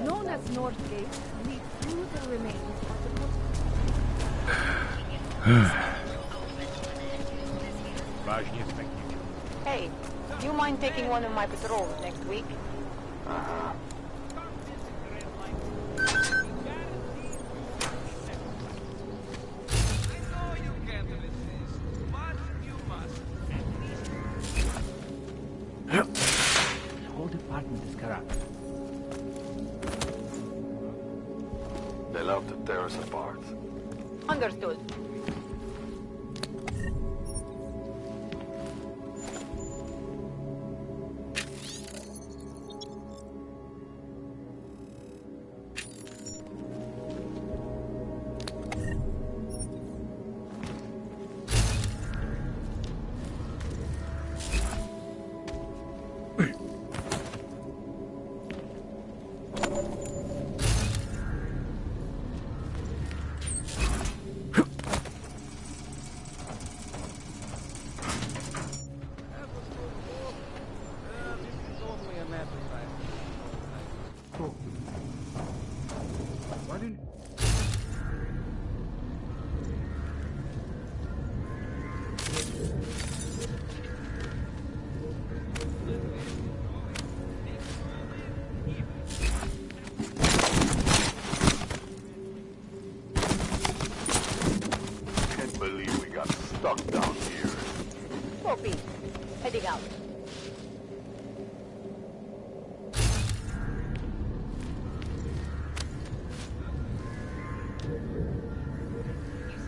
Known as Northgate, leads through the remains of the Hey, do you mind taking one of my patrols next week? The whole department is corrupt. They love to tear us apart. Understood. Why didn't... Can't believe we got stuck down here. Copy. Heading out.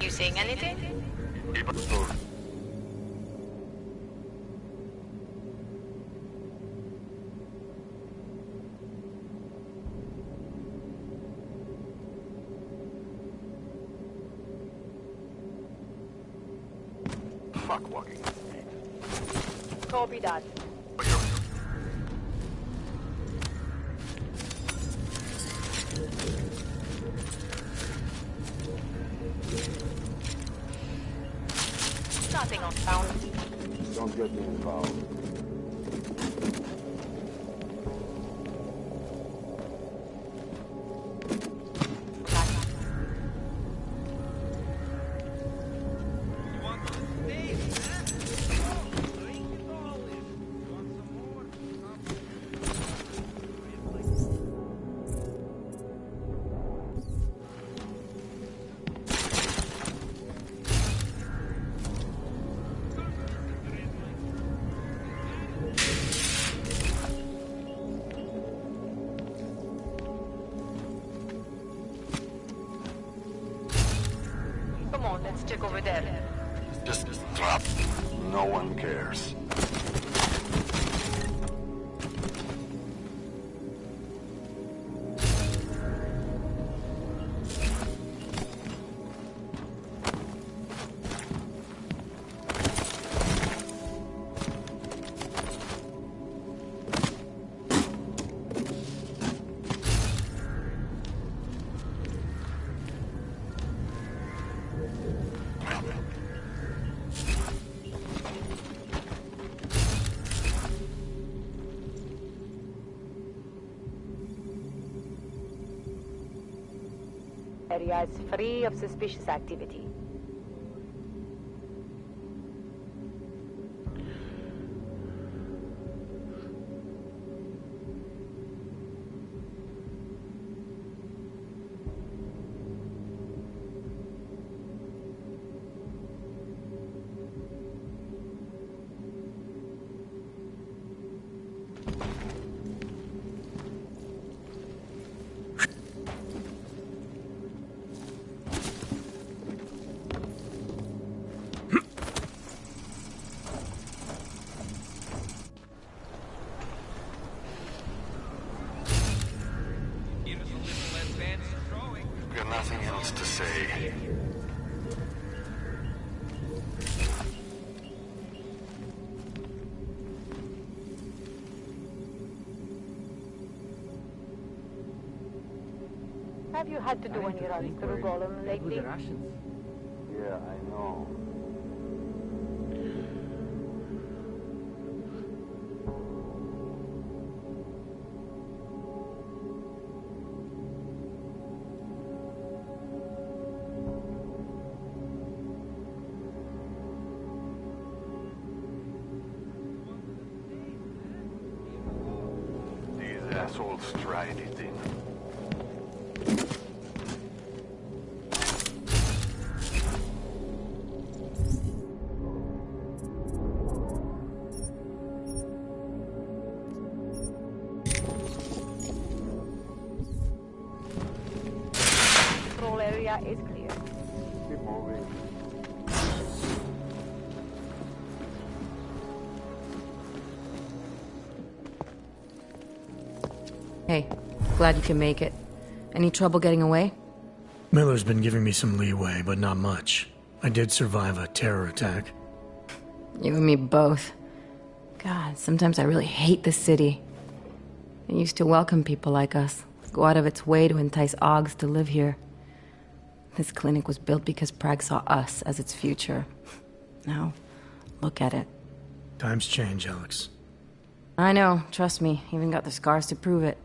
You seeing anything? Keep it stored. Fuck walking. Copy that. Nothing on sound. Don't get me involved. Let's check over there. Just drop. No one cares. Area is free of suspicious activity. Got nothing else to say. Have you had to do any runs through Golem lately? Yeah, I know. These assholes try anything. Control area is clear. Keep moving. Hey, glad you can make it. Any trouble getting away? Miller's been giving me some leeway, but not much. I did survive a terror attack. You and me both. God, sometimes I really hate this city. It used to welcome people like us, go out of its way to entice Augs to live here. This clinic was built because Prague saw us as its future. Now, look at it. Times change, Alex. I know, trust me, even got the scars to prove it.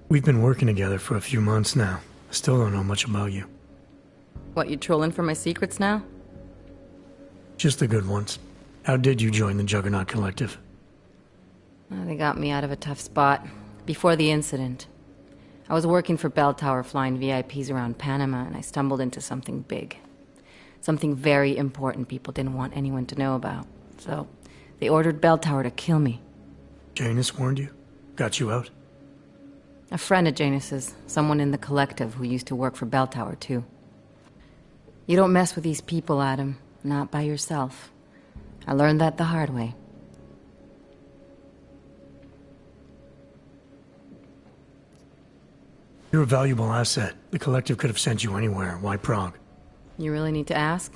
We've been working together for a few months now. I still don't know much about you. What, you trolling for my secrets now? Just the good ones. How did you join the Juggernaut Collective? They got me out of a tough spot. Before the incident. I was working for Bell Tower flying VIPs around Panama, and I stumbled into something big. Something very important people didn't want anyone to know about. So, they ordered Bell Tower to kill me. Janus warned you? Got you out? A friend of Janus's, someone in the collective who used to work for Bell Tower, too. You don't mess with these people, Adam. Not by yourself. I learned that the hard way. You're a valuable asset. The collective could have sent you anywhere. Why Prague? You really need to ask?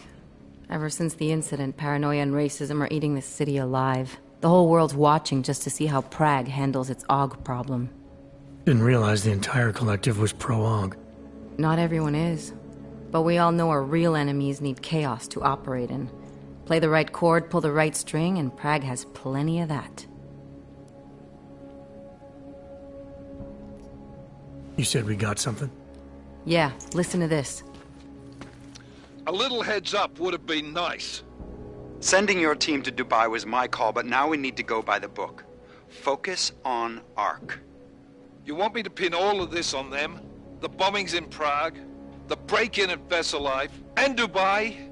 Ever since the incident, paranoia and racism are eating this city alive. The whole world's watching just to see how Prague handles its AUG problem. Didn't realize the entire collective was pro-AUG. Not everyone is. But we all know our real enemies need chaos to operate in. Play the right chord, pull the right string, and Prague has plenty of that. You said we got something? Yeah, listen to this. A little heads up would have been nice. Sending your team to Dubai was my call, but now we need to go by the book. Focus on ARC. You want me to pin all of this on them? The bombings in Prague, the break-in at Vesellive, and Dubai?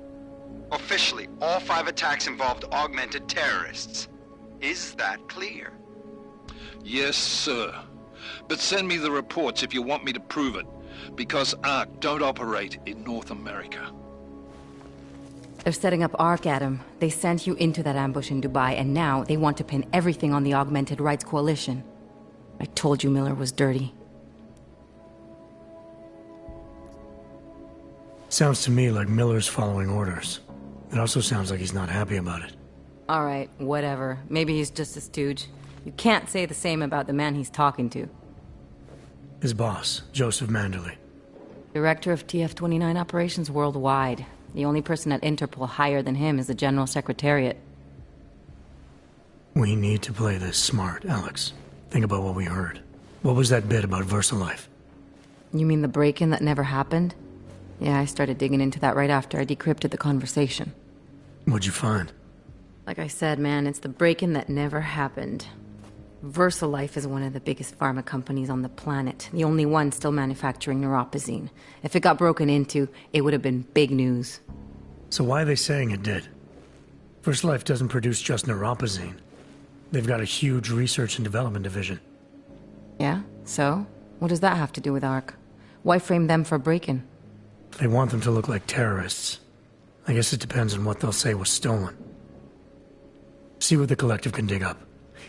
Officially, all 5 attacks involved augmented terrorists. Is that clear? Yes, sir. But send me the reports if you want me to prove it. Because ARC don't operate in North America. They're setting up ARC, Adam. They sent you into that ambush in Dubai, and now they want to pin everything on the Augmented Rights Coalition. I told you Miller was dirty. Sounds to me like Miller's following orders. It also sounds like he's not happy about it. Alright, whatever. Maybe he's just a stooge. You can't say the same about the man he's talking to. His boss, Joseph Manderley. Director of TF-29 operations worldwide. The only person at Interpol higher than him is the General Secretariat. We need to play this smart, Alex. Think about what we heard. What was that bit about VersaLife? You mean the break-in that never happened? Yeah, I started digging into that right after I decrypted the conversation. What'd you find? Like I said, man, it's the break-in that never happened. VersaLife is one of the biggest pharma companies on the planet, the only one still manufacturing neuropozyne. If it got broken into, it would have been big news. So why are they saying it did? VersaLife doesn't produce just neuropozyne. They've got a huge research and development division. Yeah? So? What does that have to do with ARC? Why frame them for break-in? They want them to look like terrorists. I guess it depends on what they'll say was stolen. See what the Collective can dig up.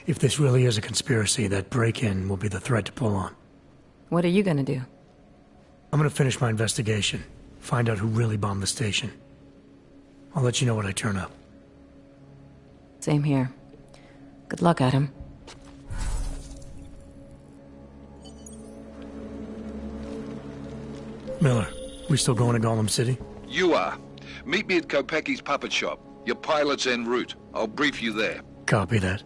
If this really is a conspiracy, that break-in will be the thread to pull on. What are you gonna do? I'm gonna finish my investigation. Find out who really bombed the station. I'll let you know when I turn up. Same here. Good luck, Adam. Miller, we still going to Gollum City? You are. Meet me at Kopecki's puppet shop. Your pilot's en route. I'll brief you there. Copy that.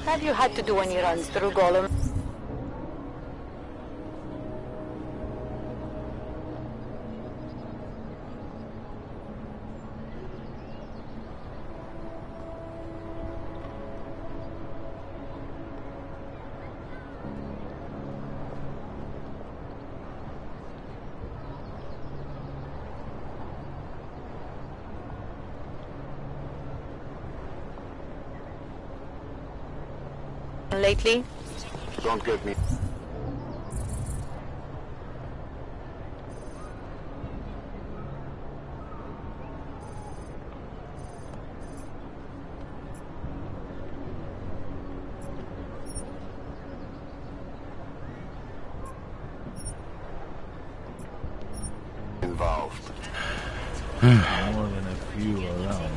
Have you had to do any runs through Golem? Lately? Don't get me. Involved. More than a few around.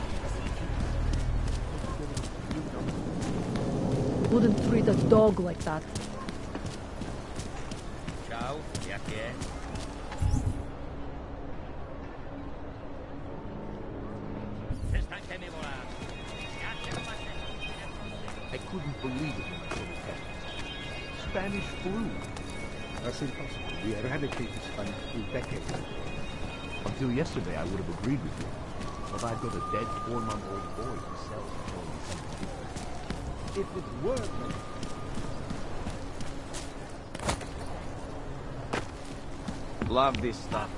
Wouldn't treat a dog like that. Ciao, I couldn't believe it when I saw the test. Spanish flu. That's impossible. We eradicated Spanish flu decades ago. Until yesterday, I would have agreed with you. But I've got a dead 4-month-old boy to sell to show me something different. If it were... Love this stuff.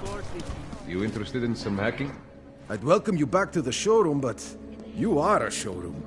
You interested in some hacking? I'd welcome you back to the showroom, but you are a showroom.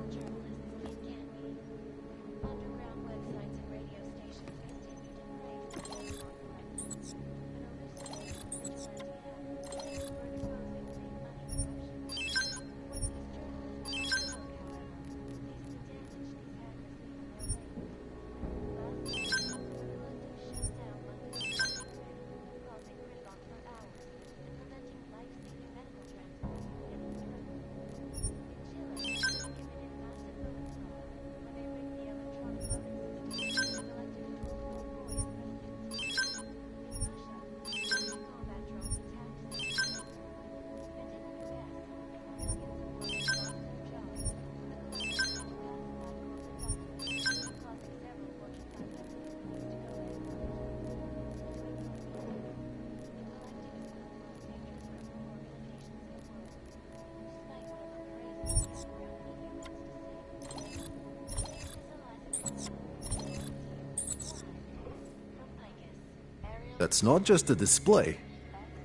That's not just a display.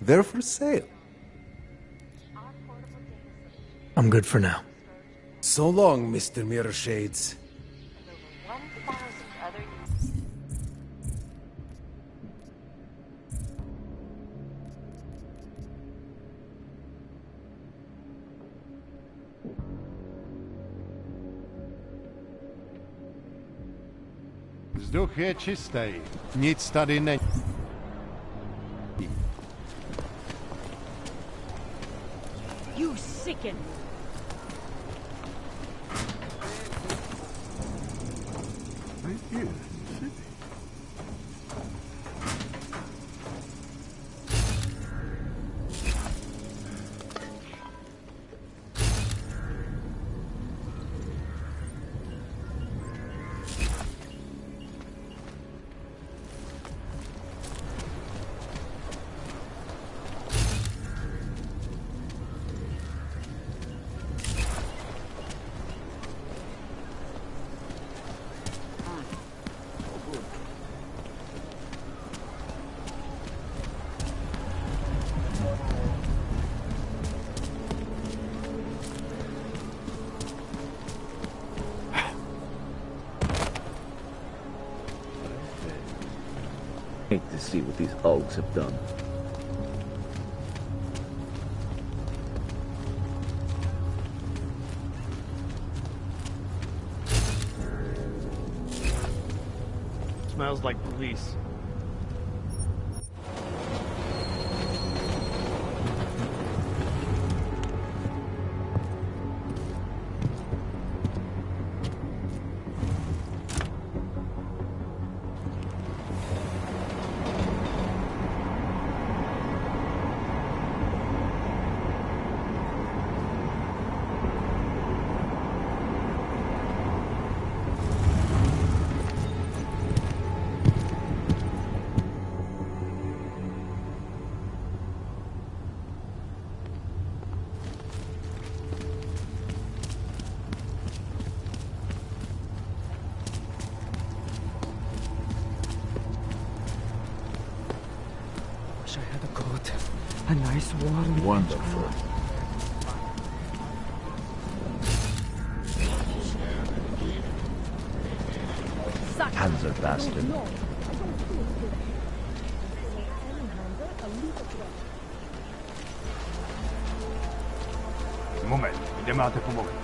They're for sale. I'm good for now. So long, Mr. Mirror Shades. Vzduch je čistý. Nic tady není. You sicken. Hate to see what these Ogs have done. Smells like police. Wish I had a coat. A nice warm. Wonderful. Panzer bastard. Moment, kde máte pomoct?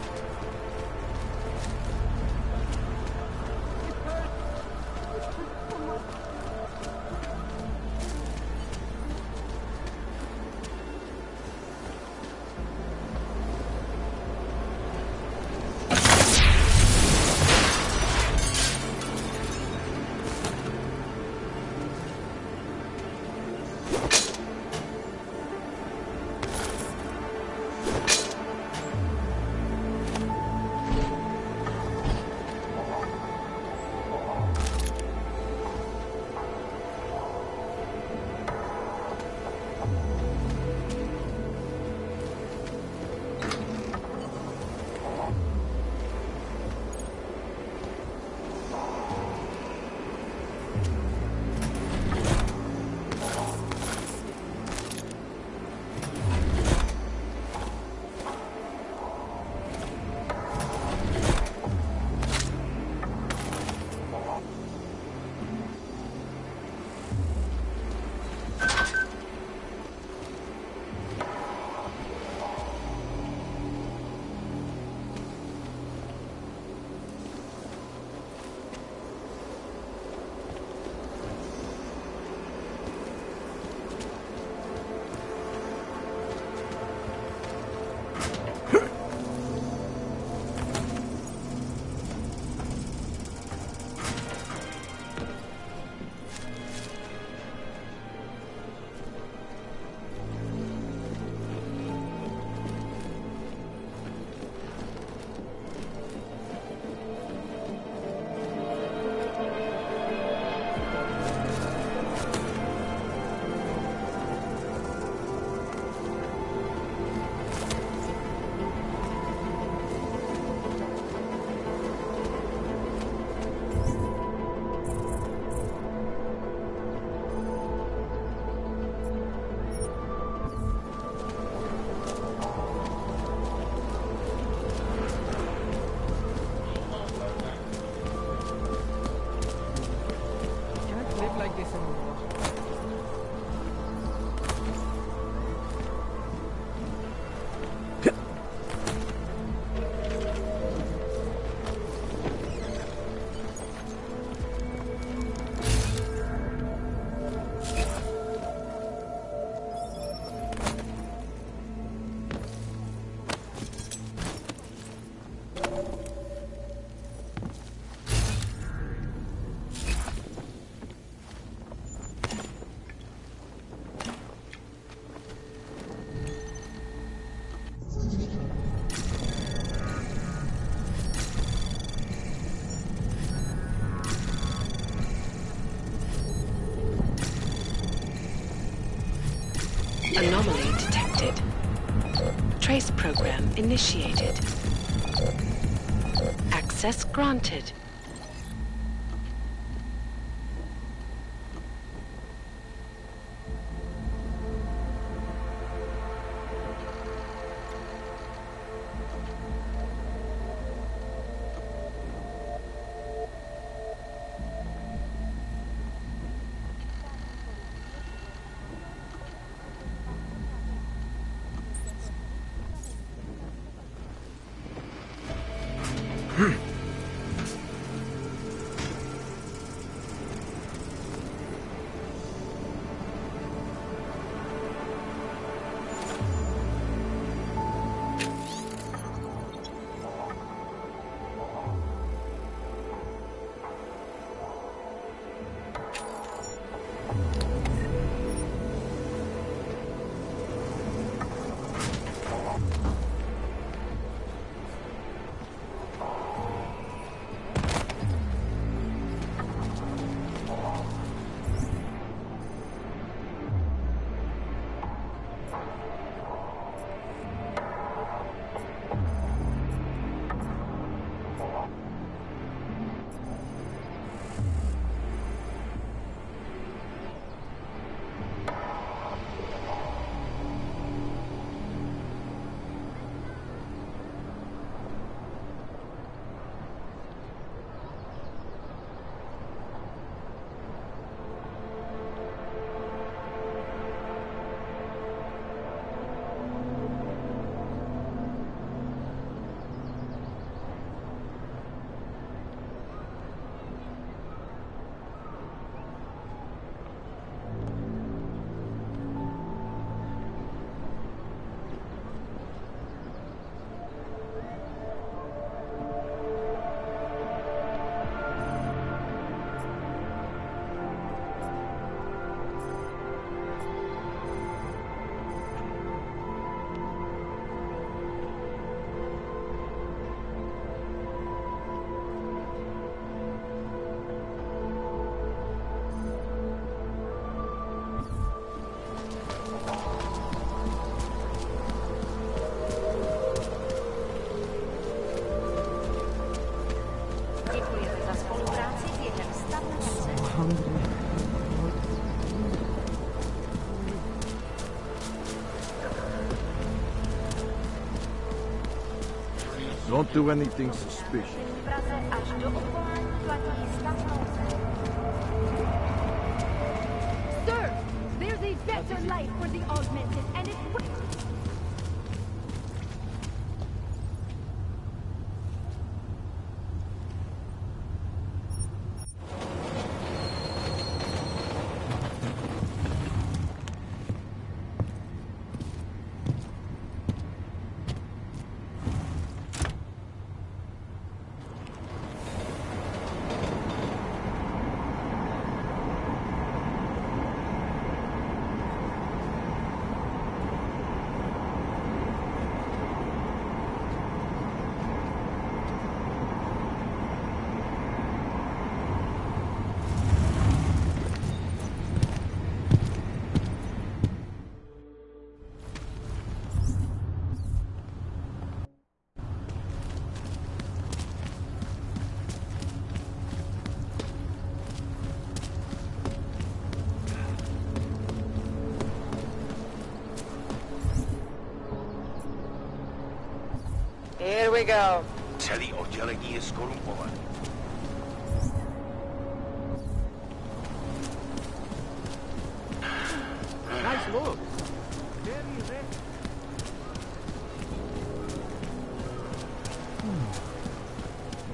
program initiated. Access granted. Don't do anything suspicious. Sir, there's a better life for the augmented, and it's... Here we go. Celý oddělení je skorumpované. Nice look. Very rare.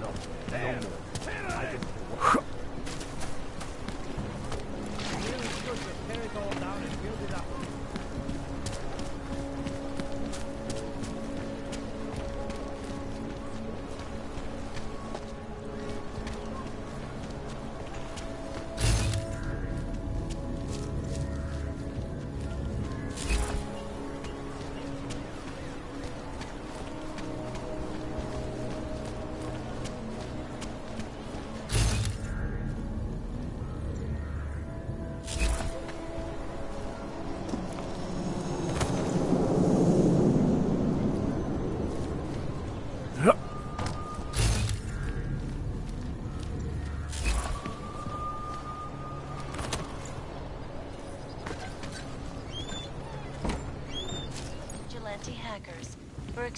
No, damn. I can... Really good to tear it all down and build it up.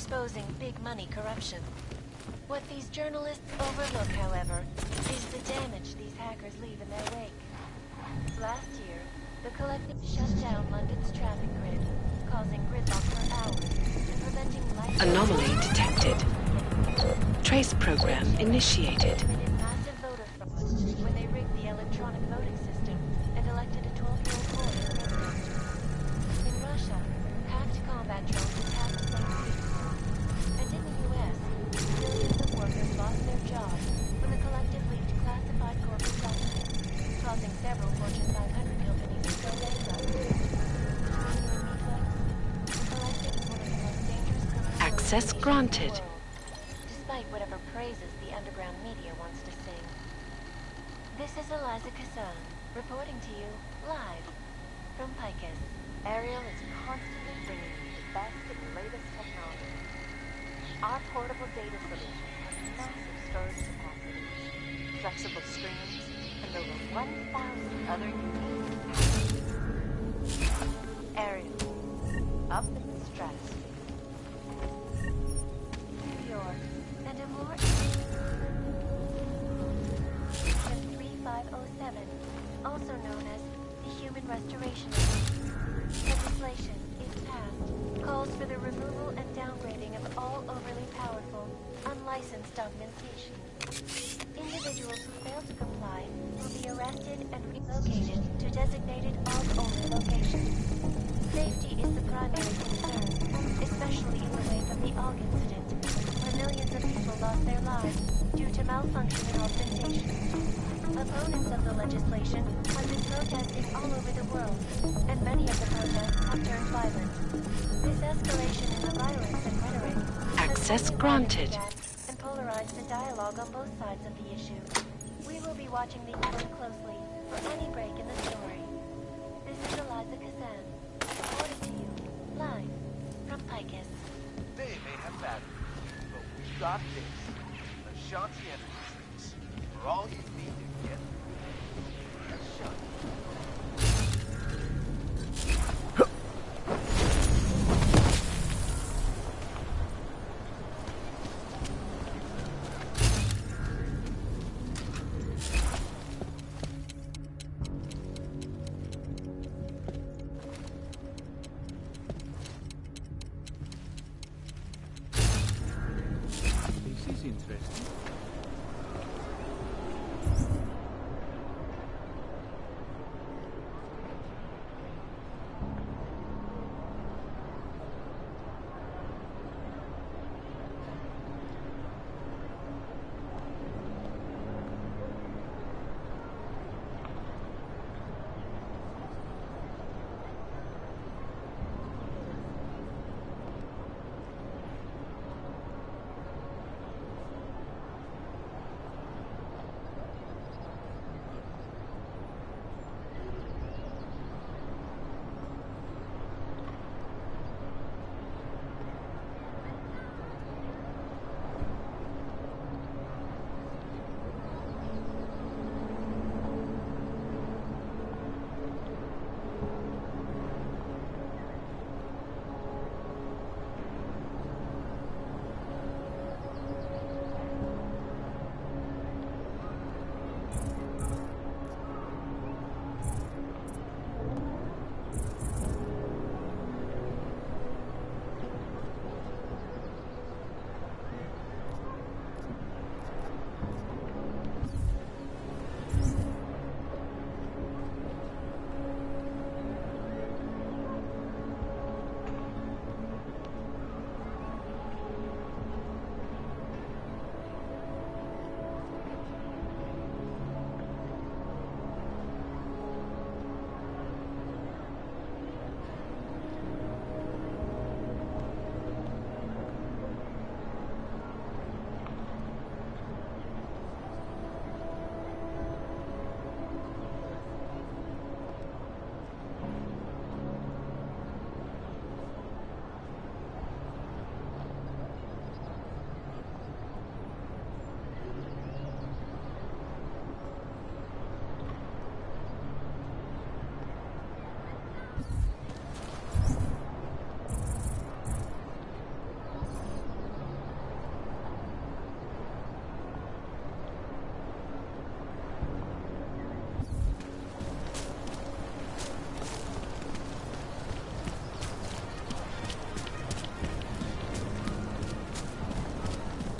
exposing big money corruption. What these journalists overlook, however, is the damage these hackers leave in their wake. Last year, the collective shut down London's traffic grid, causing gridlock for hours and preventing life. Anomaly detected. Trace program initiated. Massive voter fraud when they rigged the electronic voting system and elected a 12-year-old boy as president. In Russia, hacked combat drones attacked St. Petersburg. And in the U.S., millions of workers lost their jobs when the collective leaked classified corporate documents, causing several Fortune 500 companies to go bankrupt. The collective is one of the most dangerous criminal Access granted. Despite whatever praises the underground media wants to sing. This is Eliza Kazan, reporting to you live from Picus. Ariel is constantly bringing you the best and latest technology. Our portable data solution has massive storage capacity, flexible screens, and over 1,000 other unique features. Ariel, up in the stratosphere. New York, and a more 3507, also known as the Human Restoration Act. Legislation, if passed, calls for the removal and downgrading of all overly powerful, unlicensed augmentation. Individuals who fail to comply will be arrested and relocated to designated AUG-only locations. Safety is the primary concern, especially in the wake of the AUG incident, where millions of people lost their lives due to malfunctioning augmentation. Opponents of the legislation have been protesting all over the world, and many of the protests have turned violent. This escalation in the violence and rhetoric Access granted. and polarized the dialogue on both sides of the issue. We will be watching the issue closely for any break in the story. This is Eliza Kazan, reporting to you live from Picus. They may have batteries, but we've got this. Ashanti energy drinks. For all you need to get through the day. Ashanti. This is interesting.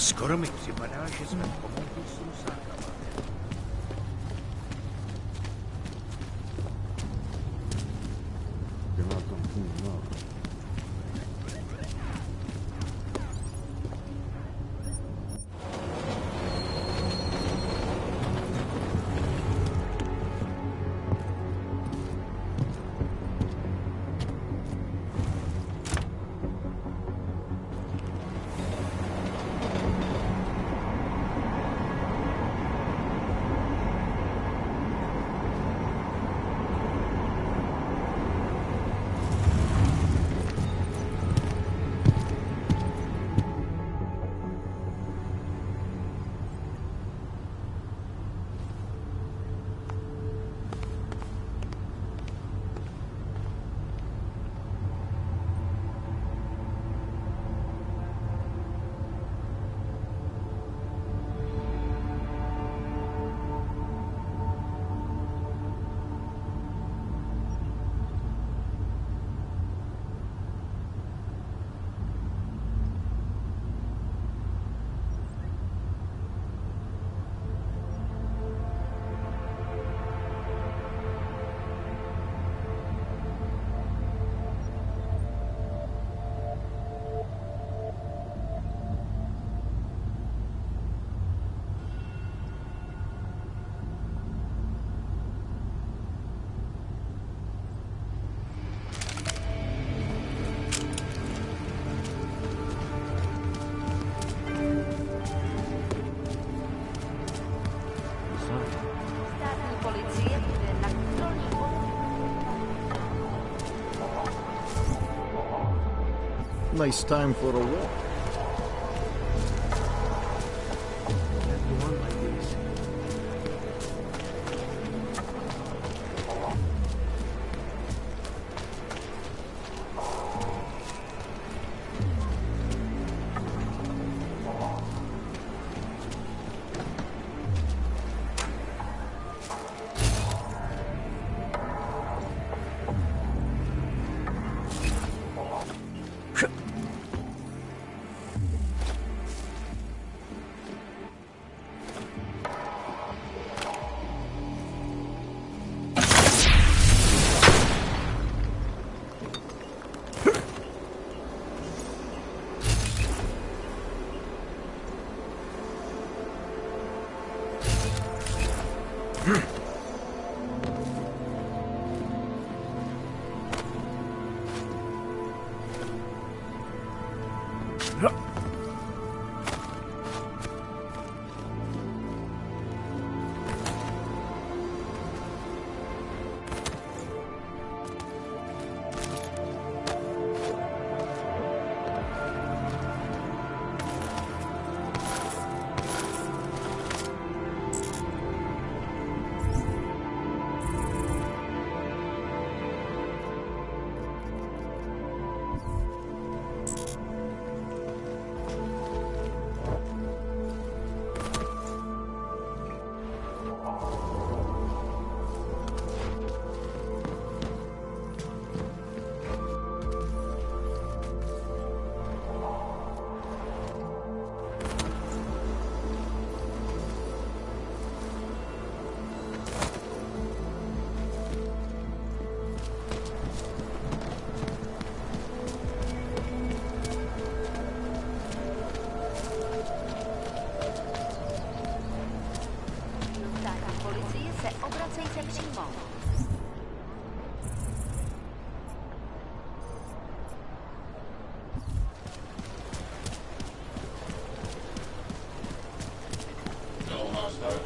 Skoro mi připadá, že jsme pomalu sousákama. Nice time for a walk.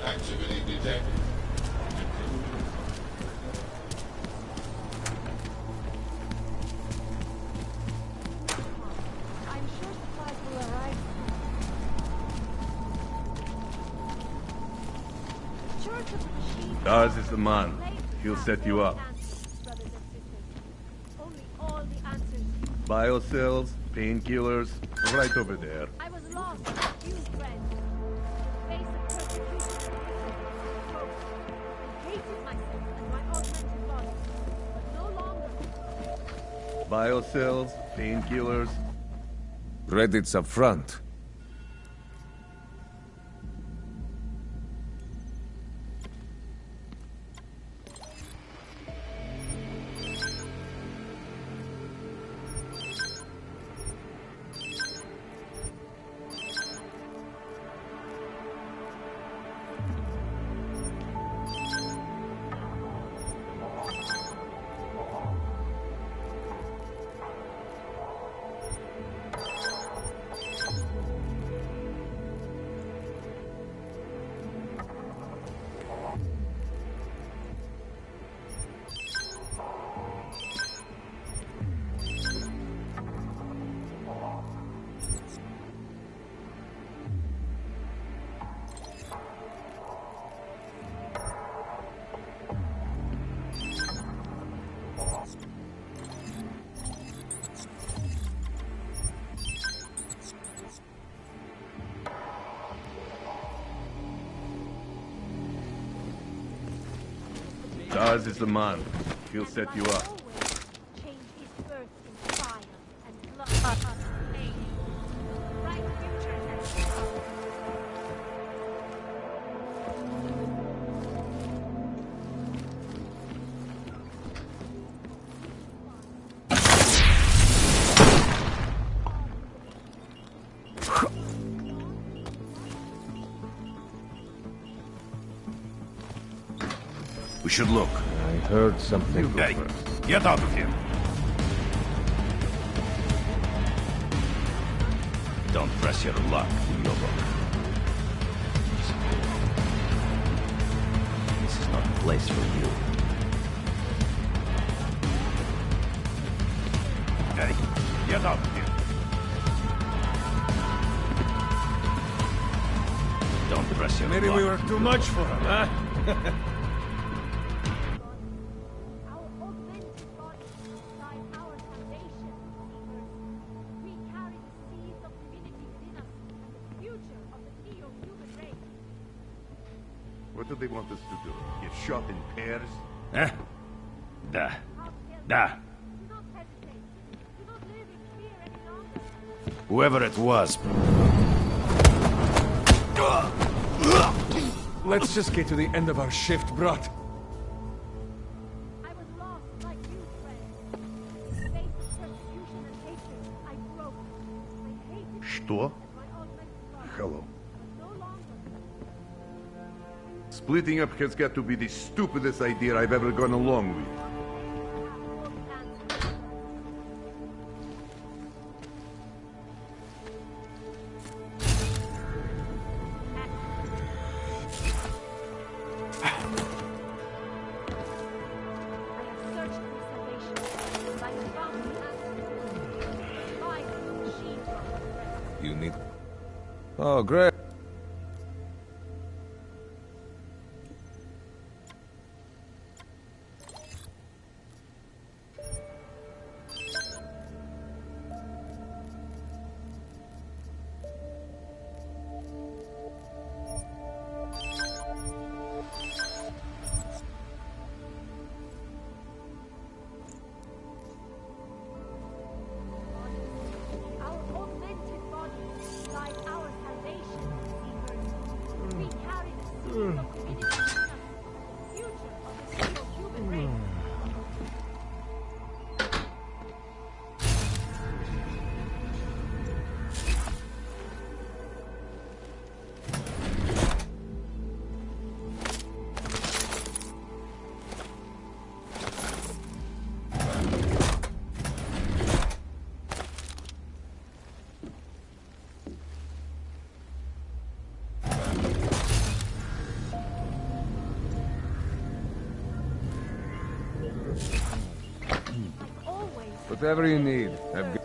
Activity detected. I'm sure supplies will arrive. Church of the Machine. Ours is the man. He'll set you up. Only all the answers. Biocells, painkillers, right over there. I was lost. Confused friend. Face of persecution. I hated myself and my augmented body. But no longer. Biocells, painkillers. Reddit's up front. Ours is the man. He'll set you up. Change his birth in fire and blood. Right future We should look. I heard something. Hey, get out of here. Don't press your luck, Yobo. This is not the place for you. Hey, get out of here. Don't press your Maybe luck. we were too much for him, huh? What do they want us to do? Get shot in pairs? Eh? Da. Whoever it was. Let's just get to the end of our shift, brat. Что? Hello. Splitting up has got to be the stupidest idea I've ever gone along with. You need... Oh, great. Whatever you need, I've got...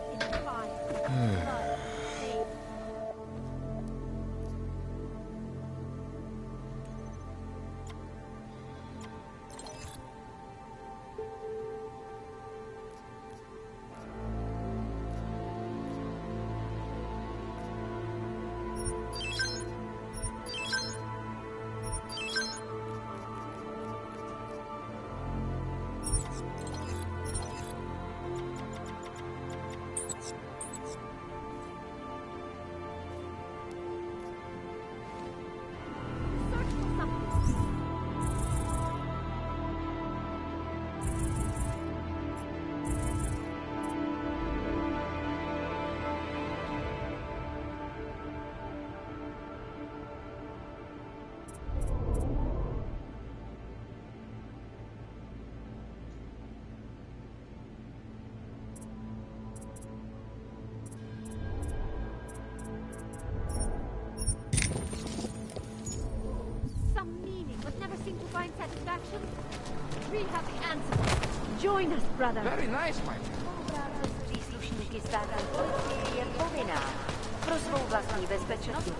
We have the answer. Join us, brother. Very nice, my friend. Příslušníky státní policie je povinná pro svou vlastní bezpečnost.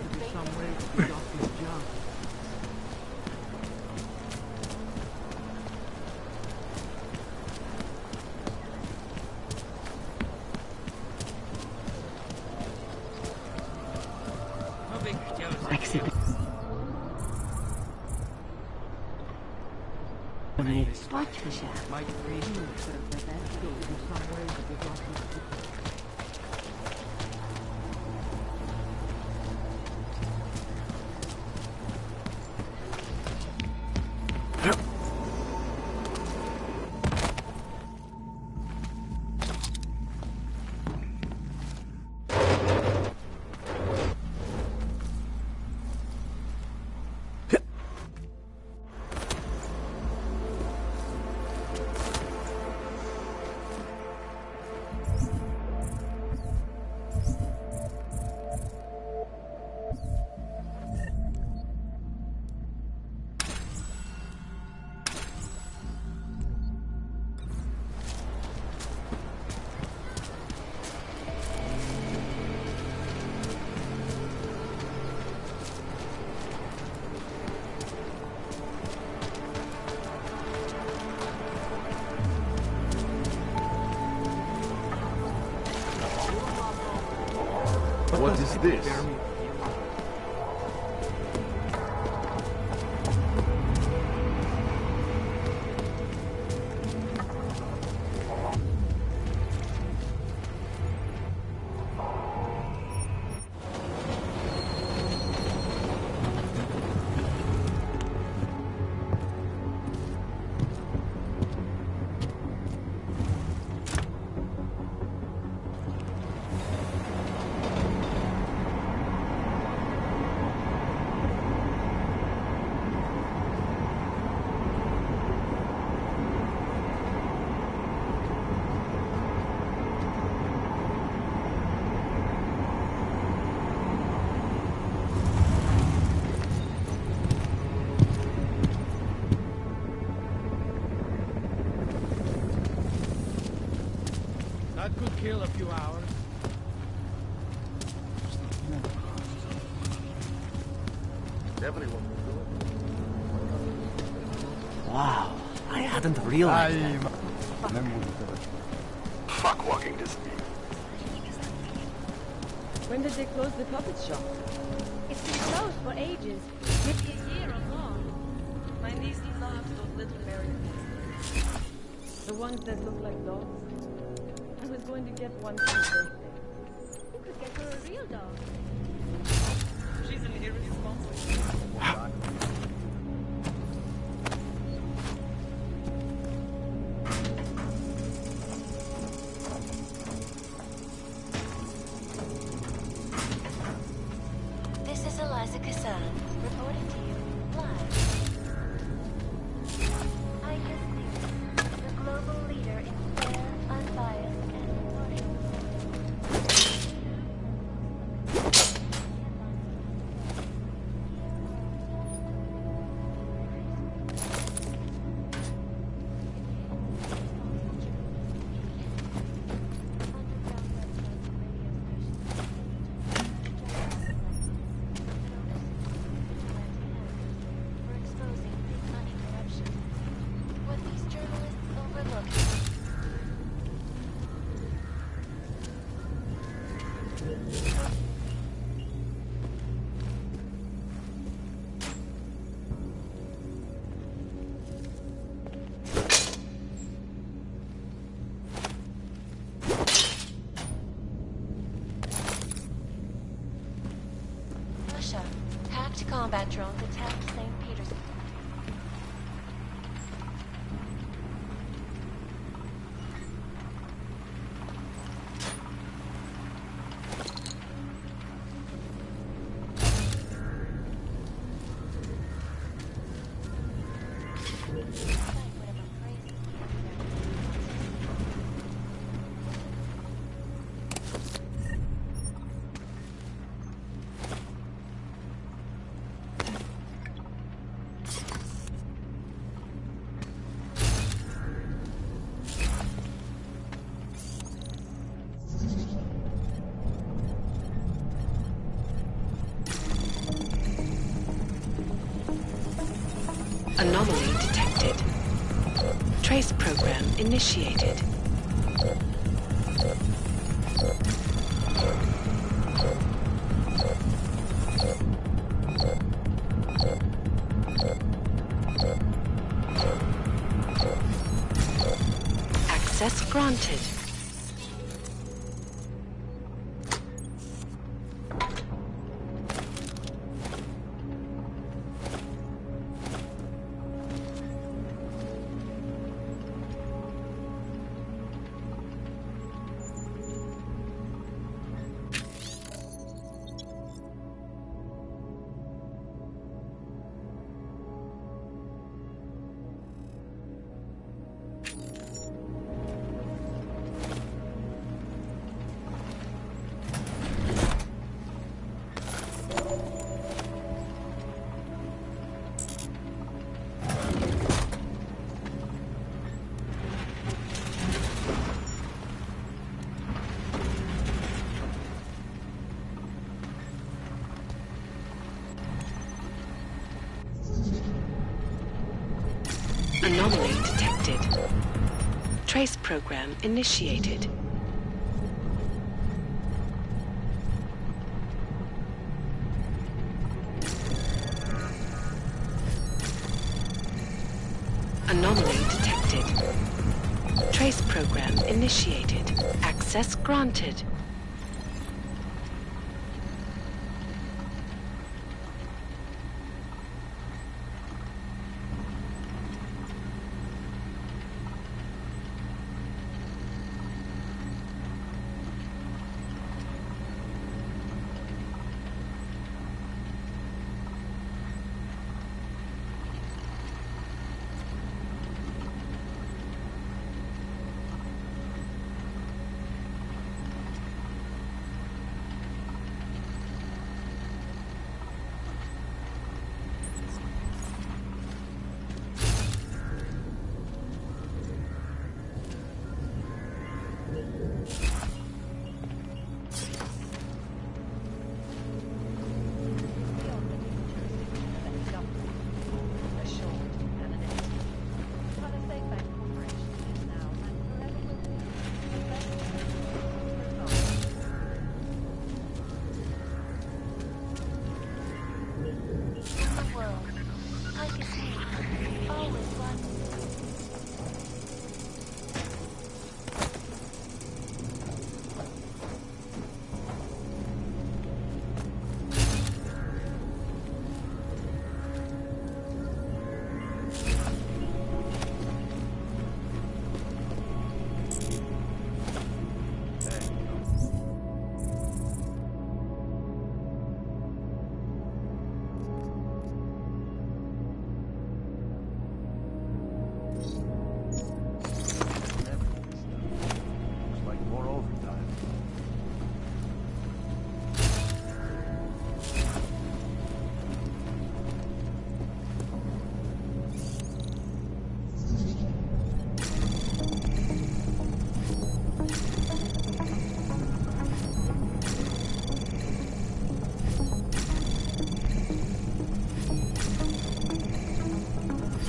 What is this? That could kill a few hours. Everyone will do it. Wow, I hadn't realized that. Fuck walking this. When did they close the puppet shop? It's been closed for ages. Maybe a year or more. My niece loves those little marionettes. The ones that look like dogs. I was going to get one for her birthday. You could get her a real dog. She's an irresponsible. This is Eliza Kassan, reporting to you live. I guess the global leader in fair, unbiased, and impartial for exposing big money corruption. What these journalists overlook. Russia. Hacked combat drones attacked St. Petersburg. Anomaly detected. Trace program initiated. granted. Anomaly detected. Trace program initiated. Anomaly detected. Trace program initiated. Access granted.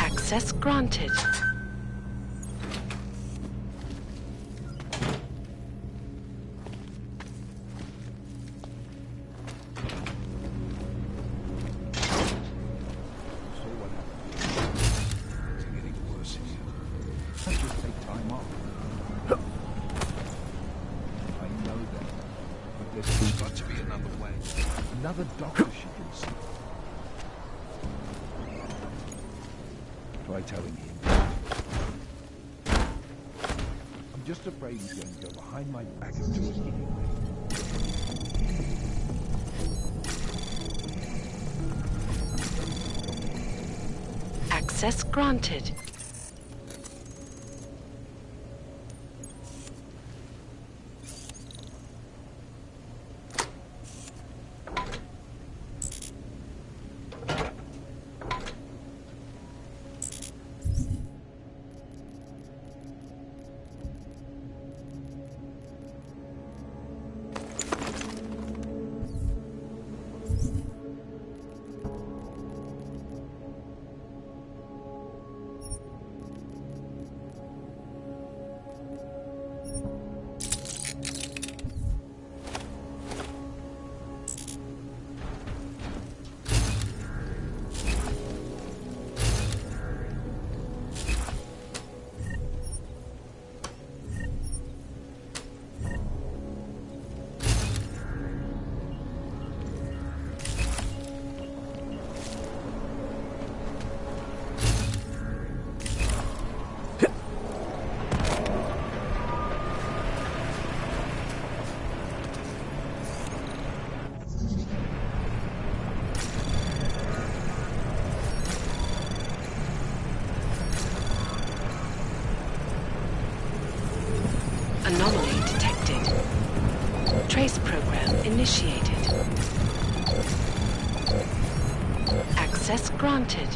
Access granted. Another doctor she can see. Try telling him. I'm just afraid he's going to go behind my back and do it anyway. Access granted. initiated. Access granted.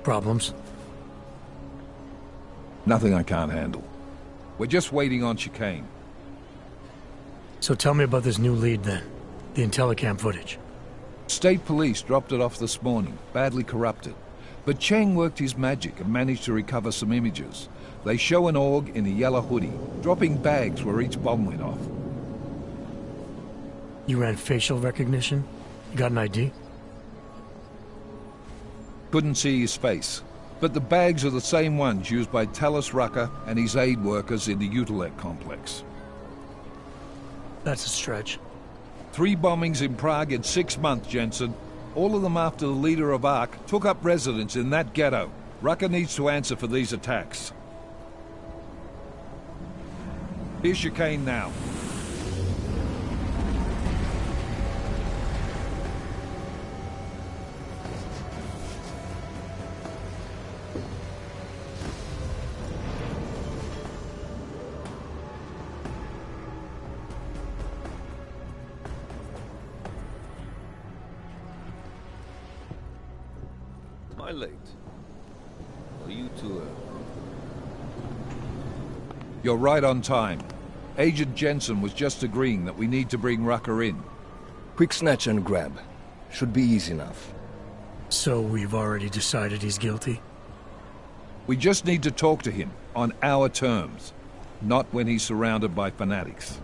Problems? Nothing I can't handle. We're just waiting on chicane. So tell me about this new lead then. The Intellicam footage. State police dropped it off this morning, badly corrupted. But Cheng worked his magic and managed to recover some images. They show an org in a yellow hoodie, dropping bags where each bomb went off. You ran facial recognition? You got an ID? Couldn't see his face, but the bags are the same ones used by Talos Rucker and his aid workers in the Utilec complex. That's a stretch. 3 bombings in Prague in 6 months, Jensen. All of them after the leader of ARC took up residence in that ghetto. Rucker needs to answer for these attacks. Here's chicane now. Am I late? Are you two, You're right on time. Agent Jensen was just agreeing that we need to bring Rucker in. Quick snatch and grab. Should be easy enough. So we've already decided he's guilty? We just need to talk to him on our terms, not when he's surrounded by fanatics.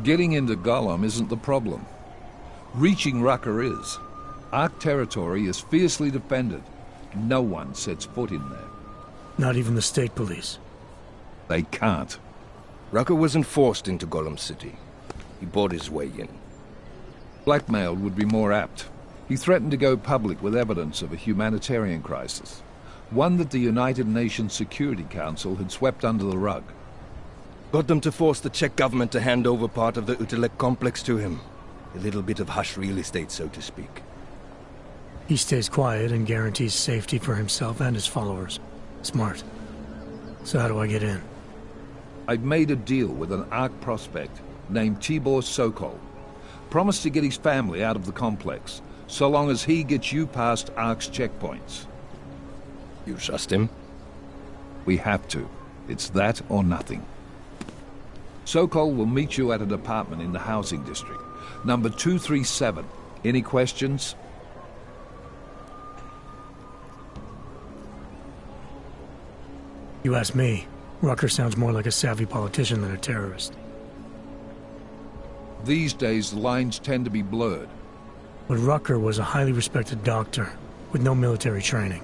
Getting into Gollum isn't the problem. Reaching Rucker is. ARC territory is fiercely defended. No one sets foot in there. Not even the state police? They can't. Rucker wasn't forced into Gollum City. He bought his way in. Blackmailed would be more apt. He threatened to go public with evidence of a humanitarian crisis. One that the United Nations Security Council had swept under the rug. Got them to force the Czech government to hand over part of the Utilec complex to him. A little bit of hush real estate, so to speak. He stays quiet and guarantees safety for himself and his followers. Smart. So how do I get in? I've made a deal with an ARC prospect named Tibor Sokol. Promised to get his family out of the complex, so long as he gets you past ARC's checkpoints. You trust him? We have to. It's that or nothing. Sokol will meet you at an apartment in the housing district. Number 237. Any questions? You ask me. Rucker sounds more like a savvy politician than a terrorist. These days, the lines tend to be blurred. But Rucker was a highly respected doctor, with no military training.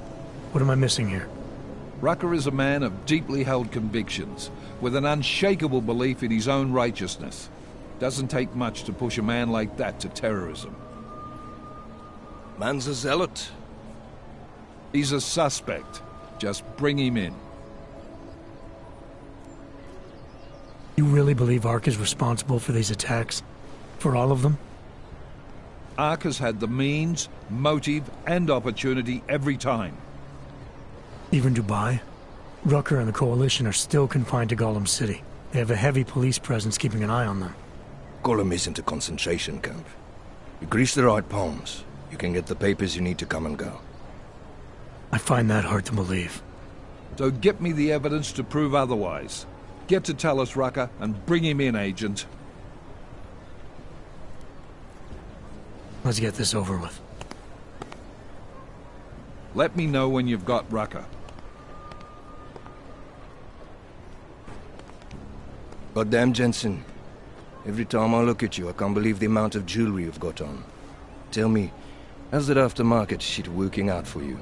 What am I missing here? Rucker is a man of deeply held convictions, with an unshakable belief in his own righteousness. Doesn't take much to push a man like that to terrorism. Man's a zealot. He's a suspect. Just bring him in. You really believe Ark is responsible for these attacks? For all of them? Ark has had the means, motive, and opportunity every time. Even Dubai? Rucker and the Coalition are still confined to Gollum City. They have a heavy police presence keeping an eye on them. Gollum isn't a concentration camp. You grease the right palms, you can get the papers you need to come and go. I find that hard to believe. So get me the evidence to prove otherwise. Get to Talus Rucker and bring him in, Agent. Let's get this over with. Let me know when you've got Rucker. Goddamn, Jensen. Every time I look at you, I can't believe the amount of jewelry you've got on. Tell me, how's that aftermarket shit working out for you?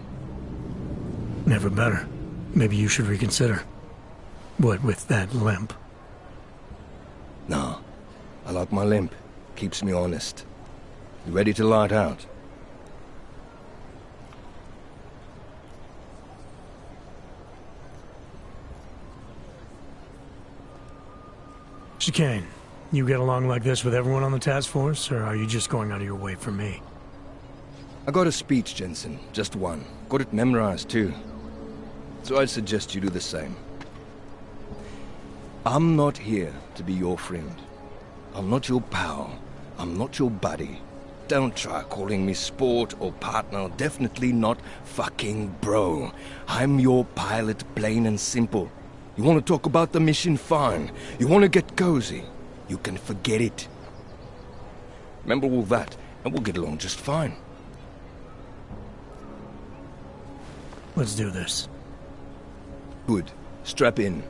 Never better. Maybe you should reconsider. What with that limp? Nah. I like my limp. Keeps me honest. You ready to light out? Chicane, you get along like this with everyone on the task force, or are you just going out of your way for me? I got a speech, Jensen. Just one. Got it memorized, too. So I'd suggest you do the same. I'm not here to be your friend. I'm not your pal. I'm not your buddy. Don't try calling me sport or partner. Definitely not fucking bro. I'm your pilot, plain and simple. You want to talk about the mission? Fine. You want to get cozy? You can forget it. Remember all that, and we'll get along just fine. Let's do this. Good. Strap in.